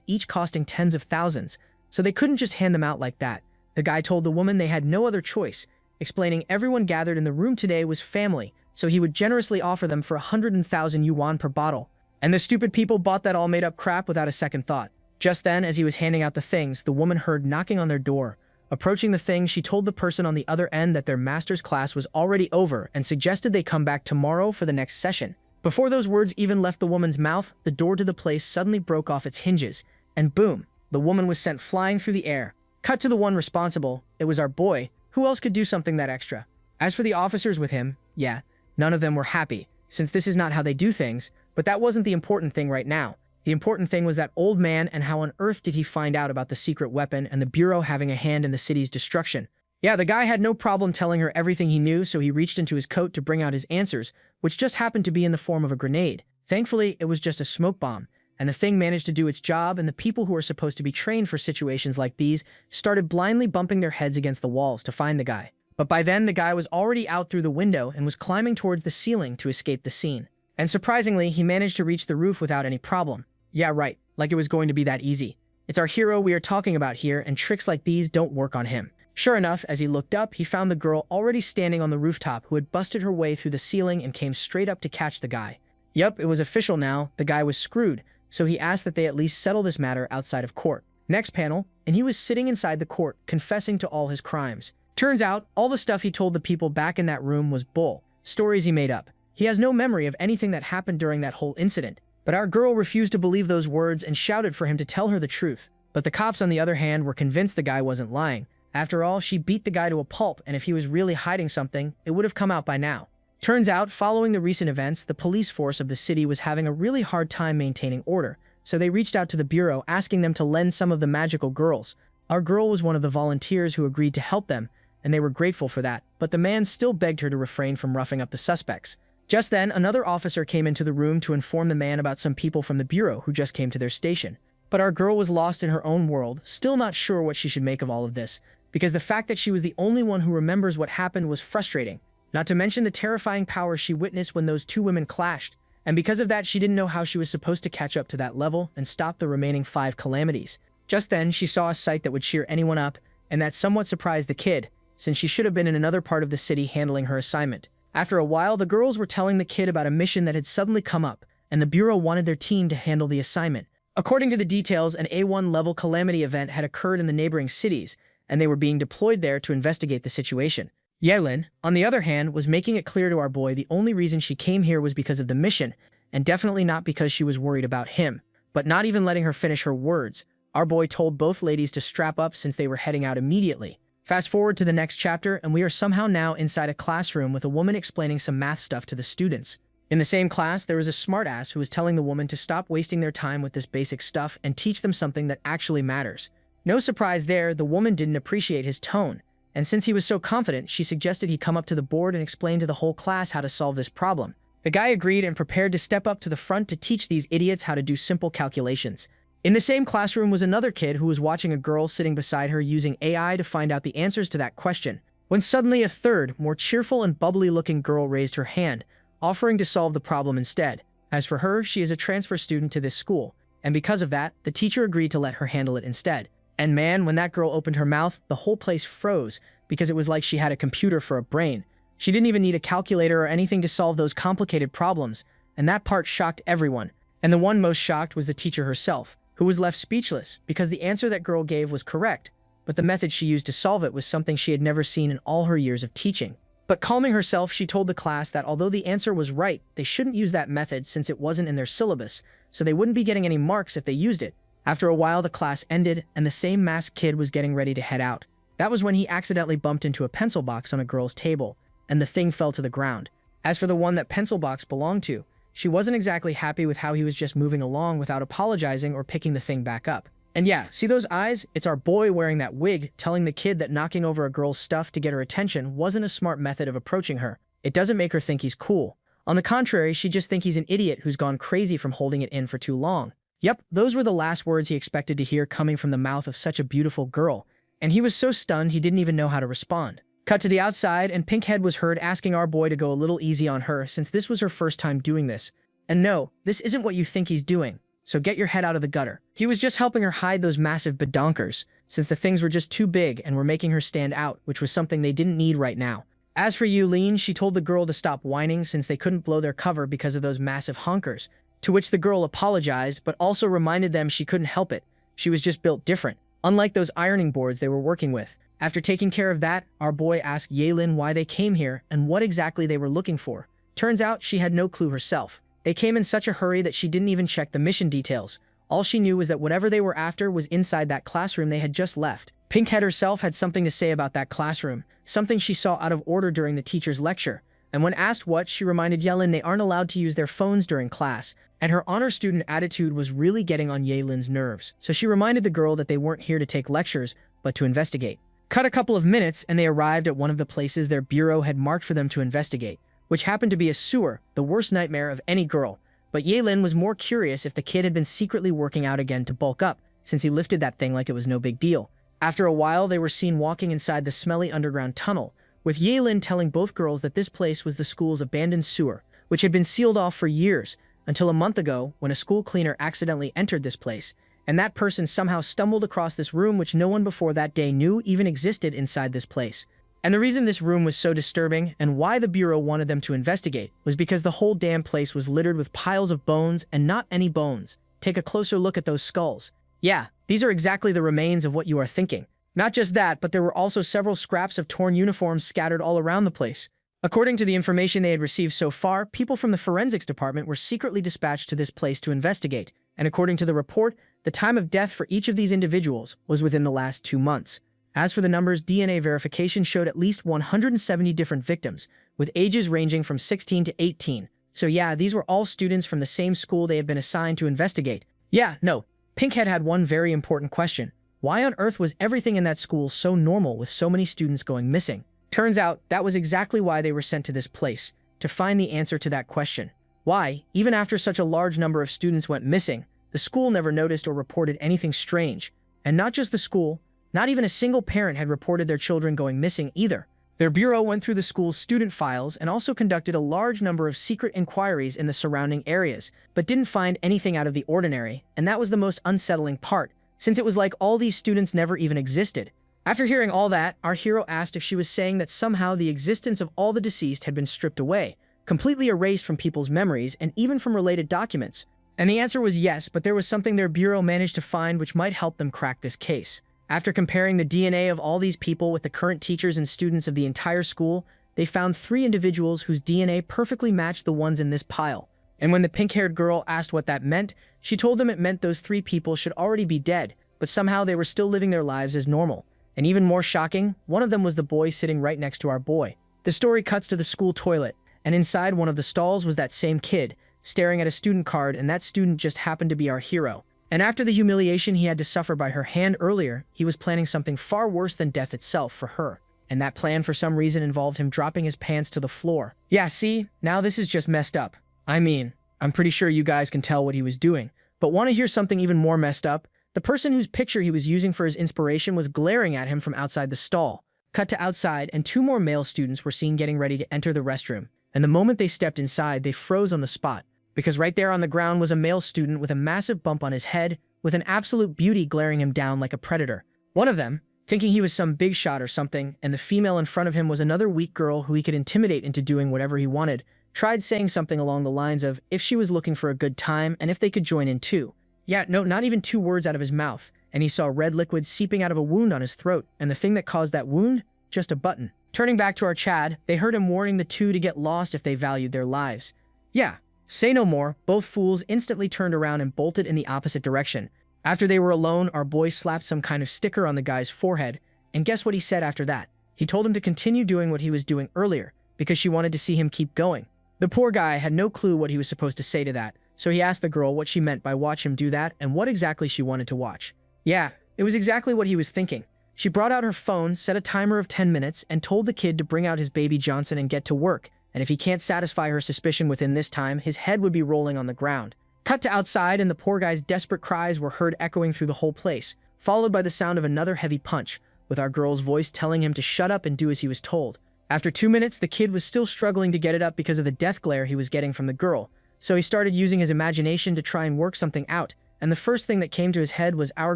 each costing tens of thousands, so they couldn't just hand them out like that. The guy told the woman they had no other choice, explaining everyone gathered in the room today was family, so he would generously offer them for 100,000 yuan per bottle. And the stupid people bought that all made-up crap without a second thought. Just then, as he was handing out the things, the woman heard knocking on their door. Approaching the thing, she told the person on the other end that their master's class was already over and suggested they come back tomorrow for the next session. Before those words even left the woman's mouth, the door to the place suddenly broke off its hinges, and boom, the woman was sent flying through the air. Cut to the one responsible. It was our boy. Who else could do something that extra? As for the officers with him, yeah, none of them were happy, since this is not how they do things, but that wasn't the important thing right now. The important thing was that old man and how on earth did he find out about the secret weapon and the Bureau having a hand in the city's destruction. Yeah, the guy had no problem telling her everything he knew, so he reached into his coat to bring out his answers, which just happened to be in the form of a grenade. Thankfully, it was just a smoke bomb, and the thing managed to do its job, and the people who are supposed to be trained for situations like these started blindly bumping their heads against the walls to find the guy. But by then, the guy was already out through the window and was climbing towards the ceiling to escape the scene. And surprisingly, he managed to reach the roof without any problem. Yeah, right, like it was going to be that easy. It's our hero we are talking about here, and tricks like these don't work on him. Sure enough, as he looked up, he found the girl already standing on the rooftop who had busted her way through the ceiling and came straight up to catch the guy. Yup, it was official now, the guy was screwed, so he asked that they at least settle this matter outside of court. Next panel, and he was sitting inside the court, confessing to all his crimes. Turns out, all the stuff he told the people back in that room was bull, stories he made up. He has no memory of anything that happened during that whole incident. But our girl refused to believe those words and shouted for him to tell her the truth. But the cops, on the other hand, were convinced the guy wasn't lying. After all, she beat the guy to a pulp, and if he was really hiding something, it would have come out by now. Turns out, following the recent events, the police force of the city was having a really hard time maintaining order, so they reached out to the Bureau asking them to lend some of the magical girls. Our girl was one of the volunteers who agreed to help them, and they were grateful for that, but the man still begged her to refrain from roughing up the suspects. Just then, another officer came into the room to inform the man about some people from the Bureau who just came to their station. But our girl was lost in her own world, still not sure what she should make of all of this, because the fact that she was the only one who remembers what happened was frustrating, not to mention the terrifying power she witnessed when those two women clashed, and because of that she didn't know how she was supposed to catch up to that level and stop the remaining 5 calamities. Just then, she saw a sight that would cheer anyone up, and that somewhat surprised the kid, since she should have been in another part of the city handling her assignment. After a while, the girls were telling the kid about a mission that had suddenly come up, and the Bureau wanted their team to handle the assignment. According to the details, an A1 level calamity event had occurred in the neighboring cities, and they were being deployed there to investigate the situation. Yelin, on the other hand, was making it clear to our boy the only reason she came here was because of the mission, and definitely not because she was worried about him. But not even letting her finish her words, our boy told both ladies to strap up since they were heading out immediately. Fast forward to the next chapter, and we are somehow now inside a classroom with a woman explaining some math stuff to the students. In the same class, there was a smartass who was telling the woman to stop wasting their time with this basic stuff and teach them something that actually matters. No surprise there, the woman didn't appreciate his tone, and since he was so confident, she suggested he come up to the board and explain to the whole class how to solve this problem. The guy agreed and prepared to step up to the front to teach these idiots how to do simple calculations. In the same classroom was another kid who was watching a girl sitting beside her using AI to find out the answers to that question, when suddenly a third, more cheerful and bubbly-looking girl raised her hand, offering to solve the problem instead. As for her, she is a transfer student to this school, and because of that, the teacher agreed to let her handle it instead. And man, when that girl opened her mouth, the whole place froze, because it was like she had a computer for a brain. She didn't even need a calculator or anything to solve those complicated problems, and that part shocked everyone. And the one most shocked was the teacher herself, who was left speechless because the answer that girl gave was correct, but the method she used to solve it was something she had never seen in all her years of teaching. But calming herself, she told the class that although the answer was right, they shouldn't use that method since it wasn't in their syllabus, so they wouldn't be getting any marks if they used it. After a while, the class ended, and the same masked kid was getting ready to head out. That was when he accidentally bumped into a pencil box on a girl's table, and the thing fell to the ground. As for the one that pencil box belonged to, she wasn't exactly happy with how he was just moving along without apologizing or picking the thing back up. And yeah, see those eyes? It's our boy wearing that wig telling the kid that knocking over a girl's stuff to get her attention wasn't a smart method of approaching her. It doesn't make her think he's cool. On the contrary, she just thinks he's an idiot who's gone crazy from holding it in for too long. Yep, those were the last words he expected to hear coming from the mouth of such a beautiful girl, and he was so stunned he didn't even know how to respond. Cut to the outside, and Pinkhead was heard asking our boy to go a little easy on her since this was her first time doing this. And no, this isn't what you think he's doing, so get your head out of the gutter. He was just helping her hide those massive badonkers, since the things were just too big and were making her stand out, which was something they didn't need right now. As for Yulin, she told the girl to stop whining since they couldn't blow their cover because of those massive honkers, to which the girl apologized but also reminded them she couldn't help it. She was just built different, unlike those ironing boards they were working with. After taking care of that, our boy asked Yelin why they came here and what exactly they were looking for. Turns out she had no clue herself. They came in such a hurry that she didn't even check the mission details. All she knew was that whatever they were after was inside that classroom they had just left. Pinkhead herself had something to say about that classroom, something she saw out of order during the teacher's lecture. And when asked what, she reminded Yelin they aren't allowed to use their phones during class, and her honor student attitude was really getting on Yelin's nerves. So she reminded the girl that they weren't here to take lectures, but to investigate. Cut a couple of minutes, and they arrived at one of the places their bureau had marked for them to investigate, which happened to be a sewer, the worst nightmare of any girl. But Yelin was more curious if the kid had been secretly working out again to bulk up, since he lifted that thing like it was no big deal. After a while, they were seen walking inside the smelly underground tunnel, with Yelin telling both girls that this place was the school's abandoned sewer, which had been sealed off for years, until a month ago when a school cleaner accidentally entered this place, and that person somehow stumbled across this room which no one before that day knew even existed inside this place. And the reason this room was so disturbing and why the Bureau wanted them to investigate was because the whole damn place was littered with piles of bones and not any bones. Take a closer look at those skulls. Yeah, these are exactly the remains of what you are thinking. Not just that, but there were also several scraps of torn uniforms scattered all around the place. According to the information they had received so far, people from the forensics department were secretly dispatched to this place to investigate, and according to the report, the time of death for each of these individuals was within the last 2 months. As for the numbers, DNA verification showed at least 170 different victims, with ages ranging from 16 to 18. So yeah, these were all students from the same school they had been assigned to investigate. Yeah, no, Pinkhead had one very important question. Why on earth was everything in that school so normal with so many students going missing? Turns out, that was exactly why they were sent to this place, to find the answer to that question. Why, even after such a large number of students went missing, the school never noticed or reported anything strange. And not just the school, not even a single parent had reported their children going missing either. Their bureau went through the school's student files and also conducted a large number of secret inquiries in the surrounding areas, but didn't find anything out of the ordinary, and that was the most unsettling part, since it was like all these students never even existed. After hearing all that, our hero asked if she was saying that somehow the existence of all the deceased had been stripped away, completely erased from people's memories and even from related documents. And the answer was yes, but there was something their bureau managed to find which might help them crack this case. After comparing the DNA of all these people with the current teachers and students of the entire school, they found 3 individuals whose DNA perfectly matched the ones in this pile. And when the pink-haired girl asked what that meant, she told them it meant those 3 people should already be dead, but somehow they were still living their lives as normal. And even more shocking, one of them was the boy sitting right next to our boy. The story cuts to the school toilet, and inside one of the stalls was that same kid, staring at a student card, and that student just happened to be our hero. And after the humiliation he had to suffer by her hand earlier, he was planning something far worse than death itself for her. And that plan for some reason involved him dropping his pants to the floor. Yeah, see? Now this is just messed up. I mean, I'm pretty sure you guys can tell what he was doing. But want to hear something even more messed up? The person whose picture he was using for his inspiration was glaring at him from outside the stall. Cut to outside, and 2 more male students were seen getting ready to enter the restroom. And the moment they stepped inside, they froze on the spot. Because right there on the ground was a male student with a massive bump on his head, with an absolute beauty glaring him down like a predator. One of them, thinking he was some big shot or something, and the female in front of him was another weak girl who he could intimidate into doing whatever he wanted, tried saying something along the lines of if she was looking for a good time and if they could join in too. Yeah, no, not even 2 words out of his mouth, and he saw red liquid seeping out of a wound on his throat, and the thing that caused that wound? Just a button. Turning back to our Chad, they heard him warning the two to get lost if they valued their lives. Yeah, say no more, both fools instantly turned around and bolted in the opposite direction. After they were alone, our boy slapped some kind of sticker on the guy's forehead, and guess what he said after that? He told him to continue doing what he was doing earlier, because she wanted to see him keep going. The poor guy had no clue what he was supposed to say to that, so he asked the girl what she meant by watch him do that and what exactly she wanted to watch. Yeah, it was exactly what he was thinking. She brought out her phone, set a timer of 10 minutes, and told the kid to bring out his baby Johnson and get to work, and if he can't satisfy her suspicion within this time, his head would be rolling on the ground. Cut to outside, and the poor guy's desperate cries were heard echoing through the whole place, followed by the sound of another heavy punch, with our girl's voice telling him to shut up and do as he was told. After 2 minutes, the kid was still struggling to get it up because of the death glare he was getting from the girl, so he started using his imagination to try and work something out, and the first thing that came to his head was our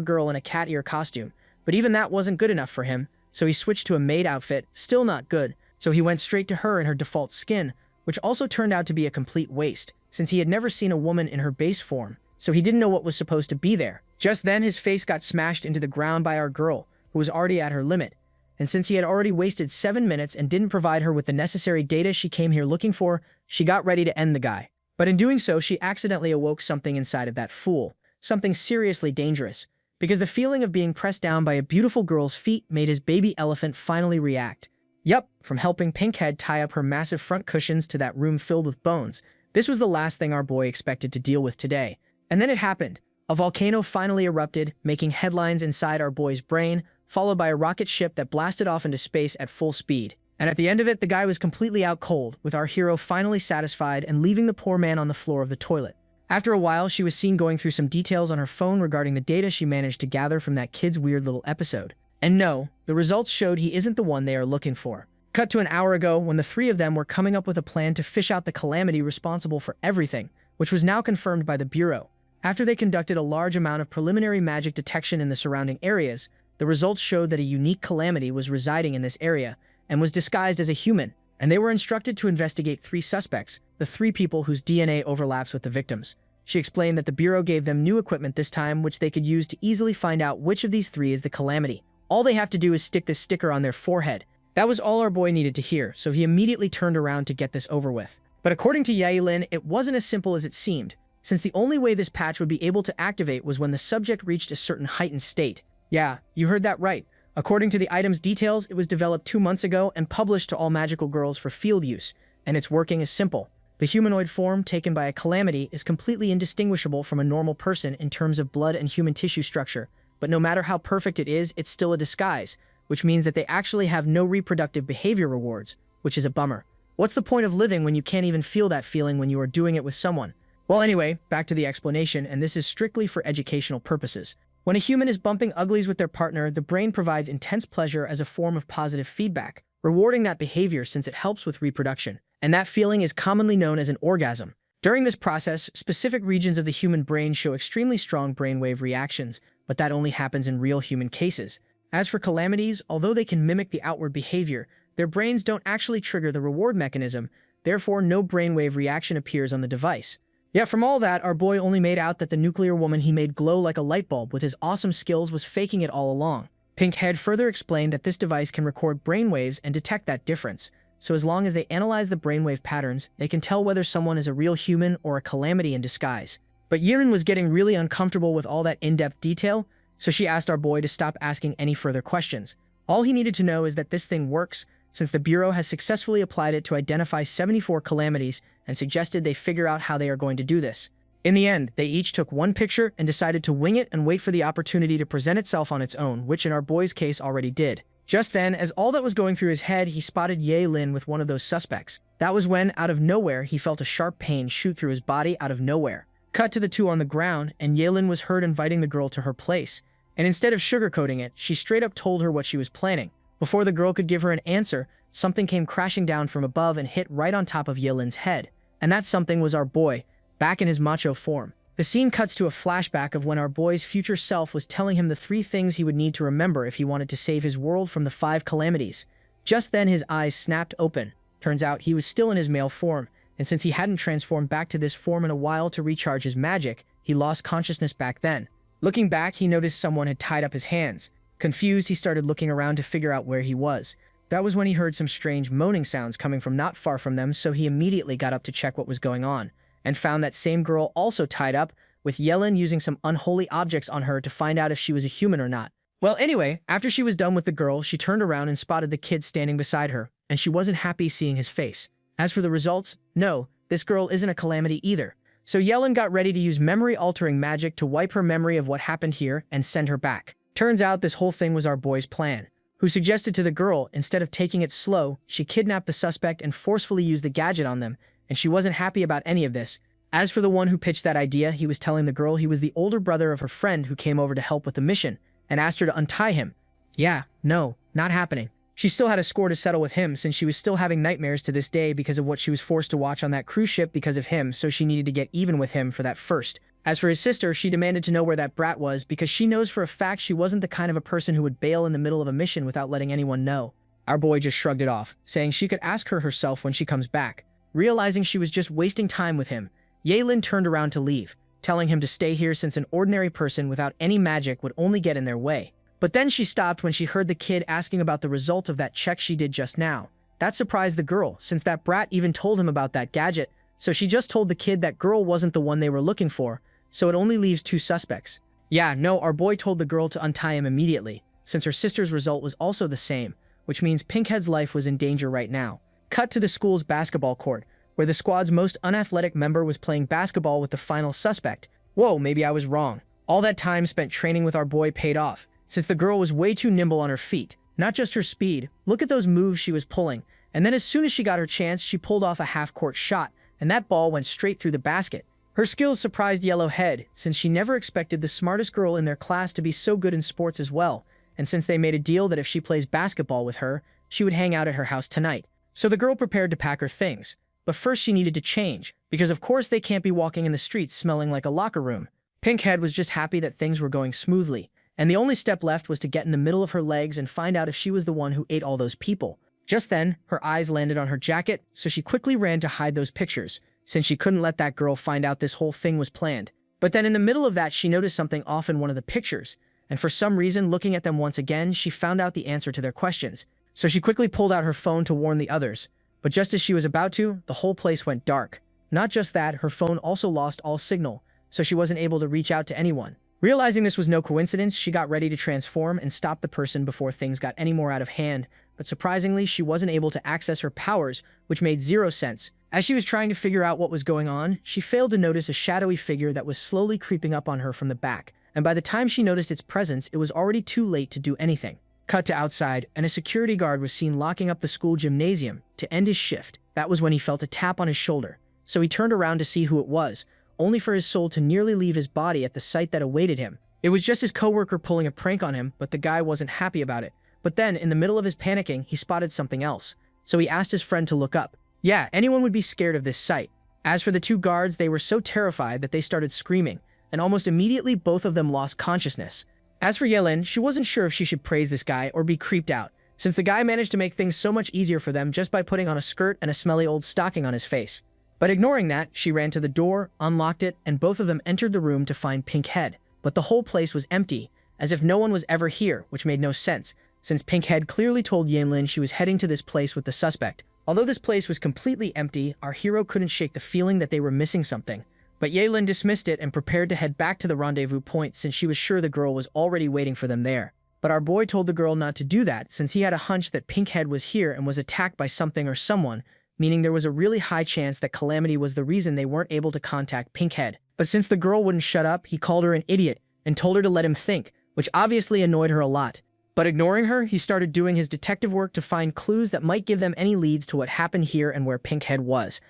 girl in a cat ear costume. But even that wasn't good enough for him, so he switched to a maid outfit, still not good, so he went straight to her in her default skin, which also turned out to be a complete waste, since he had never seen a woman in her base form, so he didn't know what was supposed to be there. Just then, his face got smashed into the ground by our girl, who was already at her limit, and since he had already wasted 7 minutes and didn't provide her with the necessary data she came here looking for, she got ready to end the guy. But in doing so, she accidentally awoke something inside of that fool, something seriously dangerous, because the feeling of being pressed down by a beautiful girl's feet made his baby elephant finally react. Yup, from helping Pinkhead tie up her massive front cushions to that room filled with bones, this was the last thing our boy expected to deal with today. And then it happened. A volcano finally erupted, making headlines inside our boy's brain, followed by a rocket ship that blasted off into space at full speed. And at the end of it, the guy was completely out cold, with our hero finally satisfied and leaving the poor man on the floor of the toilet. After a while, she was seen going through some details on her phone regarding the data she managed to gather from that kid's weird little episode. And no, the results showed he isn't the one they are looking for. Cut to an hour ago when the three of them were coming up with a plan to fish out the calamity responsible for everything, which was now confirmed by the Bureau. After they conducted a large amount of preliminary magic detection in the surrounding areas, the results showed that a unique calamity was residing in this area and was disguised as a human, and they were instructed to investigate 3 suspects, the 3 people whose DNA overlaps with the victims. She explained that the Bureau gave them new equipment this time which they could use to easily find out which of these 3 is the calamity. All they have to do is stick this sticker on their forehead. That was all our boy needed to hear, so he immediately turned around to get this over with. But according to Yaelin, it wasn't as simple as it seemed, since the only way this patch would be able to activate was when the subject reached a certain heightened state. Yeah, you heard that right. According to the item's details, it was developed 2 months ago and published to all magical girls for field use, and its working is simple. The humanoid form taken by a calamity is completely indistinguishable from a normal person in terms of blood and human tissue structure, but no matter how perfect it is, it's still a disguise, which means that they actually have no reproductive behavior rewards, which is a bummer. What's the point of living when you can't even feel that feeling when you are doing it with someone? Well, anyway, back to the explanation, and this is strictly for educational purposes. When a human is bumping uglies with their partner, the brain provides intense pleasure as a form of positive feedback, rewarding that behavior since it helps with reproduction. And that feeling is commonly known as an orgasm. During this process, specific regions of the human brain show extremely strong brainwave reactions, but that only happens in real human cases. As for calamities, although they can mimic the outward behavior, their brains don't actually trigger the reward mechanism, therefore no brainwave reaction appears on the device. Yet from all that, our boy only made out that the nuclear woman he made glow like a light bulb with his awesome skills was faking it all along. Pinkhead further explained that this device can record brainwaves and detect that difference, so as long as they analyze the brainwave patterns, they can tell whether someone is a real human or a calamity in disguise. But Yirin was getting really uncomfortable with all that in-depth detail, so she asked our boy to stop asking any further questions. All he needed to know is that this thing works, since the Bureau has successfully applied it to identify 74 calamities and suggested they figure out how they are going to do this. In the end, they each took one picture and decided to wing it and wait for the opportunity to present itself on its own, which in our boy's case already did. Just then, as all that was going through his head, he spotted Ye Lin with one of those suspects. That was when, out of nowhere, he felt a sharp pain shoot through his body out of nowhere. Cut to the two on the ground, and Ye Lin was heard inviting the girl to her place. And instead of sugarcoating it, she straight up told her what she was planning. Before the girl could give her an answer, something came crashing down from above and hit right on top of Ye Lin's head. And that something was our boy, back in his macho form. The scene cuts to a flashback of when our boy's future self was telling him the 3 things he would need to remember if he wanted to save his world from the 5 calamities. Just then his eyes snapped open. Turns out he was still in his male form, and since he hadn't transformed back to this form in a while to recharge his magic, he lost consciousness back then. Looking back, he noticed someone had tied up his hands. Confused, he started looking around to figure out where he was. That was when he heard some strange moaning sounds coming from not far from them, so he immediately got up to check what was going on, and found that same girl also tied up, with Yellen using some unholy objects on her to find out if she was a human or not. Well, anyway, after she was done with the girl, she turned around and spotted the kid standing beside her, and she wasn't happy seeing his face. As for the results, no, this girl isn't a calamity either. So Yellen got ready to use memory-altering magic to wipe her memory of what happened here and send her back. Turns out this whole thing was our boy's plan, who suggested to the girl, instead of taking it slow, she kidnapped the suspect and forcefully used the gadget on them, and she wasn't happy about any of this. As for the one who pitched that idea, he was telling the girl he was the older brother of her friend who came over to help with the mission, and asked her to untie him. Yeah, no, not happening. She still had a score to settle with him since she was still having nightmares to this day because of what she was forced to watch on that cruise ship because of him, so she needed to get even with him for that first. As for his sister, she demanded to know where that brat was because she knows for a fact she wasn't the kind of a person who would bail in the middle of a mission without letting anyone know. Our boy just shrugged it off, saying she could ask her herself when she comes back. Realizing she was just wasting time with him, Yaelin turned around to leave, telling him to stay here since an ordinary person without any magic would only get in their way. But then she stopped when she heard the kid asking about the result of that check she did just now. That surprised the girl, since that brat even told him about that gadget, so she just told the kid that girl wasn't the one they were looking for, so it only leaves two suspects. Yeah, no, our boy told the girl to untie him immediately, since her sister's result was also the same, which means Pinkhead's life was in danger right now. Cut to the school's basketball court, where the squad's most unathletic member was playing basketball with the final suspect. Whoa, maybe I was wrong. All that time spent training with our boy paid off, since the girl was way too nimble on her feet. Not just her speed, look at those moves she was pulling, and then as soon as she got her chance, she pulled off a half-court shot, and that ball went straight through the basket. Her skills surprised Yellowhead, since she never expected the smartest girl in their class to be so good in sports as well, and since they made a deal that if she plays basketball with her, she would hang out at her house tonight. So the girl prepared to pack her things, but first she needed to change, because of course they can't be walking in the streets smelling like a locker room. Pinkhead was just happy that things were going smoothly, and the only step left was to get in the middle of her legs and find out if she was the one who ate all those people. Just then, her eyes landed on her jacket, so she quickly ran to hide those pictures, since she couldn't let that girl find out this whole thing was planned. But then in the middle of that, she noticed something off in one of the pictures, and for some reason, looking at them once again, she found out the answer to their questions. So she quickly pulled out her phone to warn the others, but just as she was about to, the whole place went dark. Not just that, her phone also lost all signal, so she wasn't able to reach out to anyone. Realizing this was no coincidence, she got ready to transform and stop the person before things got any more out of hand, but surprisingly, she wasn't able to access her powers, which made zero sense. As she was trying to figure out what was going on, she failed to notice a shadowy figure that was slowly creeping up on her from the back, and by the time she noticed its presence, it was already too late to do anything. Cut to outside, and a security guard was seen locking up the school gymnasium to end his shift. That was when he felt a tap on his shoulder, so he turned around to see who it was, only for his soul to nearly leave his body at the sight that awaited him. It was just his coworker pulling a prank on him, but the guy wasn't happy about it. But then, in the middle of his panicking, he spotted something else, so he asked his friend to look up. Yeah, anyone would be scared of this sight. As for the two guards, they were so terrified that they started screaming, and almost immediately both of them lost consciousness. As for Yellen, she wasn't sure if she should praise this guy or be creeped out, since the guy managed to make things so much easier for them just by putting on a skirt and a smelly old stocking on his face. But ignoring that, she ran to the door, unlocked it, and both of them entered the room to find Pinkhead. But the whole place was empty, as if no one was ever here, which made no sense, since Pinkhead clearly told Yanlin she was heading to this place with the suspect. Although this place was completely empty, our hero couldn't shake the feeling that they were missing something. But Yaelin dismissed it and prepared to head back to the rendezvous point since she was sure the girl was already waiting for them there. But our boy told the girl not to do that since he had a hunch that Pinkhead was here and was attacked by something or someone, meaning there was a really high chance that Calamity was the reason they weren't able to contact Pinkhead. But since the girl wouldn't shut up, he called her an idiot and told her to let him think, which obviously annoyed her a lot. But ignoring her, he started doing his detective work to find clues that might give them any leads to what happened here and where Pinkhead was.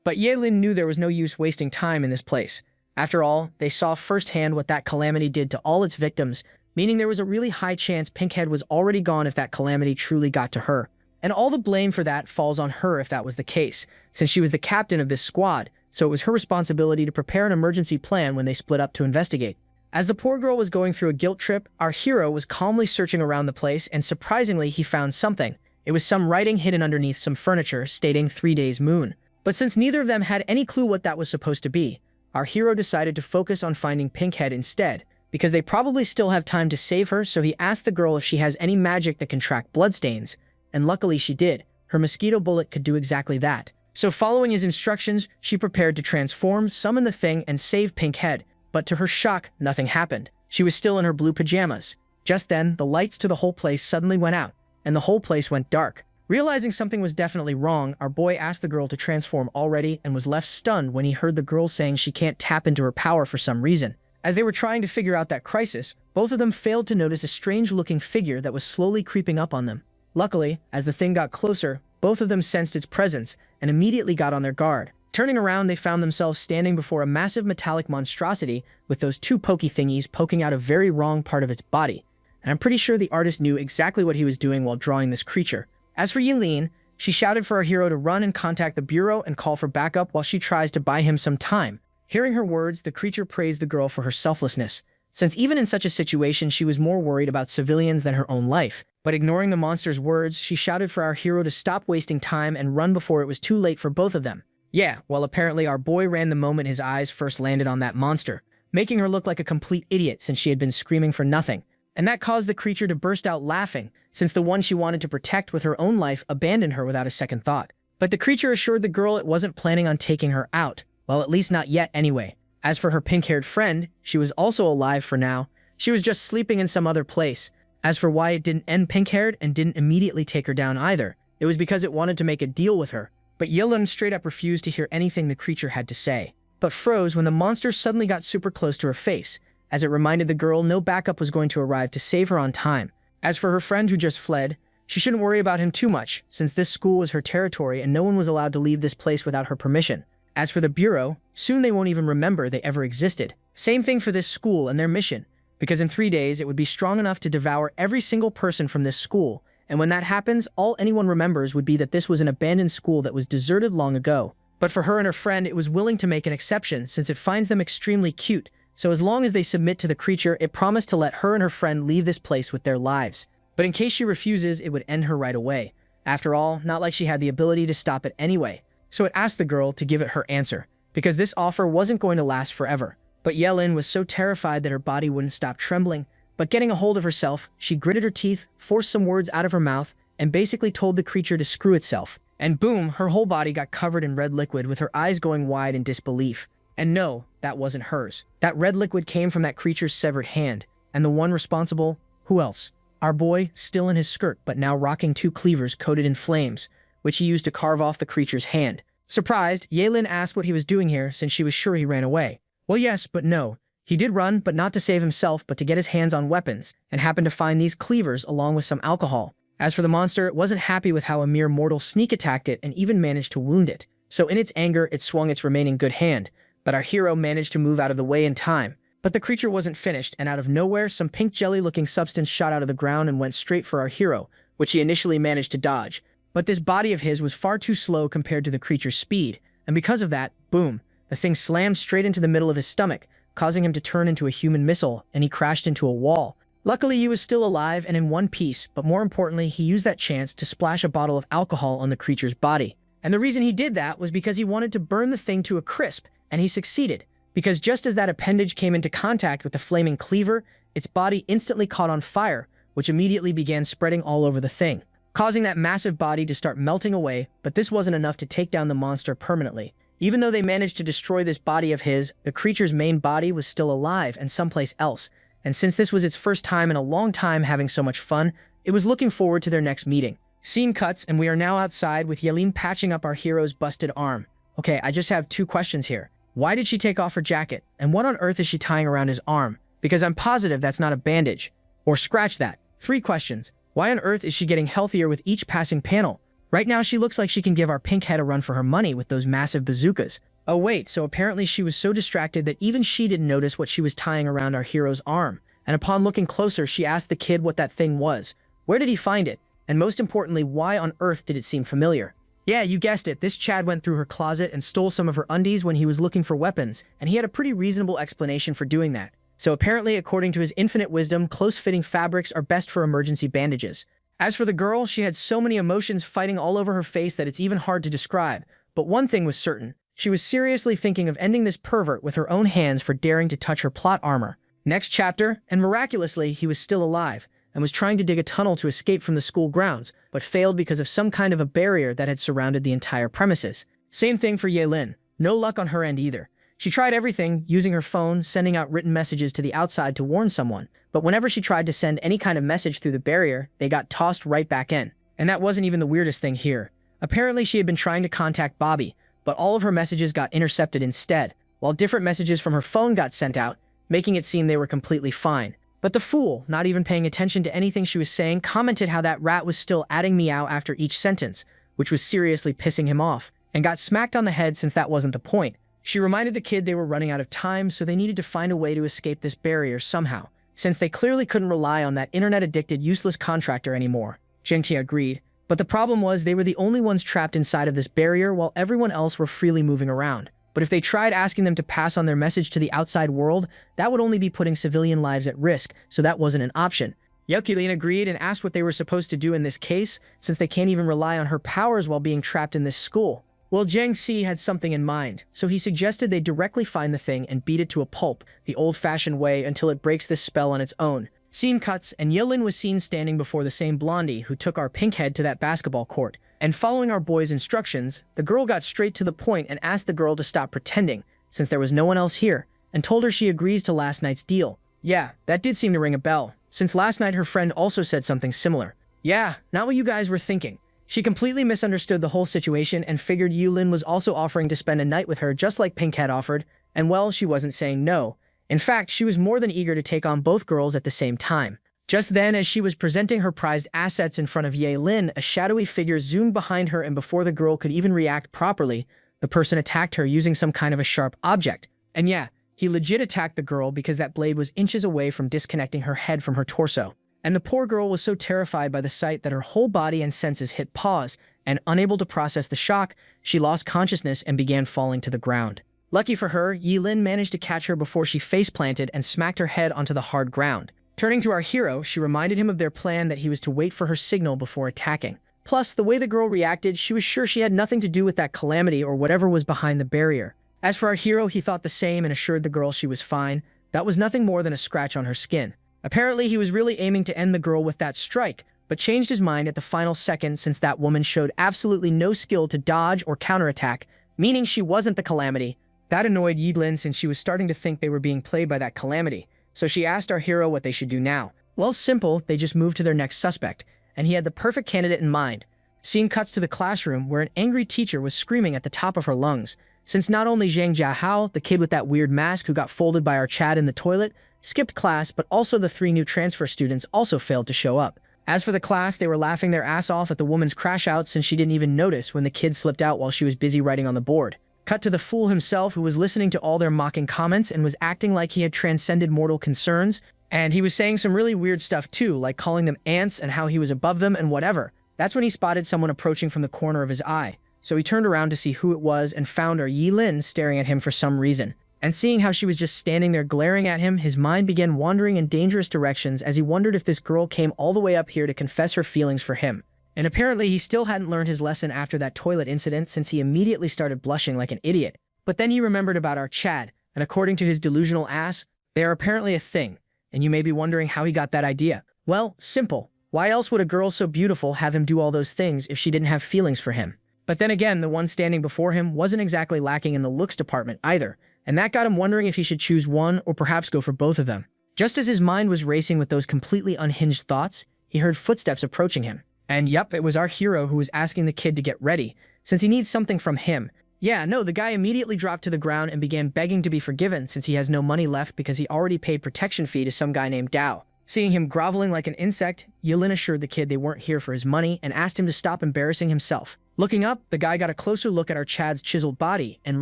But Yaelin knew there was no use wasting time in this place. After all, they saw firsthand what that Calamity did to all its victims, meaning there was a really high chance Pinkhead was already gone if that Calamity truly got to her. And all the blame for that falls on her if that was the case, since she was the captain of this squad, so it was her responsibility to prepare an emergency plan when they split up to investigate. As the poor girl was going through a guilt trip, our hero was calmly searching around the place and surprisingly he found something. It was some writing hidden underneath some furniture stating 3 days moon. But since neither of them had any clue what that was supposed to be, our hero decided to focus on finding Pinkhead instead, because they probably still have time to save her, so he asked the girl if she has any magic that can track bloodstains, and luckily she did. Her mosquito bullet could do exactly that. So following his instructions, she prepared to transform, summon the thing, and save Pinkhead. But to her shock, nothing happened. She was still in her blue pajamas. Just then, the lights to the whole place suddenly went out, and the whole place went dark. Realizing something was definitely wrong, our boy asked the girl to transform already and was left stunned when he heard the girl saying she can't tap into her power for some reason. As they were trying to figure out that crisis, both of them failed to notice a strange-looking figure that was slowly creeping up on them. Luckily, as the thing got closer, both of them sensed its presence and immediately got on their guard. Turning around, they found themselves standing before a massive metallic monstrosity with those two pokey thingies poking out a very wrong part of its body. And I'm pretty sure the artist knew exactly what he was doing while drawing this creature. As for Yilin, she shouted for our hero to run and contact the bureau and call for backup while she tries to buy him some time. Hearing her words, the creature praised the girl for her selflessness, since even in such a situation she was more worried about civilians than her own life. But ignoring the monster's words, she shouted for our hero to stop wasting time and run before it was too late for both of them. Yeah, well apparently our boy ran the moment his eyes first landed on that monster, making her look like a complete idiot since she had been screaming for nothing. And that caused the creature to burst out laughing, since the one she wanted to protect with her own life abandoned her without a second thought. But the creature assured the girl it wasn't planning on taking her out, well at least not yet anyway. As for her pink-haired friend, she was also alive for now. She was just sleeping in some other place. As for why it didn't end pink-haired and didn't immediately take her down either, it was because it wanted to make a deal with her. But Yilin straight up refused to hear anything the creature had to say, but froze when the monster suddenly got super close to her face, as it reminded the girl no backup was going to arrive to save her on time. As for her friend who just fled, she shouldn't worry about him too much, since this school was her territory and no one was allowed to leave this place without her permission. As for the bureau, soon they won't even remember they ever existed. Same thing for this school and their mission, because in 3 days it would be strong enough to devour every single person from this school, and when that happens, all anyone remembers would be that this was an abandoned school that was deserted long ago. But for her and her friend, it was willing to make an exception since it finds them extremely cute, so as long as they submit to the creature, it promised to let her and her friend leave this place with their lives. But in case she refuses, it would end her right away. After all, not like she had the ability to stop it anyway. So it asked the girl to give it her answer, because this offer wasn't going to last forever. But Yelin was so terrified that her body wouldn't stop trembling, but getting a hold of herself, she gritted her teeth, forced some words out of her mouth, and basically told the creature to screw itself. And boom, her whole body got covered in red liquid with her eyes going wide in disbelief. And no, that wasn't hers. That red liquid came from that creature's severed hand, and the one responsible, who else? Our boy, still in his skirt but now rocking 2 cleavers coated in flames, which he used to carve off the creature's hand. Surprised, Yelin asked what he was doing here since she was sure he ran away. Well yes, but no. He did run, but not to save himself, but to get his hands on weapons, and happened to find these cleavers along with some alcohol. As for the monster, it wasn't happy with how a mere mortal sneak attacked it and even managed to wound it. So in its anger, it swung its remaining good hand, but our hero managed to move out of the way in time. But the creature wasn't finished, and out of nowhere, some pink jelly-looking substance shot out of the ground and went straight for our hero, which he initially managed to dodge. But this body of his was far too slow compared to the creature's speed, and because of that, boom, the thing slammed straight into the middle of his stomach, causing him to turn into a human missile, and he crashed into a wall. Luckily, he was still alive and in one piece, but more importantly, he used that chance to splash a bottle of alcohol on the creature's body. And the reason he did that was because he wanted to burn the thing to a crisp, and he succeeded. Because just as that appendage came into contact with the flaming cleaver, its body instantly caught on fire, which immediately began spreading all over the thing, causing that massive body to start melting away. But this wasn't enough to take down the monster permanently. Even though they managed to destroy this body of his, the creature's main body was still alive and someplace else. And since this was its first time in a long time having so much fun, it was looking forward to their next meeting. Scene cuts, and we are now outside with Yelin patching up our hero's busted arm. Okay, I just have 2 questions here. Why did she take off her jacket? And what on earth is she tying around his arm? Because I'm positive that's not a bandage. Or scratch that. 3 questions. Why on earth is she getting healthier with each passing panel? Right now she looks like she can give our pink head a run for her money with those massive bazookas. Oh wait, so apparently she was so distracted that even she didn't notice what she was tying around our hero's arm. And upon looking closer, she asked the kid what that thing was. Where did he find it? And most importantly, why on earth did it seem familiar? Yeah, you guessed it, this Chad went through her closet and stole some of her undies when he was looking for weapons, and he had a pretty reasonable explanation for doing that. So apparently, according to his infinite wisdom, close-fitting fabrics are best for emergency bandages. As for the girl, she had so many emotions fighting all over her face that it's even hard to describe. but one thing was certain. She was seriously thinking of ending this pervert with her own hands for daring to touch her plot armor. Next chapter, and miraculously, he was still alive, and was trying to dig a tunnel to escape from the school grounds, but failed because of some kind of a barrier that had surrounded the entire premises. Same thing for Ye-Lin. No luck on her end either. She tried everything, using her phone, sending out written messages to the outside to warn someone, but whenever she tried to send any kind of message through the barrier, they got tossed right back in. And that wasn't even the weirdest thing here. Apparently she had been trying to contact Bobby, but all of her messages got intercepted instead, while different messages from her phone got sent out, making it seem they were completely fine. But the fool, not even paying attention to anything she was saying, commented how that rat was still adding meow after each sentence, which was seriously pissing him off, and got smacked on the head since that wasn't the point. She reminded the kid they were running out of time, so they needed to find a way to escape this barrier somehow, since they clearly couldn't rely on that internet-addicted, useless contractor anymore. Zhengqi agreed, but the problem was they were the only ones trapped inside of this barrier while everyone else were freely moving around. But if they tried asking them to pass on their message to the outside world, that would only be putting civilian lives at risk, so that wasn't an option. Ye-Lin agreed and asked what they were supposed to do in this case, since they can't even rely on her powers while being trapped in this school. Well, Zhang Si had something in mind, so he suggested they directly find the thing and beat it to a pulp, the old-fashioned way, until it breaks this spell on its own. Scene cuts, and Ye-Lin was seen standing before the same blondie who took our pinkhead to that basketball court. And following our boy's instructions, the girl got straight to the point and asked the girl to stop pretending, since there was no one else here, and told her she agrees to last night's deal. Yeah, that did seem to ring a bell, since last night her friend also said something similar. Yeah, not what you guys were thinking. She completely misunderstood the whole situation and figured Ye-Lin was also offering to spend a night with her just like Pink had offered, and well, she wasn't saying no. In fact, she was more than eager to take on both girls at the same time. Just then, as she was presenting her prized assets in front of Ye-Lin, a shadowy figure zoomed behind her, and before the girl could even react properly, the person attacked her using some kind of a sharp object. And yeah, he legit attacked the girl because that blade was inches away from disconnecting her head from her torso. And the poor girl was so terrified by the sight that her whole body and senses hit pause, and unable to process the shock, she lost consciousness and began falling to the ground. Lucky for her, Ye-Lin managed to catch her before she face-planted and smacked her head onto the hard ground. Turning to our hero, she reminded him of their plan that he was to wait for her signal before attacking. Plus, the way the girl reacted, she was sure she had nothing to do with that calamity or whatever was behind the barrier. As for our hero, he thought the same and assured the girl she was fine. That was nothing more than a scratch on her skin. Apparently, he was really aiming to end the girl with that strike, but changed his mind at the final second since that woman showed absolutely no skill to dodge or counterattack, meaning she wasn't the calamity. That annoyed Ye-Lin since she was starting to think they were being played by that calamity, so she asked our hero what they should do now. Well, simple, they just moved to their next suspect, and he had the perfect candidate in mind. Scene cuts to the classroom where an angry teacher was screaming at the top of her lungs, since not only Zhang Jiahao, the kid with that weird mask who got folded by our Chad in the toilet, skipped class, but also the 3 new transfer students also failed to show up. As for the class, they were laughing their ass off at the woman's crash out since she didn't even notice when the kid slipped out while she was busy writing on the board. Cut to the fool himself who was listening to all their mocking comments and was acting like he had transcended mortal concerns, and he was saying some really weird stuff too, like calling them ants and how he was above them and whatever. That's when he spotted someone approaching from the corner of his eye, so he turned around to see who it was and found our Ye-Lin staring at him for some reason. And seeing how she was just standing there glaring at him, his mind began wandering in dangerous directions as he wondered if this girl came all the way up here to confess her feelings for him. And apparently he still hadn't learned his lesson after that toilet incident since he immediately started blushing like an idiot. But then he remembered about our Chad, and according to his delusional ass, they are apparently a thing, and you may be wondering how he got that idea. Well, simple. Why else would a girl so beautiful have him do all those things if she didn't have feelings for him? But then again, the one standing before him wasn't exactly lacking in the looks department either, and that got him wondering if he should choose one or perhaps go for both of them. Just as his mind was racing with those completely unhinged thoughts, he heard footsteps approaching him. And yep, it was our hero who was asking the kid to get ready, since he needs something from him. Yeah, no, the guy immediately dropped to the ground and began begging to be forgiven since he has no money left because he already paid protection fee to some guy named Dao. Seeing him groveling like an insect, Ye-Lin assured the kid they weren't here for his money and asked him to stop embarrassing himself. Looking up, the guy got a closer look at our Chad's chiseled body and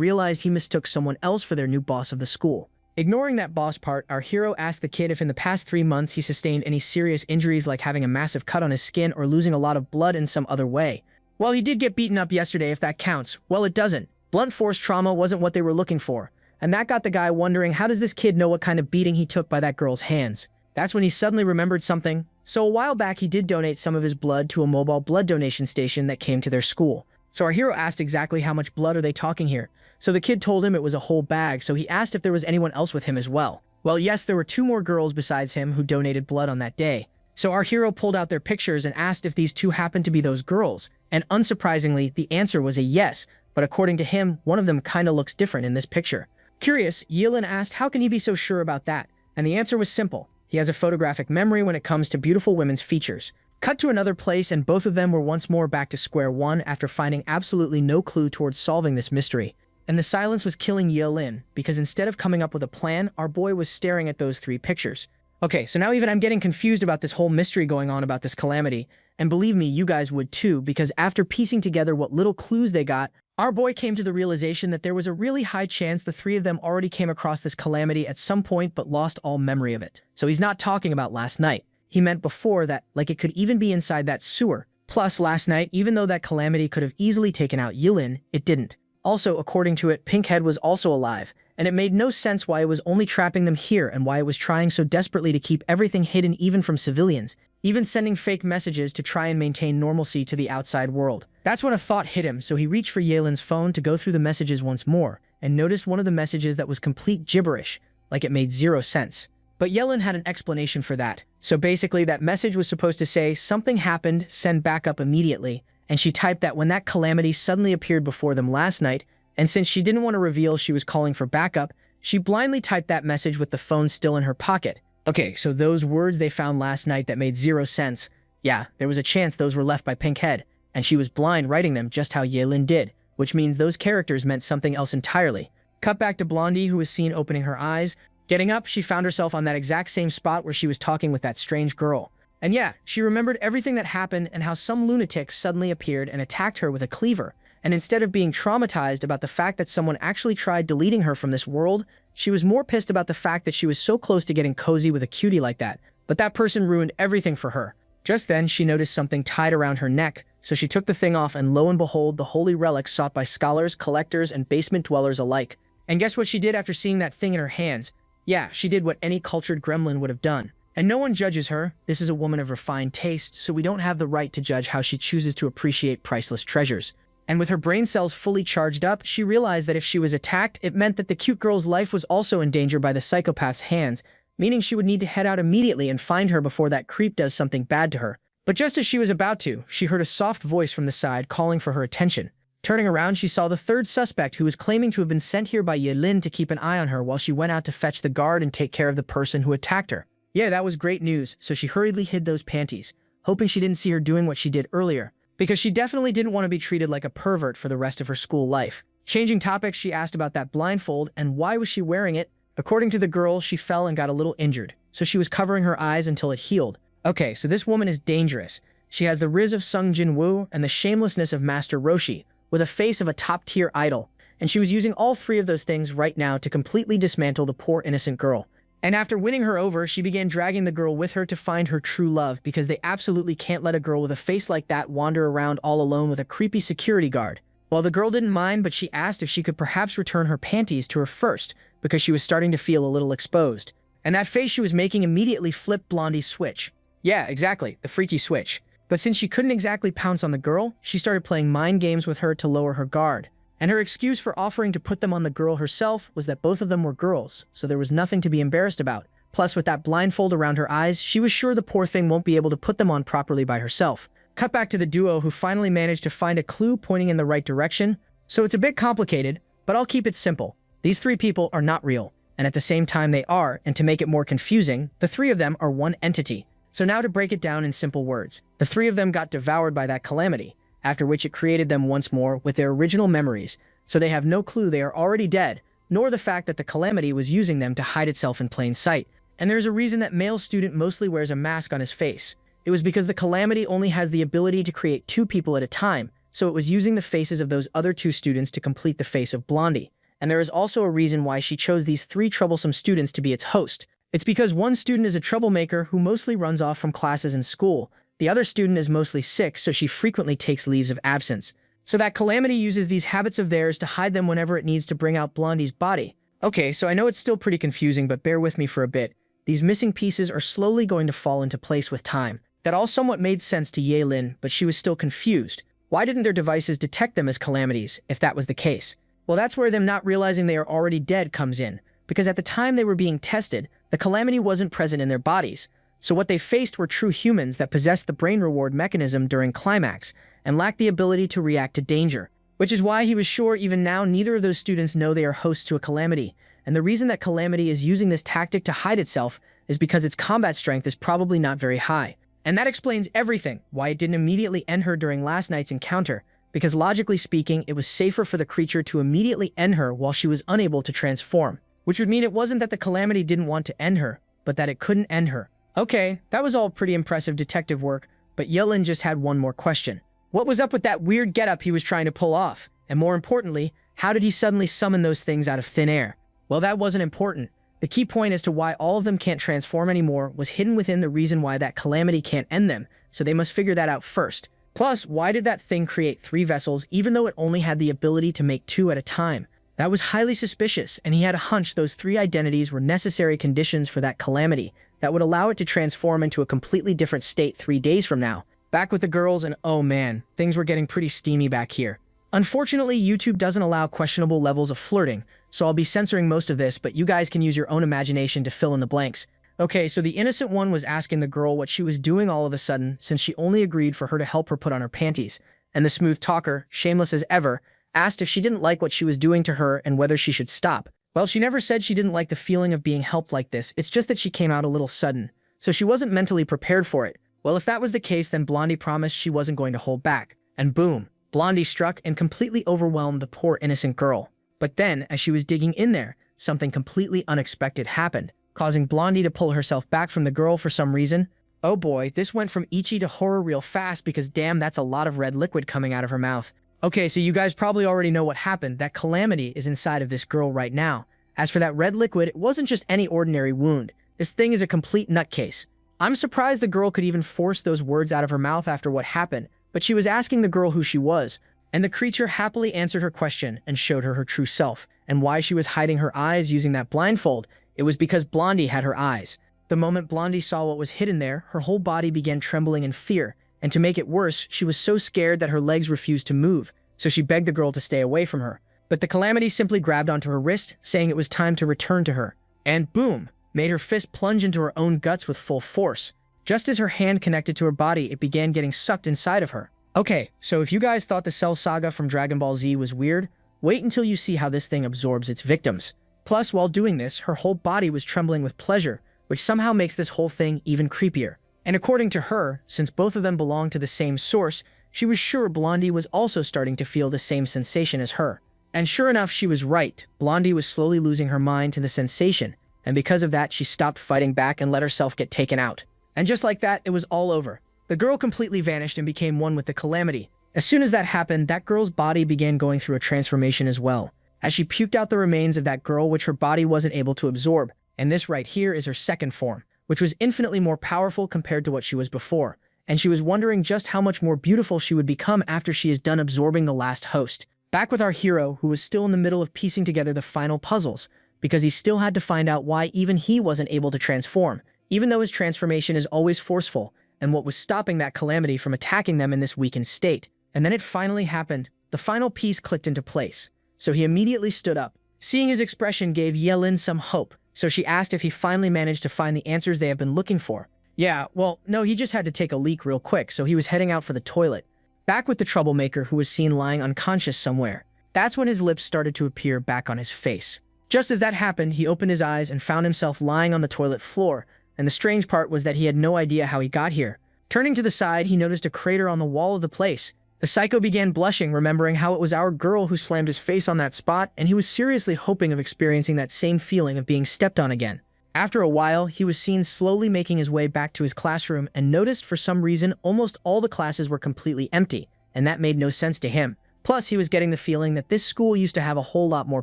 realized he mistook someone else for their new boss of the school. Ignoring that boss part, our hero asked the kid if in the past 3 months he sustained any serious injuries like having a massive cut on his skin or losing a lot of blood in some other way. Well, he did get beaten up yesterday if that counts. Well, it doesn't. Blunt force trauma wasn't what they were looking for, and that got the guy wondering how does this kid know what kind of beating he took by that girl's hands. That's when he suddenly remembered something. So a while back he did donate some of his blood to a mobile blood donation station that came to their school. So our hero asked exactly how much blood are they talking here. So the kid told him it was a whole bag, so he asked if there was anyone else with him as well. Well, yes, there were two more girls besides him who donated blood on that day. So our hero pulled out their pictures and asked if these two happened to be those girls. And unsurprisingly, the answer was a yes, but according to him, one of them kinda looks different in this picture. Curious, Yilin asked how can he be so sure about that? And the answer was simple. He has a photographic memory when it comes to beautiful women's features. Cut to another place and both of them were once more back to square one after finding absolutely no clue towards solving this mystery. And the silence was killing Yilin, because instead of coming up with a plan, our boy was staring at those three pictures. Okay, so now even I'm getting confused about this whole mystery going on about this calamity, and believe me, you guys would too, because after piecing together what little clues they got, our boy came to the realization that there was a really high chance the three of them already came across this calamity at some point but lost all memory of it. So he's not talking about last night. He meant before that, like it could even be inside that sewer. Plus, last night, even though that calamity could have easily taken out Yilin, it didn't. Also, according to it, Pinkhead was also alive, and it made no sense why it was only trapping them here and why it was trying so desperately to keep everything hidden even from civilians, even sending fake messages to try and maintain normalcy to the outside world. That's when a thought hit him, so he reached for Yelin's phone to go through the messages once more, and noticed one of the messages that was complete gibberish, like it made zero sense. But Yelin had an explanation for that. So basically, that message was supposed to say, something happened, send backup immediately, and she typed that when that calamity suddenly appeared before them last night, and since she didn't want to reveal she was calling for backup, she blindly typed that message with the phone still in her pocket. Okay, so those words they found last night that made zero sense, yeah, there was a chance those were left by Pinkhead, and she was blind writing them just how Yelin did, which means those characters meant something else entirely. Cut back to Blondie, who was seen opening her eyes. Getting up, she found herself on that exact same spot where she was talking with that strange girl. And yeah, she remembered everything that happened and how some lunatic suddenly appeared and attacked her with a cleaver. And instead of being traumatized about the fact that someone actually tried deleting her from this world, she was more pissed about the fact that she was so close to getting cozy with a cutie like that. But that person ruined everything for her. Just then, she noticed something tied around her neck, so she took the thing off and lo and behold, the holy relic sought by scholars, collectors, and basement dwellers alike. And guess what she did after seeing that thing in her hands? Yeah, she did what any cultured gremlin would have done. And no one judges her. This is a woman of refined taste, so we don't have the right to judge how she chooses to appreciate priceless treasures. And with her brain cells fully charged up, she realized that if she was attacked, it meant that the cute girl's life was also in danger by the psychopath's hands, meaning she would need to head out immediately and find her before that creep does something bad to her. But just as she was about to, she heard a soft voice from the side calling for her attention. Turning around, she saw the third suspect who was claiming to have been sent here by Yelin to keep an eye on her while she went out to fetch the guard and take care of the person who attacked her. Yeah, that was great news, so she hurriedly hid those panties, hoping she didn't see her doing what she did earlier, because she definitely didn't want to be treated like a pervert for the rest of her school life. Changing topics, she asked about that blindfold and why was she wearing it. According to the girl, she fell and got a little injured, so she was covering her eyes until it healed. Okay, so this woman is dangerous. She has the riz of Sung Jin-woo and the shamelessness of Master Roshi, with a face of a top-tier idol, and she was using all three of those things right now to completely dismantle the poor innocent girl. And after winning her over, she began dragging the girl with her to find her true love, because they absolutely can't let a girl with a face like that wander around all alone with a creepy security guard. Well, the girl didn't mind, but she asked if she could perhaps return her panties to her first, because she was starting to feel a little exposed. And that face she was making immediately flipped Blondie's switch. Yeah, exactly, the freaky switch. But since she couldn't exactly pounce on the girl, she started playing mind games with her to lower her guard. And her excuse for offering to put them on the girl herself was that both of them were girls, so there was nothing to be embarrassed about. Plus, with that blindfold around her eyes, she was sure the poor thing won't be able to put them on properly by herself. Cut back to the duo who finally managed to find a clue pointing in the right direction. So it's a bit complicated, but I'll keep it simple. These three people are not real, and at the same time they are, and to make it more confusing, the three of them are one entity. So now to break it down in simple words, the three of them got devoured by that calamity, after which it created them once more with their original memories, so they have no clue they are already dead, nor the fact that the calamity was using them to hide itself in plain sight. And there's a reason that male student mostly wears a mask on his face. It was because the calamity only has the ability to create two people at a time, so it was using the faces of those other two students to complete the face of Blondie. And there is also a reason why she chose these three troublesome students to be its host. It's because one student is a troublemaker who mostly runs off from classes in school. The other student is mostly sick, so she frequently takes leaves of absence. So that calamity uses these habits of theirs to hide them whenever it needs to bring out Blondie's body. Okay, so I know it's still pretty confusing, but bear with me for a bit. These missing pieces are slowly going to fall into place with time. That all somewhat made sense to Ye Lin, but she was still confused. Why didn't their devices detect them as calamities, if that was the case? Well, that's where them not realizing they are already dead comes in, because at the time they were being tested, the calamity wasn't present in their bodies. So what they faced were true humans that possessed the brain reward mechanism during climax, and lacked the ability to react to danger. Which is why he was sure even now neither of those students know they are hosts to a calamity, and the reason that Calamity is using this tactic to hide itself is because its combat strength is probably not very high. And that explains everything, why it didn't immediately end her during last night's encounter, because logically speaking, it was safer for the creature to immediately end her while she was unable to transform. Which would mean it wasn't that the Calamity didn't want to end her, but that it couldn't end her. Okay, that was all pretty impressive detective work, but Yelin just had one more question. What was up with that weird getup he was trying to pull off? And more importantly, how did he suddenly summon those things out of thin air? Well, that wasn't important. The key point as to why all of them can't transform anymore was hidden within the reason why that calamity can't end them, so they must figure that out first. Plus, why did that thing create 3 vessels even though it only had the ability to make 2 at a time? That was highly suspicious, and he had a hunch those 3 identities were necessary conditions for that calamity that would allow it to transform into a completely different state 3 days from now. Back with the girls, and oh man, things were getting pretty steamy back here. Unfortunately, YouTube doesn't allow questionable levels of flirting, so I'll be censoring most of this, but you guys can use your own imagination to fill in the blanks. Okay, so the innocent one was asking the girl what she was doing all of a sudden since she only agreed for her to help her put on her panties, and the smooth talker, shameless as ever, asked if she didn't like what she was doing to her and whether she should stop. Well, she never said she didn't like the feeling of being helped like this, it's just that she came out a little sudden, so she wasn't mentally prepared for it. Well, if that was the case, then Blondie promised she wasn't going to hold back. And boom, Blondie struck and completely overwhelmed the poor innocent girl. But then, as she was digging in there, something completely unexpected happened, causing Blondie to pull herself back from the girl for some reason. Oh boy, this went from itchy to horror real fast because damn, that's a lot of red liquid coming out of her mouth. Okay, so you guys probably already know what happened. That calamity is inside of this girl right now. As for that red liquid, it wasn't just any ordinary wound. This thing is a complete nutcase. I'm surprised the girl could even force those words out of her mouth after what happened, but she was asking the girl who she was, and the creature happily answered her question and showed her her true self, and why she was hiding her eyes using that blindfold. It was because Blondie had her eyes. The moment Blondie saw what was hidden there, her whole body began trembling in fear, and to make it worse, she was so scared that her legs refused to move, so she begged the girl to stay away from her. But the calamity simply grabbed onto her wrist, saying it was time to return to her. And boom! Made her fist plunge into her own guts with full force. Just as her hand connected to her body, it began getting sucked inside of her. Okay, so if you guys thought the Cell Saga from Dragon Ball Z was weird, wait until you see how this thing absorbs its victims. Plus, while doing this, her whole body was trembling with pleasure, which somehow makes this whole thing even creepier. And according to her, since both of them belonged to the same source, she was sure Blondie was also starting to feel the same sensation as her. And sure enough, she was right. Blondie was slowly losing her mind to the sensation, and because of that, she stopped fighting back and let herself get taken out. And just like that, it was all over. The girl completely vanished and became one with the calamity. As soon as that happened, that girl's body began going through a transformation as well, as she puked out the remains of that girl which her body wasn't able to absorb. And this right here is her second form, which was infinitely more powerful compared to what she was before. And she was wondering just how much more beautiful she would become after she is done absorbing the last host. Back with our hero, who was still in the middle of piecing together the final puzzles, because he still had to find out why even he wasn't able to transform, even though his transformation is always forceful, and what was stopping that calamity from attacking them in this weakened state. And then it finally happened. The final piece clicked into place. So he immediately stood up. Seeing his expression gave Yelin some hope, so she asked if he finally managed to find the answers they have been looking for. Yeah, well, no, he just had to take a leak real quick, so he was heading out for the toilet. Back with the troublemaker who was seen lying unconscious somewhere. That's when his lips started to appear back on his face. Just as that happened, he opened his eyes and found himself lying on the toilet floor, and the strange part was that he had no idea how he got here. Turning to the side, he noticed a crater on the wall of the place. The psycho began blushing, remembering how it was our girl who slammed his face on that spot, and he was seriously hoping of experiencing that same feeling of being stepped on again. After a while, he was seen slowly making his way back to his classroom and noticed for some reason almost all the classes were completely empty, and that made no sense to him. Plus, he was getting the feeling that this school used to have a whole lot more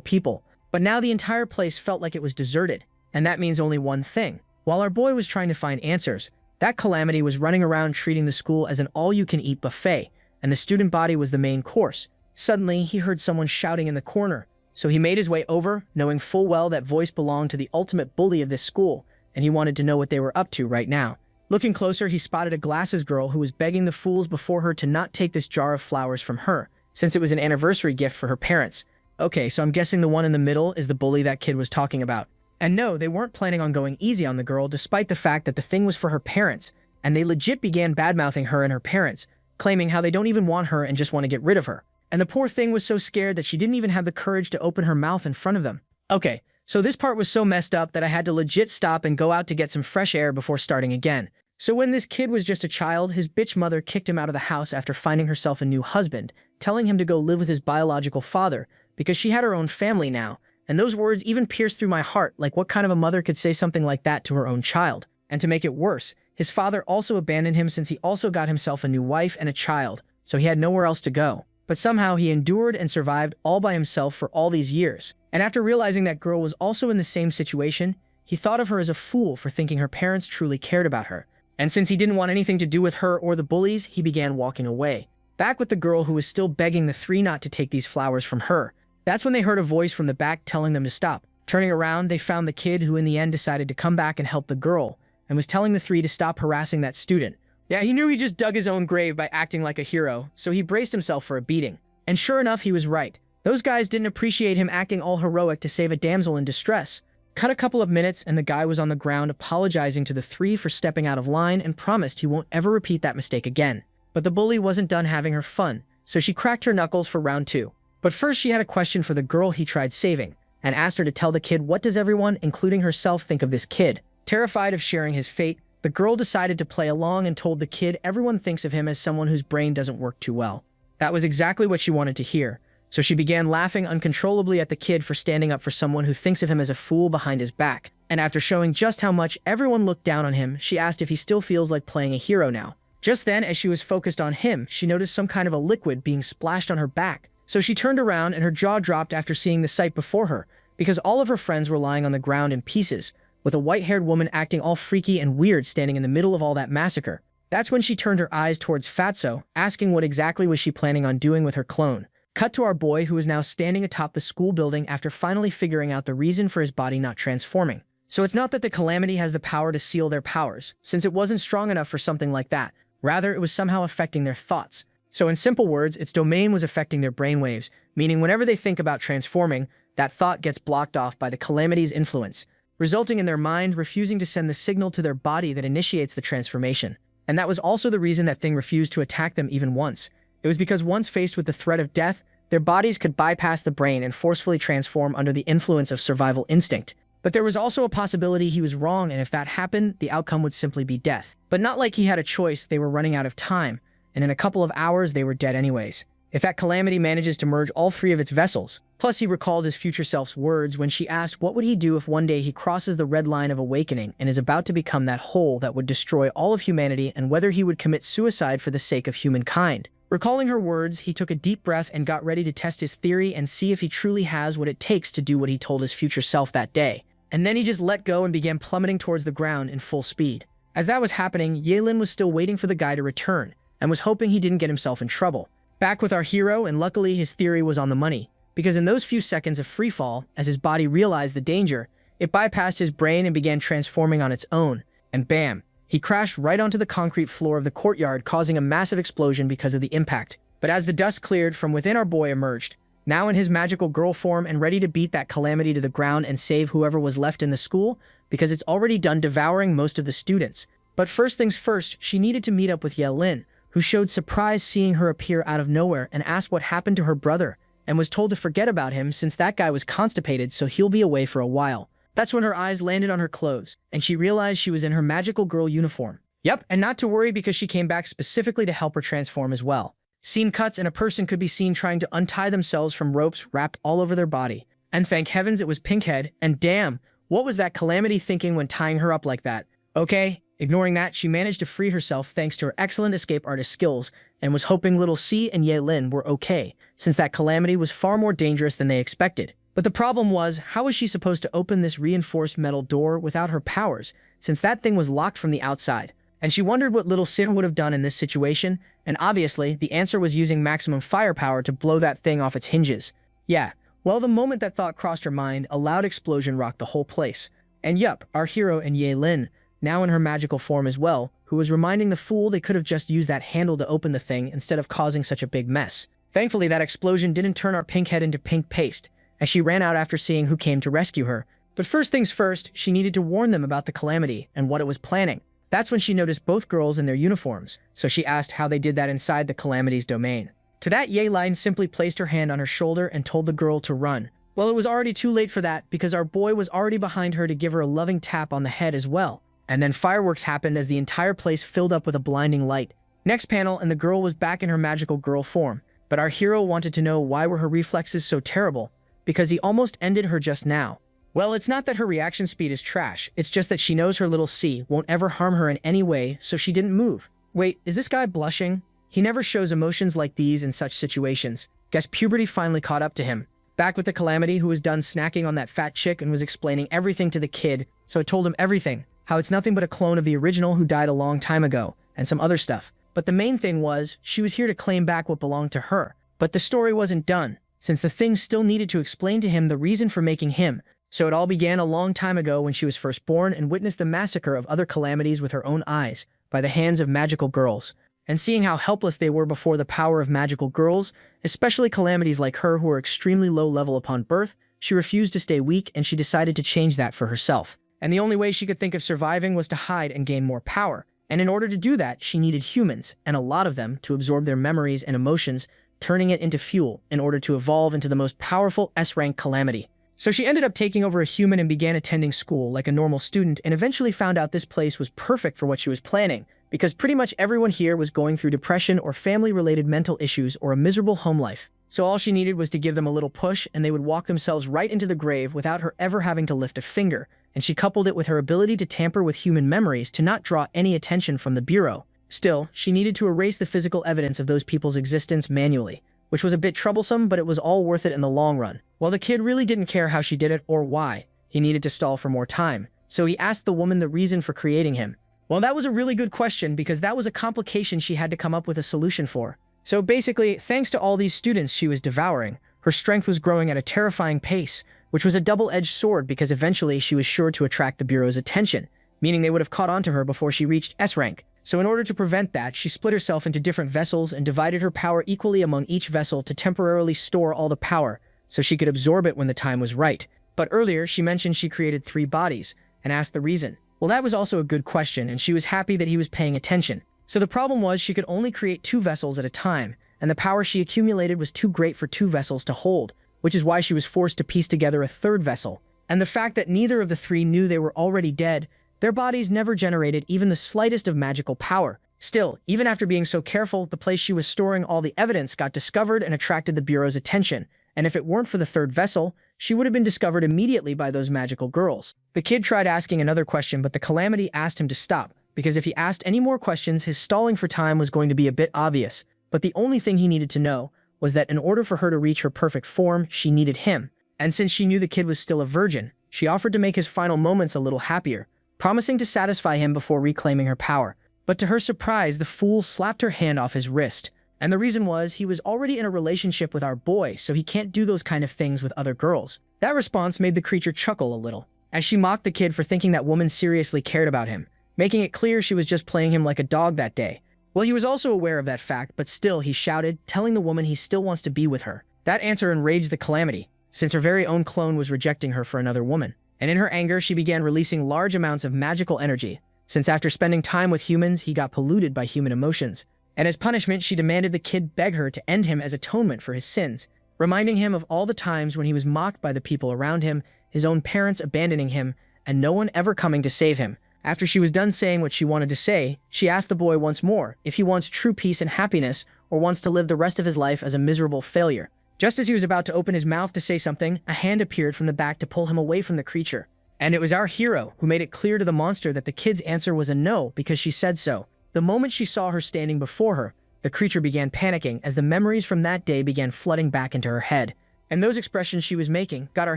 people, but now the entire place felt like it was deserted, and that means only one thing. While our boy was trying to find answers, that calamity was running around treating the school as an all-you-can-eat buffet, and the student body was the main course. Suddenly, he heard someone shouting in the corner, so he made his way over, knowing full well that voice belonged to the ultimate bully of this school, and he wanted to know what they were up to right now. Looking closer, he spotted a glasses girl who was begging the fools before her to not take this jar of flowers from her, since it was an anniversary gift for her parents. Okay, so I'm guessing the one in the middle is the bully that kid was talking about. And no, they weren't planning on going easy on the girl despite the fact that the thing was for her parents, and they legit began badmouthing her and her parents, claiming how they don't even want her and just want to get rid of her. And the poor thing was so scared that she didn't even have the courage to open her mouth in front of them. Okay, so this part was so messed up that I had to legit stop and go out to get some fresh air before starting again. So when this kid was just a child, his bitch mother kicked him out of the house after finding herself a new husband, telling him to go live with his biological father because she had her own family now. And those words even pierced through my heart, like what kind of a mother could say something like that to her own child? And to make it worse, his father also abandoned him since he also got himself a new wife and a child, so he had nowhere else to go. But somehow he endured and survived all by himself for all these years. And after realizing that girl was also in the same situation, he thought of her as a fool for thinking her parents truly cared about her. And since he didn't want anything to do with her or the bullies, he began walking away. Back with the girl who was still begging the three not to take these flowers from her. That's when they heard a voice from the back telling them to stop. Turning around, they found the kid who in the end decided to come back and help the girl, and was telling the three to stop harassing that student. Yeah, he knew he just dug his own grave by acting like a hero, so he braced himself for a beating. And sure enough, he was right. Those guys didn't appreciate him acting all heroic to save a damsel in distress. Cut a couple of minutes and the guy was on the ground apologizing to the three for stepping out of line and promised he won't ever repeat that mistake again. But the bully wasn't done having her fun, so she cracked her knuckles for round 2. But first she had a question for the girl he tried saving, and asked her to tell the kid what does everyone, including herself, think of this kid. Terrified of sharing his fate, the girl decided to play along and told the kid everyone thinks of him as someone whose brain doesn't work too well. That was exactly what she wanted to hear, so she began laughing uncontrollably at the kid for standing up for someone who thinks of him as a fool behind his back. And after showing just how much everyone looked down on him, she asked if he still feels like playing a hero now. Just then, as she was focused on him, she noticed some kind of a liquid being splashed on her back. So she turned around and her jaw dropped after seeing the sight before her, because all of her friends were lying on the ground in pieces, with a white-haired woman acting all freaky and weird standing in the middle of all that massacre. That's when she turned her eyes towards Fatso, asking what exactly was she planning on doing with her clone. Cut to our boy, who is now standing atop the school building after finally figuring out the reason for his body not transforming. So it's not that the Calamity has the power to seal their powers, since it wasn't strong enough for something like that. Rather, it was somehow affecting their thoughts. So in simple words, its domain was affecting their brainwaves, meaning whenever they think about transforming, that thought gets blocked off by the Calamity's influence, resulting in their mind refusing to send the signal to their body that initiates the transformation. And that was also the reason that thing refused to attack them even once. It was because once faced with the threat of death, their bodies could bypass the brain and forcefully transform under the influence of survival instinct. But there was also a possibility he was wrong, and if that happened, the outcome would simply be death. But not like he had a choice, they were running out of time, and in a couple of hours they were dead anyways. If that Calamity manages to merge all three of its vessels. Plus he recalled his future self's words when she asked what would he do if one day he crosses the red line of awakening and is about to become that whole that would destroy all of humanity, and whether he would commit suicide for the sake of humankind. Recalling her words, he took a deep breath and got ready to test his theory and see if he truly has what it takes to do what he told his future self that day. And then he just let go and began plummeting towards the ground in full speed. As that was happening, Yeilin was still waiting for the guy to return, and was hoping he didn't get himself in trouble. Back with our hero, and luckily his theory was on the money, because in those few seconds of freefall, as his body realized the danger, it bypassed his brain and began transforming on its own, and bam! He crashed right onto the concrete floor of the courtyard, causing a massive explosion because of the impact. But as the dust cleared, from within our boy emerged, now in his magical girl form and ready to beat that Calamity to the ground and save whoever was left in the school, because it's already done devouring most of the students. But first things first, she needed to meet up with Yeilin, who showed surprise seeing her appear out of nowhere and asked what happened to her brother, and was told to forget about him since that guy was constipated, so he'll be away for a while. That's when her eyes landed on her clothes, and she realized she was in her magical girl uniform. Yep, and not to worry because she came back specifically to help her transform as well. Scene cuts and a person could be seen trying to untie themselves from ropes wrapped all over their body. And thank heavens it was Pinkhead, and damn, what was that Calamity thinking when tying her up like that? Okay, ignoring that, she managed to free herself thanks to her excellent escape artist skills, and was hoping little C and Yeilin were okay, since that Calamity was far more dangerous than they expected. But the problem was, how was she supposed to open this reinforced metal door without her powers, since that thing was locked from the outside? And she wondered what little Sir would have done in this situation, and obviously, the answer was using maximum firepower to blow that thing off its hinges. Yeah, well, the moment that thought crossed her mind, a loud explosion rocked the whole place. And yup, our hero and Yeilin, now in her magical form as well, who was reminding the fool they could have just used that handle to open the thing instead of causing such a big mess. Thankfully, that explosion didn't turn our pink head into pink paste, as she ran out after seeing who came to rescue her. But first things first, she needed to warn them about the calamity and what it was planning. That's when she noticed both girls in their uniforms, so she asked how they did that inside the calamity's domain. To that, Yeline simply placed her hand on her shoulder and told the girl to run. Well, it was already too late for that because our boy was already behind her to give her a loving tap on the head as well. And then fireworks happened as the entire place filled up with a blinding light. Next panel, and the girl was back in her magical girl form. But our hero wanted to know why were her reflexes so terrible, because he almost ended her just now. Well, it's not that her reaction speed is trash, it's just that she knows her little C won't ever harm her in any way, so she didn't move. Wait, is this guy blushing? He never shows emotions like these in such situations. Guess puberty finally caught up to him. Back with the Calamity, who was done snacking on that fat chick and was explaining everything to the kid, so it told him everything. How it's nothing but a clone of the original who died a long time ago, and some other stuff. But the main thing was, she was here to claim back what belonged to her. But the story wasn't done, since the thing still needed to explain to him the reason for making him. So it all began a long time ago when she was first born and witnessed the massacre of other calamities with her own eyes, by the hands of magical girls. And seeing how helpless they were before the power of magical girls, especially calamities like her who were extremely low level upon birth, she refused to stay weak and she decided to change that for herself. And the only way she could think of surviving was to hide and gain more power. And in order to do that, she needed humans, and a lot of them, to absorb their memories and emotions, turning it into fuel in order to evolve into the most powerful S-rank calamity. So she ended up taking over a human and began attending school like a normal student and eventually found out this place was perfect for what she was planning, because pretty much everyone here was going through depression or family-related mental issues or a miserable home life. So all she needed was to give them a little push and they would walk themselves right into the grave without her ever having to lift a finger, and she coupled it with her ability to tamper with human memories to not draw any attention from the Bureau. Still, she needed to erase the physical evidence of those people's existence manually, which was a bit troublesome, but it was all worth it in the long run. While the kid really didn't care how she did it or why, he needed to stall for more time, so he asked the woman the reason for creating him. Well, that was a really good question because that was a complication she had to come up with a solution for. So basically, thanks to all these students she was devouring, her strength was growing at a terrifying pace, which was a double-edged sword because eventually she was sure to attract the Bureau's attention, meaning they would have caught on to her before she reached S-rank. So in order to prevent that, she split herself into different vessels and divided her power equally among each vessel to temporarily store all the power, so she could absorb it when the time was right. But earlier, she mentioned she created 3 bodies, and asked the reason. Well, that was also a good question, and she was happy that he was paying attention. So the problem was she could only create 2 vessels at a time, and the power she accumulated was too great for 2 vessels to hold, which is why she was forced to piece together a 3rd vessel. And the fact that neither of the 3 knew they were already dead, their bodies never generated even the slightest of magical power. Still, even after being so careful, the place she was storing all the evidence got discovered and attracted the Bureau's attention, and if it weren't for the 3rd vessel, she would have been discovered immediately by those magical girls. The kid tried asking another question, but the Calamity asked him to stop, because if he asked any more questions, his stalling for time was going to be a bit obvious. But the only thing he needed to know was that in order for her to reach her perfect form, she needed him. And since she knew the kid was still a virgin, she offered to make his final moments a little happier, promising to satisfy him before reclaiming her power. But to her surprise, the fool slapped her hand off his wrist. And the reason was, he was already in a relationship with our boy, so he can't do those kind of things with other girls. That response made the creature chuckle a little, as she mocked the kid for thinking that woman seriously cared about him, making it clear she was just playing him like a dog that day. Well, he was also aware of that fact, but still he shouted, telling the woman he still wants to be with her. That answer enraged the Calamity, since her very own clone was rejecting her for another woman. And in her anger, she began releasing large amounts of magical energy, since after spending time with humans, he got polluted by human emotions. And as punishment, she demanded the kid beg her to end him as atonement for his sins, reminding him of all the times when he was mocked by the people around him, his own parents abandoning him, and no one ever coming to save him. After she was done saying what she wanted to say, she asked the boy once more if he wants true peace and happiness or wants to live the rest of his life as a miserable failure. Just as he was about to open his mouth to say something, a hand appeared from the back to pull him away from the creature. And it was our hero who made it clear to the monster that the kid's answer was a no because she said so. The moment she saw her standing before her, the creature began panicking as the memories from that day began flooding back into her head. And those expressions she was making got our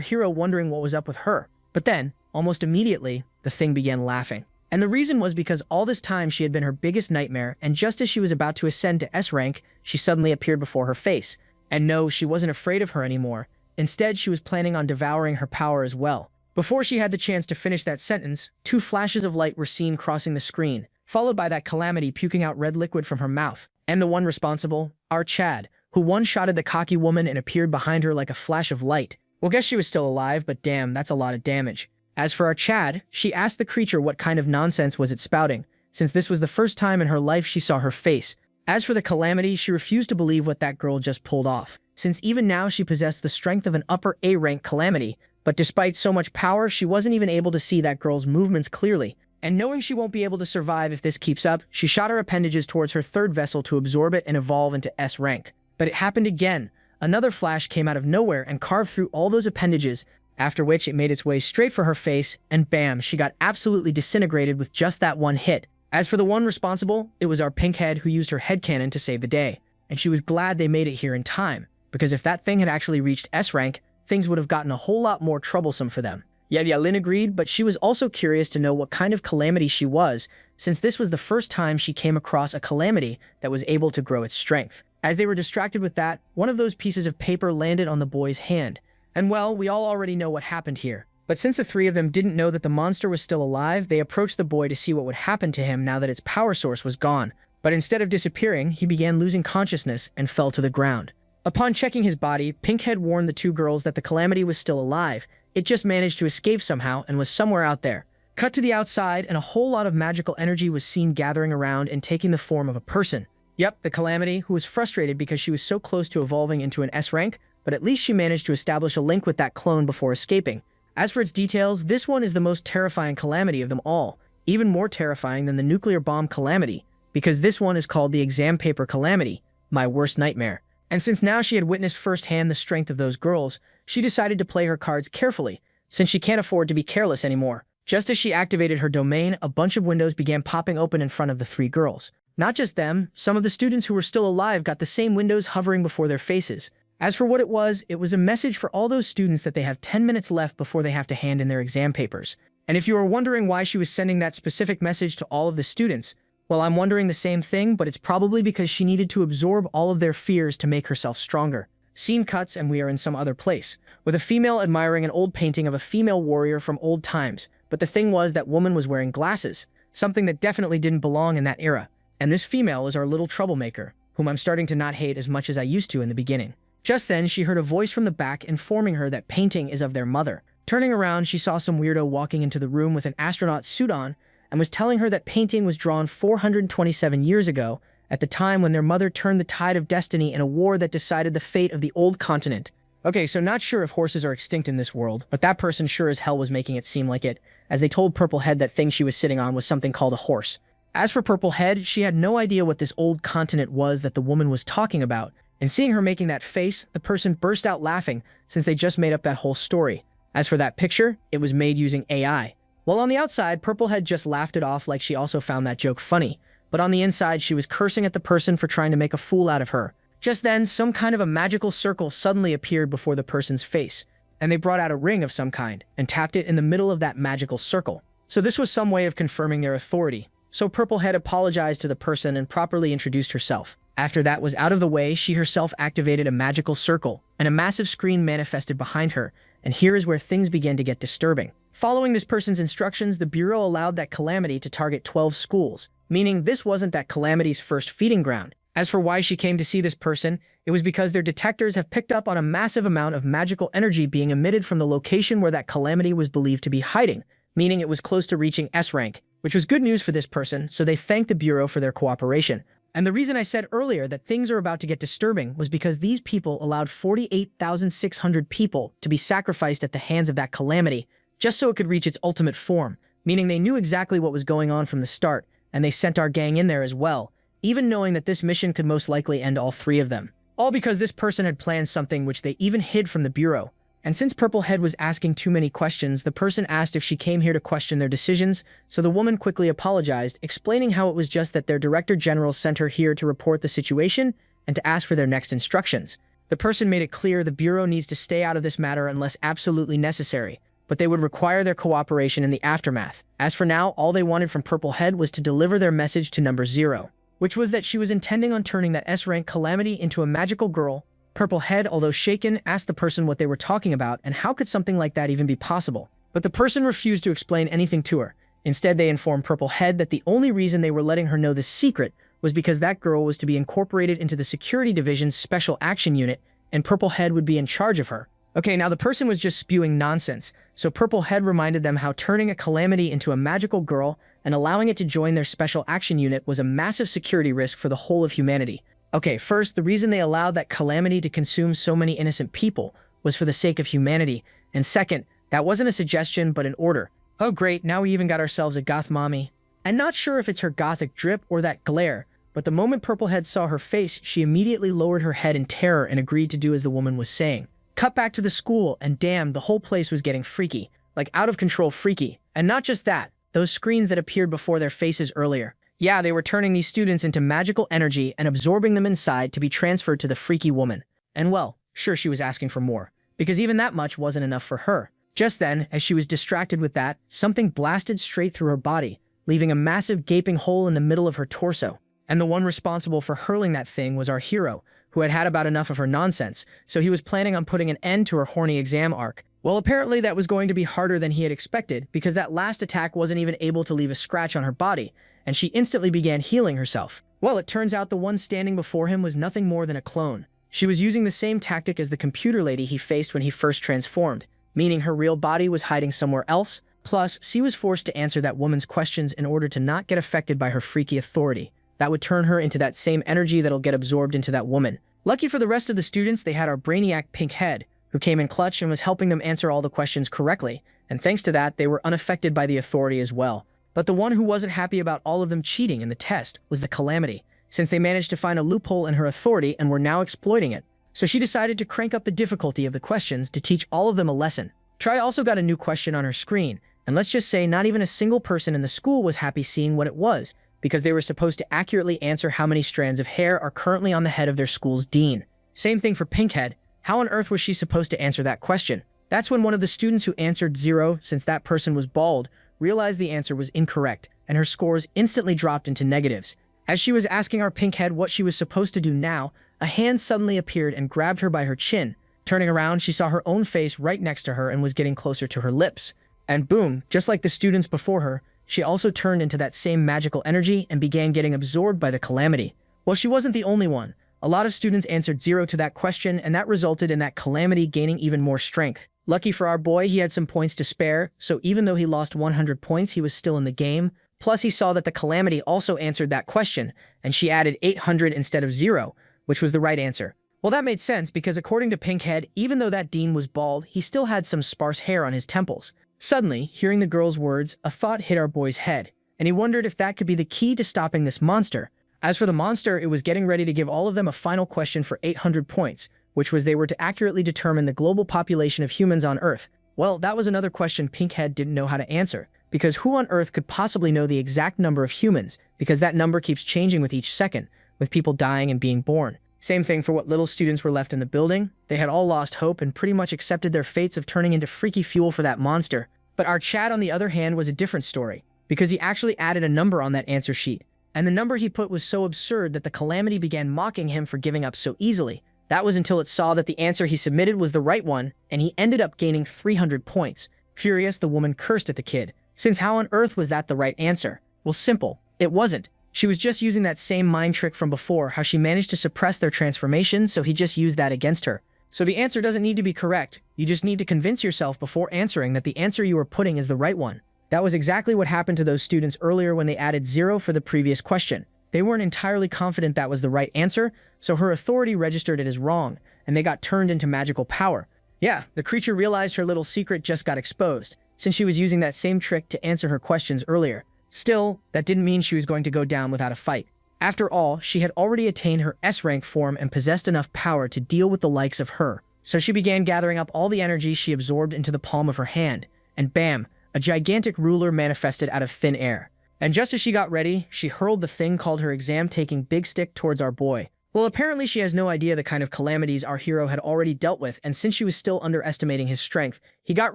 hero wondering what was up with her. But then, almost immediately, the thing began laughing. And the reason was because all this time she had been her biggest nightmare, and just as she was about to ascend to S rank, she suddenly appeared before her face. And no, she wasn't afraid of her anymore. Instead, she was planning on devouring her power as well. Before she had the chance to finish that sentence, 2 flashes of light were seen crossing the screen, followed by that Calamity puking out red liquid from her mouth. And the one responsible, our Chad, who one-shotted the cocky woman and appeared behind her like a flash of light. Well, guess she was still alive, but damn, that's a lot of damage. As for our Chad, she asked the creature what kind of nonsense was it spouting, since this was the first time in her life she saw her face. As for the Calamity, she refused to believe what that girl just pulled off, since even now she possessed the strength of an upper A-rank Calamity, but despite so much power, she wasn't even able to see that girl's movements clearly. And knowing she won't be able to survive if this keeps up, she shot her appendages towards her third vessel to absorb it and evolve into S rank. But it happened again. Another flash came out of nowhere and carved through all those appendages, after which it made its way straight for her face, and bam, she got absolutely disintegrated with just that one hit. As for the one responsible, it was our Pinkhead who used her headcanon to save the day. And she was glad they made it here in time, because if that thing had actually reached S rank, things would have gotten a whole lot more troublesome for them. Yeah, Lin agreed, but she was also curious to know what kind of Calamity she was, since this was the first time she came across a Calamity that was able to grow its strength. As they were distracted with that, one of those pieces of paper landed on the boy's hand. And well, we all already know what happened here. But since the three of them didn't know that the monster was still alive, they approached the boy to see what would happen to him now that its power source was gone. But instead of disappearing, he began losing consciousness and fell to the ground. Upon checking his body, Pinkhead warned the two girls that the Calamity was still alive. It just managed to escape somehow and was somewhere out there. Cut to the outside, and a whole lot of magical energy was seen gathering around and taking the form of a person. Yep, the Calamity, who was frustrated because she was so close to evolving into an S rank, but at least she managed to establish a link with that clone before escaping. As for its details, this one is the most terrifying Calamity of them all, even more terrifying than the nuclear bomb Calamity, because this one is called the exam paper Calamity, my worst nightmare. And since now she had witnessed firsthand the strength of those girls, she decided to play her cards carefully, since she can't afford to be careless anymore. Just as she activated her domain, a bunch of windows began popping open in front of the three girls. Not just them, some of the students who were still alive got the same windows hovering before their faces. As for what it was a message for all those students that they have 10 minutes left before they have to hand in their exam papers. And if you are wondering why she was sending that specific message to all of the students, well, I'm wondering the same thing, but it's probably because she needed to absorb all of their fears to make herself stronger. Scene cuts and we are in some other place, with a female admiring an old painting of a female warrior from old times. But the thing was, that woman was wearing glasses, something that definitely didn't belong in that era. And this female is our little troublemaker, whom I'm starting to not hate as much as I used to in the beginning. Just then, she heard a voice from the back informing her that painting is of their mother. Turning around, she saw some weirdo walking into the room with an astronaut suit on and was telling her that painting was drawn 427 years ago, at the time when their mother turned the tide of destiny in a war that decided the fate of the old continent. Okay, so not sure if horses are extinct in this world, but that person sure as hell was making it seem like it, as they told Purple Head that thing she was sitting on was something called a horse. As for Purple Head, she had no idea what this old continent was that the woman was talking about, and seeing her making that face, the person burst out laughing since they just made up that whole story. As for that picture, it was made using AI. While on the outside, Purple Head just laughed it off like she also found that joke funny, but on the inside she was cursing at the person for trying to make a fool out of her. Just then, some kind of a magical circle suddenly appeared before the person's face, and they brought out a ring of some kind and tapped it in the middle of that magical circle. So this was some way of confirming their authority. So Purple Head apologized to the person and properly introduced herself. After that was out of the way, she herself activated a magical circle, and a massive screen manifested behind her, and here is where things began to get disturbing. Following this person's instructions, the Bureau allowed that Calamity to target 12 schools, meaning this wasn't that Calamity's first feeding ground. As for why she came to see this person, it was because their detectors have picked up on a massive amount of magical energy being emitted from the location where that Calamity was believed to be hiding, meaning it was close to reaching S rank, which was good news for this person, so they thanked the Bureau for their cooperation. And the reason I said earlier that things are about to get disturbing was because these people allowed 48,600 people to be sacrificed at the hands of that Calamity, just so it could reach its ultimate form, meaning they knew exactly what was going on from the start, and they sent our gang in there as well, even knowing that this mission could most likely end all three of them. All because this person had planned something which they even hid from the Bureau. And since Purple Head was asking too many questions, the person asked if she came here to question their decisions, so the woman quickly apologized, explaining how it was just that their Director General sent her here to report the situation and to ask for their next instructions. The person made it clear the Bureau needs to stay out of this matter unless absolutely necessary, but they would require their cooperation in the aftermath. As for now, all they wanted from Purple Head was to deliver their message to number 0, which was that she was intending on turning that S-rank Calamity into a magical girl. Purple Head, although shaken, asked the person what they were talking about and how could something like that even be possible. But the person refused to explain anything to her, Instead, they informed Purple Head that the only reason they were letting her know the secret was because that girl was to be incorporated into the Security Division's Special Action Unit, and Purple Head would be in charge of her. Okay, now the person was just spewing nonsense, so Purple Head reminded them how turning a Calamity into a magical girl and allowing it to join their Special Action Unit was a massive security risk for the whole of humanity. Okay, first, the reason they allowed that Calamity to consume so many innocent people was for the sake of humanity, and second, that wasn't a suggestion but an order. Oh great, now we even got ourselves a goth mommy. I'm not sure if it's her gothic drip or that glare, but the moment Purplehead saw her face, she immediately lowered her head in terror and agreed to do as the woman was saying. Cut back to the school, and damn, the whole place was getting freaky. Like out of control freaky. And not just that, those screens that appeared before their faces earlier. Yeah, they were turning these students into magical energy and absorbing them inside to be transferred to the freaky woman. And well, sure she was asking for more, because even that much wasn't enough for her. Just then, as she was distracted with that, something blasted straight through her body, leaving a massive gaping hole in the middle of her torso. And the one responsible for hurling that thing was our hero, who had had about enough of her nonsense, so he was planning on putting an end to her horny exam arc. Well, apparently that was going to be harder than he had expected, because that last attack wasn't even able to leave a scratch on her body, and she instantly began healing herself. Well, it turns out the one standing before him was nothing more than a clone. She was using the same tactic as the computer lady he faced when he first transformed, meaning her real body was hiding somewhere else. Plus, she was forced to answer that woman's questions in order to not get affected by her freaky authority. That would turn her into that same energy that'll get absorbed into that woman. Lucky for the rest of the students, they had our brainiac Pink Head, who came in clutch and was helping them answer all the questions correctly, and thanks to that, they were unaffected by the authority as well. But the one who wasn't happy about all of them cheating in the test was the Calamity, since they managed to find a loophole in her authority and were now exploiting it. So she decided to crank up the difficulty of the questions to teach all of them a lesson. Try also got a new question on her screen, and let's just say not even a single person in the school was happy seeing what it was, because they were supposed to accurately answer how many strands of hair are currently on the head of their school's dean. Same thing for Pinkhead. How on earth was she supposed to answer that question? That's when one of the students who answered 0, since that person was bald, realized the answer was incorrect, and her scores instantly dropped into negatives. As she was asking our Pinkhead what she was supposed to do now, a hand suddenly appeared and grabbed her by her chin. Turning around, she saw her own face right next to her and was getting closer to her lips. And boom, just like the students before her, she also turned into that same magical energy and began getting absorbed by the Calamity. Well, she wasn't the only one. A lot of students answered 0 to that question, and that resulted in that Calamity gaining even more strength. Lucky for our boy, he had some points to spare, so even though he lost 100 points, he was still in the game. Plus, he saw that the Calamity also answered that question, and she added 800 instead of 0, which was the right answer. Well, that made sense because according to Pinkhead, even though that dean was bald, he still had some sparse hair on his temples. Suddenly, hearing the girl's words, a thought hit our boy's head, and he wondered if that could be the key to stopping this monster. As for the monster, it was getting ready to give all of them a final question for 800 points, which was they were to accurately determine the global population of humans on Earth. Well, that was another question Pinkhead didn't know how to answer, because who on Earth could possibly know the exact number of humans, because that number keeps changing with each second, with people dying and being born. Same thing for what little students were left in the building. They had all lost hope and pretty much accepted their fates of turning into freaky fuel for that monster. But our Chad, on the other hand, was a different story, because he actually added a number on that answer sheet. And the number he put was so absurd that the Calamity began mocking him for giving up so easily. That was until it saw that the answer he submitted was the right one, and he ended up gaining 300 points. Furious, the woman cursed at the kid, since how on earth was that the right answer? Well, simple. It wasn't. She was just using that same mind trick from before, how she managed to suppress their transformation, so he just used that against her. So the answer doesn't need to be correct. You just need to convince yourself before answering that the answer you are putting is the right one. That was exactly what happened to those students earlier when they added 0 for the previous question. They weren't entirely confident that was the right answer, so her authority registered it as wrong, and they got turned into magical power. Yeah, the creature realized her little secret just got exposed, since she was using that same trick to answer her questions earlier. Still, that didn't mean she was going to go down without a fight. After all, she had already attained her S-rank form and possessed enough power to deal with the likes of her. So she began gathering up all the energy she absorbed into the palm of her hand, and bam, a gigantic ruler manifested out of thin air. And just as she got ready, she hurled the thing called her exam-taking big stick towards our boy. Well, apparently she has no idea the kind of calamities our hero had already dealt with, and since she was still underestimating his strength, he got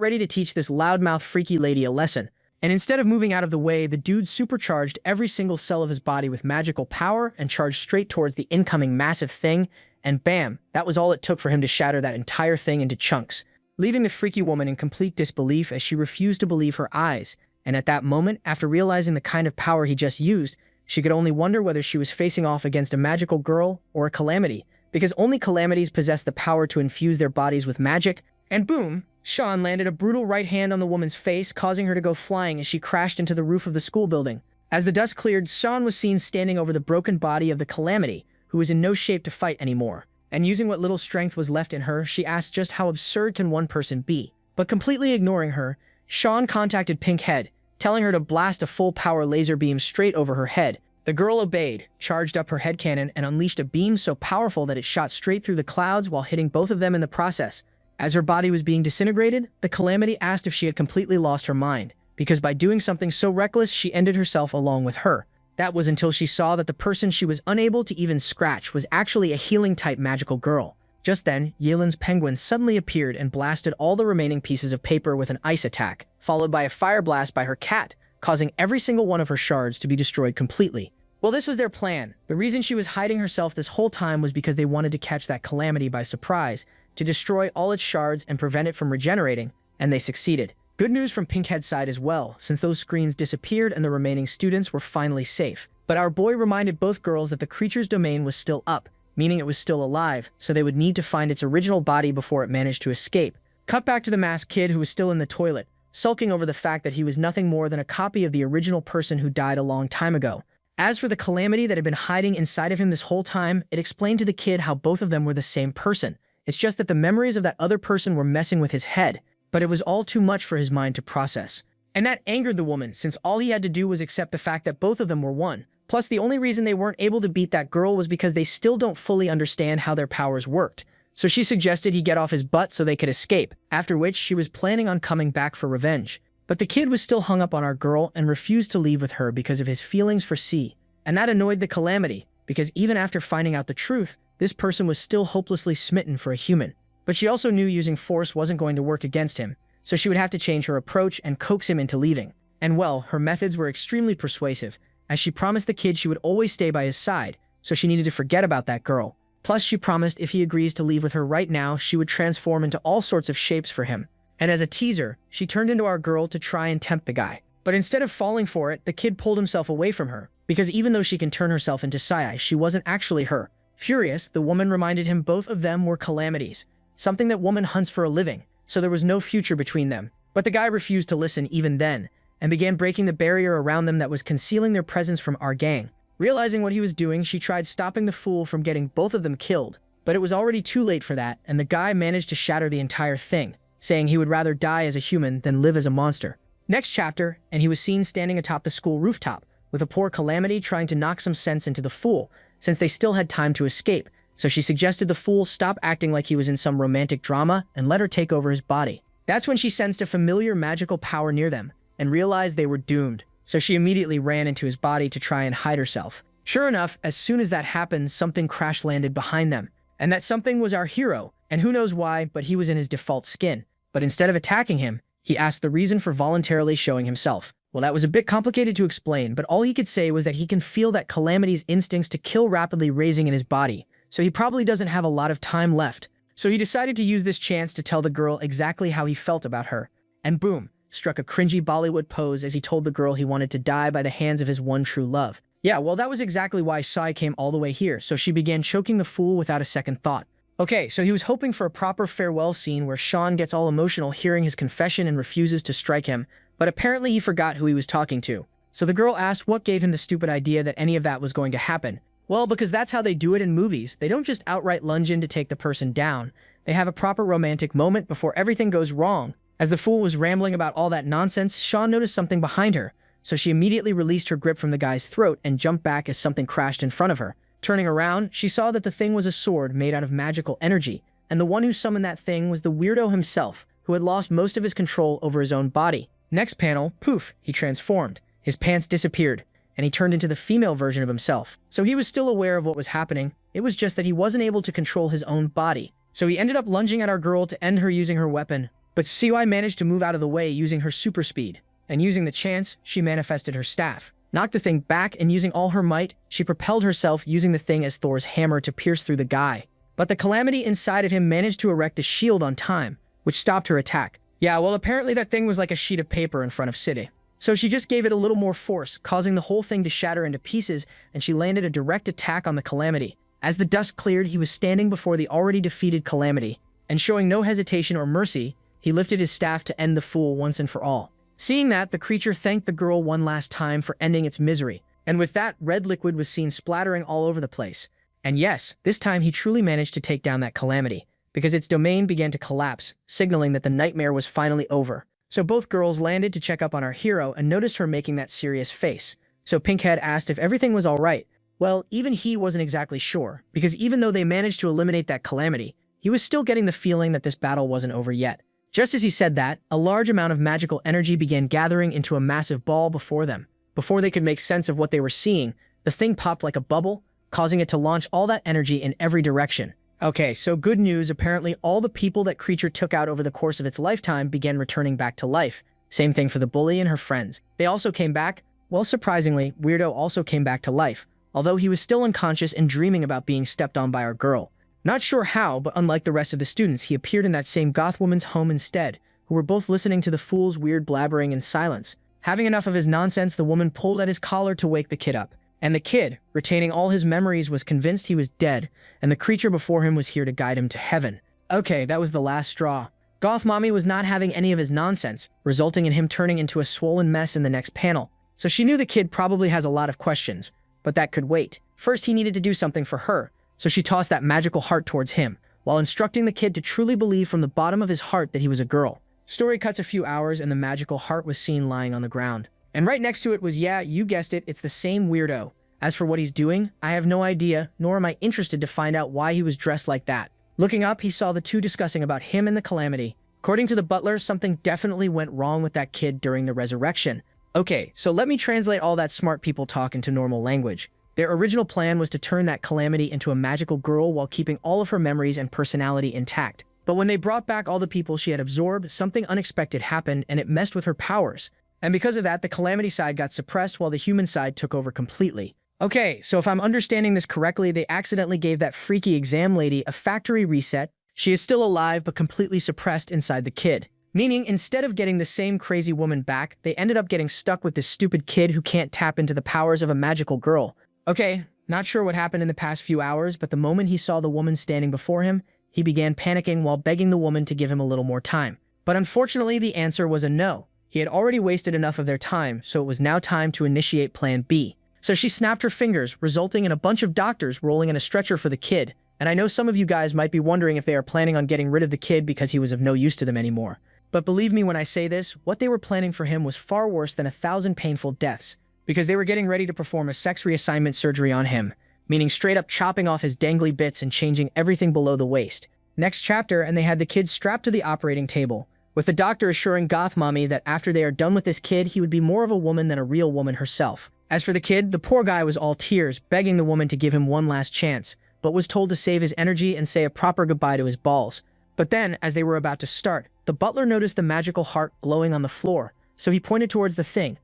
ready to teach this loudmouth freaky lady a lesson. And instead of moving out of the way, the dude supercharged every single cell of his body with magical power and charged straight towards the incoming massive thing, and bam, that was all it took for him to shatter that entire thing into chunks, leaving the freaky woman in complete disbelief as she refused to believe her eyes, And at that moment, after realizing the kind of power he just used, she could only wonder whether she was facing off against a magical girl or a calamity, because only calamities possess the power to infuse their bodies with magic. And boom, Sean landed a brutal right hand on the woman's face, causing her to go flying as she crashed into the roof of the school building. As the dust cleared, Sean was seen standing over the broken body of the calamity, who was in no shape to fight anymore. And using what little strength was left in her, she asked just how absurd can one person be. But completely ignoring her, Sean contacted Pinkhead, telling her to blast a full-power laser beam straight over her head. The girl obeyed, charged up her headcannon, and unleashed a beam so powerful that it shot straight through the clouds while hitting both of them in the process. As her body was being disintegrated, the calamity asked if she had completely lost her mind, because by doing something so reckless, she ended herself along with her. That was until she saw that the person she was unable to even scratch was actually a healing-type magical girl. Just then, Yelin's penguin suddenly appeared and blasted all the remaining pieces of paper with an ice attack, followed by a fire blast by her cat, causing every single one of her shards to be destroyed completely. Well, this was their plan. The reason she was hiding herself this whole time was because they wanted to catch that calamity by surprise, to destroy all its shards and prevent it from regenerating, and they succeeded. Good news from Pinkhead's side as well, since those screens disappeared and the remaining students were finally safe. But our boy reminded both girls that the creature's domain was still up, meaning it was still alive, so they would need to find its original body before it managed to escape. Cut back to the masked kid who was still in the toilet, sulking over the fact that he was nothing more than a copy of the original person who died a long time ago. As for the calamity that had been hiding inside of him this whole time, it explained to the kid how both of them were the same person. It's just that the memories of that other person were messing with his head, but it was all too much for his mind to process. And that angered the woman, since all he had to do was accept the fact that both of them were one. Plus, the only reason they weren't able to beat that girl was because they still don't fully understand how their powers worked. So she suggested he get off his butt so they could escape, after which she was planning on coming back for revenge. But the kid was still hung up on our girl and refused to leave with her because of his feelings for C. And that annoyed the calamity, because even after finding out the truth, this person was still hopelessly smitten for a human. But she also knew using force wasn't going to work against him, so she would have to change her approach and coax him into leaving. And well, her methods were extremely persuasive, as she promised the kid she would always stay by his side, so she needed to forget about that girl. Plus, she promised if he agrees to leave with her right now, she would transform into all sorts of shapes for him. And as a teaser, she turned into our girl to try and tempt the guy. But instead of falling for it, the kid pulled himself away from her, because even though she can turn herself into Sai, she wasn't actually her. Furious, the woman reminded him both of them were calamities, something that woman hunts for a living, so there was no future between them. But the guy refused to listen even then, and began breaking the barrier around them that was concealing their presence from our gang. Realizing what he was doing, she tried stopping the fool from getting both of them killed, but it was already too late for that, and the guy managed to shatter the entire thing, saying he would rather die as a human than live as a monster. Next chapter, and he was seen standing atop the school rooftop, with a poor calamity trying to knock some sense into the fool, since they still had time to escape, so she suggested the fool stop acting like he was in some romantic drama and let her take over his body. That's when she sensed a familiar magical power near them, and realized they were doomed, so she immediately ran into his body to try and hide herself. Sure enough, as soon as that happened, something crash-landed behind them, and that something was our hero, and who knows why, but he was in his default skin. But instead of attacking him, he asked the reason for voluntarily showing himself. Well, that was a bit complicated to explain, but all he could say was that he can feel that Calamity's instincts to kill rapidly raising in his body, so he probably doesn't have a lot of time left. So he decided to use this chance to tell the girl exactly how he felt about her. And boom, struck a cringy Bollywood pose as he told the girl he wanted to die by the hands of his one true love. Yeah, well, that was exactly why Sai came all the way here, so she began choking the fool without a second thought. Okay, so he was hoping for a proper farewell scene where Sean gets all emotional hearing his confession and refuses to strike him, but apparently he forgot who he was talking to. So the girl asked what gave him the stupid idea that any of that was going to happen. Well, because that's how they do it in movies. They don't just outright lunge in to take the person down. They have a proper romantic moment before everything goes wrong. As the fool was rambling about all that nonsense, Sean noticed something behind her, so she immediately released her grip from the guy's throat and jumped back as something crashed in front of her. Turning around, she saw that the thing was a sword made out of magical energy, and the one who summoned that thing was the weirdo himself, who had lost most of his control over his own body. Next panel, poof, he transformed. His pants disappeared, and he turned into the female version of himself. So he was still aware of what was happening. It was just that he wasn't able to control his own body. So he ended up lunging at our girl to end her using her weapon, but CY managed to move out of the way using her super speed. And using the chance, she manifested her staff, knocked the thing back, and using all her might, she propelled herself using the thing as Thor's hammer to pierce through the guy. But the calamity inside of him managed to erect a shield on time, which stopped her attack. Yeah, well, apparently that thing was like a sheet of paper in front of City. So she just gave it a little more force, causing the whole thing to shatter into pieces, and she landed a direct attack on the Calamity. As the dust cleared, he was standing before the already defeated Calamity, and showing no hesitation or mercy, he lifted his staff to end the fool once and for all. Seeing that, the creature thanked the girl one last time for ending its misery, and with that, red liquid was seen splattering all over the place. And yes, this time he truly managed to take down that Calamity, because its domain began to collapse, signaling that the nightmare was finally over. So both girls landed to check up on our hero and noticed her making that serious face. So Pinkhead asked if everything was alright. Well, even he wasn't exactly sure, because even though they managed to eliminate that Calamity, he was still getting the feeling that this battle wasn't over yet. Just as he said that, a large amount of magical energy began gathering into a massive ball before them. Before they could make sense of what they were seeing, the thing popped like a bubble, causing it to launch all that energy in every direction. Okay, so good news, apparently all the people that creature took out over the course of its lifetime began returning back to life. Same thing for the bully and her friends. They also came back. Well, surprisingly, Weirdo also came back to life, although he was still unconscious and dreaming about being stepped on by our girl. Not sure how, but unlike the rest of the students, he appeared in that same goth woman's home instead, who were both listening to the fool's weird blabbering in silence. Having enough of his nonsense, the woman pulled at his collar to wake the kid up. And the kid, retaining all his memories, was convinced he was dead, and the creature before him was here to guide him to heaven. Okay, that was the last straw. Goth Mommy was not having any of his nonsense, resulting in him turning into a swollen mess in the next panel. So she knew the kid probably has a lot of questions, but that could wait. First, he needed to do something for her, so she tossed that magical heart towards him, while instructing the kid to truly believe from the bottom of his heart that he was a girl. Story cuts a few hours and the magical heart was seen lying on the ground. And right next to it was, yeah, you guessed it, it's the same weirdo. As for what he's doing, I have no idea, nor am I interested to find out why he was dressed like that. Looking up, he saw the two discussing about him and the Calamity. According to the butler, something definitely went wrong with that kid during the resurrection. Okay, so let me translate all that smart people talk into normal language. Their original plan was to turn that Calamity into a magical girl while keeping all of her memories and personality intact. But when they brought back all the people she had absorbed, something unexpected happened and it messed with her powers. And because of that, the Calamity side got suppressed while the human side took over completely. Okay, so if I'm understanding this correctly, they accidentally gave that freaky exam lady a factory reset. She is still alive but completely suppressed inside the kid. Meaning, instead of getting the same crazy woman back, they ended up getting stuck with this stupid kid who can't tap into the powers of a magical girl. Okay, not sure what happened in the past few hours, but the moment he saw the woman standing before him, he began panicking while begging the woman to give him a little more time. But unfortunately, the answer was a no. He had already wasted enough of their time, so it was now time to initiate Plan B. So she snapped her fingers, resulting in a bunch of doctors rolling in a stretcher for the kid. And I know some of you guys might be wondering if they are planning on getting rid of the kid because he was of no use to them anymore. But believe me when I say this, what they were planning for him was far worse than 1,000 painful deaths, because they were getting ready to perform a sex reassignment surgery on him, meaning straight up chopping off his dangly bits and changing everything below the waist. Next chapter, and they had the kid strapped to the operating table, with the doctor assuring Goth Mommy that after they are done with this kid, he would be more of a woman than a real woman herself. As for the kid, the poor guy was all tears, begging the woman to give him one last chance, but was told to save his energy and say a proper goodbye to his balls. But then, as they were about to start, the butler noticed the magical heart glowing on the floor, so he pointed towards the thing.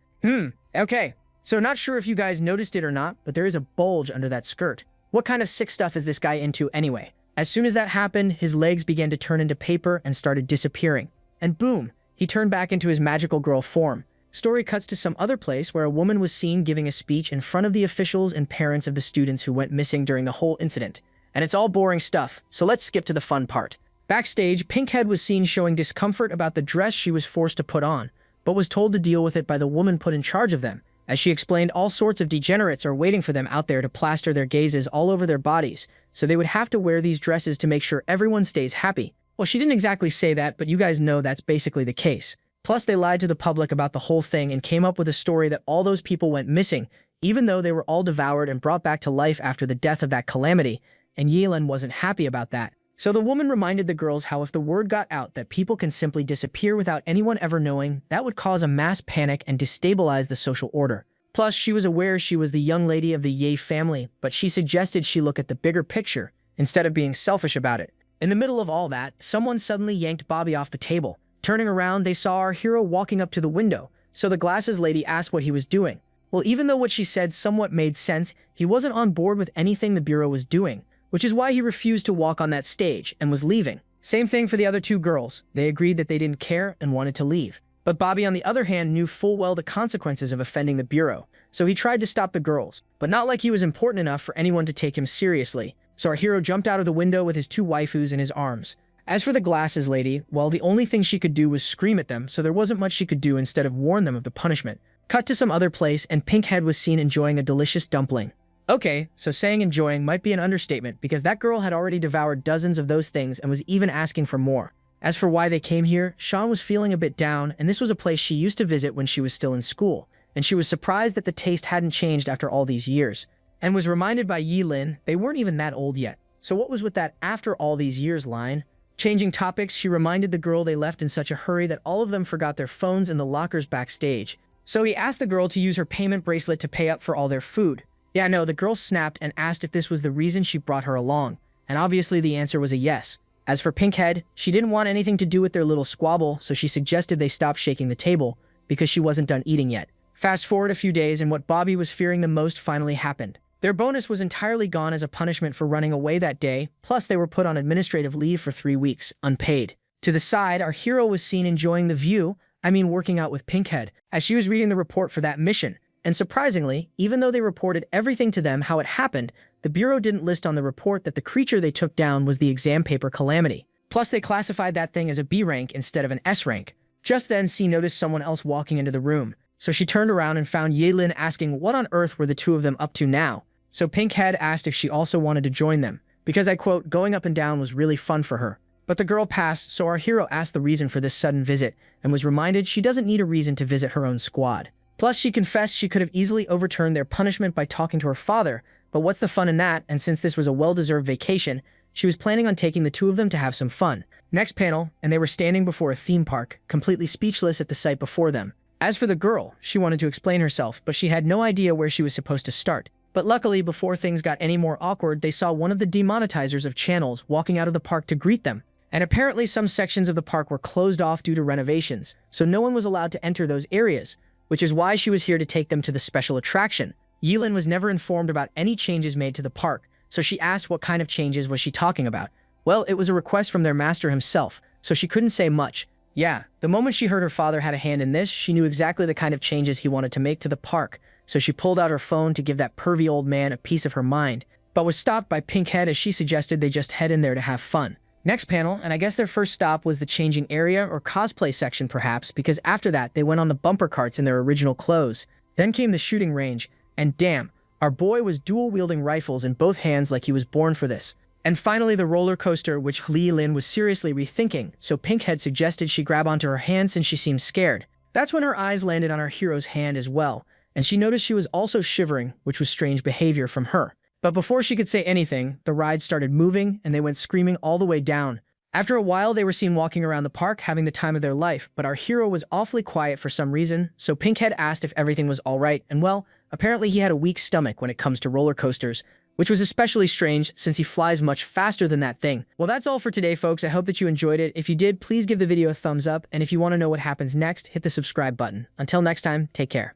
Okay. So not sure if you guys noticed it or not, but there is a bulge under that skirt. What kind of sick stuff is this guy into anyway? As soon as that happened, his legs began to turn into paper and started disappearing. And boom, he turned back into his magical girl form. Story cuts to some other place where a woman was seen giving a speech in front of the officials and parents of the students who went missing during the whole incident. And it's all boring stuff, so let's skip to the fun part. Backstage, Pinkhead was seen showing discomfort about the dress she was forced to put on, but was told to deal with it by the woman put in charge of them. As she explained, all sorts of degenerates are waiting for them out there to plaster their gazes all over their bodies, so they would have to wear these dresses to make sure everyone stays happy. Well, she didn't exactly say that, but you guys know that's basically the case. Plus, they lied to the public about the whole thing and came up with a story that all those people went missing, even though they were all devoured and brought back to life after the death of that Calamity, and Yelan wasn't happy about that. So the woman reminded the girls how if the word got out that people can simply disappear without anyone ever knowing, that would cause a mass panic and destabilize the social order. Plus, she was aware she was the young lady of the Ye family, but she suggested she look at the bigger picture, instead of being selfish about it. In the middle of all that, someone suddenly yanked Bobby off the table. Turning around, they saw our hero walking up to the window, so the glasses lady asked what he was doing. Well, even though what she said somewhat made sense, he wasn't on board with anything the Bureau was doing, which is why he refused to walk on that stage and was leaving. Same thing for the other two girls. They agreed that they didn't care and wanted to leave. But Bobby, on the other hand, knew full well the consequences of offending the Bureau, so he tried to stop the girls, but not like he was important enough for anyone to take him seriously. So our hero jumped out of the window with his 2 waifus in his arms. As for the glasses lady, well, the only thing she could do was scream at them, so there wasn't much she could do instead of warn them of the punishment. Cut to some other place, and Pinkhead was seen enjoying a delicious dumpling. Okay, so saying enjoying might be an understatement, because that girl had already devoured dozens of those things and was even asking for more. As for why they came here, Sean was feeling a bit down, and this was a place she used to visit when she was still in school, and she was surprised that the taste hadn't changed after all these years, and was reminded by Yi Lin they weren't even that old yet. So what was with that "after all these years" line? Changing topics, she reminded the girl they left in such a hurry that all of them forgot their phones in the lockers backstage. So he asked the girl to use her payment bracelet to pay up for all their food. Yeah, no, the girl snapped and asked if this was the reason she brought her along, and obviously the answer was a yes. As for Pinkhead, she didn't want anything to do with their little squabble, so she suggested they stop shaking the table, because she wasn't done eating yet. Fast forward a few days, and what Bobby was fearing the most finally happened. Their bonus was entirely gone as a punishment for running away that day, plus they were put on administrative leave for 3 weeks, unpaid. To the side, our hero was seen enjoying the view, working out with Pinkhead, as she was reading the report for that mission. And surprisingly, even though they reported everything to them how it happened, the Bureau didn't list on the report that the creature they took down was the exam paper Calamity. Plus, they classified that thing as a B rank instead of an S rank. Just then, C noticed someone else walking into the room, so she turned around and found Yi Lin asking what on earth were the 2 of them up to now. So Pinkhead asked if she also wanted to join them, because I quote, going up and down was really fun for her. But the girl passed, so our hero asked the reason for this sudden visit, and was reminded she doesn't need a reason to visit her own squad. Plus, she confessed she could have easily overturned their punishment by talking to her father, but what's the fun in that? And since this was a well-deserved vacation, she was planning on taking the 2 of them to have some fun. Next panel, and they were standing before a theme park, completely speechless at the sight before them. As for the girl, she wanted to explain herself, but she had no idea where she was supposed to start. But luckily, before things got any more awkward, they saw one of the demonetizers of channels walking out of the park to greet them. And apparently some sections of the park were closed off due to renovations, so no one was allowed to enter those areas, which is why she was here to take them to the special attraction. Yi Lin was never informed about any changes made to the park, so she asked what kind of changes was she talking about. Well, it was a request from their master himself, so she couldn't say much. Yeah, the moment she heard her father had a hand in this, she knew exactly the kind of changes he wanted to make to the park, so she pulled out her phone to give that pervy old man a piece of her mind, but was stopped by Pinkhead as she suggested they just head in there to have fun. Next panel, and I guess their first stop was the changing area or cosplay section perhaps, because after that they went on the bumper carts in their original clothes. Then came the shooting range, and damn, our boy was dual-wielding rifles in both hands like he was born for this. And finally the roller coaster, which Yi Lin was seriously rethinking, so Pinkhead suggested she grab onto her hand since she seemed scared. That's when her eyes landed on our hero's hand as well, and she noticed she was also shivering, which was strange behavior from her. But before she could say anything, the ride started moving, and they went screaming all the way down. After a while, they were seen walking around the park having the time of their life, but our hero was awfully quiet for some reason, so Pinkhead asked if everything was alright, and well, apparently he had a weak stomach when it comes to roller coasters, which was especially strange since he flies much faster than that thing. Well, that's all for today, folks. I hope that you enjoyed it. If you did, please give the video a thumbs up, and if you want to know what happens next, hit the subscribe button. Until next time, take care.